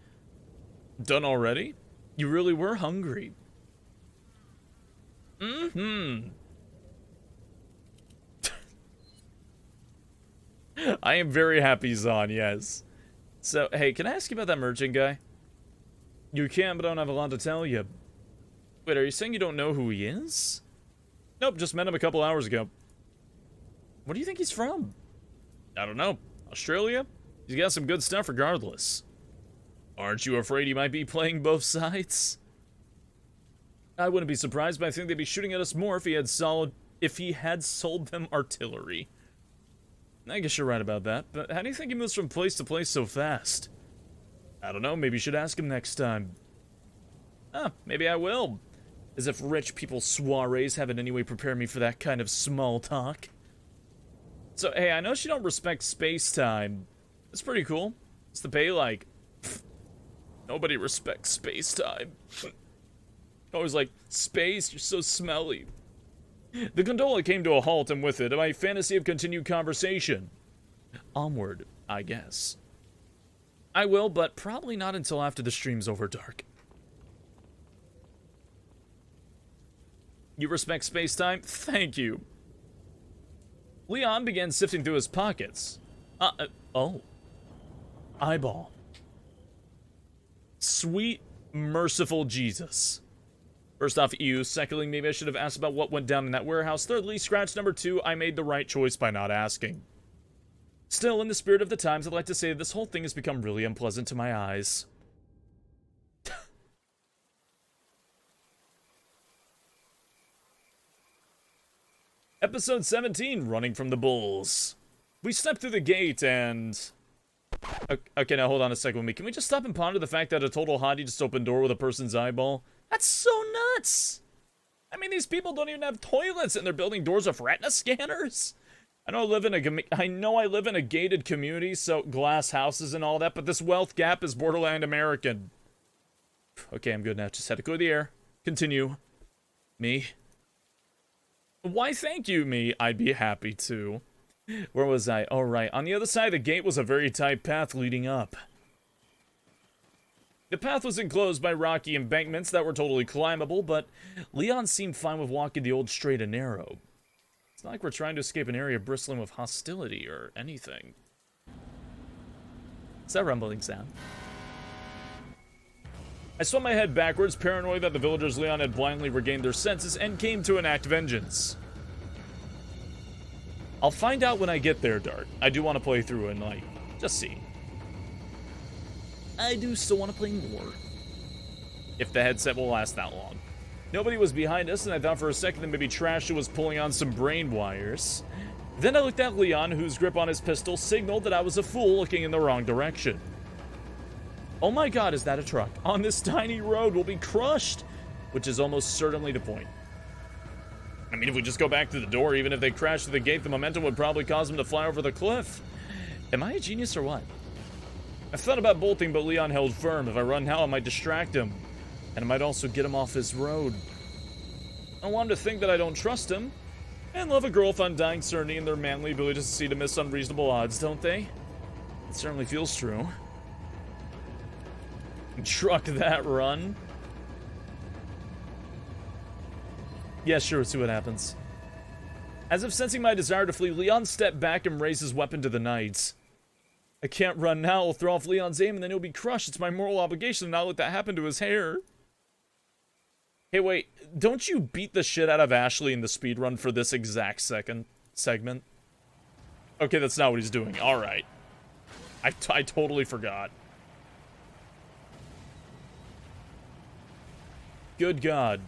Done already? You really were hungry. Mm-hmm. I am very happy, Zahn, yes. So, hey, can I ask you about that merchant guy? You can, but I don't have a lot to tell you. Wait, are you saying you don't know who he is? Nope, just met him a couple hours ago. Where do you think he's from? I don't know. Australia? He's got some good stuff regardless. Aren't you afraid he might be playing both sides? I wouldn't be surprised, but I think they'd be shooting at us more if he had sold them artillery. I guess you're right about that, but how do you think he moves from place to place so fast? I don't know, maybe you should ask him next time. Maybe I will. As if rich people's soirees haven't any way prepared me for that kind of small talk. So, hey, I know she don't respect space-time. It's pretty cool. What's the pay like? Nobody respects space-time. Always like, space, you're so smelly. The gondola came to a halt, and with it, my fantasy of continued conversation. Onward, I guess. I will, but probably not until after the stream's over dark. You respect space-time? Thank you. Leon began sifting through his pockets. Oh. Eyeball. Sweet, merciful Jesus. First off, ew. Secondly, maybe I should have asked about what went down in that warehouse. Thirdly, scratch number 2, I made the right choice by not asking. Still, in the spirit of the times, I'd like to say that this whole thing has become really unpleasant to my eyes. Episode 17, Running from the Bulls. We step through the gate and... Okay, now hold on a second with me. Can we just stop and ponder the fact that a total hottie just opened door with a person's eyeball? That's so nuts! I mean, these people don't even have toilets and they're building doors with retina scanners? I know I live in a gated community, so glass houses and all that, but this wealth gap is borderland American. Okay, I'm good now. Just had to clear the air. Continue. Me. Why, thank you, me. I'd be happy to. Where was I? Oh, right. On the other side of the gate was a very tight path leading up. The path was enclosed by rocky embankments that were totally climbable, but Leon seemed fine with walking the old straight and narrow. It's not like we're trying to escape an area bristling with hostility or anything. Is that rumbling sound? I swung my head backwards, paranoid that the villagers Leon had blindly regained their senses and came to enact vengeance. I'll find out when I get there, Dart. I do want to play through and, like, just see. I do still want to play more. If the headset will last that long. Nobody was behind us, and I thought for a second that maybe Trasher was pulling on some brain wires. Then I looked at Leon, whose grip on his pistol signaled that I was a fool looking in the wrong direction. Oh my god, is that a truck? On this tiny road, we'll be crushed! Which is almost certainly the point. I mean, if we just go back to the door, even if they crash through the gate, the momentum would probably cause them to fly over the cliff. Am I a genius or what? I thought about bolting, but Leon held firm. If I run now, I might distract him. And it might also get him off this road. I want him to think that I don't trust him. And love a girl with undying certainty and their manly ability to succeed amidst unreasonable odds, don't they? It certainly feels true. Truck that run. Yeah, sure, let's see what happens. As if sensing my desire to flee, Leon stepped back and raised his weapon to the knights. I can't run now, I'll throw off Leon's aim and then he'll be crushed. It's my moral obligation to not let that happen to his hair. Hey, wait, don't you beat the shit out of Ashley in the speedrun for this exact segment? Okay, that's not what he's doing. Alright. I totally forgot. Good God.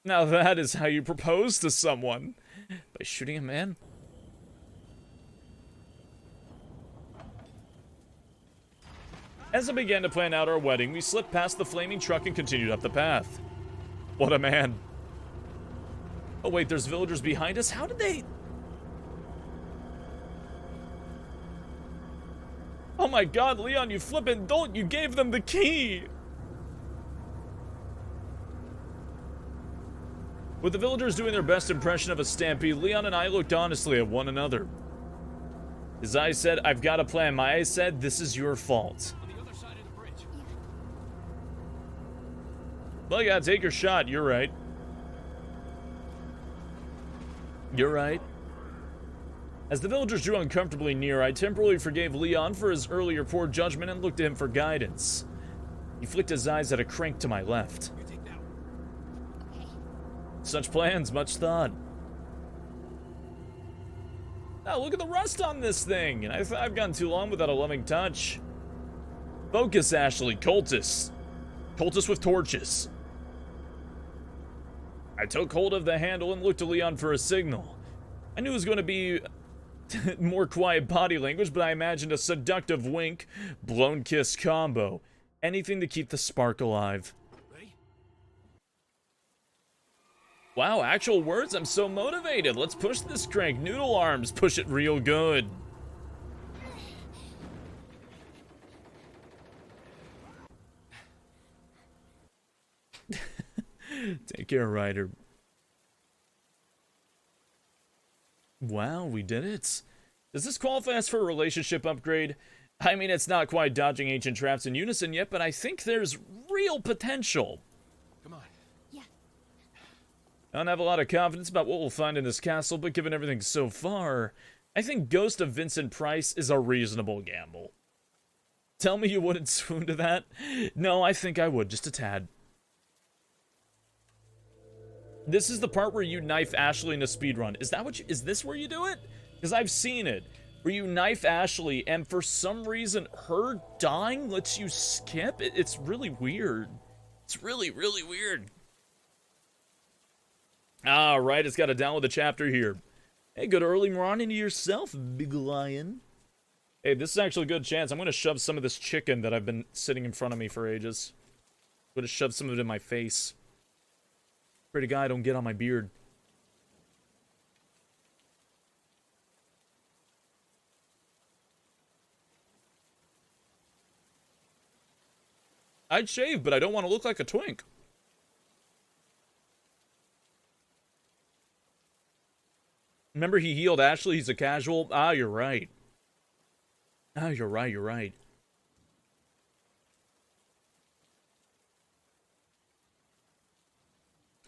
Now that is how you propose to someone. By shooting a man? As I began to plan out our wedding, we slipped past the flaming truck and continued up the path. What a man. Oh wait, there's villagers behind us? How did they... Oh my God, Leon, you flippin' dolt, you gave them the key! With the villagers doing their best impression of a stampede, Leon and I looked honestly at one another. His eyes said, I've got a plan. My eyes said, this is your fault. On the other side of the bridge. Well, yeah, take your shot. You're right. You're right. As the villagers drew uncomfortably near, I temporarily forgave Leon for his earlier poor judgment and looked to him for guidance. He flicked his eyes at a crank to my left. You take that one. Okay. Such plans, much thought. Oh, look at the rust on this thing! And I've gone too long without a loving touch. Focus, Ashley. Cultists. Cultists with torches. I took hold of the handle and looked to Leon for a signal. I knew it was going to be more quiet body language, but I imagined a seductive wink, blown kiss combo. Anything to keep the spark alive. Ready? Wow, actual words? I'm so motivated. Let's push this crank. Noodle arms. Push it real good. Take care, Ryder. Wow, we did it. Does this qualify us for a relationship upgrade? I mean, it's not quite dodging ancient traps in unison yet, but I think there's real potential. Come on. Yeah. I don't have a lot of confidence about what we'll find in this castle, but given everything so far, I think Ghost of Vincent Price is a reasonable gamble. Tell me you wouldn't swoon to that? No, I think I would, just a tad. This is the part where you knife Ashley in a speedrun. Is that what is this where you do it? Because I've seen it. Where you knife Ashley, and for some reason, her dying lets you skip? It's really weird. It's really, really weird. Alright, it's got to download the chapter here. Hey, good early morning to yourself, big lion. Hey, this is actually a good chance. I'm going to shove some of this chicken that I've been sitting in front of me for ages. I'm going to shove some of it in my face. Pray to God I don't get on my beard. I'd shave, but I don't want to look like a twink. Remember he healed Ashley, he's a casual? Ah, you're right. Ah, you're right, you're right.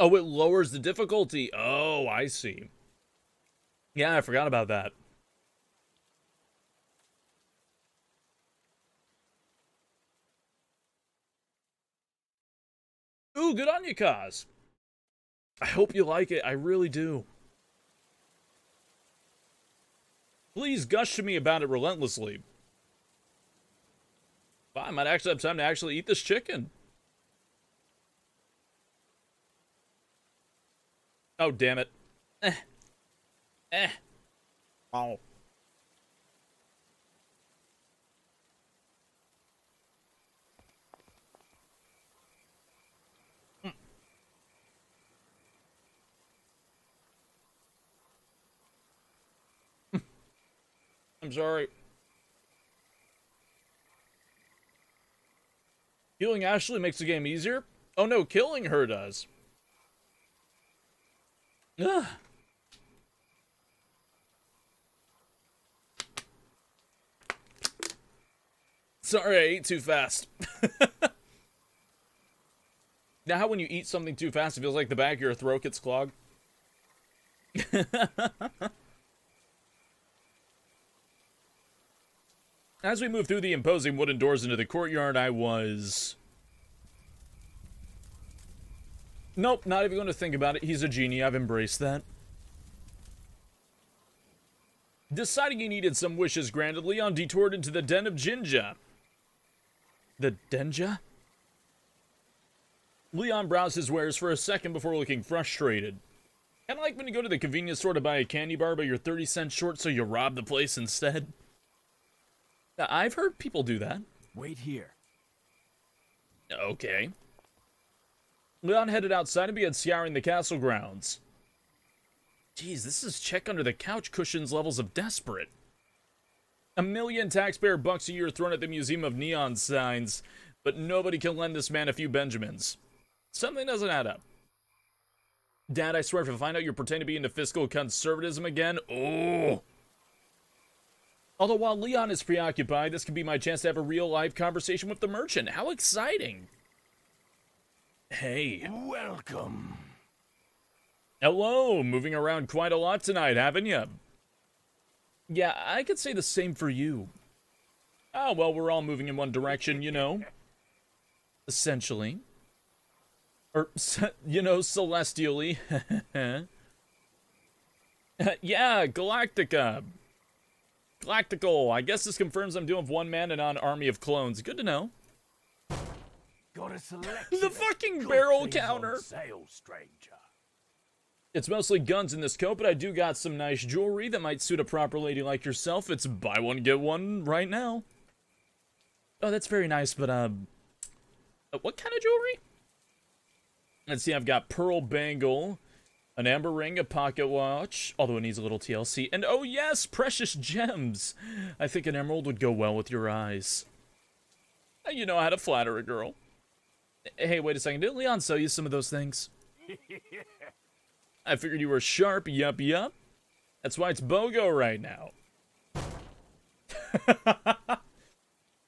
Oh, it lowers the difficulty. Oh, I see. Yeah, I forgot about that. Ooh, good on you, Kaz. I hope you like it. I really do. Please gush to me about it relentlessly. Well, I might actually have time to actually eat this chicken. Oh, damn it. Oh. I'm sorry. Healing Ashley makes the game easier? Oh no, killing her does. Ugh. Sorry, I ate too fast. Now, how when you eat something too fast, it feels like the back of your throat gets clogged? As we move through the imposing wooden doors into the courtyard, I was... Nope, not even going to think about it. He's a genie. I've embraced that. Deciding he needed some wishes granted, Leon detoured into the den of Jinja. The Denja? Leon browsed his wares for a second before looking frustrated. Kinda like when you go to the convenience store to buy a candy bar, but you're 30 cents short, so you rob the place instead. I've heard people do that. Wait here. Okay. Leon headed outside and began scouring the castle grounds. Jeez, this is check under the couch cushions levels of desperate. $1 million taxpayer bucks a year thrown at the Museum of Neon Signs, but nobody can lend this man a few Benjamins. Something doesn't add up. Dad, I swear if I find out you're pretending to be into fiscal conservatism again, oh. Although while Leon is preoccupied, this could be my chance to have a real-life conversation with the merchant. How exciting. Hey. Welcome. Hello, moving around quite a lot tonight, haven't you? Yeah, I could say the same for you. Oh, well, we're all moving in one direction, you know. Essentially. Or, you know, celestially. Yeah, Galactica. Galactical. I guess this confirms I'm doing one man and on army of clones. Good to know. Got a selection The fucking barrel counter. sale, stranger. It's mostly guns in this coat, but I do got some nice jewelry that might suit a proper lady like yourself. It's buy one, get one right now. Oh, that's very nice, but, what kind of jewelry? Let's see, I've got pearl bangle, an amber ring, a pocket watch, although it needs a little TLC, and oh yes, precious gems. I think an emerald would go well with your eyes. You know how to flatter a girl. Hey, wait a second, didn't Leon sell you some of those things? I figured you were sharp, yup. That's why it's BOGO right now.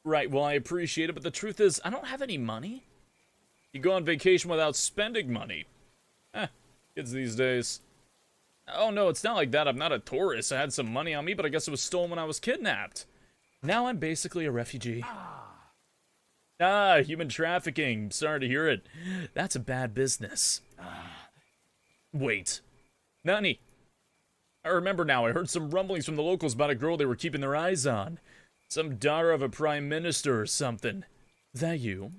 Right, well, I appreciate it, but the truth is, I don't have any money. You go on vacation without spending money. Kids these days. Oh, no, it's not like that. I'm not a tourist. I had some money on me, but I guess it was stolen when I was kidnapped. Now I'm basically a refugee. Human trafficking. Sorry to hear it. That's a bad business. Wait. Nani? I remember now. I heard some rumblings from the locals about a girl they were keeping their eyes on. Some daughter of a prime minister or something. That you?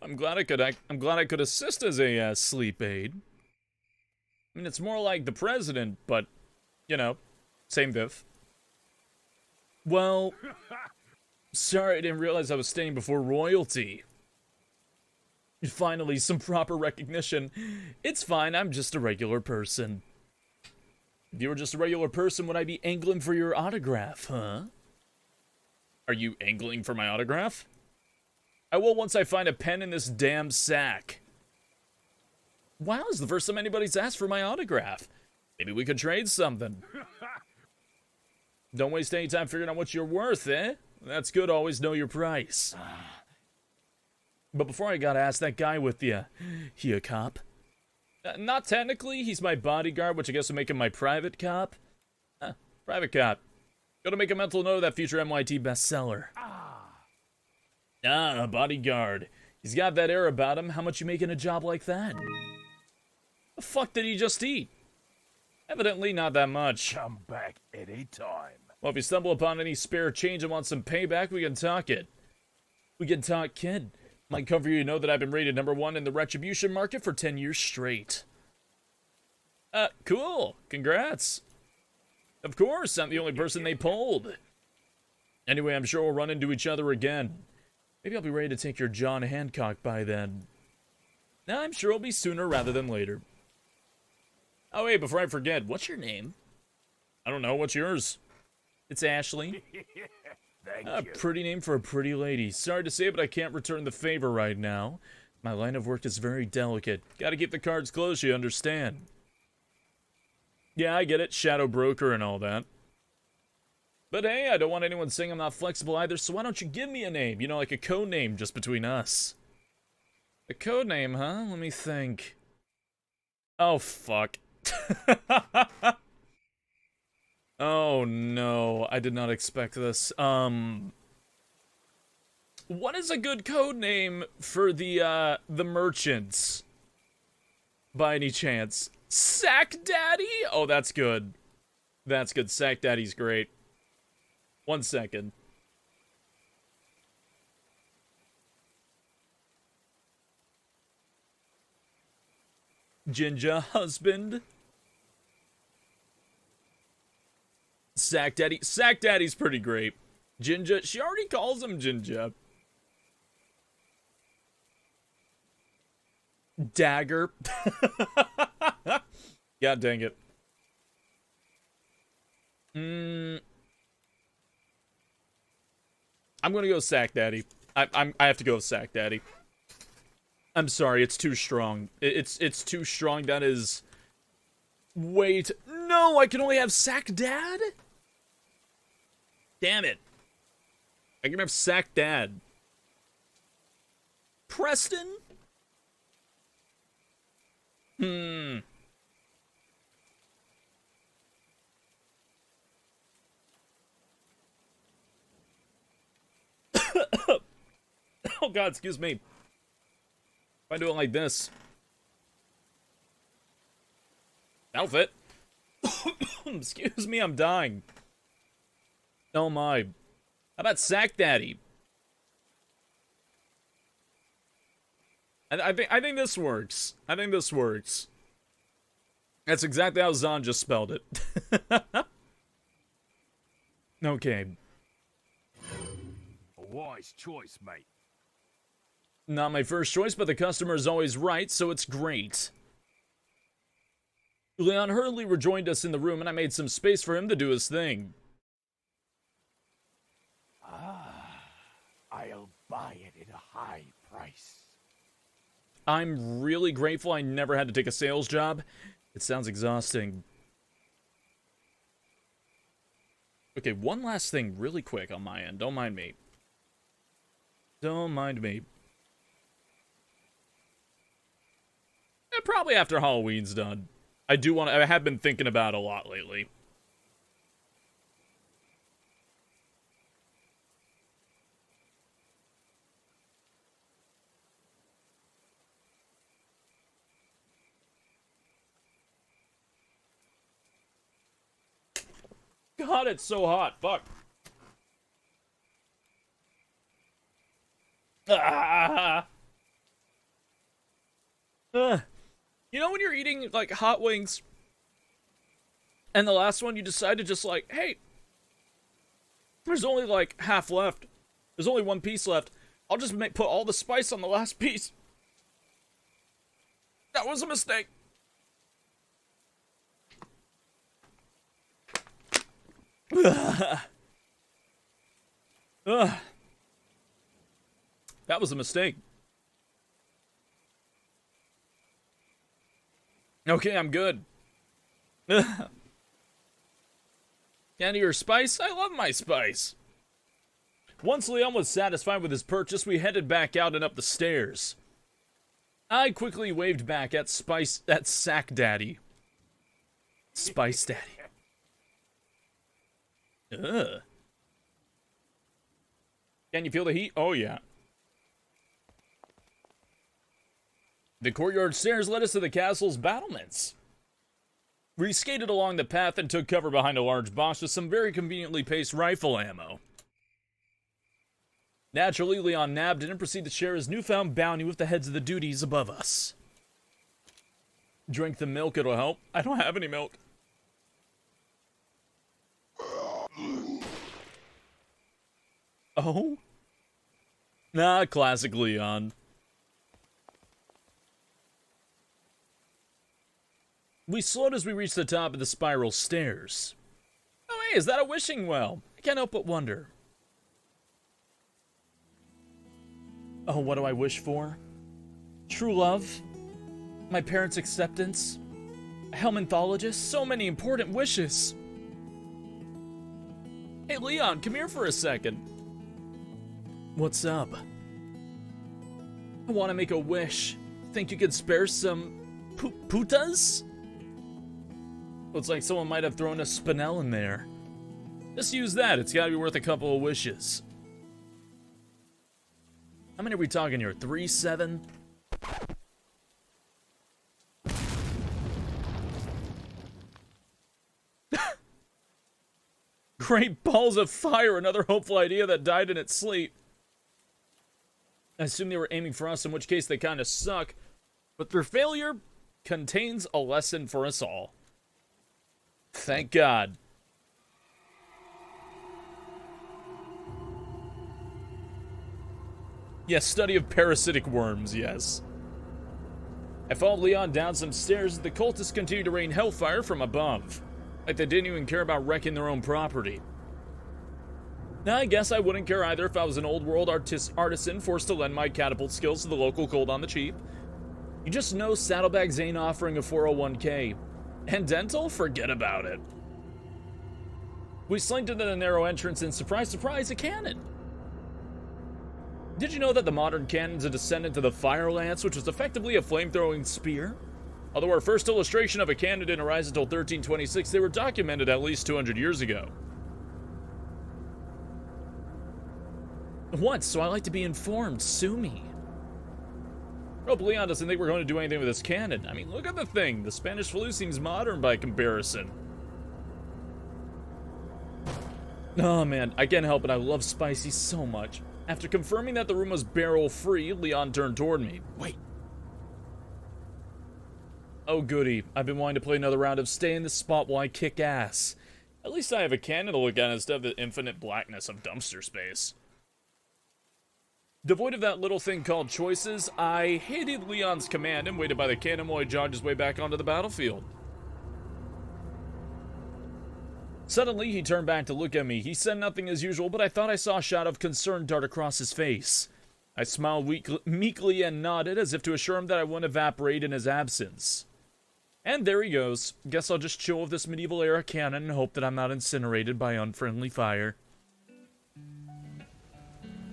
I'm glad I could assist as a sleep aid. I mean, it's more like the president, but you know, same diff. Well, sorry, I didn't realize I was staying before royalty. Finally, some proper recognition. It's fine, I'm just a regular person. If you were just a regular person, would I be angling for your autograph, huh? Are you angling for my autograph? I will once I find a pen in this damn sack. Wow, it's the first time anybody's asked for my autograph. Maybe we could trade something. Don't waste any time figuring out what you're worth, eh? That's good, always know your price. But before I gotta ask, that guy with the, he a cop? Not technically, he's my bodyguard, which I guess would make him my private cop. Private cop. Gotta make a mental note of that future MIT bestseller. A bodyguard. He's got that air about him. How much you make in a job like that? The fuck did he just eat? Evidently not that much. Come back anytime. Well, if you stumble upon any spare change and want some payback, we can talk it. We can talk, kid. Might cover you to know that I've been rated #1 in the retribution market for 10 years straight. Cool. Congrats. Of course, I'm the only person they polled. Anyway, I'm sure we'll run into each other again. Maybe I'll be ready to take your John Hancock by then. I'm sure it'll be sooner rather than later. Oh, wait, before I forget, what's your name? I don't know, what's yours? It's Ashley. Thank you. Pretty name for a pretty lady. Sorry to say, but I can't return the favor right now. My line of work is very delicate. Gotta keep the cards close, you understand. Yeah, I get it, shadow broker and all that. But hey, I don't want anyone saying I'm not flexible either, so why don't you give me a name? You know, like a code name just between us. A code name, huh? Let me think. Oh, fuck. Oh, no. I did not expect this. What is a good code name for the merchants? By any chance? Sack Daddy? Oh, that's good. That's good. Sack Daddy's great. 1 second. Jinja husband. Sack Daddy. Sack Daddy's pretty great. Jinja. She already calls him Jinja. Dagger. God dang it. I'm gonna go Sack Daddy. I have to go with Sack Daddy. I'm sorry, it's too strong. It's too strong. That is... Wait. No, I can only have Sack Dad? Damn it. I can have Sack Dad. Preston? Oh god, excuse me. If I do it like this. Outfit. Excuse me, I'm dying. Oh my. How about Sack Daddy? I think this works. I think this works. That's exactly how Zahn just spelled it. Okay. A wise choice, mate. Not my first choice, but the customer is always right, so it's great. Leon hurriedly rejoined us in the room, and I made some space for him to do his thing. I'll buy it at a high price. I'm really grateful I never had to take a sales job. It sounds exhausting. Okay, one last thing really quick on my end. Don't mind me. Don't mind me. And probably after Halloween's done. I have been thinking about it a lot lately. God, it's so hot. Fuck. Ah. You know when you're eating, like, hot wings, and the last one you decide to just, like, hey, there's only, like, half left. There's only one piece left. I'll just put all the spice on the last piece. That was a mistake. That was a mistake. Okay, I'm good. Candy or spice? I love my spice. Once Leon was satisfied with his purchase, we headed back out and up the stairs. I quickly waved back at Sack Daddy. Spice Daddy. Ugh. Can you feel the heat? Oh, yeah. The courtyard stairs led us to the castle's battlements. We skated along the path and took cover behind a large box with some very conveniently paced rifle ammo. Naturally, Leon nabbed it and proceeded to share his newfound bounty with the heads of the duties above us. Drink the milk, it'll help. I don't have any milk. Oh? Nah, classic Leon. We slowed as we reached the top of the spiral stairs. Oh hey, is that a wishing well? I can't help but wonder. Oh, what do I wish for? True love? My parents' acceptance? A helminthologist? So many important wishes. Hey Leon, come here for a second. What's up? I want to make a wish. Think you could spare some putas? Looks like someone might have thrown a spinel in there. Just use that, it's gotta be worth a couple of wishes. How many are we talking here? 3, 7? Great balls of fire, another hopeful idea that died in its sleep. I assume they were aiming for us, in which case they kinda suck. But their failure contains a lesson for us all. Thank God. Yes, study of parasitic worms, yes. I followed Leon down some stairs as the cultists continued to rain hellfire from above. Like they didn't even care about wrecking their own property. Now, I guess I wouldn't care either if I was an old world artisan forced to lend my catapult skills to the local cult on the cheap. You just know Saddlebags ain't offering a 401k. And dental? Forget about it. We slinked into the narrow entrance and surprise, surprise, a cannon. Did you know that the modern cannon's a descendant of the fire lance, which was effectively a flame-throwing spear? Although our first illustration of a cannon didn't arise until 1326, they were documented at least 200 years ago. What? So I like to be informed. Sue me. Hope Leon doesn't think we're going to do anything with this cannon. I mean, look at the thing. The Spanish flu seems modern by comparison. Oh man, I can't help it. I love Spicy so much. After confirming that the room was barrel-free, Leon turned toward me. Wait. Oh goody, I've been wanting to play another round of stay in this spot while I kick ass. At least I have a cannon to look at instead of the infinite blackness of dumpster space. Devoid of that little thing called choices, I hated Leon's command and waited by the cannon while he jogged his way back onto the battlefield. Suddenly, he turned back to look at me. He said nothing as usual, but I thought I saw a shot of concern dart across his face. I smiled meekly and nodded as if to assure him that I wouldn't evaporate in his absence. And there he goes. Guess I'll just chill with this medieval-era cannon and hope that I'm not incinerated by unfriendly fire.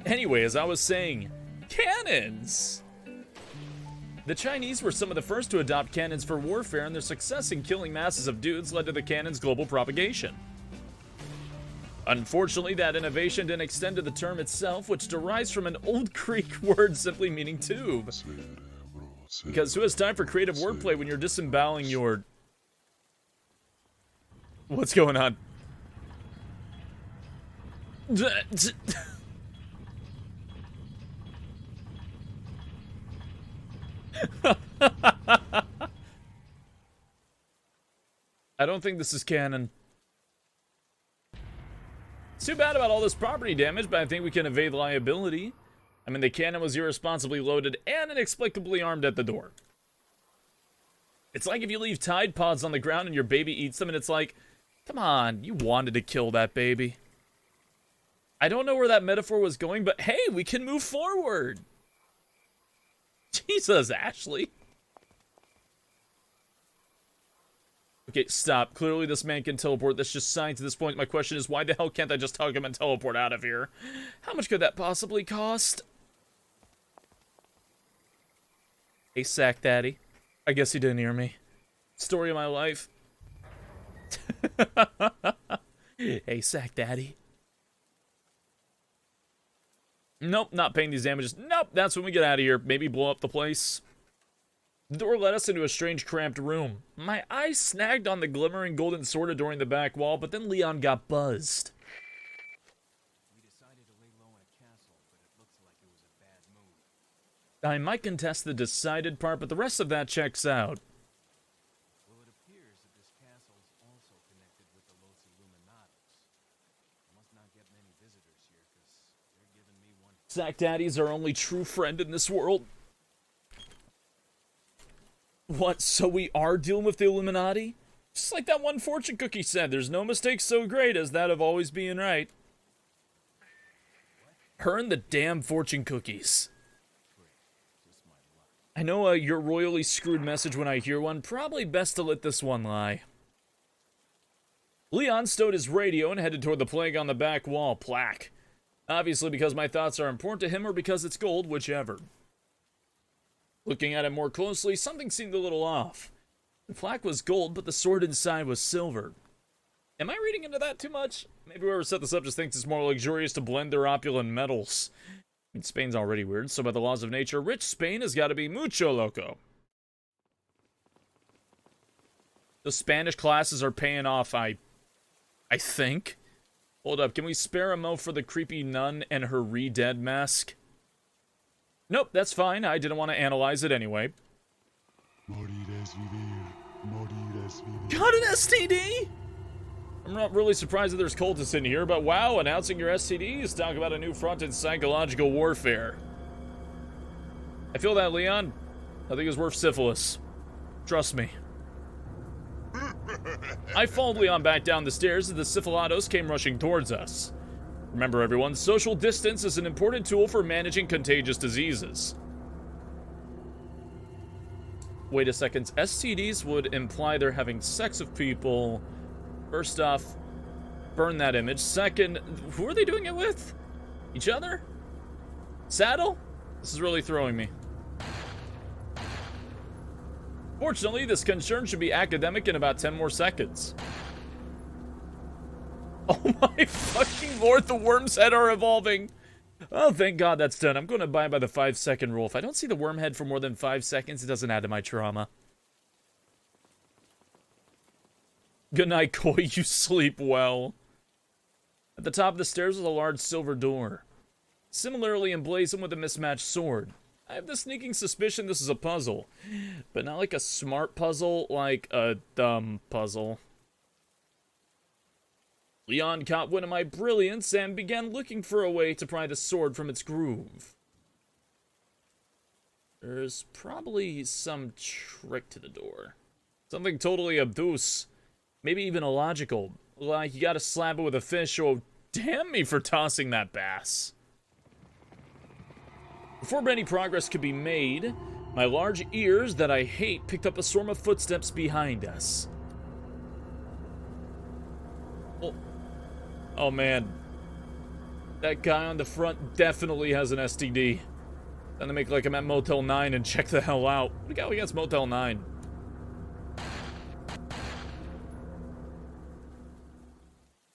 Anyway, as I was saying, cannons! The Chinese were some of the first to adopt cannons for warfare, and their success in killing masses of dudes led to the cannon's global propagation. Unfortunately, that innovation didn't extend to the term itself, which derives from an old Greek word simply meaning tube. Because who has time for creative wordplay when you're disemboweling your... What's going on? I don't think this is canon. It's too bad about all this property damage, but I think we can evade liability. I mean, the cannon was irresponsibly loaded and inexplicably armed at the door. It's like if you leave Tide Pods on the ground and your baby eats them, and it's like, come on, you wanted to kill that baby. I don't know where that metaphor was going, but hey, we can move forward. Jesus, Ashley. Okay, stop. Clearly this man can teleport. That's just science at this point. My question is, why the hell can't I just hug him and teleport out of here? How much could that possibly cost? Hey, Sack Daddy. I guess he didn't hear me. Story of my life. Hey, Sack Daddy. Nope, not paying these damages. Nope, that's when we get out of here. Maybe blow up the place. The door led us into a strange, cramped room. My eyes snagged on the glimmering golden sword adoring the back wall, but then Leon got buzzed. We decided to lay low in a castle, but it looks like it was a bad move. I might contest the decided part, but the rest of that checks out. Well, it appears that this castle is also connected with the Los Illuminados. I must not get many visitors here, because they're giving me one. Sack Daddy's our only true friend in this world. What, so we are dealing with the Illuminati? Just like that one fortune cookie said, there's no mistake so great as that of always being right. Her and the damn fortune cookies. I know your royally screwed message when I hear one. Probably best to let this one lie. Leon stowed his radio and headed toward the plague on the back wall plaque. Obviously because my thoughts are important to him or because it's gold, whichever. Looking at it more closely, something seemed a little off. The plaque was gold, but the sword inside was silver. Am I reading into that too much? Maybe whoever set this up just thinks it's more luxurious to blend their opulent metals. I mean, Spain's already weird, so by the laws of nature, rich Spain has got to be mucho loco. The Spanish classes are paying off, I think. Hold up, can we spare a mo for the creepy nun and her re-dead mask? Nope, that's fine. I didn't want to analyze it anyway. Got an STD? I'm not really surprised that there's cultists in here, but wow, announcing your STDs, talk about a new front in psychological warfare. I feel that, Leon. I think it's worth syphilis. Trust me. I followed Leon back down the stairs as the syphilitos came rushing towards us. Remember everyone, social distance is an important tool for managing contagious diseases. Wait a second, STDs would imply they're having sex with people. First off, burn that image. Second, who are they doing it with? Each other? Saddle? This is really throwing me. Fortunately, this concern should be academic in about 10 more seconds. Oh my fucking lord, the worm's head are evolving. Oh, thank God that's done. I'm going to abide by the 5-second rule. If I don't see the worm head for more than 5 seconds, it doesn't add to my trauma. Good night, Koi. You sleep well. At the top of the stairs was a large silver door, similarly emblazoned with a mismatched sword. I have the sneaking suspicion this is a puzzle, but not like a smart puzzle, like a dumb puzzle. Leon caught wind of my brilliance and began looking for a way to pry the sword from its groove. There's probably some trick to the door. Something totally obtuse. Maybe even illogical. Like, you gotta slap it with a fish, or damn me for tossing that bass. Before any progress could be made, my large ears that I hate picked up a swarm of footsteps behind us. Oh man. That guy on the front definitely has an STD. Time to make like I'm at Motel 9 and check the hell out. What do you got against Motel 9?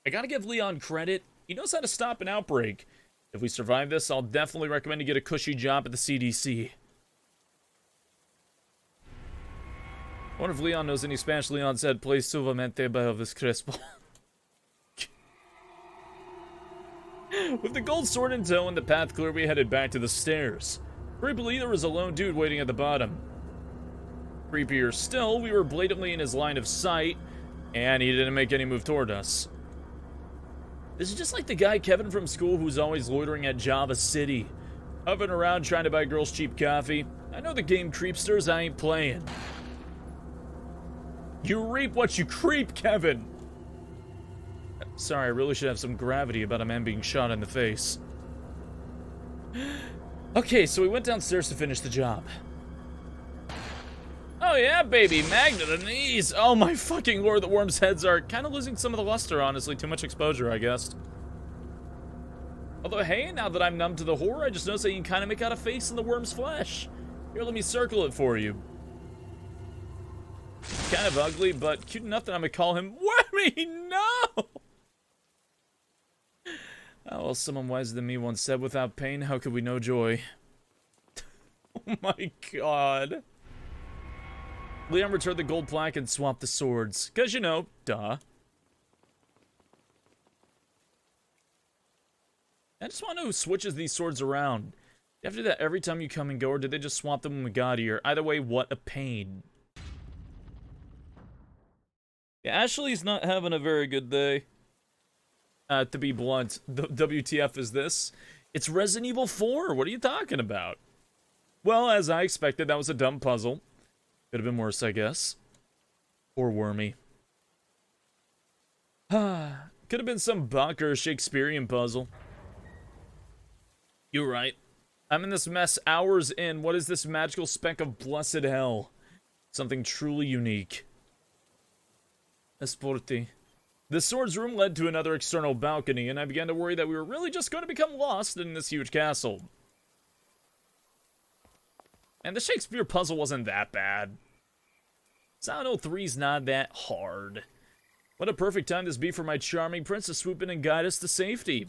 I gotta give Leon credit. He knows how to stop an outbreak. If we survive this, I'll definitely recommend you get a cushy job at the CDC. I wonder if Leon knows any Spanish. Leon said, "Play suvamente bajo this crespo." With the gold sword in tow and the path clear, we headed back to the stairs. Creepily, there was a lone dude waiting at the bottom. Creepier still, we were blatantly in his line of sight, and he didn't make any move toward us. This is just like the guy Kevin from school who's always loitering at Java City, hovering around trying to buy girls cheap coffee. I know the game Creepsters, I ain't playing. You reap what you creep, Kevin! Sorry, I really should have some gravity about a man being shot in the face. Okay, so we went downstairs to finish the job. Oh yeah, baby, magnet and knees. Oh my fucking lord, the worm's heads are kind of losing some of the luster, honestly. Too much exposure, I guess. Although, hey, now that I'm numb to the horror, I just noticed that you can kind of make out a face in the worm's flesh. Here, let me circle it for you. Kind of ugly, but cute enough that I'm gonna call him Wormy. No! Oh, well, someone wiser than me once said, without pain, how could we know joy? Oh my god. Leon returned the gold plaque and swapped the swords. Because, you know, duh. I just want to know who switches these swords around. Do you have to do that every time you come and go, or did they just swap them when we got here? Either way, what a pain. Yeah, Ashley's not having a very good day. To be blunt, the WTF is this? It's Resident Evil 4. What are you talking about? Well, as I expected, that was a dumb puzzle. Could have been worse, I guess. Or wormy. Could have been some Bach or Shakespearean puzzle. You're right. I'm in this mess hours in. What is this magical speck of blessed hell? Something truly unique. Esporte. The sword's room led to another external balcony, and I began to worry that we were really just going to become lost in this huge castle. And the Shakespeare puzzle wasn't that bad. Silent 03's not that hard. What a perfect time this be for my charming prince to swoop in and guide us to safety.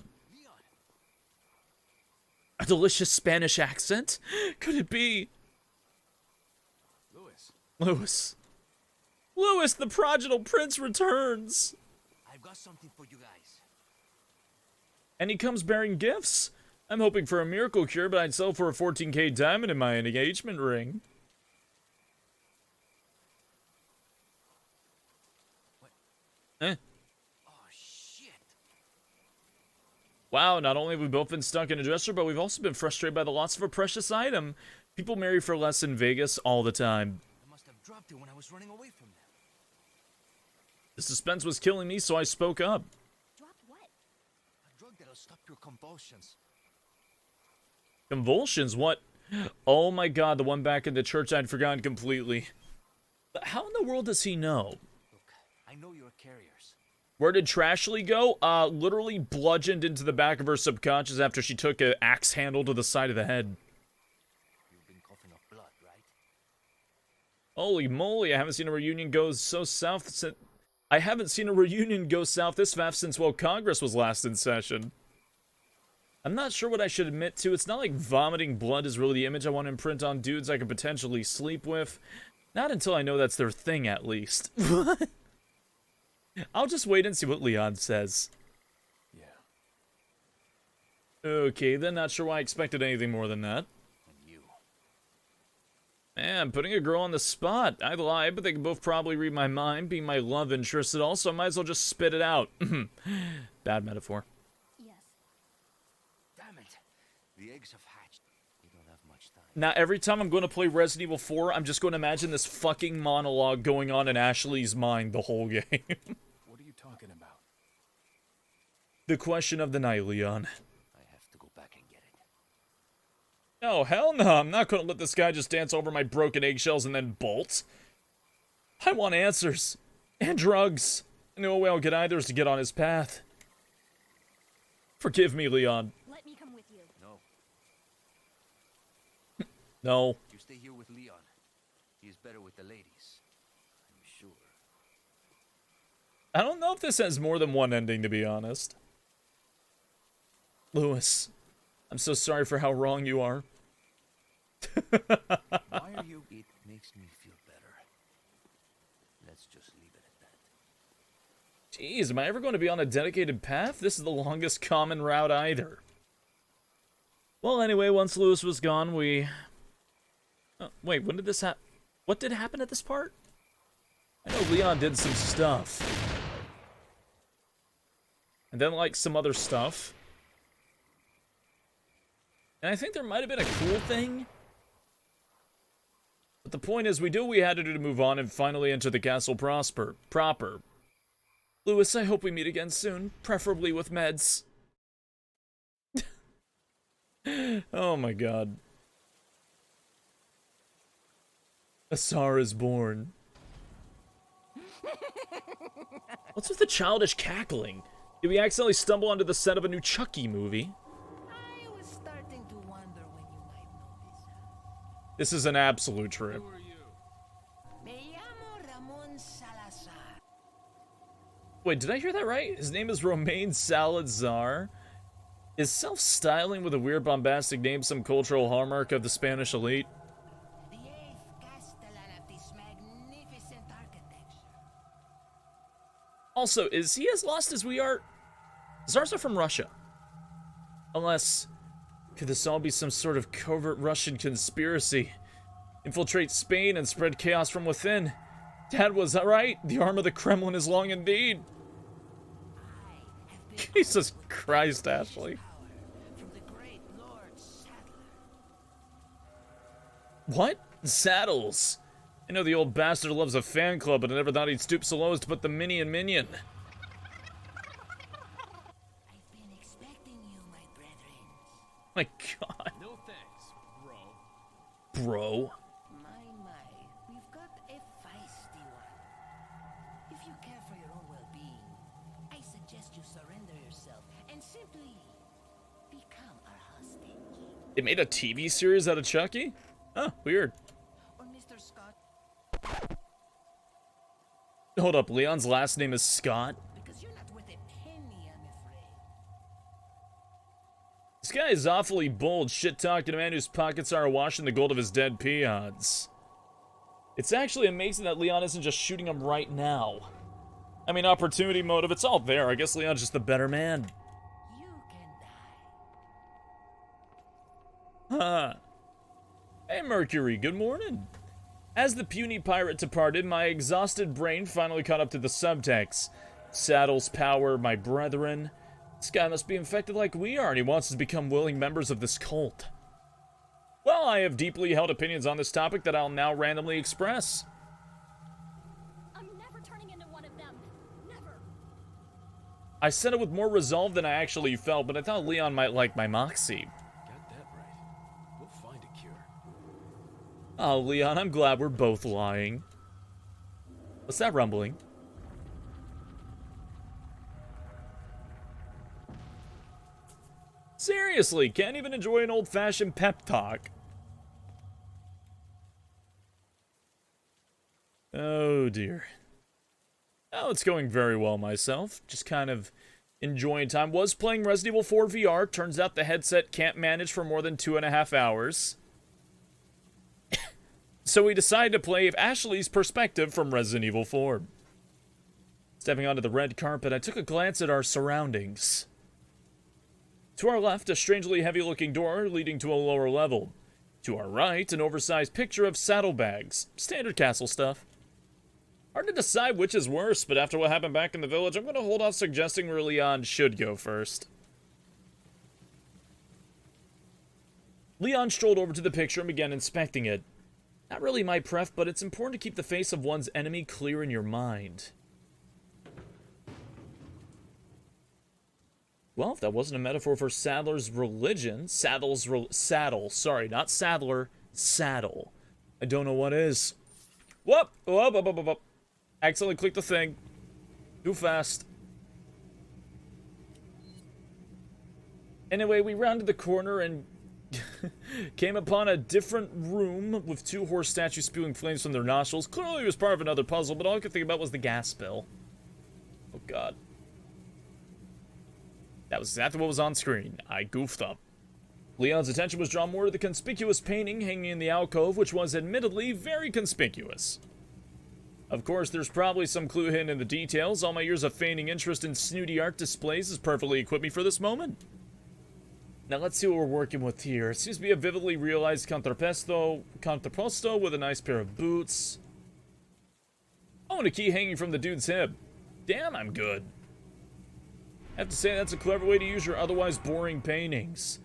A delicious Spanish accent? Could it be? Louis, the prodigal prince returns. I've got something for you guys. And he comes bearing gifts. I'm hoping for a miracle cure, but I'd sell for a 14K diamond in my engagement ring. What? Eh. Oh, shit. Wow, not only have we both been stuck in a dresser, but we've also been frustrated by the loss of a precious item. People marry for less in Vegas all the time. I must have dropped it when I was running away from them. The suspense was killing me, so I spoke up. Dropped what? A drug that'll stop your convulsions. Convulsions? What? Oh my god, the one back in the church I'd forgotten completely. But how in the world does he know? Look, I know you're carriers. Where did Trashley go? Literally bludgeoned into the back of her subconscious after she took an axe handle to the side of the head. You've been coughing up blood, right? Holy moly, I haven't seen a reunion go so south since... I haven't seen a reunion go south this fast since, well, Congress was last in session. I'm not sure what I should admit to. It's not like vomiting blood is really the image I want to imprint on dudes I could potentially sleep with. Not until I know that's their thing, at least. I'll just wait and see what Leon says. Yeah. Okay, then not sure why I expected anything more than that. And you. Man, putting a girl on the spot. I lie, but they can both probably read my mind, being my love interest at all, so I might as well just spit it out. Bad metaphor. Yes. Damn it. The eggs have hatched. You don't have much time. Now, every time I'm going to play Resident Evil 4, I'm just going to imagine this fucking monologue going on in Ashley's mind the whole game. What are you talking about? The question of the night, Leon. I have to go back and get it. Oh, hell no. I'm not going to let this guy just dance over my broken eggshells and then bolt. I want answers. And drugs. And the only way I'll get either is to get on his path. Forgive me, Leon. Let me come with you. No, No. you stay here with Leon. He's better with the ladies. I'm sure. I don't know if this has more than one ending, to be honest. Louis, I'm so sorry for how wrong you are. Why are you? It makes me feel better. Let's just leave it at that. Jeez, am I ever going to be on a dedicated path? This is the longest common route either. Well, anyway, once Louis was gone, we... Oh, wait, when did this happen? What did happen at this part? I know Leon did some stuff. And then, like, some other stuff. And I think there might have been a cool thing. But the point is, we did what we had to do to move on and finally enter the castle proper. Louis, I hope we meet again soon, preferably with meds. Oh my god. Asar is born. What's with the childish cackling? Did we accidentally stumble onto the set of a new Chucky movie? I was starting to wonder when you might notice. This is an absolute trip. Who are you? Me llamo Ramon Salazar. Wait, did I hear that right? His name is Romain Salazar? Is self-styling with a weird bombastic name some cultural hallmark of the Spanish elite? The eighth castellan of this magnificent architecture. Also, is he as lost as we are? Czars are from Russia. Unless, could this all be some sort of covert Russian conspiracy? Infiltrate Spain and spread chaos from within. Dad was right. The arm of the Kremlin is long indeed. Jesus Christ, Ashley. From the great Lord Sadler. What? Saddles. I know the old bastard loves a fan club, but I never thought he'd stoop so low as to put the Mini in Minion. I've been expecting you, my brethren. My god. No thanks, bro. Bro. My, we've got a feisty one. If you care for your own well-being, I suggest you surrender yourself and simply become our hostage. They made a TV series out of Chucky? Huh, weird. Or Mr. Scott, Hold up, Leon's last name is Scott? because you're not worth a penny, I'm afraid. This guy is awfully bold, shit-talking a man whose pockets are awash in the gold of his dead peons. It's actually amazing that Leon isn't just shooting him right now. I mean, opportunity motive, it's all there. I guess Leon's just the better man. You can die. Huh. Hey, Mercury, good morning. As the puny pirate departed, my exhausted brain finally caught up to the subtext. Saddle's power, my brethren. This guy must be infected like we are, and he wants us to become willing members of this cult. Well, I have deeply held opinions on this topic that I'll now randomly express. I'm never turning into one of them. Never. I said it with more resolve than I actually felt, but I thought Leon might like my moxie. Got that right. We'll find a cure. Oh, Leon, I'm glad we're both lying. What's that rumbling? Seriously, can't even enjoy an old-fashioned pep talk. Oh, dear. Oh, it's going very well myself. Just kind of enjoying time. Was playing Resident Evil 4 VR. Turns out the headset can't manage for more than 2.5 hours. So we decided to play Ashley's perspective from Resident Evil 4. Stepping onto the red carpet, I took a glance at our surroundings. To our left, a strangely heavy-looking door leading to a lower level. To our right, an oversized picture of saddlebags. Standard castle stuff. Hard to decide which is worse, but after what happened back in the village, I'm going to hold off suggesting where Leon should go first. Leon strolled over to the picture and began inspecting it. Not really my pref, but it's important to keep the face of one's enemy clear in your mind. Well, if that wasn't a metaphor for Sadler's religion, Saddle, sorry, not Sadler, Saddle. I don't know what is. Whoop, whoop, whoop, whoop, whoop. Accidentally clicked the thing. Too fast. Anyway, we rounded the corner and came upon a different room with two horse statues spewing flames from their nostrils. Clearly it was part of another puzzle, but all I could think about was the gas spill. Oh god. That was exactly what was on screen. I goofed up. Leon's attention was drawn more to the conspicuous painting hanging in the alcove, which was admittedly very conspicuous. Of course, there's probably some clue hidden in the details. All my years of feigning interest in snooty art displays has perfectly equipped me for this moment. Now let's see what we're working with here. It seems to be a vividly realized contrapposto with a nice pair of boots. Oh, and a key hanging from the dude's hip. Damn, I'm good. I have to say, that's a clever way to use your otherwise boring paintings.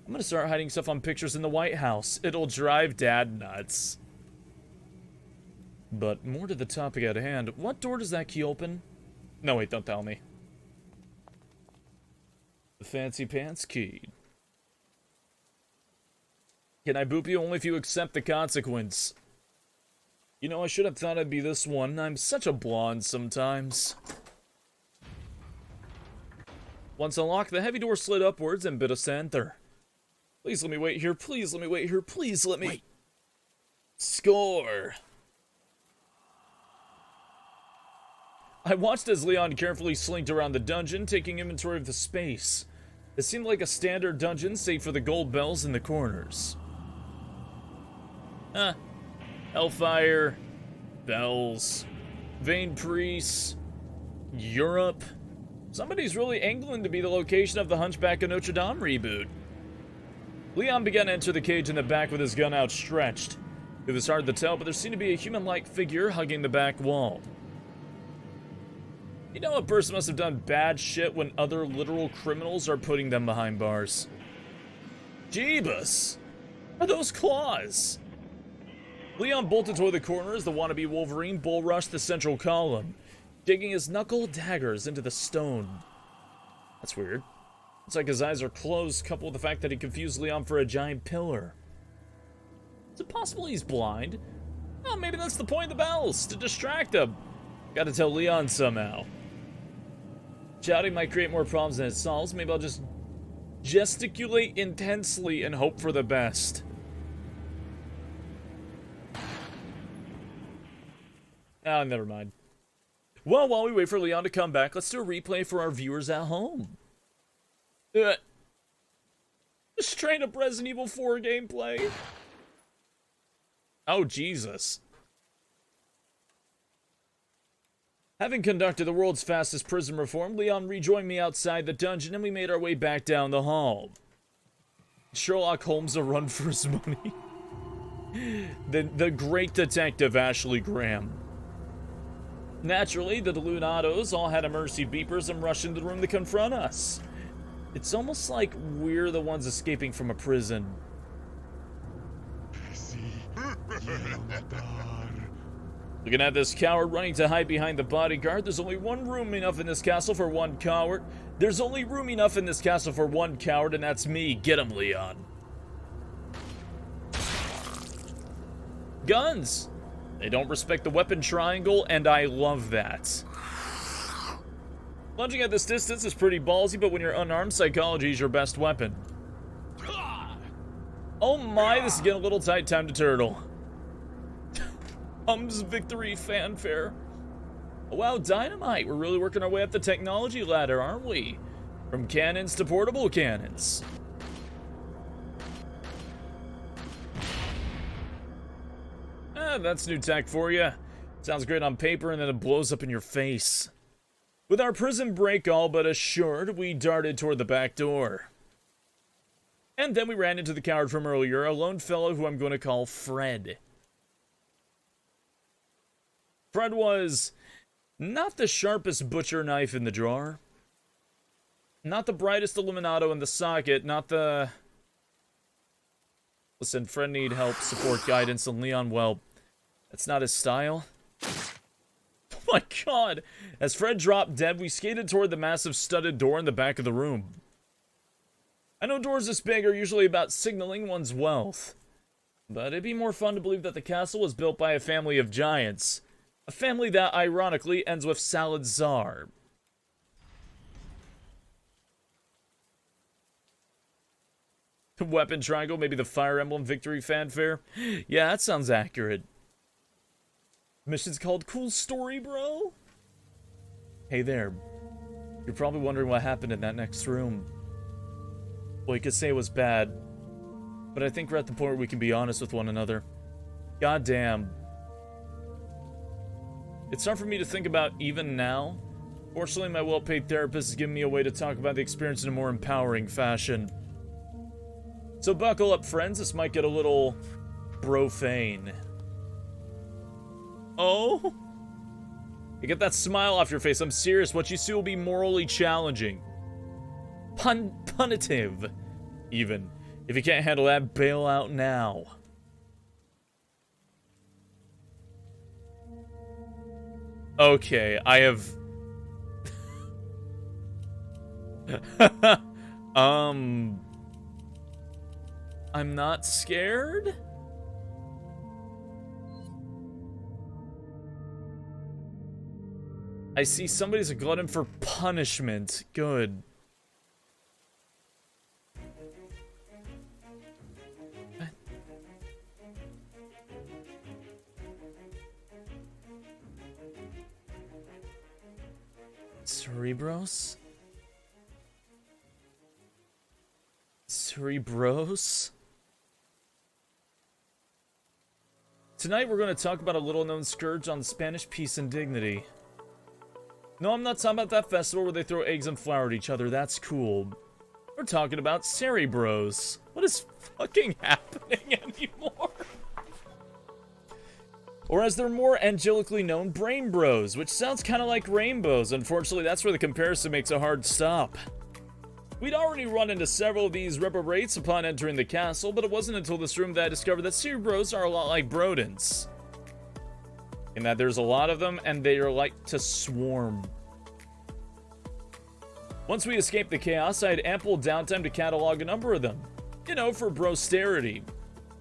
I'm gonna start hiding stuff on pictures in the White House. It'll drive Dad nuts. But more to the topic at hand, what door does that key open? No, wait, don't tell me. The fancy pants key. Can I boop you only if you accept the consequence? You know, I should have thought I'd be this one. I'm such a blonde sometimes. Once unlocked, the heavy door slid upwards and bid us to enter. Please let me wait here, please let me wait here, please let me... Wait. Score! I watched as Leon carefully slinked around the dungeon, taking inventory of the space. It seemed like a standard dungeon, save for the gold bells in the corners. Huh. Hellfire, bells, Vain Priests, Europe... Somebody's really angling to be the location of the Hunchback of Notre Dame reboot. Leon began to enter the cage in the back with his gun outstretched. It was hard to tell, but there seemed to be a human-like figure hugging the back wall. You know, a person must have done bad shit when other literal criminals are putting them behind bars. Jeebus! Are those claws? Leon bolted toward the corner as the wannabe Wolverine bull rushed the central column, digging his knuckle daggers into the stone. That's weird. It's like his eyes are closed, coupled with the fact that he confused Leon for a giant pillar. Is it possible he's blind? Oh, maybe that's the point of the bells, to distract him. Gotta tell Leon somehow. Shouting might create more problems than it solves. Maybe I'll just gesticulate intensely and hope for the best. Ah, never mind. Well, while we wait for Leon to come back, let's do a replay for our viewers at home. Straight up Resident Evil 4 gameplay. Oh, Jesus. Having conducted the world's fastest prison reform, Leon rejoined me outside the dungeon and we made our way back down the hall. Sherlock Holmes a run for his money. the great detective Ashley Graham. Naturally, the Lunados all had emergency beepers and rushed into the room to confront us. It's almost like we're the ones escaping from a prison. Looking at this coward running to hide behind the bodyguard, there's only one room enough in this castle for one coward. There's only room enough in this castle for one coward, and that's me. Get him, Leon. Guns! They don't respect the weapon triangle, and I love that. Lunging at this distance is pretty ballsy, but when you're unarmed, psychology is your best weapon. Oh my, this is getting a little tight. Time to turtle. Hum's victory fanfare. Oh, wow, dynamite. We're really working our way up the technology ladder, aren't we? From cannons to portable cannons. That's new tech for you. Sounds great on paper, and then it blows up in your face. With our prison break all but assured, we darted toward the back door. And then we ran into the coward from earlier, a lone fellow who I'm going to call Fred. Fred was not the sharpest butcher knife in the drawer. Not the brightest illuminato in the socket, not the... Listen, Fred need help, support, guidance, and Leon, well, that's not his style. Oh my god! As Fred dropped dead, we skated toward the massive studded door in the back of the room. I know doors this big are usually about signaling one's wealth, but it'd be more fun to believe that the castle was built by a family of giants. A family that, ironically, ends with Salazar. The weapon triangle, maybe the Fire Emblem victory fanfare? Yeah, that sounds accurate. Mission's called Cool Story, bro? Hey there. You're probably wondering what happened in that next room. Well, you could say it was bad, but I think we're at the point where we can be honest with one another. Goddamn. It's hard for me to think about even now. Fortunately, my well-paid therapist has given me a way to talk about the experience in a more empowering fashion. So buckle up, friends. This might get a little profane. Oh? You get that smile off your face. I'm serious. What you see will be morally challenging. Punitive, even. If you can't handle that, bail out now. Okay, I have... I'm not scared? I see somebody's a glutton for punishment. Good. Cerebros? Cerebros? Tonight we're going to talk about a little-known scourge on Spanish peace and dignity. No, I'm not talking about that festival where they throw eggs and flour at each other. That's cool. We're talking about Cerebros. What is fucking happening anymore? Or as they're more angelically known, Brain Bros, which sounds kind of like rainbows. Unfortunately, that's where the comparison makes a hard stop. We'd already run into several of these reprobates upon entering the castle, but it wasn't until this room that I discovered that cerebros are a lot like brodents. In that there's a lot of them, and they are like to swarm. Once we escaped the chaos, I had ample downtime to catalog a number of them. You know, for brosterity.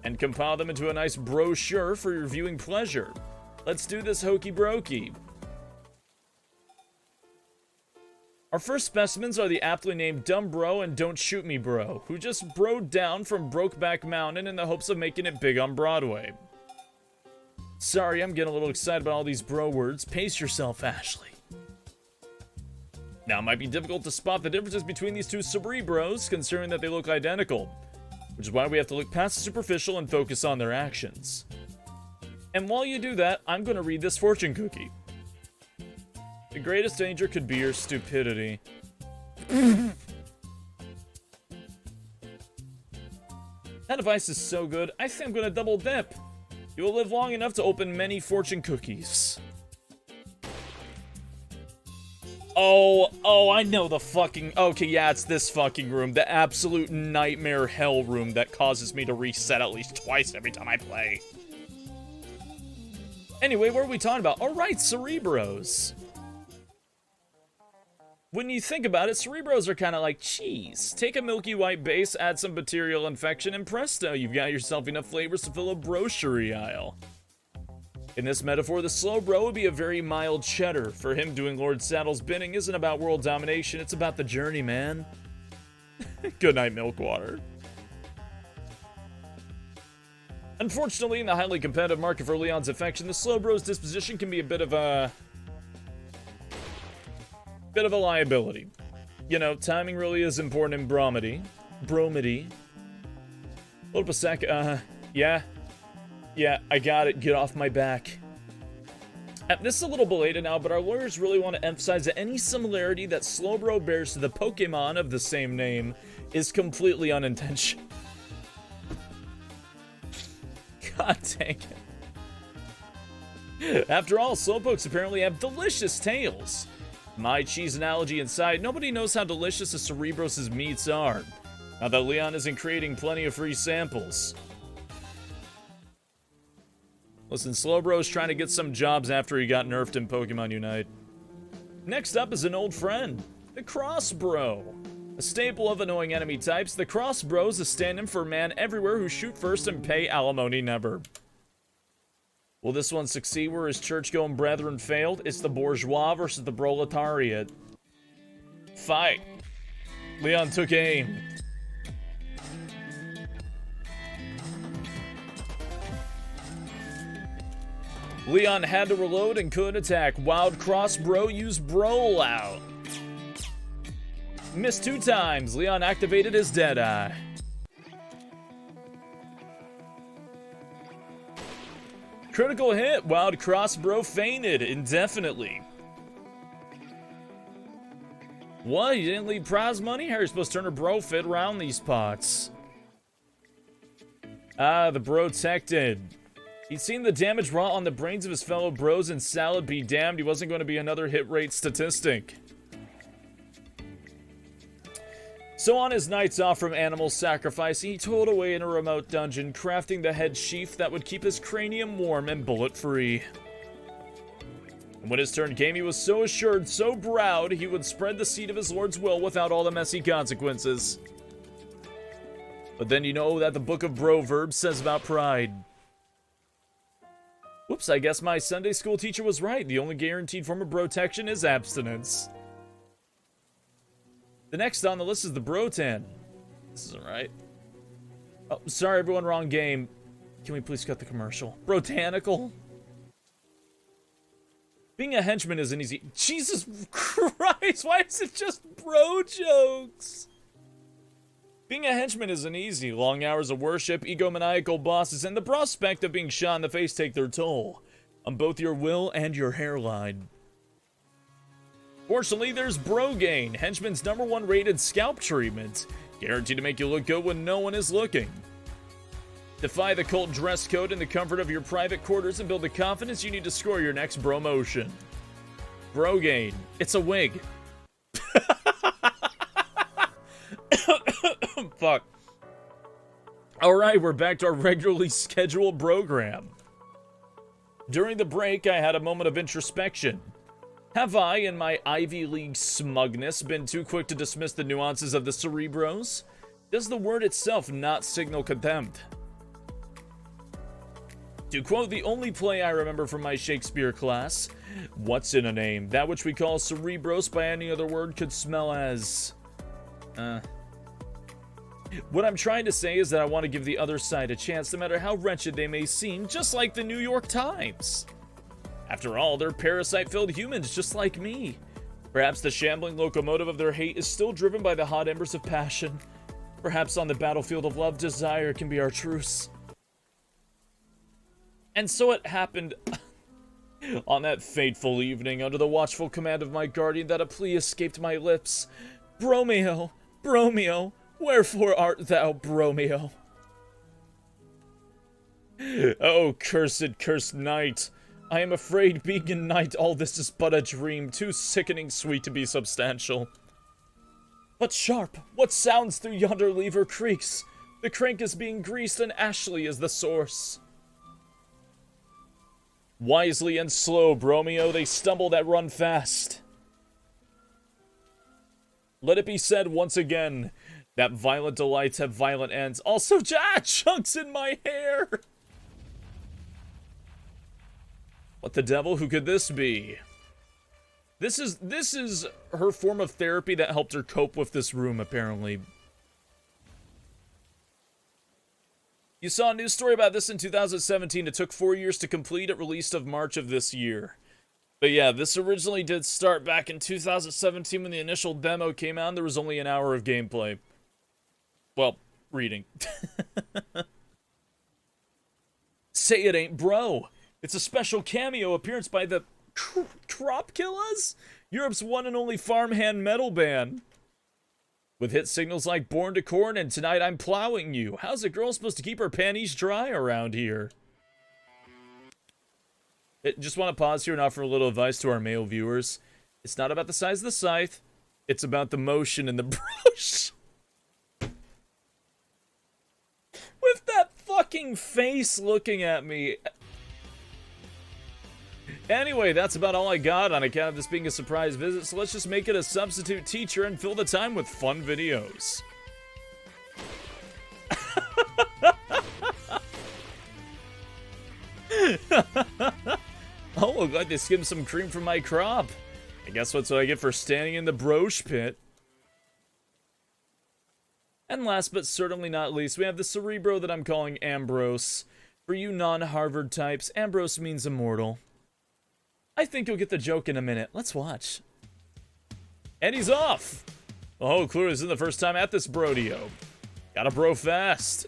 And compile them into a nice brochure for your viewing pleasure. Let's do this hokey brokey. Our first specimens are the aptly named Dumb Bro and Don't Shoot Me Bro, who just broed down from Brokeback Mountain in the hopes of making it big on Broadway. Sorry, I'm getting a little excited about all these bro words. Pace yourself, Ashley. Now, it might be difficult to spot the differences between these two cerebros, considering that they look identical, which is why we have to look past the superficial and focus on their actions. And while you do that, I'm going to read this fortune cookie. The greatest danger could be your stupidity. That device is so good, I think I'm going to double dip. You will live long enough to open many fortune cookies. Oh, I know the fucking... Okay, yeah, it's this fucking room. The absolute nightmare hell room that causes me to reset at least twice every time I play. Anyway, what are we talking about? Alright, cerebros. When you think about it, cerebros are kind of like cheese. Take a milky white base, add some bacterial infection, and presto, you've got yourself enough flavors to fill a brochure aisle. In this metaphor, the slow bro would be a very mild cheddar. For him, doing Lord Saddle's bidding isn't about world domination, it's about the journey, man. Good night, Milkwater. Unfortunately, in the highly competitive market for Leon's affection, the slow bro's disposition can be a bit of a liability. You know, timing really is important in bromedy. Hold up a sec, Yeah, I got it. Get off my back. This is a little belated now, but our lawyers really want to emphasize that any similarity that Slowbro bears to the Pokemon of the same name is completely unintentional. God dang it. After all, Slowpokes apparently have delicious tails. My cheese analogy aside, nobody knows how delicious a Cerebros' meats are. Now that Leon isn't creating plenty of free samples. Listen, Slowbro's trying to get some jobs after he got nerfed in Pokemon Unite. Next up is an old friend, the Crossbro. A staple of annoying enemy types, the Crossbro is a stand-in for a man everywhere who shoot first and pay alimony never. Will this one succeed where his church-going brethren failed? It's the bourgeois versus the proletariat. Fight. Leon took aim. Leon had to reload and couldn't attack. Wild Crossbro used Brawl out. Missed 2 times. Leon activated his Deadeye. Critical hit. Wild Crossbro fainted indefinitely. What? You didn't leave prize money? How are you supposed to turn a bro fit around these pots? Ah, the bro tech did. He'd seen the damage wrought on the brains of his fellow bros, and salad be damned, he wasn't going to be another hit rate statistic. So on his nights off from animal sacrificing, he toiled away in a remote dungeon, crafting the head sheath that would keep his cranium warm and bullet-free. And when his turn came, he was so assured, so proud, he would spread the seed of his lord's will without all the messy consequences. But then you know that the Book of Proverbs says about pride. Whoops, I guess my Sunday school teacher was right. The only guaranteed form of protection is abstinence. The next on the list is the Brotan. This isn't right. Oh, sorry everyone, wrong game. Can we please cut the commercial? Brotanical? Being a henchman isn't easy. Jesus Christ, why is it just bro jokes? Being a henchman isn't easy. Long hours of worship, egomaniacal bosses, and the prospect of being shot in the face take their toll on both your will and your hairline. Fortunately, there's Brogain, henchman's #1 rated scalp treatment, guaranteed to make you look good when no one is looking. Defy the cult dress code in the comfort of your private quarters and build the confidence you need to score your next bromotion. Brogain, it's a wig. Fuck. Alright, we're back to our regularly scheduled program. During the break, I had a moment of introspection. Have I, in my Ivy League smugness, been too quick to dismiss the nuances of the Cerebros? Does the word itself not signal contempt? To quote the only play I remember from my Shakespeare class, what's in a name? That which we call Cerebros by any other word could smell as... What I'm trying to say is that I want to give the other side a chance, no matter how wretched they may seem, just like the New York Times. After all, they're parasite-filled humans just like me. Perhaps the shambling locomotive of their hate is still driven by the hot embers of passion. Perhaps on the battlefield of love, desire can be our truce. And so it happened on that fateful evening, under the watchful command of my guardian, that a plea escaped my lips. Bromeo, Bromeo, wherefore art thou, Bromeo? Oh, cursed night. I am afraid, being a night, all this is but a dream, too sickening sweet to be substantial. But sharp, what sounds through yonder lever creaks? The crank is being greased, and Ashley is the source. Wisely and slow, Bromeo, they stumble that run fast. Let it be said once again, that violent delights have violent ends. Also, chunks in my hair! What the devil? Who could this be? This is her form of therapy that helped her cope with this room, apparently. You saw a news story about this in 2017. It took 4 years to complete. It released of March of this year. But yeah, this originally did start back in 2017 when the initial demo came out and there was only an hour of gameplay. Well, reading. Say it ain't bro. It's a special cameo appearance by the Crop Killers, Europe's one and only farmhand metal band. With hit signals like Born to Corn and Tonight I'm Plowing You. How's a girl supposed to keep her panties dry around here? Just want to pause here and offer a little advice to our male viewers. It's not about the size of the scythe. It's about the motion in the brush. With that fucking face looking at me. Anyway, that's about all I got on account of this being a surprise visit, so let's just make it a substitute teacher and fill the time with fun videos. Oh, look like they skimmed some cream from my crop. I guess what's what I get for standing in the broche pit. And last but certainly not least, we have the Cerebro that I'm calling Ambrose. For you non-Harvard types, Ambrose means immortal. I think you'll get the joke in a minute. Let's watch. And he's off! Oh, clearly this isn't the first time at this brodeo. Gotta bro fast.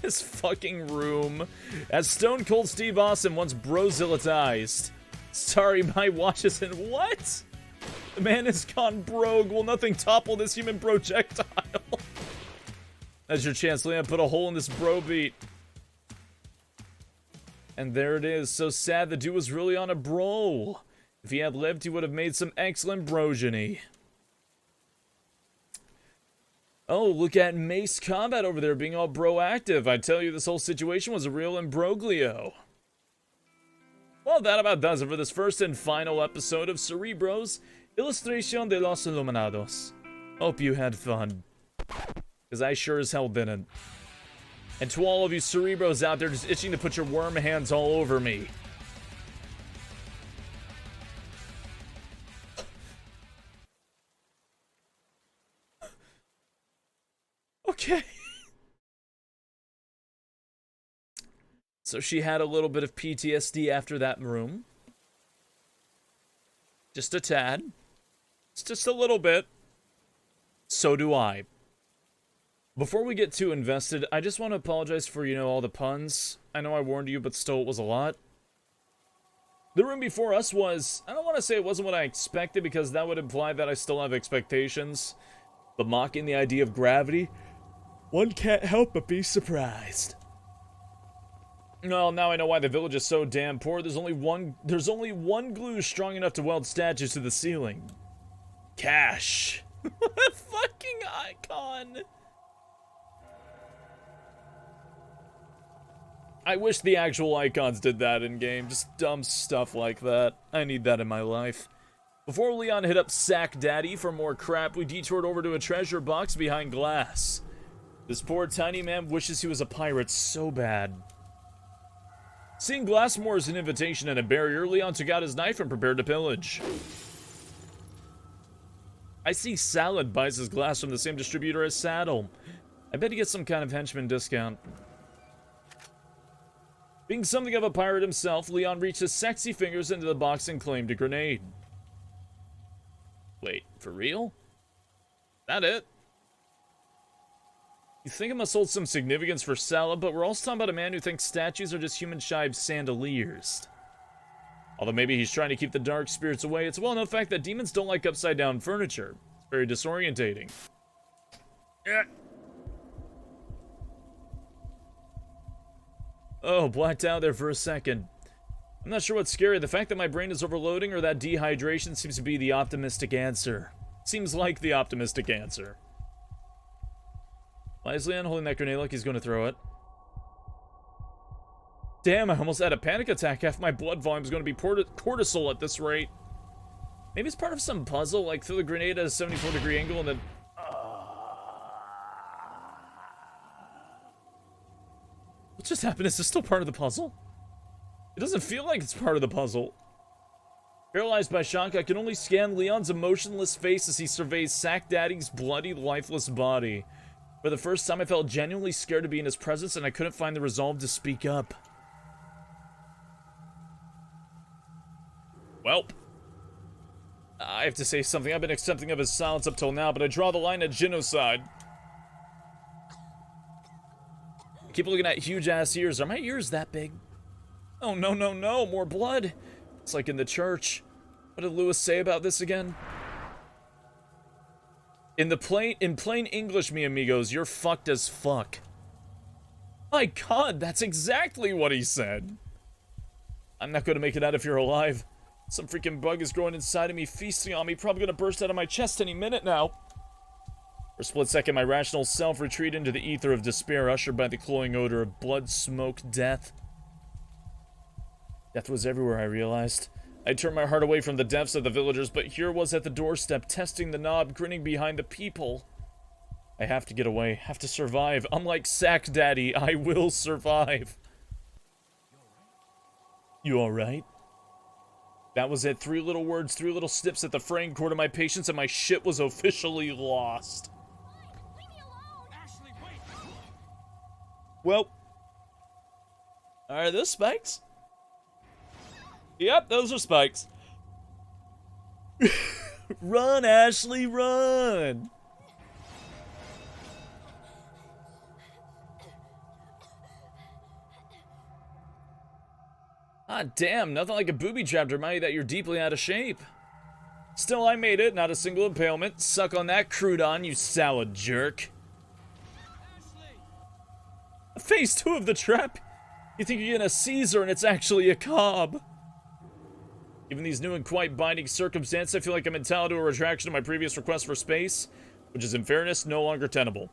This fucking room. As Stone Cold Steve Austin once brozillatized. Sorry, my watch isn't... What? The man has gone brogue. Will nothing topple this human projectile? That's your chance, Liam. Put a hole in this bro beat. And there it is. So sad the dude was really on a bro. If he had lived, he would have made some excellent brogeny. Oh, look at Mace Combat over there being all proactive. I tell you, this whole situation was a real imbroglio. Well, that about does it for this first and final episode of Cerebros, Illustration de los Iluminados. Hope you had fun. Because I sure as hell didn't. And to all of you Cerebros out there just itching to put your worm hands all over me. Okay. So she had a little bit of PTSD after that room. Just a tad. It's just a little bit. So do I. Before we get too invested, I just want to apologize for, all the puns. I know I warned you, but still it was a lot. The room before us was... I don't want to say it wasn't what I expected, because that would imply that I still have expectations. But mocking the idea of gravity, one can't help but be surprised. Well, now I know why the village is so damn poor. There's only one glue strong enough to weld statues to the ceiling. Cash. What a fucking icon! I wish the actual icons did that in-game. Just dumb stuff like that. I need that in my life. Before Leon hit up Sack Daddy for more crap, we detoured over to a treasure box behind glass. This poor tiny man wishes he was a pirate so bad. Seeing glass more as an invitation and a barrier, Leon took out his knife and prepared to pillage. I see Salad buys his glass from the same distributor as Saddle. I bet he gets some kind of henchman discount. Being something of a pirate himself, Leon reached his sexy fingers into the box and claimed a grenade. Wait, for real? That it? You think it must hold some significance for Salad, but we're also talking about a man who thinks statues are just human-shaped chandeliers. Although maybe he's trying to keep the dark spirits away, it's a well-known fact that demons don't like upside-down furniture. It's very disorientating. Oh, blacked out there for a second. I'm not sure what's scary, the fact that my brain is overloading or that dehydration seems to be the optimistic answer. Seems like the optimistic answer. Why is Leon holding that grenade like he's going to throw it? Damn, I almost had a panic attack. Half my blood volume is going to be cortisol at this rate. Maybe it's part of some puzzle, like throw the grenade at a 74-degree angle and then... What just happened? Is this still part of the puzzle? It doesn't feel like it's part of the puzzle. Paralyzed by shock, I can only scan Leon's emotionless face as he surveys Sack Daddy's bloody, lifeless body. For the first time, I felt genuinely scared to be in his presence, and I couldn't find the resolve to speak up. Welp. I have to say something. I've been accepting of his silence up till now, but I draw the line at genocide. I keep looking at huge-ass ears. Are my ears that big? Oh, no, no, no. More blood. It's like in the church. What did Lewis say about this again? In plain English, mi amigos, you're fucked as fuck. My God, that's exactly what he said. I'm not gonna make it out if you're alive. Some freaking bug is growing inside of me, feasting on me, probably gonna burst out of my chest any minute now. For a split second, my rational self retreated into the ether of despair, ushered by the cloying odor of blood, smoke, death. Death was everywhere, I realized. I turned my heart away from the deaths of the villagers, but here was at the doorstep, testing the knob, grinning behind the people. I have to get away, have to survive. Unlike Sack Daddy, I will survive. You alright? That was it. 3 little words, 3 little snips at the fraying cord of my patience, and my shit was officially lost. Leave me alone! Ashley, wait! Well. Are those spikes? Yep, those are spikes. Run, Ashley, run! Ah, damn, nothing like a booby trap to remind you that you're deeply out of shape. Still, I made it, not a single impalement. Suck on that crouton, you salad jerk. Ashley! Phase 2 of the trap? You think you're getting a Caesar and it's actually a Cobb. Given these new and quite binding circumstances, I feel like I'm entitled to a retraction of my previous request for space, which is in fairness no longer tenable.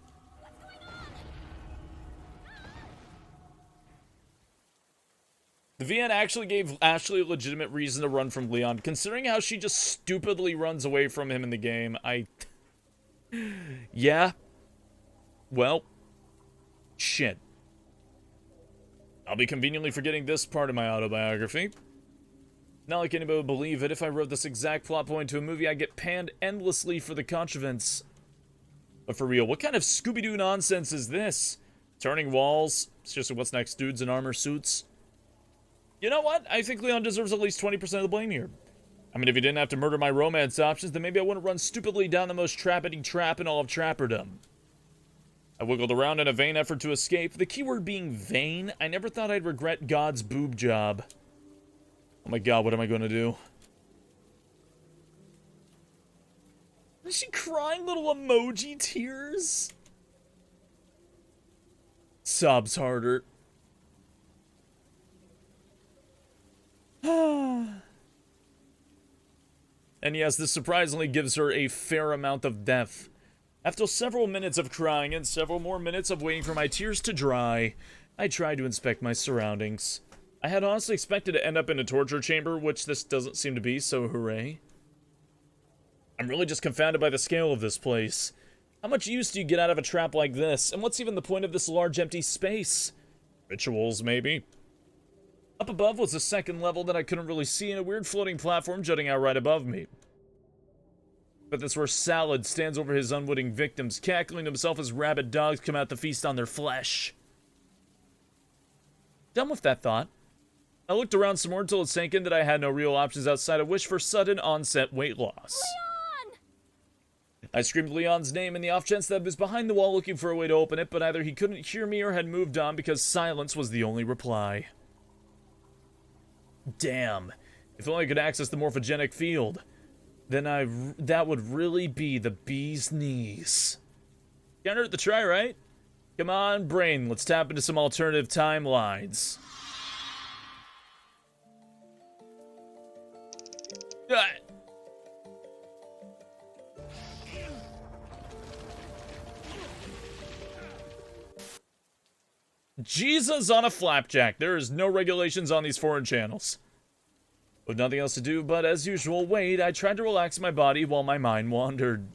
The VN actually gave Ashley a legitimate reason to run from Leon, considering how she just stupidly runs away from him in the game. Yeah. Well. Shit. I'll be conveniently forgetting this part of my autobiography. Not like anybody would believe it. If I wrote this exact plot point to a movie, I'd get panned endlessly for the contrivance. But for real, what kind of Scooby-Doo nonsense is this? Turning walls? Seriously, what's next? Dudes in armor suits? You know what? I think Leon deserves at least 20% of the blame here. I mean, if he didn't have to murder my romance options, then maybe I wouldn't run stupidly down the most trap-ending trap in all of trapperdom. I wiggled around in a vain effort to escape. The keyword being vain, I never thought I'd regret God's boob job. Oh my God, what am I going to do? Is she crying little emoji tears? Sobs harder. And yes, this surprisingly gives her a fair amount of depth. After several minutes of crying and several more minutes of waiting for my tears to dry, I tried to inspect my surroundings. I had honestly expected to end up in a torture chamber, which this doesn't seem to be, so hooray. I'm really just confounded by the scale of this place. How much use do you get out of a trap like this? And what's even the point of this large empty space? Rituals, maybe? Up above was a second level that I couldn't really see, and a weird floating platform jutting out right above me. But that's where Salad stands over his unwitting victims, cackling to himself as rabid dogs come out to feast on their flesh. Done with that thought, I looked around some more until it sank in that I had no real options outside a wish for sudden onset weight loss. Leon! I screamed Leon's name in the off chance that I was behind the wall looking for a way to open it, but either he couldn't hear me or had moved on because silence was the only reply. Damn. If only I could access the morphogenic field. Then that would really be the bee's knees. Can't hurt the try, right? Come on, brain, let's tap into some alternative timelines. Jesus on a flapjack. There is no regulations on these foreign channels. With nothing else to do but, as usual, wait, I tried to relax my body while my mind wandered.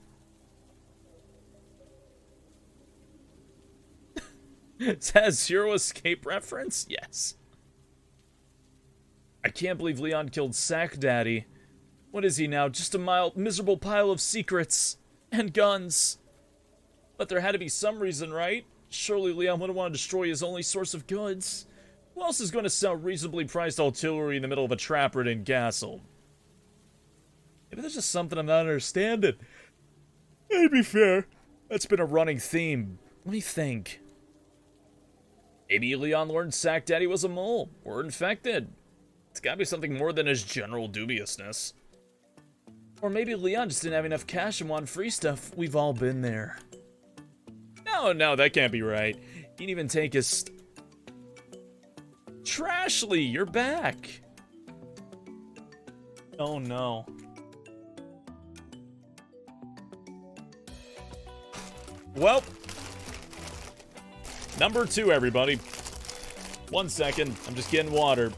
It has zero escape reference? Yes. I can't believe Leon killed Sack Daddy. What is he now? Just a miserable pile of secrets and guns. But there had to be some reason, right? Surely Leon wouldn't want to destroy his only source of goods. Who else is going to sell reasonably priced artillery in the middle of a trap-ridden castle? Maybe there's just something I'm not understanding. To be fair, that's been a running theme. Let me think. Maybe Leon learned Sack Daddy was a mole, or infected. It's gotta be something more than his general dubiousness. Or maybe Leon just didn't have enough cash and wanted free stuff. We've all been there. No, that can't be right. He didn't even take his... Trashly, you're back. Oh no. Well, number 2, everybody. 1 second, I'm just getting water.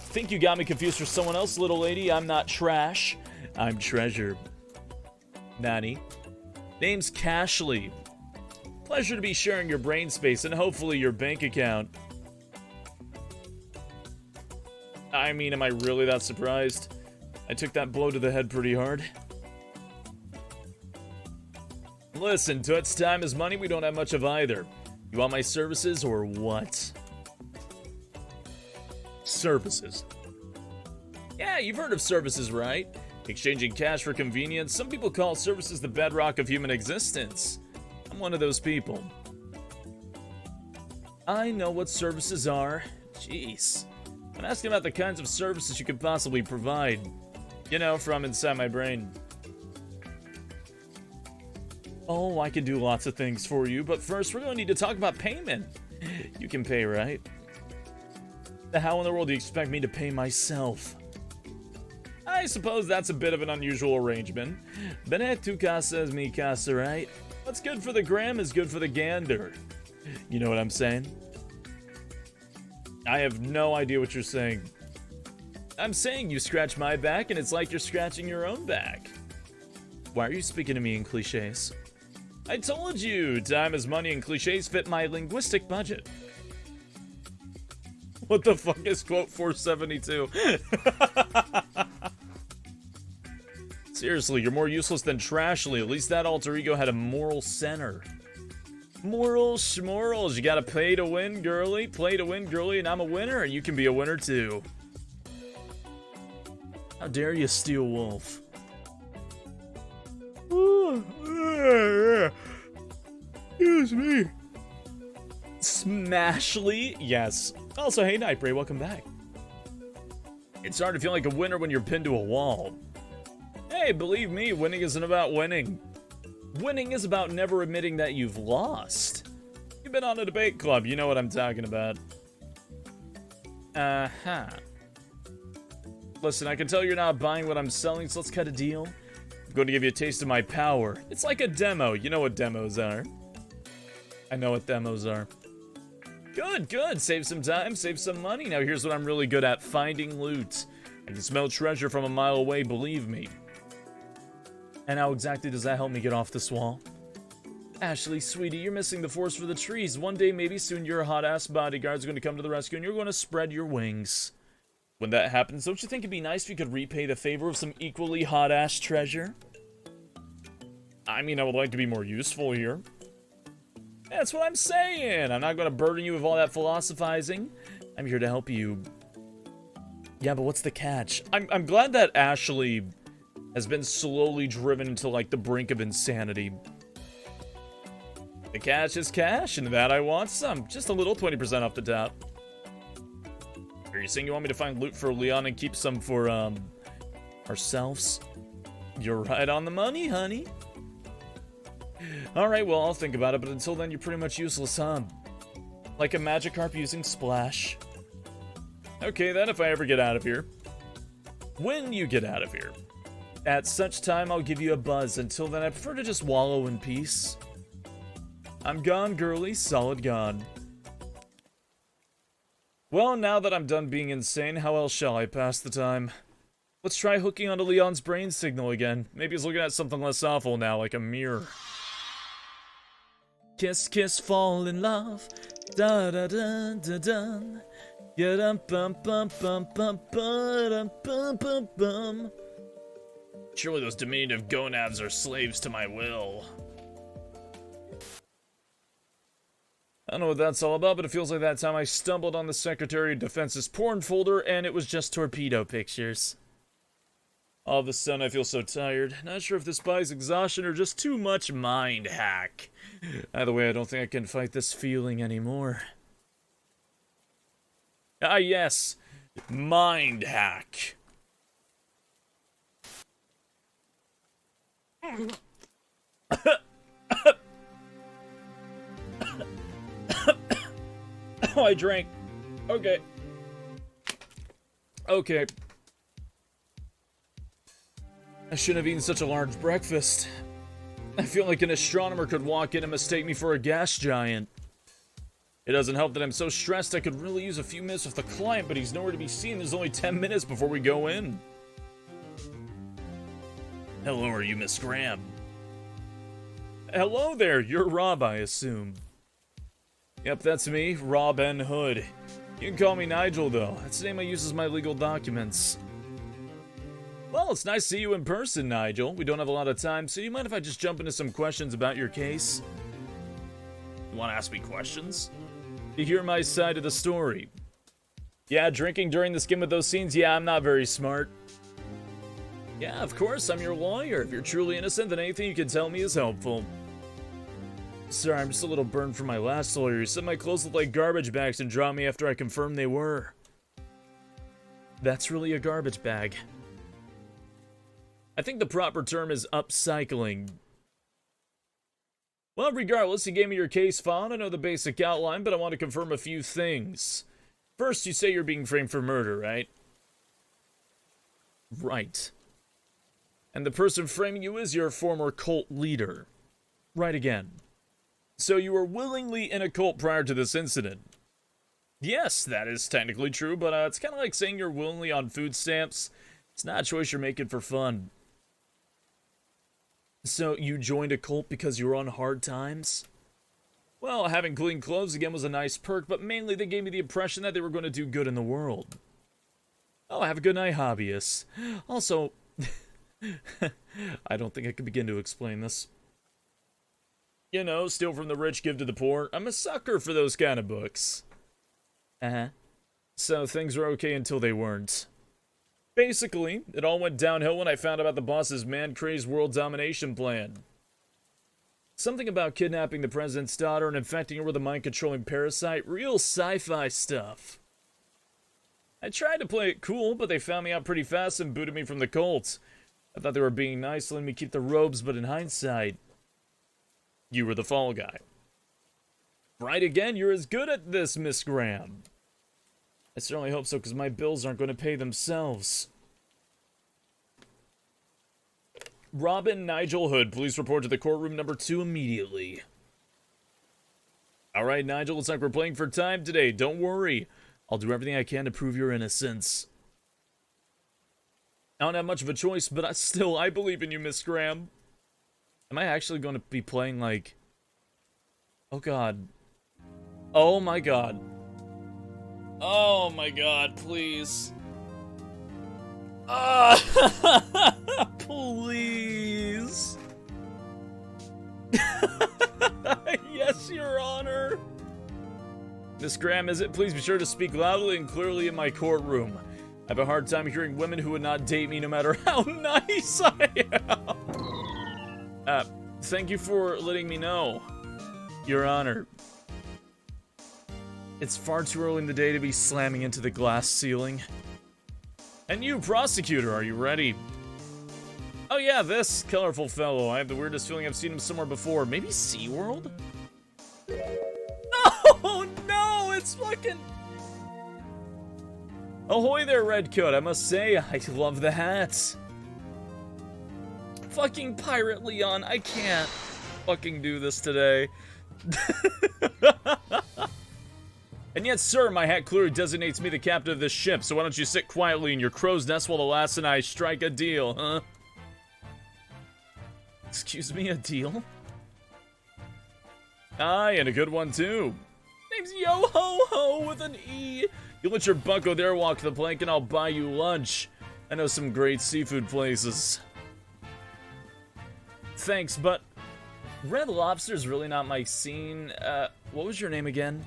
Think you got me confused for someone else, little lady. I'm not trash. I'm treasure. Nani? Name's Cashly. Pleasure to be sharing your brain space and hopefully your bank account. I mean, am I really that surprised? I took that blow to the head pretty hard. Listen, Toots, time is money. We don't have much of either. You want my services or what? Services. Yeah, you've heard of services, right? Exchanging cash for convenience. Some people call services the bedrock of human existence. I'm one of those people. I know what services are. Jeez. I'm asking about the kinds of services you could possibly provide. You know, from inside my brain. Oh, I can do lots of things for you, but first we're going to need to talk about payment. You can pay, right? How in the world do you expect me to pay myself? I suppose that's a bit of an unusual arrangement. Bene tu casa mi casa, right? What's good for the gram is good for the gander. You know what I'm saying? I have no idea what you're saying. I'm saying you scratch my back and it's like you're scratching your own back. Why are you speaking to me in cliches? I told you, time is money and cliches fit my linguistic budget. What the fuck is quote 472? Seriously, you're more useless than Trashly. At least that alter ego had a moral center. Morals, schmorals. You gotta pay to win, girly. Play to win, girly, and I'm a winner, and you can be a winner too. How dare you, Steel Wolf? Excuse me. Smashly? Yes. Also, hey, Nightbray, welcome back. It's hard to feel like a winner when you're pinned to a wall. Hey, believe me, winning isn't about winning. Winning is about never admitting that you've lost. You've been on a debate club, you know what I'm talking about. Uh-huh. Listen, I can tell you're not buying what I'm selling, so let's cut a deal. I'm going to give you a taste of my power. It's like a demo. You know what demos are. I know what demos are. Good, good. Save some time, save some money. Now here's what I'm really good at. Finding loot. I can smell treasure from a mile away, believe me. And how exactly does that help me get off this wall? Ashley, sweetie, you're missing the forest for the trees. One day, maybe soon, your hot-ass bodyguard's going to come to the rescue and you're going to spread your wings. When that happens, don't you think it'd be nice if you could repay the favor of some equally hot-ass treasure? I mean, I would like to be more useful here. That's what I'm saying. I'm not going to burden you with all that philosophizing. I'm here to help you. Yeah, but what's the catch? I'm glad that Ashley has been slowly driven to, like, the brink of insanity. The catch is cash, and that I want some. Just a little, 20% off the top. Are you saying you want me to find loot for Leon and keep some for, ourselves? You're right on the money, honey. Alright, well, I'll think about it, but until then, you're pretty much useless, huh? Like a Magikarp using Splash. Okay, then, if I ever get out of here. When you get out of here. At such time, I'll give you a buzz. Until then, I prefer to just wallow in peace. I'm gone, girly. Solid gone. Well, now that I'm done being insane, how else shall I pass the time? Let's try hooking onto Leon's brain signal again. Maybe he's looking at something less awful now, like a mirror. Kiss, kiss, fall in love. Da da da da da. Ya dum bum bum bum bum bum bum bum bum. Surely those diminutive gonads are slaves to my will. I don't know what that's all about, but it feels like that time I stumbled on the Secretary of Defense's porn folder, and it was just torpedo pictures. All of a sudden, I feel so tired. Not sure if this buys exhaustion or just too much mind hack. Either way, I don't think I can fight this feeling anymore. Ah, yes. Mind hack. Oh, I drank. Okay. Okay. I shouldn't have eaten such a large breakfast. I feel like an astronomer could walk in and mistake me for a gas giant. It doesn't help that I'm so stressed I could really use a few minutes with the client, but he's nowhere to be seen. There's only 10 minutes before we go in. Hello, are you Miss Graham? Hello there, you're Rob, I assume. Yep, that's me, Robin Hood. You can call me Nigel, though. That's the name I use as my legal documents. Well, it's nice to see you in person, Nigel. We don't have a lot of time, so do you mind if I just jump into some questions about your case? You want to ask me questions? To hear my side of the story. Yeah, drinking during the skin with those scenes, yeah, I'm not very smart. Yeah, of course, I'm your lawyer. If you're truly innocent, then anything you can tell me is helpful. Sorry, I'm just a little burned from my last lawyer. He said my clothes looked like garbage bags and dropped me after I confirmed they were. That's really a garbage bag. I think the proper term is upcycling. Well, regardless, you gave me your case file. I know the basic outline, but I want to confirm a few things. First, you say you're being framed for murder, right? Right. And the person framing you is your former cult leader. Right again. So you were willingly in a cult prior to this incident. Yes, that is technically true, but it's kind of like saying you're willingly on food stamps. It's not a choice you're making for fun. So you joined a cult because you were on hard times? Well, having clean clothes again was a nice perk, but mainly they gave me the impression that they were going to do good in the world. Oh, have a good night, hobbyists. Also, I don't think I can begin to explain this. You know, steal from the rich, give to the poor. I'm a sucker for those kind of books. Uh-huh. So things were okay until they weren't. Basically, it all went downhill when I found out about the boss's man-crazed world domination plan. Something about kidnapping the president's daughter and infecting her with a mind-controlling parasite. Real sci-fi stuff. I tried to play it cool, but they found me out pretty fast and booted me from the cult. I thought they were being nice, letting me keep the robes, but in hindsight, you were the fall guy. Right again, you're as good at this, Miss Graham. I certainly hope so, because my bills aren't going to pay themselves. Robin Nigel Hood, please report to the courtroom number 2 immediately. Alright, Nigel, looks like we're playing for time today. Don't worry. I'll do everything I can to prove your innocence. I don't have much of a choice, but I believe in you, Miss Graham. Am I actually going to be playing, like... Oh, God. Oh, my God. Oh, my God, please. Please. Yes, Your Honor. Miss Graham, is it? Please be sure to speak loudly and clearly in my courtroom. I have a hard time hearing women who would not date me no matter how nice I am. Thank you for letting me know, Your Honor. It's far too early in the day to be slamming into the glass ceiling. And you, prosecutor, are you ready? Oh yeah, this colorful fellow. I have the weirdest feeling I've seen him somewhere before. Maybe SeaWorld? Oh no, it's fucking... Ahoy there, Redcoat. I must say, I love the hat. Fucking Pirate Leon, I can't fucking do this today. And yet, sir, my hat clearly designates me the captain of this ship, so why don't you sit quietly in your crow's nest while the lass and I strike a deal, huh? Excuse me, a deal? Aye, and a good one, too. Name's Yo-Ho-Ho with an E. You let your bucko there walk the plank and I'll buy you lunch. I know some great seafood places. Thanks, but Red Lobster's really not my scene. What was your name again?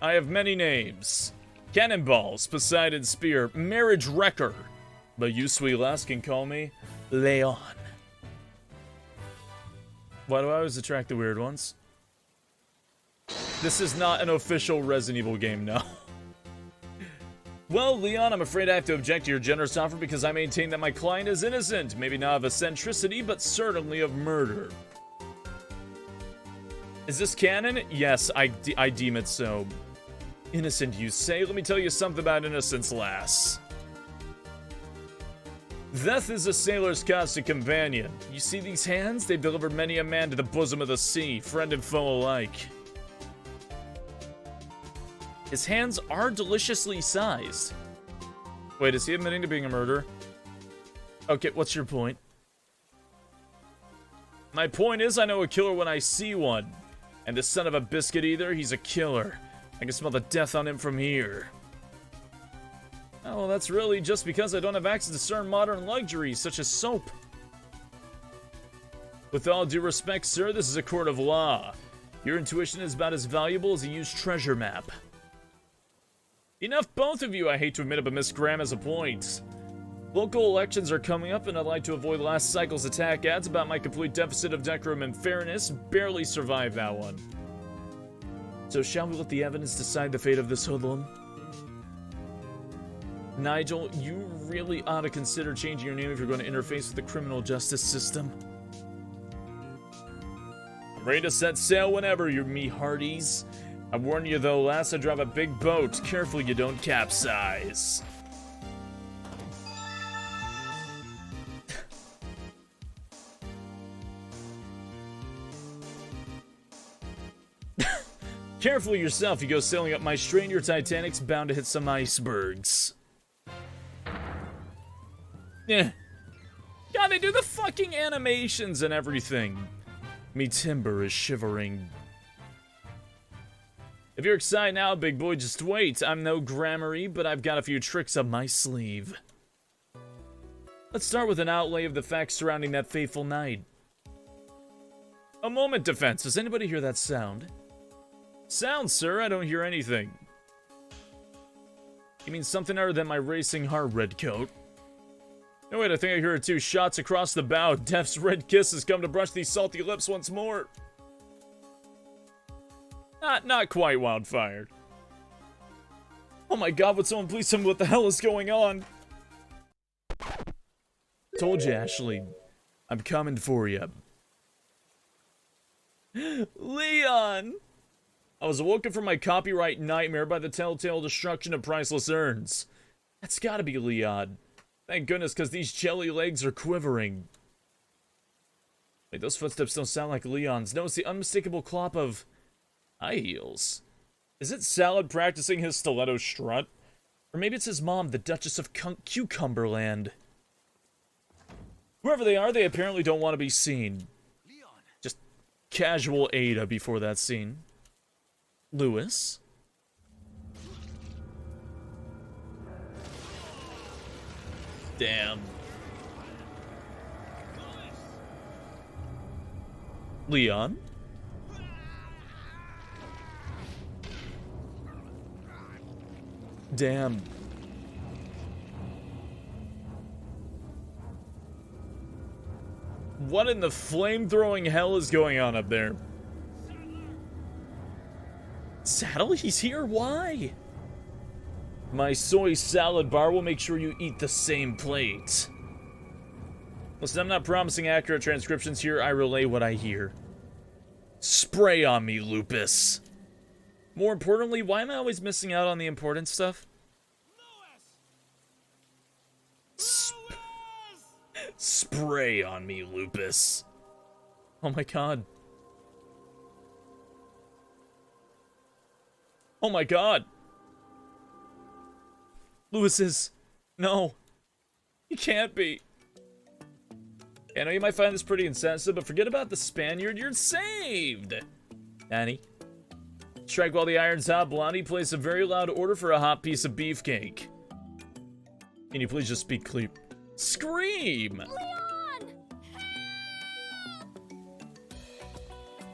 I have many names. Cannonballs, Poseidon Spear, Marriage Wrecker. But you, sweet lass, can call me Leon. Why do I always attract the weird ones? This is not an official Resident Evil game, no. Well, Leon, I'm afraid I have to object to your generous offer because I maintain that my client is innocent. Maybe not of eccentricity, but certainly of murder. Is this canon? Yes, I deem it so. Innocent, you say? Let me tell you something about innocence, lass. Death is a sailor's constant companion. You see these hands? They've delivered many a man to the bosom of the sea, friend and foe alike. His hands are deliciously sized. Wait, is he admitting to being a murderer? Okay, what's your point? My point is I know a killer when I see one. And the son of a biscuit either, he's a killer. I can smell the death on him from here. Oh, well, that's really just because I don't have access to certain modern luxuries, such as soap. With all due respect, sir, this is a court of law. Your intuition is about as valuable as a used treasure map. Enough, both of you. I hate to admit it, but Miss Graham has a point. Local elections are coming up, and I'd like to avoid last cycle's attack ads about my complete deficit of decorum and fairness. Barely survived that one. So shall we let the evidence decide the fate of this hoodlum? Nigel, you really ought to consider changing your name if you're going to interface with the criminal justice system. I'm ready to set sail whenever, you me hearties. I warn you though, lass, I drive a big boat. Careful you don't capsize. Careful yourself, you go sailing up my strait, your Titanic's bound to hit some icebergs. Yeah. God, they do the fucking animations and everything. Me timber is shivering. If you're excited now, big boy, just wait. I'm no grammary, but I've got a few tricks up my sleeve. Let's start with an outlay of the facts surrounding that fateful night. A moment, defense. Does anybody hear that sound? Sound, sir? I don't hear anything. You mean something other than my racing heart, Redcoat? No, wait, I think I hear it too. Shots across the bow. Death's red kiss has come to brush these salty lips once more. Not quite, Wildfire. Oh my god, would someone please tell me what the hell is going on? Told you, Ashley. I'm coming for you. Leon! I was awoken from my copyright nightmare by the telltale destruction of priceless urns. That's gotta be Leon. Thank goodness, because these jelly legs are quivering. Wait, those footsteps don't sound like Leon's. No, it's the unmistakable clop of high heels. Is it Salad practicing his stiletto strut? Or maybe it's his mom, the Duchess of Cucumberland. Whoever they are, they apparently don't want to be seen. Just casual Ada before that scene. Lewis? Damn. Leon? Damn. What in the flame-throwing hell is going on up there? Saddle? He's here? Why? My soy salad bar will make sure you eat the same plate. Listen, I'm not promising accurate transcriptions here. I relay what I hear. Spray on me, Lupus. More importantly, why am I always missing out on the important stuff? Spray on me, Lupus. Oh my god. Oh my god. Lewis is... No. He can't be. I know you might find this pretty insensitive, but forget about the Spaniard. You're saved! Annie. Strike while the iron's hot. Blondie, place a very loud order for a hot piece of beefcake. Can you please just speak clear? Scream! Leon!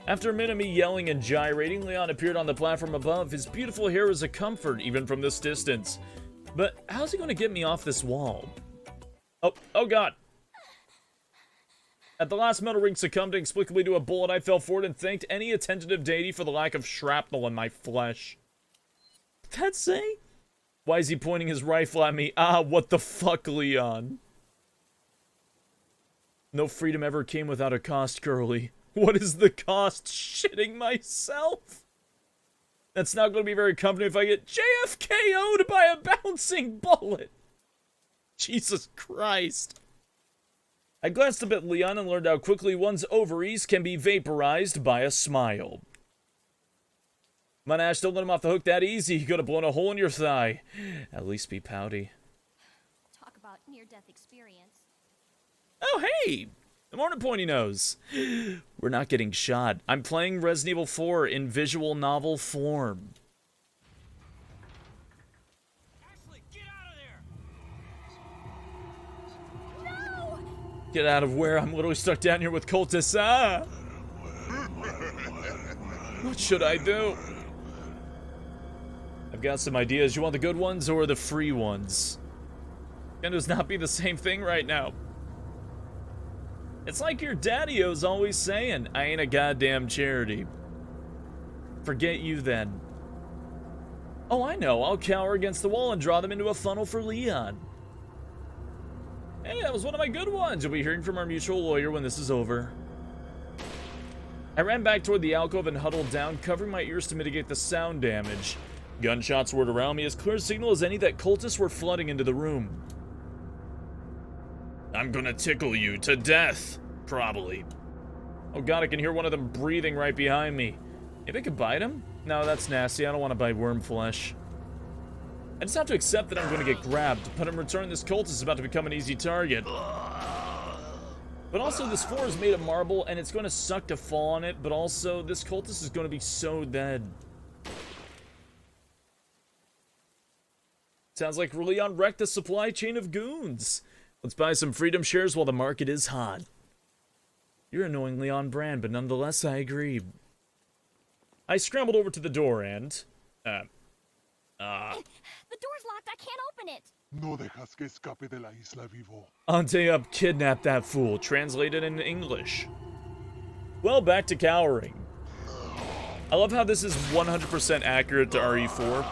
After a minute of me yelling and gyrating, Leon appeared on the platform above. His beautiful hair was a comfort, even from this distance. But how's he going to get me off this wall? Oh god! At the last metal ring succumbed inexplicably to a bullet, I fell forward and thanked any attentive deity for the lack of shrapnel in my flesh. What'd that say? Why is he pointing his rifle at me? Ah, what the fuck, Leon? No freedom ever came without a cost, Curly. What is the cost? Shitting myself? That's not going to be very comforting if I get JFKO'd by a bouncing bullet. Jesus Christ. I glanced up at Leon and learned how quickly one's ovaries can be vaporized by a smile. Come on, Ash, don't let him off the hook that easy. He could have blown a hole in your thigh. At least be pouty. Talk about near-death experience. Oh, hey! Good morning, Pointy Nose. We're not getting shot. I'm playing Resident Evil 4 in visual novel form. Ashley, get out of there! No! Get out of where? I'm literally stuck down here with cultists. Ah! What should I do? I've got some ideas. You want the good ones or the free ones? Can this not be the same thing right now? It's like your daddy-o's always saying, I ain't a goddamn charity. Forget you then. Oh, I know. I'll cower against the wall and draw them into a funnel for Leon. Hey, that was one of my good ones. You'll be hearing from our mutual lawyer when this is over. I ran back toward the alcove and huddled down, covering my ears to mitigate the sound damage. Gunshots were around me, as clear a signal as any that cultists were flooding into the room. I'm gonna tickle you to death, probably. Oh god, I can hear one of them breathing right behind me. Maybe I could bite him? No, that's nasty. I don't want to bite worm flesh. I just have to accept that I'm going to get grabbed, but in return, this cultist is about to become an easy target. But also, this floor is made of marble, and it's going to suck to fall on it, but also, this cultist is going to be so dead. Sounds like Leon wrecked the supply chain of goons. Let's buy some freedom shares while the market is hot. You're annoying Leon Brand, but nonetheless, I agree. I scrambled over to the door and... The door's locked. I can't open it. No dejas que escape de la isla vivo. Ante up, kidnap that fool. Translated in English. Well, back to cowering. I love how this is 100% accurate to RE4.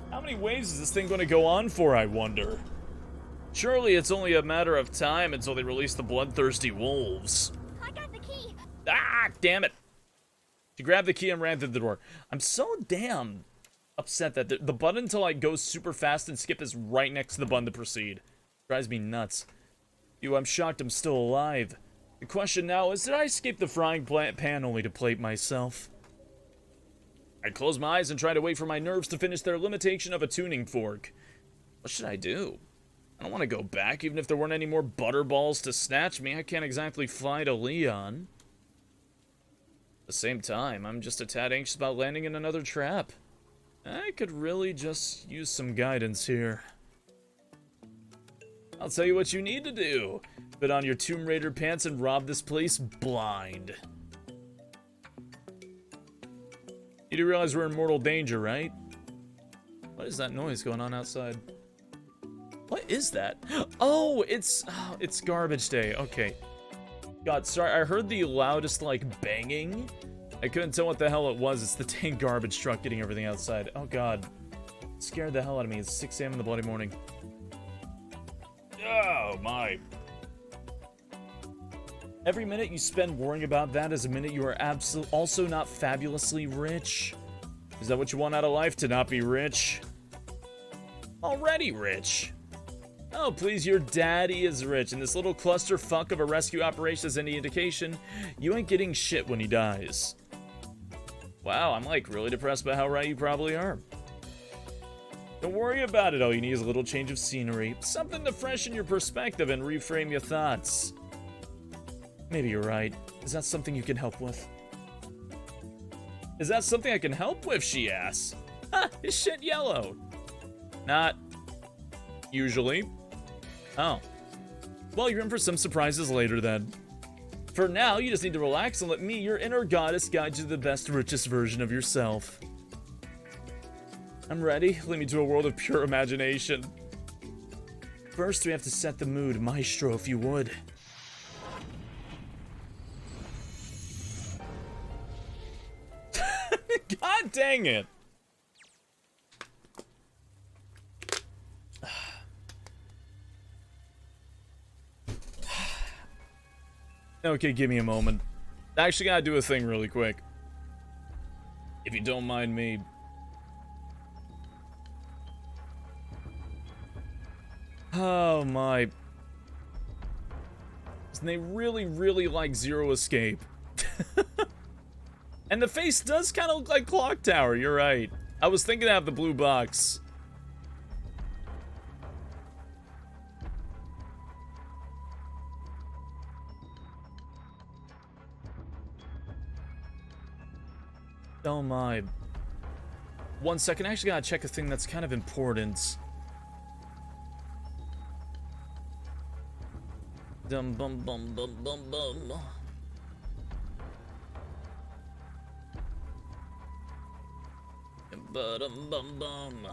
How many waves is this thing going to go on for, I wonder? Surely it's only a matter of time until they release the bloodthirsty wolves. I got the key. Ah, damn it. She grabbed the key and ran through the door. I'm so damn upset that the button to like go super fast and skip is right next to the button to proceed. Drives me nuts. I'm shocked I'm still alive. The question now is, did I escape the frying pan only to plate myself? I close my eyes and try to wait for my nerves to finish their limitation of a tuning fork. What should I do? I don't want to go back, even if there weren't any more butterballs to snatch me. I can't exactly fly to Leon. At the same time, I'm just a tad anxious about landing in another trap. I could really just use some guidance here. I'll tell you what you need to do. Put on your Tomb Raider pants and rob this place blind. You do realize we're in mortal danger, right? What is that noise going on outside? What is that? Oh, it's garbage day. Okay. God, sorry, I heard the loudest, like, banging. I couldn't tell what the hell it was. It's the dang garbage truck getting everything outside. Oh, God. It scared the hell out of me. It's 6 a.m. in the bloody morning. Oh, my. Every minute you spend worrying about that is a minute you are also not fabulously rich. Is that what you want out of life? To not be rich? Already rich. Oh, please, your daddy is rich, and this little clusterfuck of a rescue operation is any indication, you ain't getting shit when he dies. Wow, I'm like really depressed by how right you probably are. Don't worry about it, all you need is a little change of scenery, something to freshen your perspective and reframe your thoughts. Maybe you're right. Is that something you can help with? Is that something I can help with, she asks. Ha, is shit yellow? Not usually. Oh. Well, you're in for some surprises later then. For now, you just need to relax and let me, your inner goddess, guide you to the best, richest version of yourself. I'm ready. Lead me to a world of pure imagination. First, we have to set the mood. Maestro, if you would. God dang it. Okay, give me a moment. I actually gotta do a thing really quick. If you don't mind me. Oh my. And they really, really like Zero Escape. And the face does kind of look like Clock Tower, you're right. I was thinking of the blue box. Oh my. 1 second, I actually gotta check a thing that's kind of important. Dum bum bum bum bum bum. Ba-dum bum bum.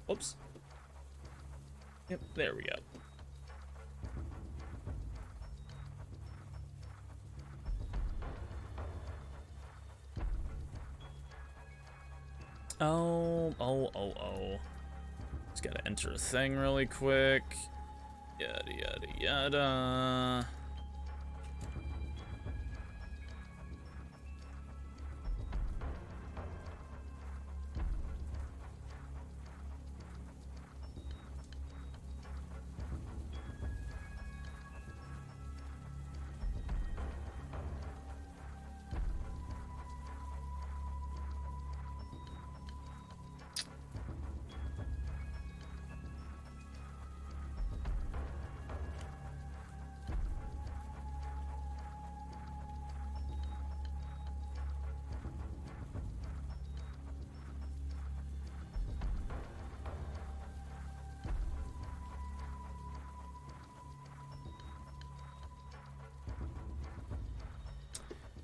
Oops. Yep, there we go. Oh. Just gotta enter a thing really quick. Yada, yada, yada.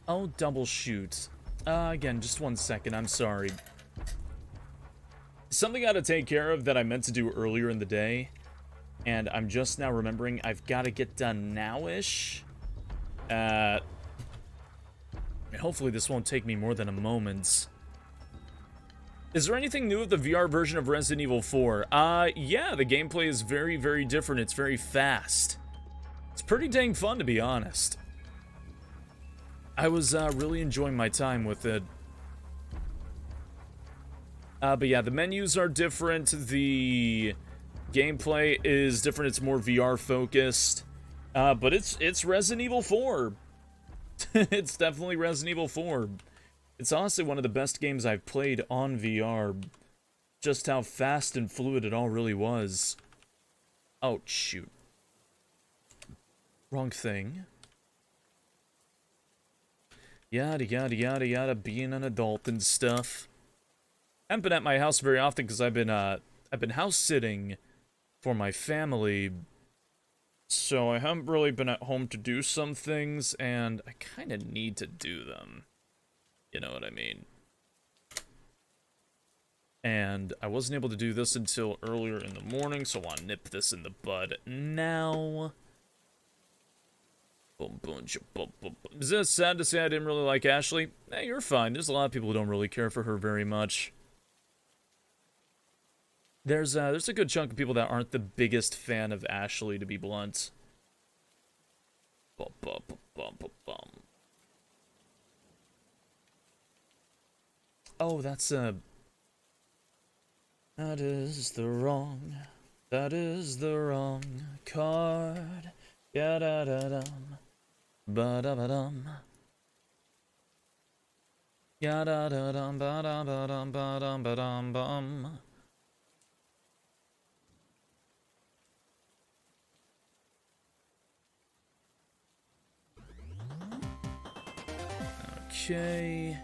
Oh, double shoot. Again, just 1 second, I'm sorry. Something I gotta take care of that I meant to do earlier in the day, and I'm just now remembering I've gotta get done now-ish. Hopefully this won't take me more than a moment. Is there anything new with the VR version of Resident Evil 4? Yeah, the gameplay is very, very different. It's very fast. It's pretty dang fun, to be honest. I was really enjoying my time with it. But yeah, the menus are different. The gameplay is different. It's more VR focused. But it's Resident Evil 4. It's definitely Resident Evil 4. It's honestly one of the best games I've played on VR. Just how fast and fluid it all really was. Oh, shoot. Wrong thing. Yada, yada, yada, yada, being an adult and stuff. I haven't been at my house very often because I've been house sitting for my family. So I haven't really been at home to do some things, and I kind of need to do them. You know what I mean? And I wasn't able to do this until earlier in the morning, so I want to nip this in the bud now. Boom, boom, boom, boom. Is it sad to say I didn't really like Ashley? Hey, you're fine. There's a lot of people who don't really care for her very much. There's a good chunk of people that aren't the biggest fan of Ashley, to be blunt. Bum, bum, bum, bum, bum, bum. Oh, that's that is the wrong card. Ya da da dum. Ba da ba dum. Ya da da dum ba da ba dum ba dum ba dum bum. Okay.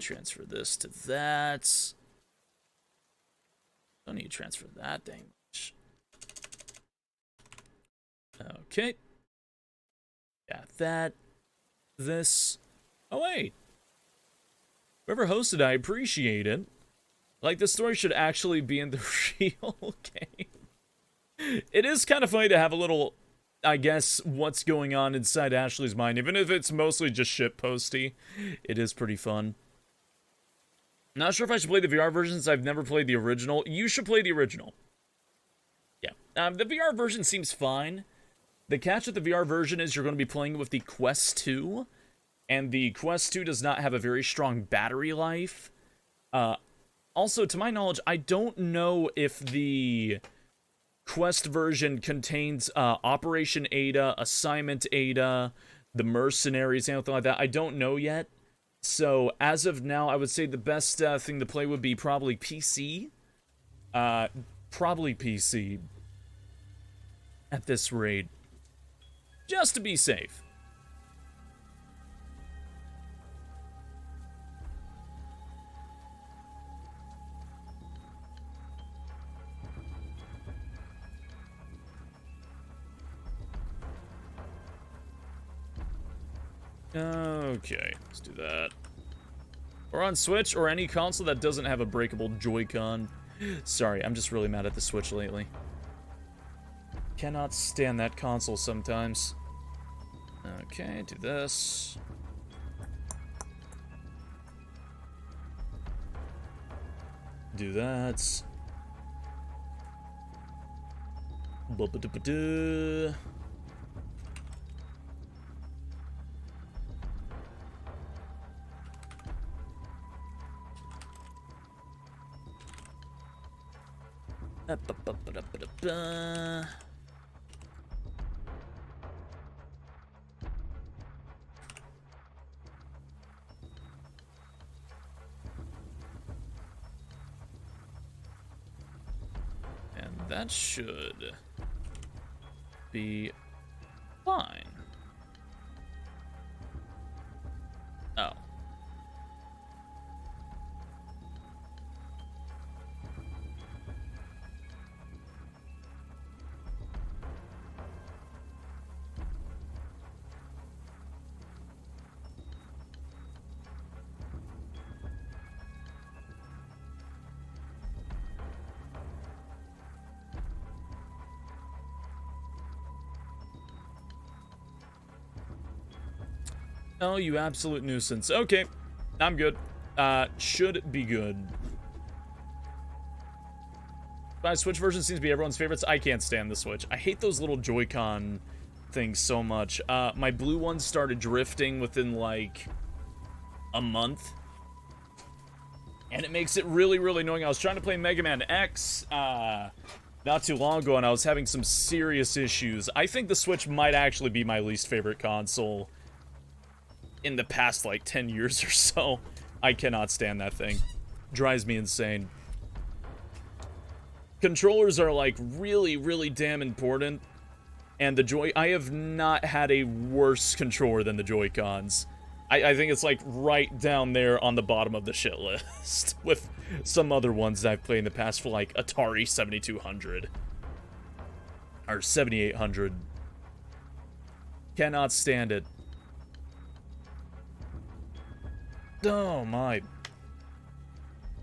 Transfer this to that. Don't need to transfer that dang much. Okay. Got that. This. Oh, wait. Whoever hosted, I appreciate it. Like, the story should actually be in the real game. It is kind of funny to have a little, I guess, what's going on inside Ashley's mind. Even if it's mostly just shitposty, it is pretty fun. Not sure if I should play the VR version since I've never played the original. You should play the original. Yeah. The VR version seems fine. The catch with the VR version is you're going to be playing with the Quest 2. And the Quest 2 does not have a very strong battery life. Also, to my knowledge, I don't know if the Quest version contains Operation Ada, Assignment Ada, the Mercenaries, anything like that. I don't know yet. So, as of now, I would say the best thing to play would be probably PC. Probably PC. At this rate. Just to be safe. Okay, let's do that. Or on Switch, or any console that doesn't have a breakable Joy-Con. Sorry, I'm just really mad at the Switch lately. Cannot stand that console sometimes. Okay, do this. Do that. Ba-ba-da-ba-da. Ba-ba-ba-da-ba-da-ba. And that should be fine. Oh. Oh, you absolute nuisance. Okay, I'm good. Should be good. My Switch version seems to be everyone's favorites. I can't stand the Switch. I hate those little Joy-Con things so much. My blue one started drifting within, like, a month. And it makes it really, really annoying. I was trying to play Mega Man X, not too long ago, and I was having some serious issues. I think the Switch might actually be my least favorite console in the past, like, 10 years or so. I cannot stand that thing. Drives me insane. Controllers are, like, really, really damn important. And the I have not had a worse controller than the Joy-Cons. I think it's, like, right down there on the bottom of the shit list. With some other ones that I've played in the past for, like, Atari 7200. Or 7800. Cannot stand it. Oh, my.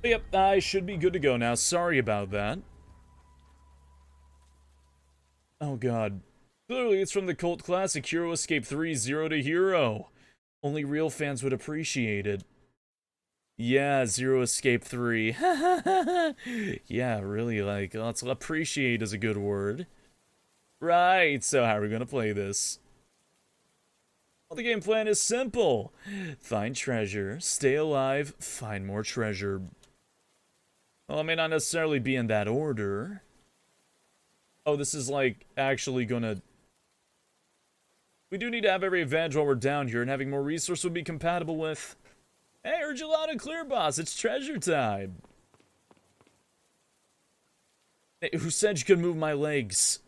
But yep, I should be good to go now. Sorry about that. Oh, God. Clearly, it's from the cult classic Hero Escape 3 Zero to Hero. Only real fans would appreciate it. Yeah, Zero Escape 3. Yeah, really, like, let's appreciate is a good word. Right, so how are we gonna play this? Well, the game plan is simple. Find treasure, stay alive, find more treasure. Well, it may not necessarily be in that order. Oh, this is, like, actually gonna... We do need to have every advantage while we're down here, and having more resources would be compatible with... Hey, heard you loud and clear, boss. It's treasure time. Hey, who said you could move my legs?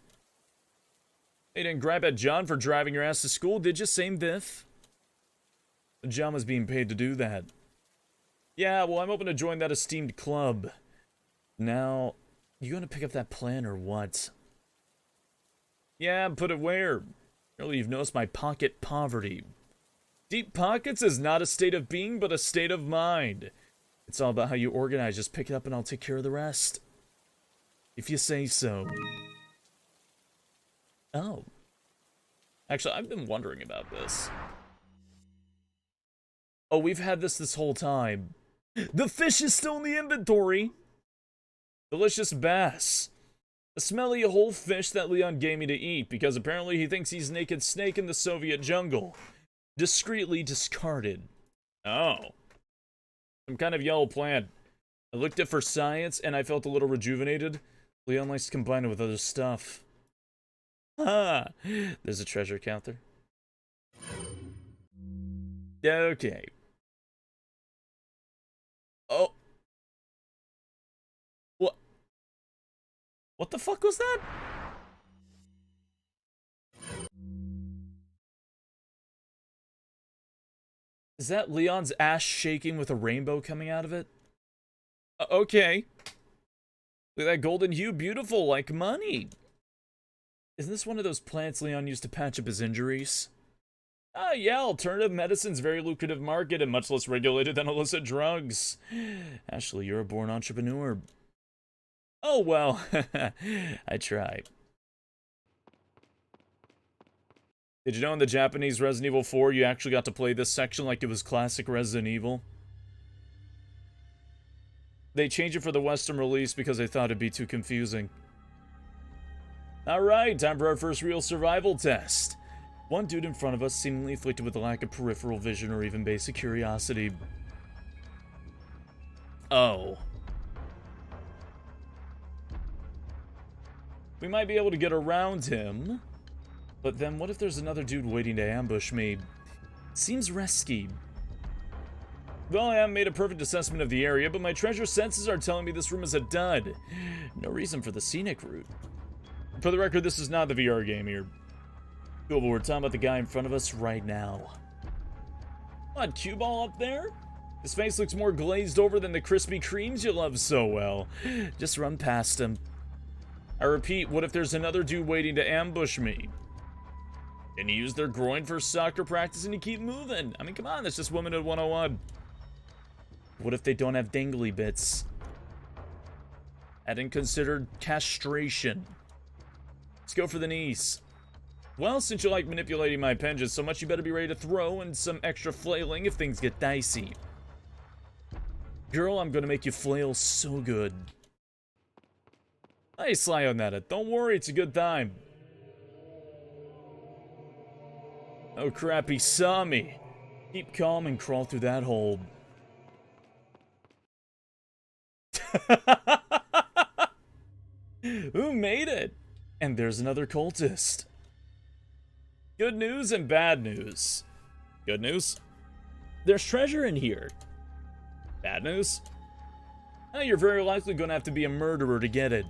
Hey, didn't gripe at John for driving your ass to school, did you? Same diff. John was being paid to do that. Yeah, well, I'm open to join that esteemed club. Now, you gonna pick up that plan or what? Yeah, put it where? Surely you've noticed my pocket poverty. Deep pockets is not a state of being, but a state of mind. It's all about how you organize. Just pick it up and I'll take care of the rest. If you say so. Oh. Actually, I've been wondering about this. Oh, we've had this whole time. The fish is still in the inventory. Delicious bass. A smelly whole fish that Leon gave me to eat because apparently he thinks he's naked snake in the Soviet jungle. Discreetly discarded. Oh. Some kind of yellow plant. I looked at for science and I felt a little rejuvenated. Leon likes to combine it with other stuff. Ah, there's a treasure counter. Okay. Oh. What? What the fuck was that? Is that Leon's ass shaking with a rainbow coming out of it? Okay. Look at that golden hue, beautiful, like money. Isn't this one of those plants Leon used to patch up his injuries? Ah, yeah, alternative medicine's very lucrative market and much less regulated than illicit drugs. Ashley, you're a born entrepreneur. Oh, well, I try. Did you know in the Japanese Resident Evil 4, you actually got to play this section like it was classic Resident Evil? They changed it for the Western release because they thought it'd be too confusing. Alright, time for our first real survival test. One dude in front of us, seemingly afflicted with a lack of peripheral vision or even basic curiosity. Oh. We might be able to get around him. But then what if there's another dude waiting to ambush me? Seems risky. Well, I haven't made a perfect assessment of the area, but my treasure senses are telling me this room is a dud. No reason for the scenic route. For the record, this is not the VR game here. Cool, but we're talking about the guy in front of us right now. What, cue ball up there? His face looks more glazed over than the Krispy Kremes you love so well. Just run past him. I repeat, what if there's another dude waiting to ambush me? And you use their groin for soccer practice and you keep moving. I mean, come on, that's just Womanhood 101. What if they don't have dangly bits? Hadn't considered castration. Let's go for the knees. Well, since you like manipulating my appendages so much, you better be ready to throw and some extra flailing if things get dicey. Girl, I'm gonna make you flail so good. Nice, Lionetta. Don't worry, it's a good time. Oh crap, he saw me. Keep calm and crawl through that hole. Who made it? And there's another cultist. Good news and bad news. Good news? There's treasure in here. Bad news? Well, you're very likely going to have to be a murderer to get it.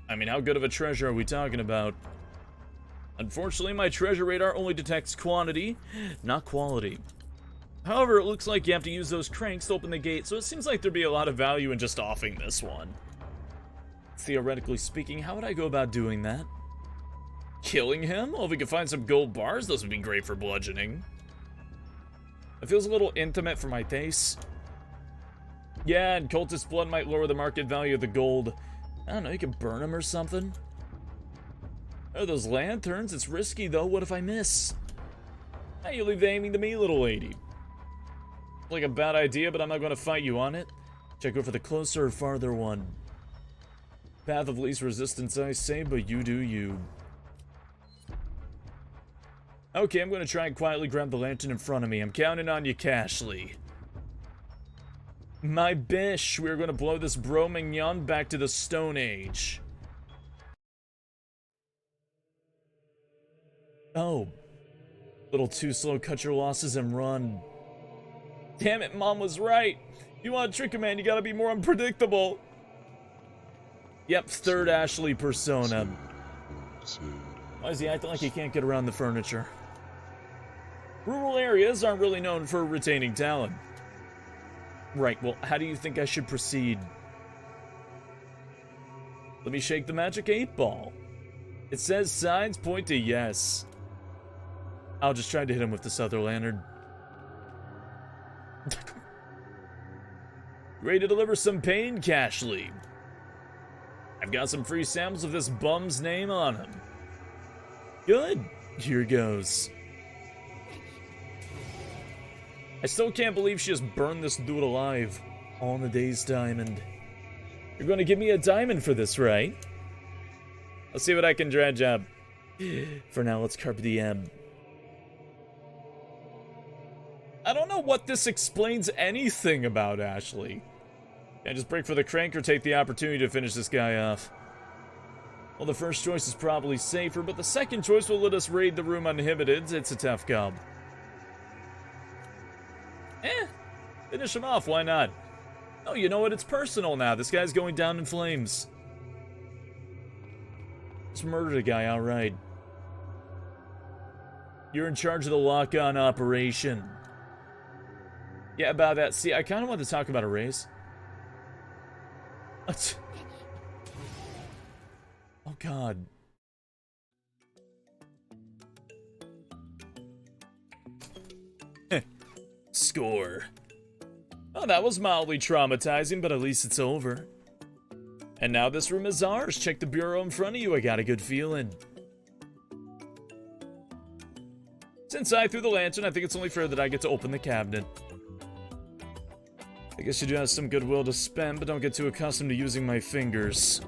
I mean, how good of a treasure are we talking about? Unfortunately, my treasure radar only detects quantity, not quality. However, it looks like you have to use those cranks to open the gate, so it seems like there'd be a lot of value in just offing this one. Theoretically speaking, how would I go about doing that? Killing him? Well, if we could find some gold bars, those would be great for bludgeoning. It feels a little intimate for my taste. Yeah, and cultist blood might lower the market value of the gold. I don't know, you could burn them or something. Oh, those lanterns, it's risky though, what if I miss? Hey, you leave the aiming to me, little lady. Like a bad idea, but I'm not going to fight you on it. Check out for the closer or farther one. Path of least resistance, I say, but you do you. Okay, I'm going to try and quietly grab the lantern in front of me. I'm counting on you, Cashley. My bish, we're going to blow this bro mignon back to the Stone Age. Oh. Little too slow, cut your losses and run. Damn it, Mom was right. If you want to trick a man, you gotta be more unpredictable. Yep, third Ashley persona. Why is he acting like he can't get around the furniture? Rural areas aren't really known for retaining talent. Right, well, how do you think I should proceed? Let me shake the magic 8-ball. It says signs point to yes. I'll just try to hit him with this other lantern. Ready to deliver some pain, Cashley? I've got some free samples of this bum's name on him. Good. Here goes. I still can't believe she just burned this dude alive. All in the day's diamond. You're going to give me a diamond for this, right? Let's see what I can dredge up. For now, let's carpe diem. I don't know what this explains anything about Ashley. Can I just break for the crank or take the opportunity to finish this guy off? Well, the first choice is probably safer, but the second choice will let us raid the room uninhibited. It's a tough call. Finish him off, why not? Oh, you know what? It's personal now. This guy's going down in flames. Just murdered a guy, alright. You're in charge of the lock-on operation. Yeah, about that. See, I kind of want to talk about a raise. What? Oh, God. Score. Oh, that was mildly traumatizing, but at least it's over. And now this room is ours. Check the bureau in front of you. I got a good feeling. Since I threw the lantern, I think it's only fair that I get to open the cabinet. I guess you do have some goodwill to spend, but don't get too accustomed to using my fingers.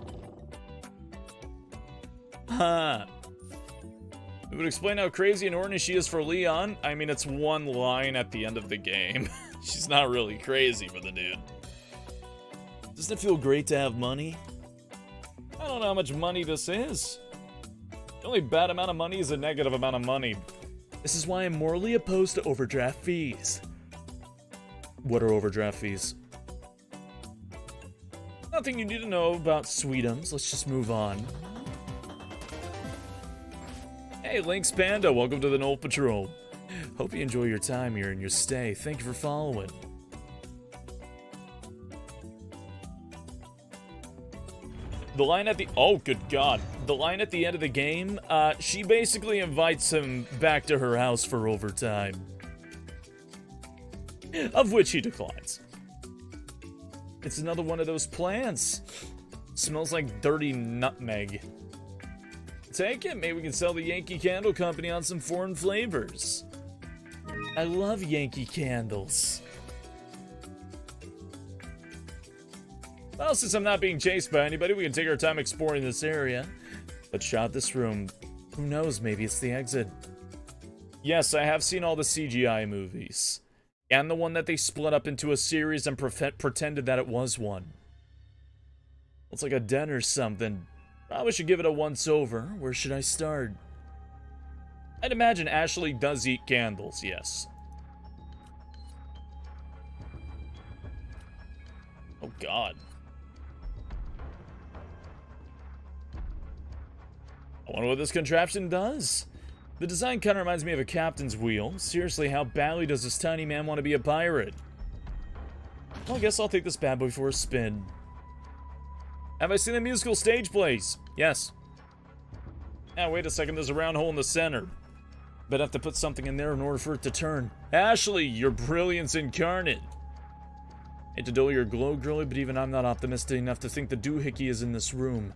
Ha! It would explain how crazy and horny she is for Leon. I mean, it's one line at the end of the game. She's not really crazy for the dude. Doesn't it feel great to have money? I don't know how much money this is. The only bad amount of money is a negative amount of money. This is why I'm morally opposed to overdraft fees. What are overdraft fees? Nothing you need to know about Sweetums. Let's just move on. Hey, Lynx Panda, welcome to the Knoll Patrol. Hope you enjoy your time here and your stay. Thank you for following. The line at the... Oh, good God. The line at the end of the game, she basically invites him back to her house for overtime. Of which he declines. It's another one of those plants. Smells like dirty nutmeg. Take it. Maybe we can sell the Yankee Candle Company on some foreign flavors. I love Yankee candles. Well, since I'm not being chased by anybody, we can take our time exploring this area. Let's shot this room. Who knows, maybe it's the exit. Yes, I have seen all the CGI movies. And the one that they split up into a series and pretended that it was one. It's like a den or something. Probably should give it a once-over. Where should I start? I'd imagine Ashley does eat candles, yes. Oh, God. I wonder what this contraption does. The design kind of reminds me of a captain's wheel. Seriously, how badly does this tiny man want to be a pirate? Well, I guess I'll take this bad boy for a spin. Have I seen the musical stage plays? Yes. Now, wait a second, there's a round hole in the center. Bet I have to put something in there in order for it to turn. Ashley, your brilliance incarnate. Hate to dull your glow, girly, but even I'm not optimistic enough to think the doohickey is in this room.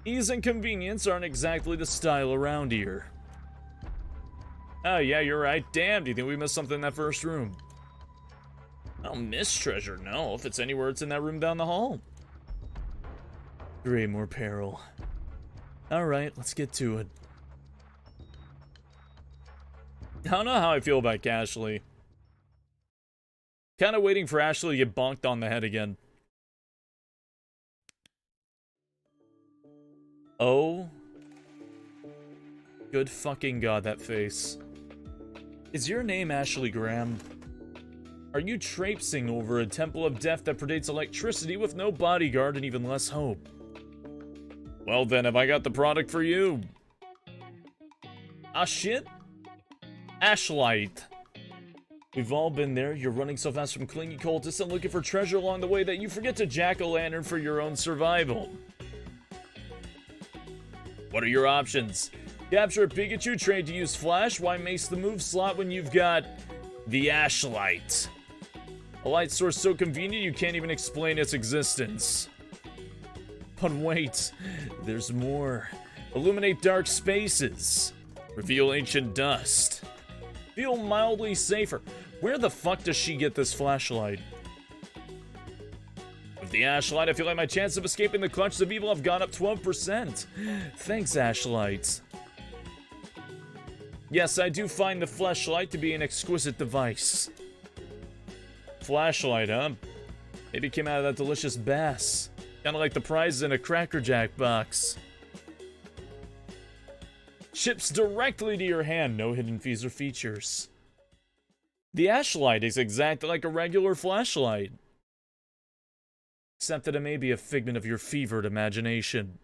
Ease and convenience aren't exactly the style around here. Oh, yeah, you're right. Damn, do you think we missed something in that first room? I don't miss treasure, no. If it's anywhere, it's in that room down the hall. Great, more peril. Alright, let's get to it. I don't know how I feel about Ashley. Kind of waiting for Ashley to get bonked on the head again. Oh. Good fucking God, that face. Is your name Ashley Graham? Are you traipsing over a temple of death that predates electricity with no bodyguard and even less hope? Well then, have I got the product for you? Ah shit? Ashlight. We've all been there. You're running so fast from clingy cultists and looking for treasure along the way that you forget to jack-o'-lantern for your own survival. What are your options? Capture a Pikachu, trade to use Flash, why mace the move slot when you've got the Ashlight? A light source so convenient you can't even explain its existence. But wait, there's more. Illuminate dark spaces. Reveal ancient dust. Feel mildly safer. Where the fuck does she get this flashlight? With the Ashlight, I feel like my chances of escaping the clutches of evil have gone up 12%. Thanks, Ashlight. Yes, I do find the flashlight to be an exquisite device. Flashlight, huh? Maybe it came out of that delicious bass. Kinda like the prizes in a Cracker Jack box. Ships directly to your hand, no hidden fees or features. The Ashlight is exactly like a regular flashlight. Except that it may be a figment of your fevered imagination.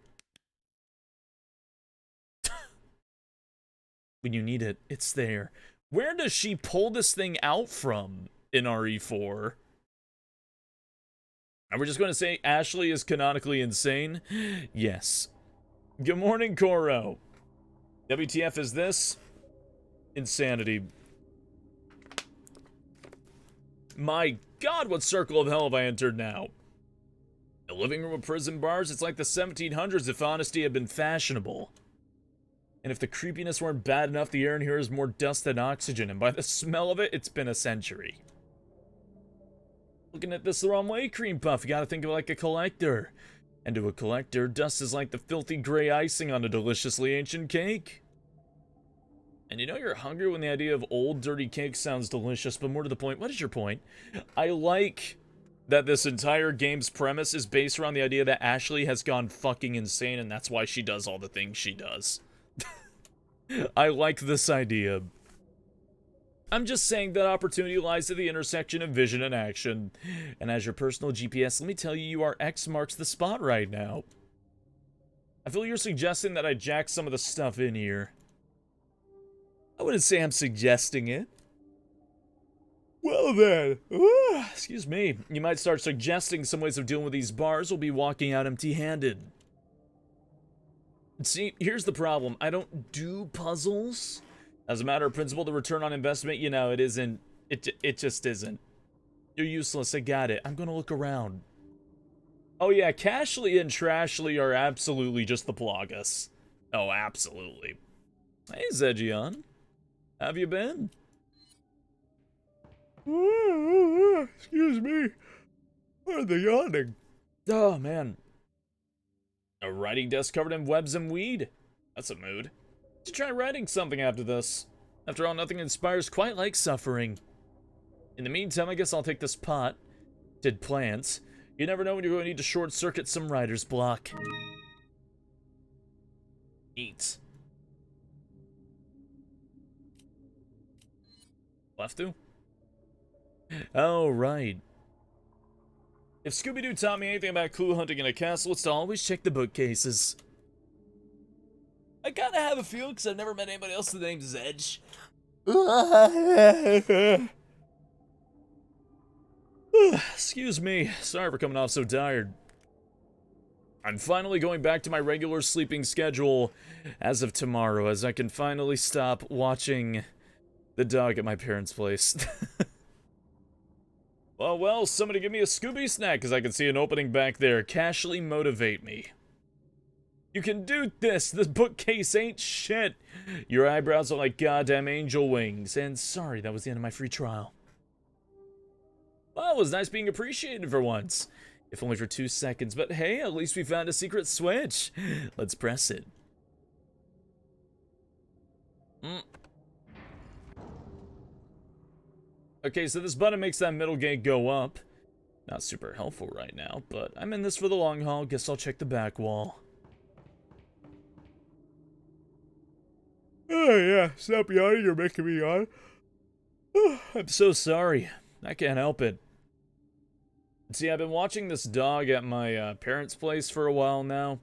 When you need it, it's there. Where does she pull this thing out from in RE4? And we're just going to say Ashley is canonically insane? Yes. Good morning, Koro. WTF is this? Insanity. My God, what circle of hell have I entered now? A living room of prison bars? It's like the 1700s if honesty had been fashionable. And if the creepiness weren't bad enough, the air in here is more dust than oxygen, and by the smell of it, it's been a century. Looking at this the wrong way, Cream Puff, you gotta think of it like a collector. And to a collector, dust is like the filthy gray icing on a deliciously ancient cake. And you know you're hungry when the idea of old, dirty cake sounds delicious, but more to the point, what is your point? I like that this entire game's premise is based around the idea that Ashley has gone fucking insane, and that's why she does all the things she does. I like this idea. I'm just saying that opportunity lies at the intersection of vision and action. And as your personal GPS, let me tell you, you are X marks the spot right now. I feel you're suggesting that I jack some of the stuff in here. I wouldn't say I'm suggesting it. Well then, excuse me, you might start suggesting some ways of dealing with these bars. We'll be walking out empty-handed. See, here's the problem. I don't do puzzles. As a matter of principle, the return on investment, you know, it isn't. It just isn't. You're useless. I got it. I'm gonna look around. Oh yeah, Cashly and Trashly are absolutely just the Plagas. Oh, absolutely. Hey, Zegion. Have you been? Excuse me. Why are they yawning? Oh, man. A writing desk covered in webs and weed. That's a mood. Should try writing something after this. After all, nothing inspires quite like suffering. In the meantime, I guess I'll take this pot. Did plants. You never know when you're going to need to short-circuit some writer's block. Eat. Left to? Oh, right. If Scooby-Doo taught me anything about clue hunting in a castle, it's to always check the bookcases. I kinda have a feeling because I've never met anybody else with the name Zedge. Excuse me. Sorry for coming off so tired. I'm finally going back to my regular sleeping schedule as of tomorrow, as I can finally stop watching the dog at my parents' place. Well, somebody give me a Scooby snack, because I can see an opening back there. Casually motivate me. You can do this! This bookcase ain't shit! Your eyebrows are like goddamn angel wings. And sorry, that was the end of my free trial. Well, it was nice being appreciated for once. If only for 2 seconds, but hey, at least we found a secret switch. Let's press it. Okay, so this button makes that middle gate go up. Not super helpful right now, but I'm in this for the long haul. Guess I'll check the back wall. Oh yeah, stop yawning, you're making me yawn. I'm so sorry. I can't help it. See, I've been watching this dog at my parents' place for a while now,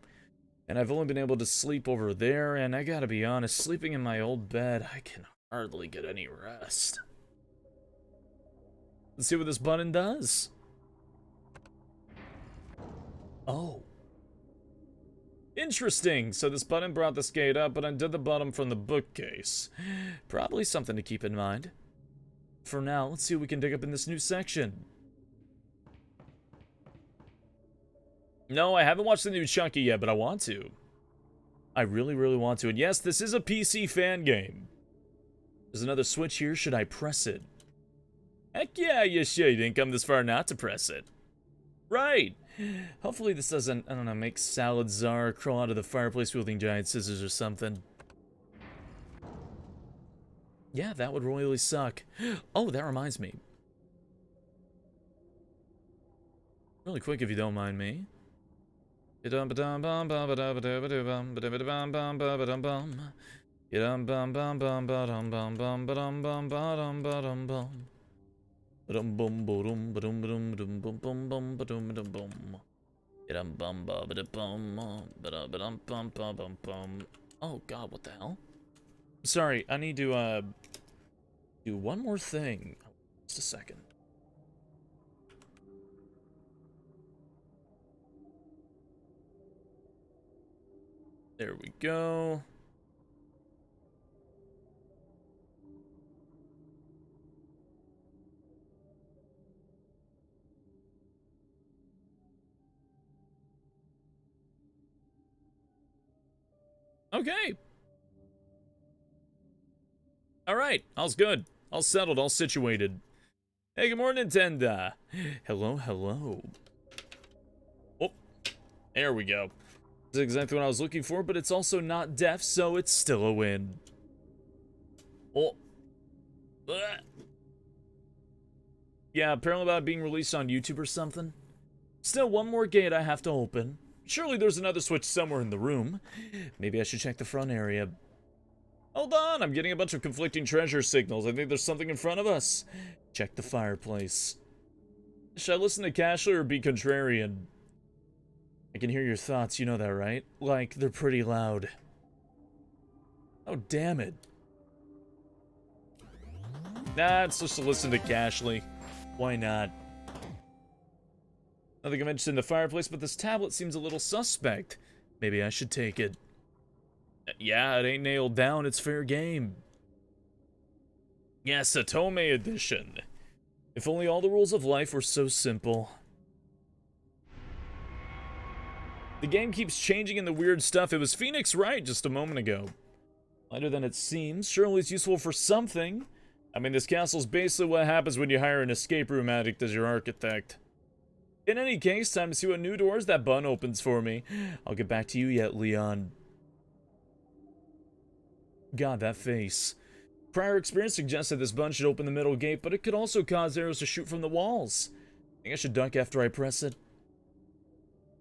and I've only been able to sleep over there, and I gotta be honest, sleeping in my old bed, I can hardly get any rest. Let's see what this button does. Oh. Interesting. So this button brought this gate up, but undid the bottom from the bookcase. Probably something to keep in mind. For now, let's see what we can dig up in this new section. No, I haven't watched the new Chucky yet, but I want to. I really, really want to. And yes, this is a PC fan game. There's another switch here. Should I press it? Heck yeah, you should. You didn't come this far not to press it. Right. Hopefully this doesn't, I don't know, make Salazar crawl out of the fireplace wielding giant scissors or something. Yeah, that would royally suck. Oh, that reminds me. Really quick, if you don't mind me. Oh god, what the hell? Sorry, I need to do one more thing. Just a second. There we go. Okay. Alright, all's good. All settled, all situated. Hey, good morning, Nintendo. Hello, hello. Oh, there we go. That's exactly what I was looking for, but it's also not deaf, so it's still a win. Oh. Yeah, apparently about being released on YouTube or something. Still, one more gate I have to open. Surely there's another switch somewhere in the room. Maybe I should check the front area. Hold on, I'm getting a bunch of conflicting treasure signals. I think there's something in front of us. Check the fireplace. Should I listen to Cashler or be contrarian? I can hear your thoughts, you know that, right? Like, they're pretty loud. Oh, damn it. Nah, it's just to listen to Cashley. Why not? Nothing I mentioned in the fireplace, but this tablet seems a little suspect. Maybe I should take it. Yeah, it ain't nailed down, it's fair game. Yeah, Satome edition. If only all the rules of life were so simple. The game keeps changing in the weird stuff. It was Phoenix Wright just a moment ago. Lighter than it seems, surely it's useful for something. I mean, this castle's basically what happens when you hire an escape room addict as your architect. In any case, time to see what new doors that bun opens for me. I'll get back to you yet, Leon. God, that face. Prior experience suggests that this bun should open the middle gate, but it could also cause arrows to shoot from the walls. I think I should duck after I press it.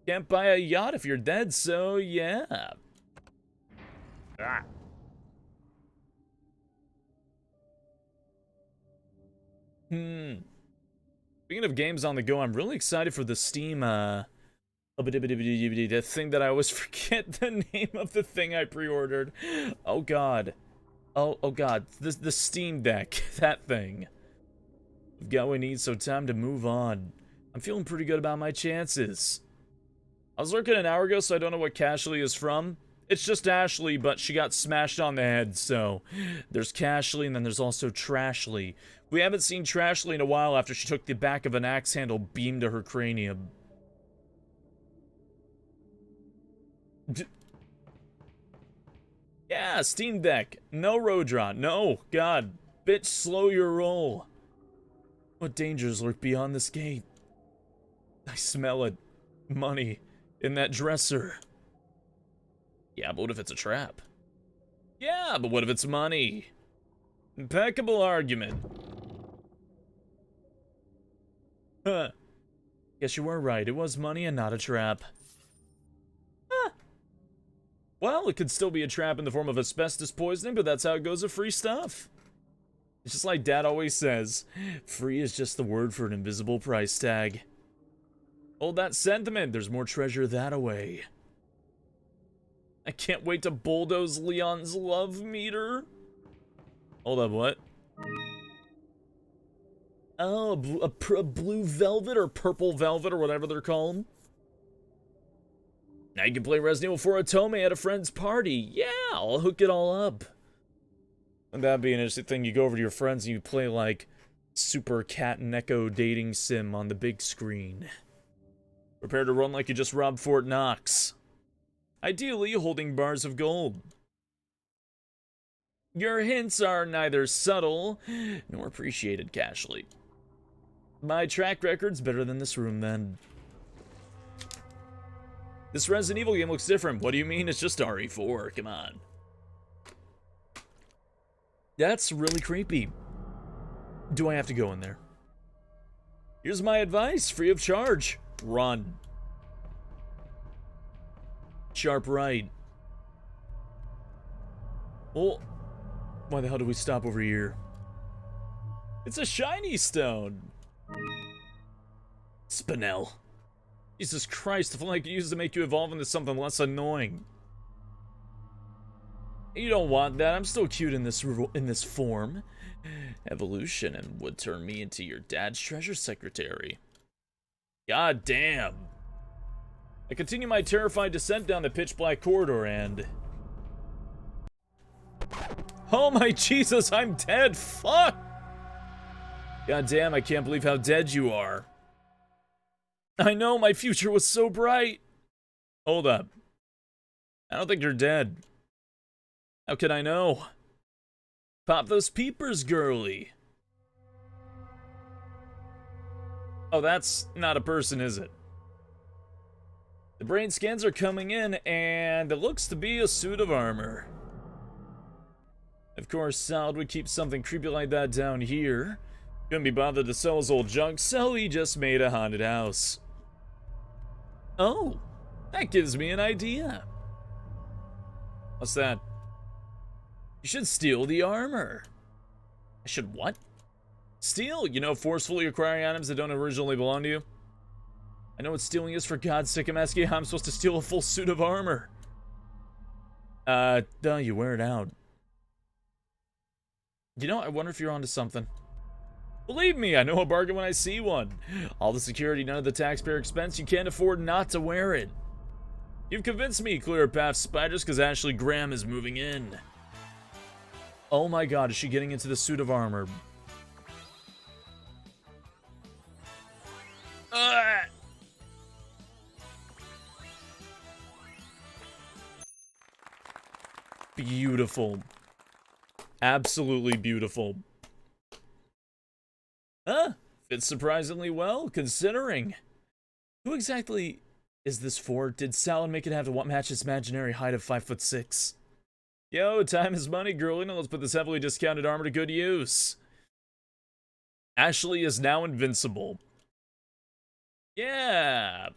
Can't buy a yacht if you're dead, so yeah. Ah. Speaking of games on the go, I'm really excited for the Steam, the thing that I always forget the name of the thing I pre-ordered. Oh god. Oh god. The Steam Deck. That thing. We've got what we need, so time to move on. I'm feeling pretty good about my chances. I was lurking an hour ago, so I don't know what Cashley is from. It's just Ashley, but she got smashed on the head, so there's Cashley, and then there's also Trashly. We haven't seen Trashly in a while after she took the back of an axe handle beam to her cranium. Yeah, Steam Deck. No Rodra. No, God. Bitch, slow your roll. What dangers lurk beyond this gate? I smell it. Money. In that dresser. Yeah, but what if it's a trap? Yeah, but what if it's money? Impeccable argument. Huh. Guess you were right. It was money and not a trap. Huh. Well, it could still be a trap in the form of asbestos poisoning, but that's how it goes with free stuff. It's just like Dad always says, free is just the word for an invisible price tag. Hold that sentiment. There's more treasure that away. I can't wait to bulldoze Leon's love meter. Hold up, what? Oh, a blue velvet or purple velvet or whatever they're called. Now you can play Resident Evil 4 Otome at a friend's party. Yeah, I'll hook it all up. And that'd be an interesting thing. You go over to your friends and you play like Super Cat and Echo dating sim on the big screen. Prepare to run like you just robbed Fort Knox. Ideally holding bars of gold. Your hints are neither subtle nor appreciated, Cashley. My track record's better than this room, then. This Resident Evil game looks different. What do you mean? It's just RE4. Come on. That's really creepy. Do I have to go in there? Here's my advice, free of charge. Run. Sharp right. Oh, why the hell did we stop over here? It's a shiny stone. Spinel. Jesus Christ, the flying I could use to make you evolve into something less annoying. You don't want that. I'm still cute in this form. Evolution and would turn me into your dad's treasure secretary. God damn. I continue my terrified descent down the pitch black corridor and... Oh my Jesus, I'm dead! Fuck! God damn, I can't believe how dead you are. I know, my future was so bright. Hold up. I don't think you're dead. How could I know? Pop those peepers, girly. Oh, that's not a person, is it? The brain scans are coming in, and it looks to be a suit of armor. Of course, Salad would keep something creepy like that down here. Couldn't be bothered to sell his old junk, so he just made a haunted house. Oh, that gives me an idea. What's that? You should steal the armor. I should what? Steal, you know, forcefully acquiring items that don't originally belong to you. I know what stealing is, for God's sake. I'm asking how I'm supposed to steal a full suit of armor. No, you wear it out. You know, I wonder if you're onto something. Believe me, I know a bargain when I see one. All the security, none of the taxpayer expense. You can't afford not to wear it. You've convinced me, clear path spiders, because Ashley Graham is moving in. Oh my God, is she getting into the suit of armor? Beautiful. Absolutely beautiful. Fits surprisingly well, considering. Who exactly is this for? Did Salad make it have to match its imaginary height of 5'6"? Yo, time is money, girlie. Now let's put this heavily discounted armor to good use. Ashley is now invincible. Yeah.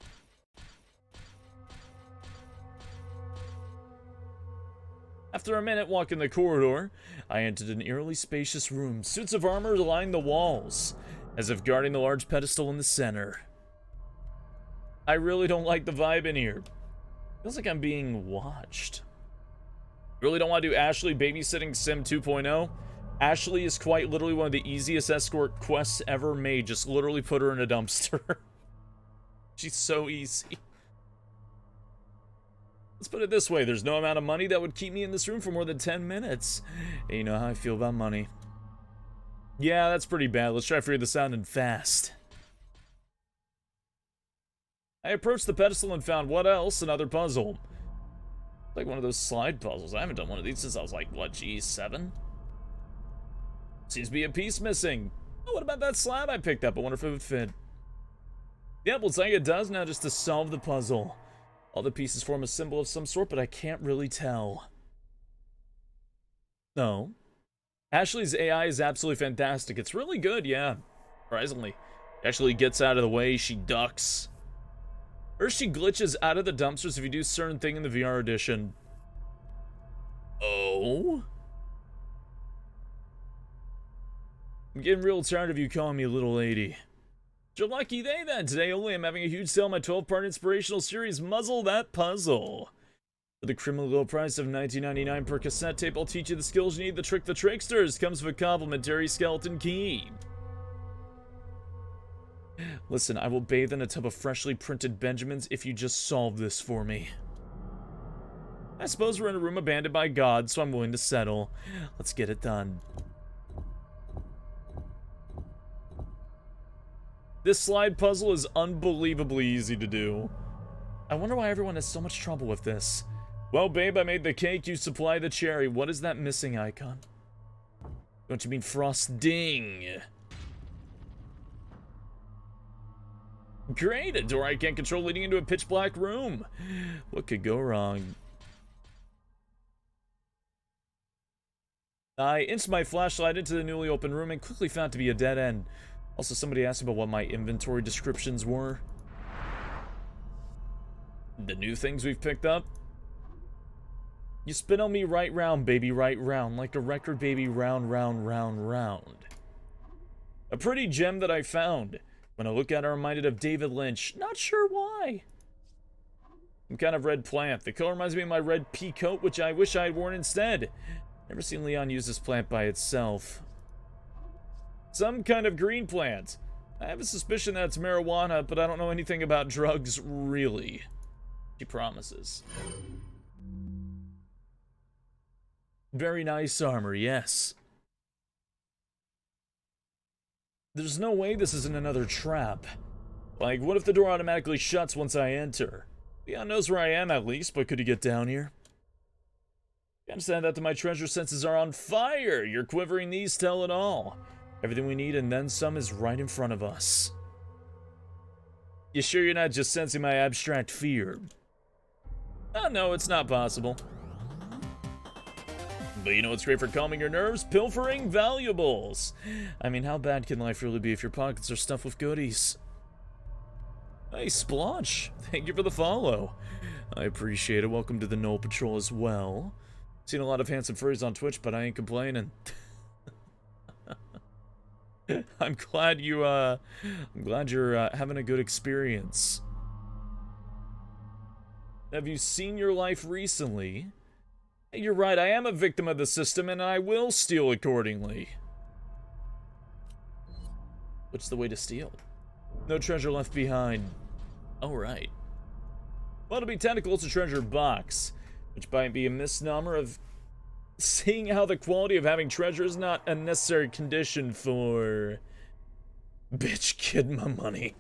After a minute walking the corridor, I entered an eerily spacious room. Suits of armor lined the walls, as if guarding the large pedestal in the center. I really don't like the vibe in here. Feels like I'm being watched. Really don't want to do Ashley Babysitting Sim 2.0. Ashley is quite literally one of the easiest escort quests ever made. Just literally put her in a dumpster. She's so easy. Let's put it this way. There's no amount of money that would keep me in this room for more than 10 minutes. And you know how I feel about money. Yeah, that's pretty bad. Let's try to figure this out and fast. I approached the pedestal and found what else? Another puzzle. Like one of those slide puzzles. I haven't done one of these since I was like, what, geez, 7? Seems to be a piece missing. Oh, what about that slab I picked up? I wonder if it would fit. Yep, looks like it does now, just to solve the puzzle. All the pieces form a symbol of some sort, but I can't really tell. No. Ashley's AI is absolutely fantastic. It's really good, yeah. Surprisingly. She actually gets out of the way, she ducks. Or she glitches out of the dumpsters if you do certain thing in the VR edition. Oh? I'm getting real tired of you calling me little lady. It's your lucky day then. Today only I'm having a huge sale on my 12-part inspirational series, Muzzle That Puzzle. For the criminally low price of $19.99 per cassette tape, I'll teach you the skills you need to trick the tricksters. Comes with a complimentary skeleton key. Listen, I will bathe in a tub of freshly printed Benjamins if you just solve this for me. I suppose we're in a room abandoned by God, so I'm willing to settle. Let's get it done. This slide puzzle is unbelievably easy to do. I wonder why everyone has so much trouble with this. Well, babe, I made the cake, you supply the cherry. What is that missing icon? Don't you mean frosting? Great, a door I can't control leading into a pitch black room. What could go wrong? I inched my flashlight into the newly opened room and quickly found it to be a dead end. Also, somebody asked about what my inventory descriptions were. The new things we've picked up. You spin on me right round, baby, right round. Like a record, baby, round, round, round, round. A pretty gem that I found. When I look at it, I'm reminded of David Lynch. Not sure why. Some kind of red plant. The color reminds me of my red pea coat, which I wish I had worn instead. Never seen Leon use this plant by itself. Some kind of green plant. I have a suspicion that it's marijuana, but I don't know anything about drugs, really. She promises. Very nice armor, yes. There's no way this isn't another trap. Like, what if the door automatically shuts once I enter? Leon knows where I am at least, but could he get down here? You understand that my treasure senses are on fire. Your quivering knees tell it all. Everything we need and then some is right in front of us. You sure you're not just sensing my abstract fear? Oh, no, it's not possible. But you know what's great for calming your nerves? Pilfering valuables. I mean, how bad can life really be if your pockets are stuffed with goodies? Hey, Splotch. Thank you for the follow. I appreciate it. Welcome to the Knoll Patrol as well. Seen a lot of handsome furries on Twitch, but I ain't complaining. I'm glad you're having a good experience. Have you seen your life recently? You're right, I am a victim of the system, and I will steal accordingly. What's the way to steal? No treasure left behind. Oh, right. Well, to be technical, it's a treasure box, which might be a misnomer of seeing how the quality of having treasure is not a necessary condition for... Bitch, kid my money.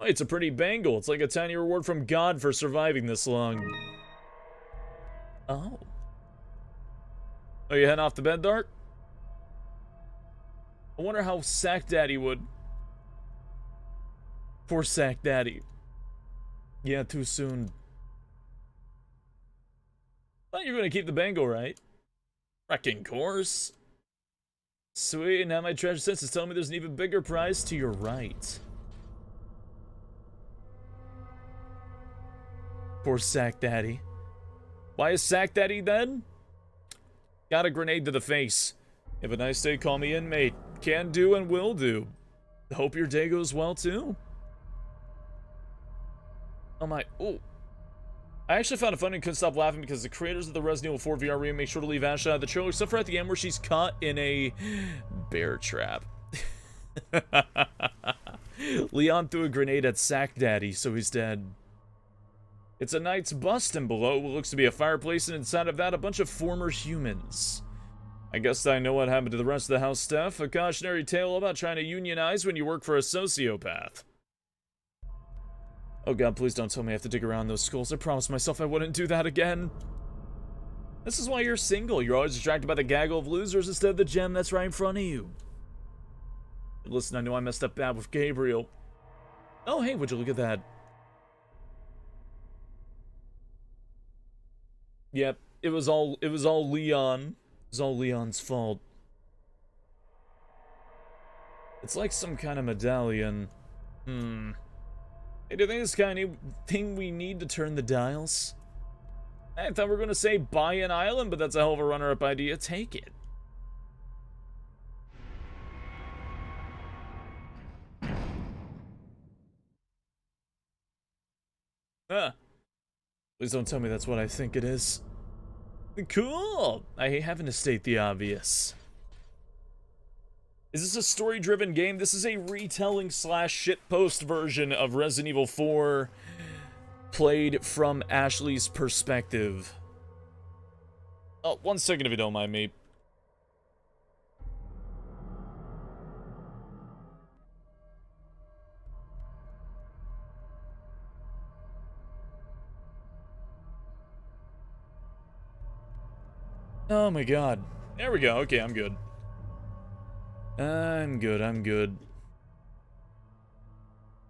Oh, it's a pretty bangle. It's like a tiny reward from God for surviving this long. Oh. Oh, you heading off to bed, Dark? I wonder how Sack Daddy would. Poor Sack Daddy. Yeah, too soon. Thought you were gonna keep the bangle, right? Wrecking course. Sweet, now my treasure sense is telling me there's an even bigger prize to your right. Poor Sack Daddy. Why is Sack Daddy dead? Got a grenade to the face. Have a nice day, call me inmate. Can do and will do. Hope your day goes well too. Oh my, oh. I actually found it funny and couldn't stop laughing because the creators of the Resident Evil 4 VR remake make sure to leave Ash out of the trailer, except for at the end where she's caught in a bear trap. Leon threw a grenade at Sack Daddy, so he's dead. It's a knight's bust, and below what looks to be a fireplace, and inside of that a bunch of former humans. I guess I know what happened to the rest of the house staff. A cautionary tale about trying to unionize when you work for a sociopath. Oh god, please don't tell me I have to dig around those skulls. I promised myself I wouldn't do that again. This is why you're single. You're always distracted by the gaggle of losers instead of the gem that's right in front of you. Listen, I know I messed up bad with Gabriel. Oh, hey, would you look at that? Yep, it was all Leon. It was all Leon's fault. It's like some kind of medallion. Hey, do you think this kind of thing we need to turn the dials? I thought we were gonna say buy an island, but that's a hell of a runner-up idea. Take it. Please don't tell me that's what I think it is. Cool! I hate having to state the obvious. Is this a story-driven game? This is a retelling / shitpost version of Resident Evil 4 played from Ashley's perspective. Oh, 1 second if you don't mind me. Oh my god. There we go. Okay, I'm good. I'm good.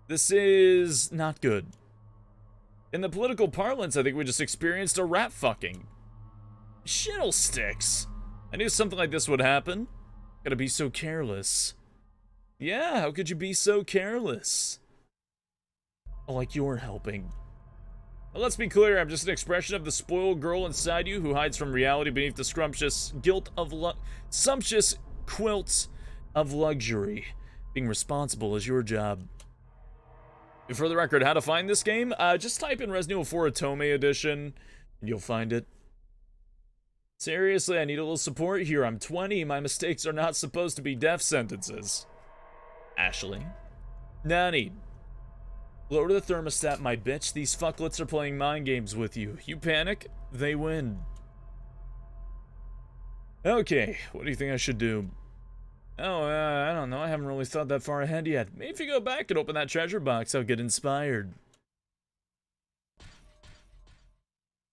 This is not good. In the political parlance, I think we just experienced a rat fucking. Shittle sticks. I knew something like this would happen. Gotta be so careless. Yeah, how could you be so careless? Oh, like you're helping. Well, let's be clear, I'm just an expression of the spoiled girl inside you who hides from reality beneath the sumptuous quilts of luxury. Being responsible is your job. For the record, how to find this game? Just type in Resident Evil 4 Otome Edition, and you'll find it. Seriously, I need a little support here. I'm 20, my mistakes are not supposed to be death sentences. Ashley. Nanny. Lower the thermostat, my bitch. These fucklets are playing mind games with you. You panic, they win. Okay, what do you think I should do? Oh, I don't know. I haven't really thought that far ahead yet. Maybe if you go back and open that treasure box, I'll get inspired.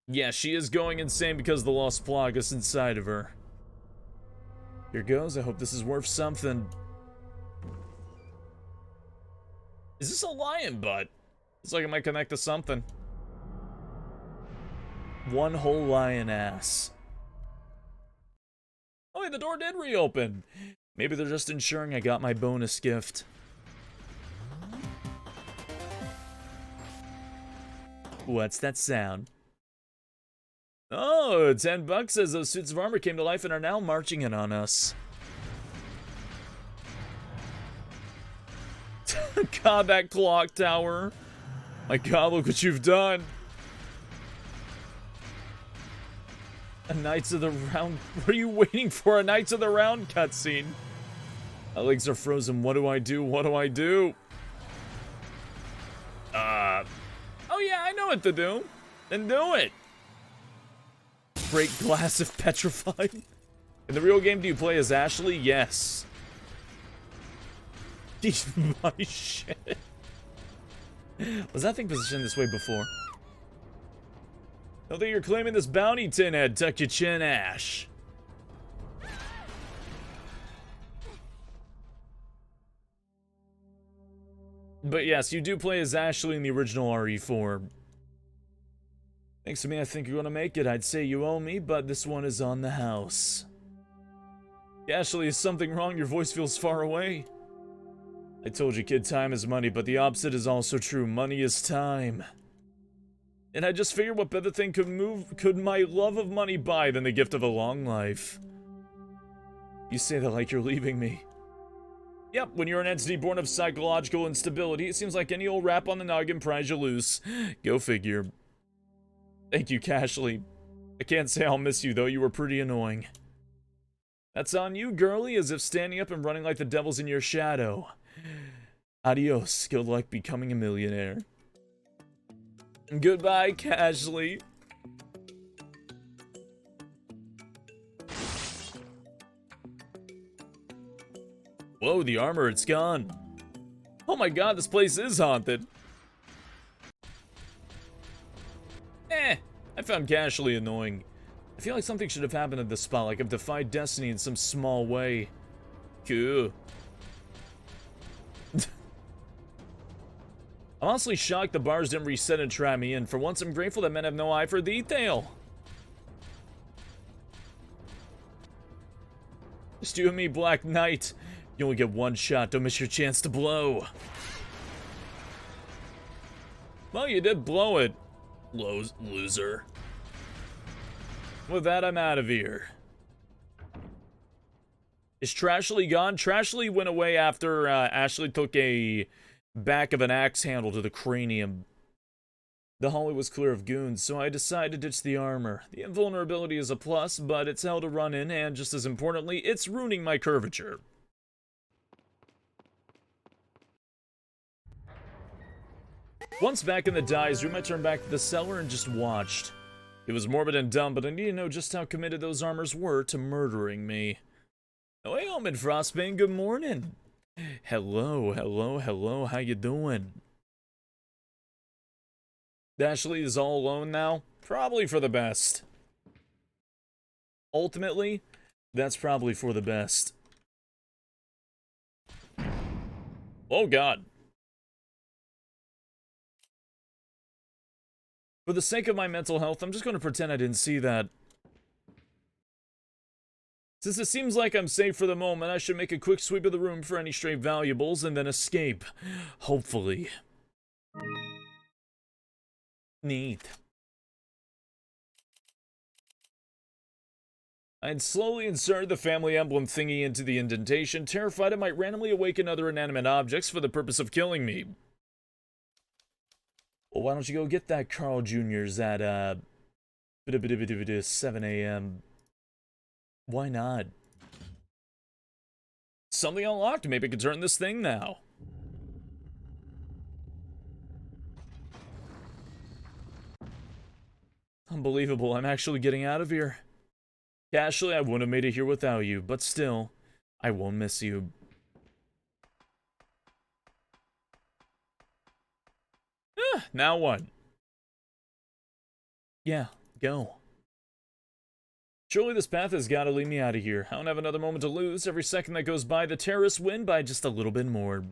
Yeah, she is going insane because of the lost Plagas inside of her. Here goes. I hope this is worth something. Is this a lion butt? It's like it might connect to something. One whole lion ass. Oh, hey, the door did reopen. Maybe they're just ensuring I got my bonus gift. What's that sound? Oh, $10 says those suits of armor came to life and are now marching in on us. God, that clock tower. My god, look what you've done. A Knights of the Round. What are you waiting for? A Knights of the Round cutscene. My legs are frozen. What do I do? What do I do? Oh yeah, I know what to do. Then do it. Break glass if petrified. In the real game, do you play as Ashley? Yes. My shit. Was that thing positioned this way before? Don't think you're claiming this bounty, Tinhead. Tuck your chin, Ash. But yes, you do play as Ashley in the original RE4. Thanks to me, I think you're gonna make it. I'd say you owe me, but this one is on the house. Ashley, is something wrong? Your voice feels far away. I told you, kid, time is money, but the opposite is also true. Money is time. And I just figured what better thing could my love of money buy than the gift of a long life. You say that like you're leaving me. Yep, when you're an entity born of psychological instability, it seems like any old rap on the noggin pries you loose. Go figure. Thank you, Cashley. I can't say I'll miss you, though. You were pretty annoying. That's on you, girlie, as if standing up and running like the devil's in your shadow. Adios. Good luck becoming a millionaire. Goodbye, Cashley. Whoa, the armor, it's gone. Oh my god, this place is haunted. I found Cashley annoying. I feel like something should have happened at this spot, like I've defied destiny in some small way. Cool. I'm honestly shocked the bars didn't reset and trap me in. For once, I'm grateful that men have no eye for detail. Just you and me, Black Knight. You only get one shot. Don't miss your chance to blow. Well, you did blow it, loser. With that, I'm out of here. Is Trashley gone? Trashley went away after Ashley took a back of an axe handle to the cranium. The hallway was clear of goons, so I decided to ditch the armor. The invulnerability is a plus, but it's hell to run in, and just as importantly, it's ruining my curvature. Once back in the dies room, I turned back to the cellar and just watched. It was morbid and dumb, but I need to know just how committed those armors were to murdering me. Oh, hey, Omen Frostbane, good morning. Hello, how you doing? Ashley is all alone now? Probably for the best. Ultimately, that's probably for the best. Oh god. For the sake of my mental health, I'm just going to pretend I didn't see that. Since it seems like I'm safe for the moment, I should make a quick sweep of the room for any stray valuables and then escape. Hopefully. Neat. I'd slowly inserted the family emblem thingy into the indentation, terrified it might randomly awaken other inanimate objects for the purpose of killing me. Well, why don't you go get that Carl Jr.'s at, 7 a.m. Why not? Something unlocked. Maybe I can turn this thing now. Unbelievable. I'm actually getting out of here. Ashley, I wouldn't have made it here without you, but still, I won't miss you. Now what? Yeah, go. Surely this path has got to lead me out of here. I don't have another moment to lose. Every second that goes by, the terrorists win by just a little bit more.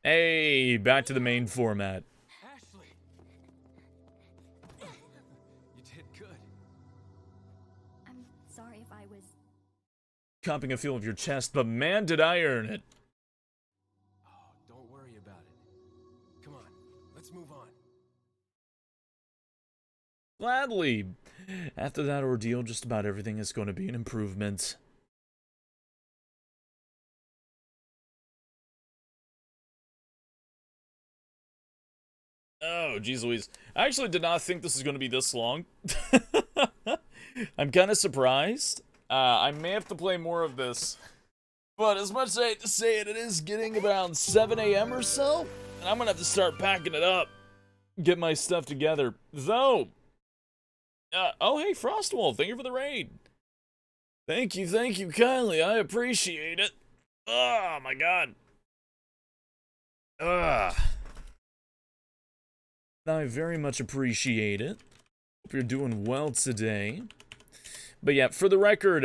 Hey, back to the main format. Ashley! You did good. I'm sorry if I was... Copping a feel of your chest, but man, did I earn it. Oh, don't worry about it. Come on, let's move on. Gladly. After that ordeal, just about everything is going to be an improvement. Oh, geez Louise. I actually did not think this was going to be this long. I'm kind of surprised. I may have to play more of this. But as much as I hate to say it, it is getting around 7 a.m. or so. And I'm going to have to start packing it up. Get my stuff together. Though. Oh, hey, Frostwolf. Thank you for the raid. Thank you kindly. I appreciate it. Oh, my God. I very much appreciate it. Hope you're doing well today. But yeah, for the record,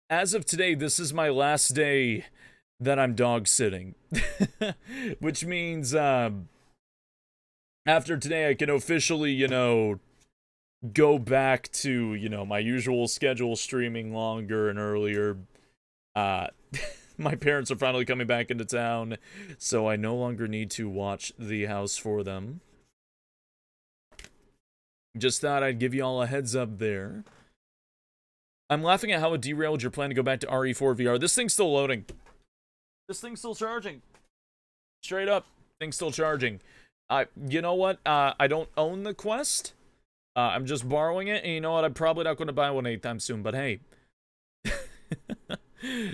as of today, this is my last day that I'm dog sitting. Which means, after today, I can officially, you know, go back to, you know, my usual schedule, streaming longer and earlier. My parents are finally coming back into town, so I no longer need to watch the house for them. Just thought I'd give you all a heads up there. I'm laughing at how it derailed your plan to go back to RE4 VR. This thing's still loading. This thing's still charging. Straight up, thing's still charging. You know what? I don't own the Quest. I'm just borrowing it, and you know what? I'm probably not going to buy one anytime soon, but hey.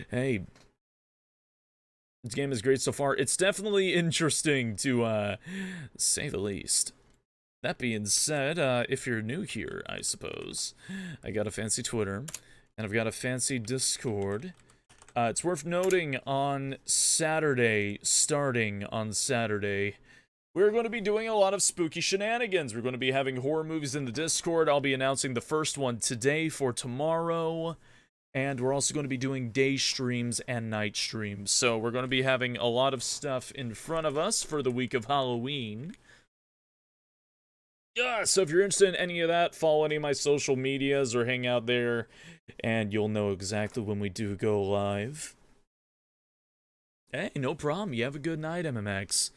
Hey. This game is great so far. It's definitely interesting to, say the least. That being said, if you're new here, I suppose, I got a fancy Twitter, and I've got a fancy Discord. It's worth noting on Saturday, starting on Saturday, we're going to be doing a lot of spooky shenanigans. We're going to be having horror movies in the Discord. I'll be announcing the first one today for tomorrow. And we're also going to be doing day streams and night streams. So we're going to be having a lot of stuff in front of us for the week of Halloween. Yeah, so if you're interested in any of that, follow any of my social medias or hang out there, and you'll know exactly when we do go live. Hey, no problem. You have a good night, MMX.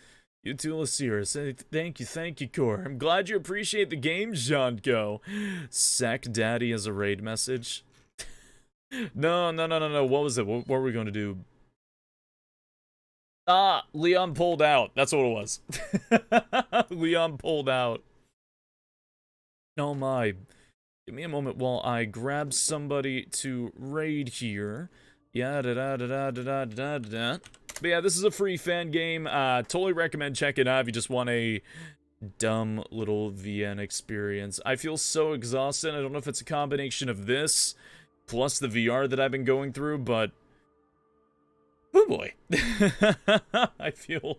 You too, Lasir. Say thank you, Core. I'm glad you appreciate the game, Jeanco. Sack Daddy as a raid message. No. What was it? What were we going to do? Leon pulled out. That's what it was. Leon pulled out. Oh my. Give me a moment while I grab somebody to raid here. Yeah, But yeah, this is a free fan game. Totally recommend checking it out if you just want a dumb little VN experience. I feel so exhausted. I don't know if it's a combination of this plus the VR that I've been going through, but oh boy. I feel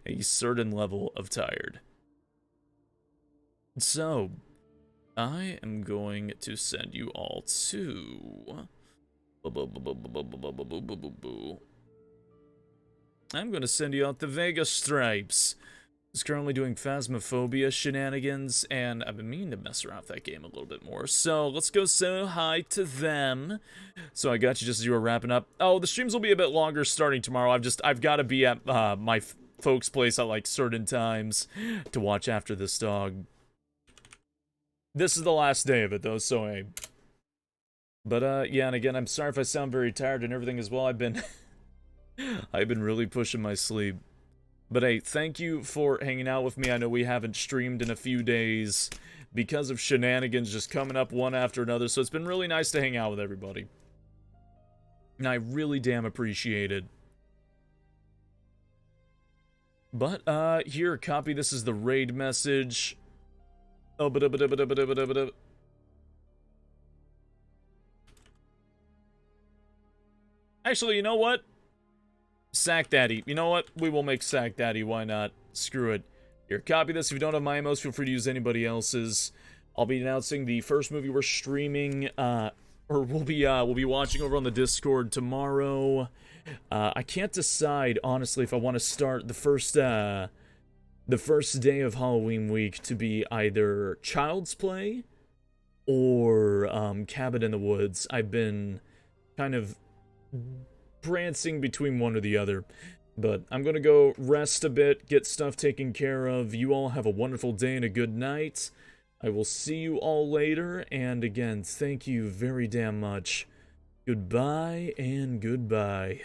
a certain level of tired. So, I am going to send you all to... I'm going to send you out the Vega Stripes. He's currently doing Phasmophobia shenanigans, and I've been meaning to mess around with that game a little bit more. So, let's go say hi to them. So, I got you just as you were wrapping up. Oh, the streams will be a bit longer starting tomorrow. I've got to be at my folks' place at, like, certain times to watch after this dog. This is the last day of it, though, so hey. But, yeah, and again, I'm sorry if I sound very tired and everything as well. I've been really pushing my sleep. But hey, thank you for hanging out with me. I know we haven't streamed in a few days because of shenanigans just coming up one after another, so it's been really nice to hang out with everybody. And I really damn appreciate it. But, here, copy this as the raid message. Oh, Actually, you know what? Sack Daddy. You know what? We will make Sack Daddy. Why not? Screw it. Here, copy this. If you don't have my emos, feel free to use anybody else's. I'll be announcing the first movie we're streaming, or we'll be watching over on the Discord tomorrow. I can't decide, honestly, if I want to start the first day of Halloween week to be either Child's Play or Cabin in the Woods. I've been kind of prancing between one or the other, but I'm gonna go rest a bit, get stuff taken care of. You all have a wonderful day and a good night. I will see you all later, and again, thank you very damn much. Goodbye and goodbye.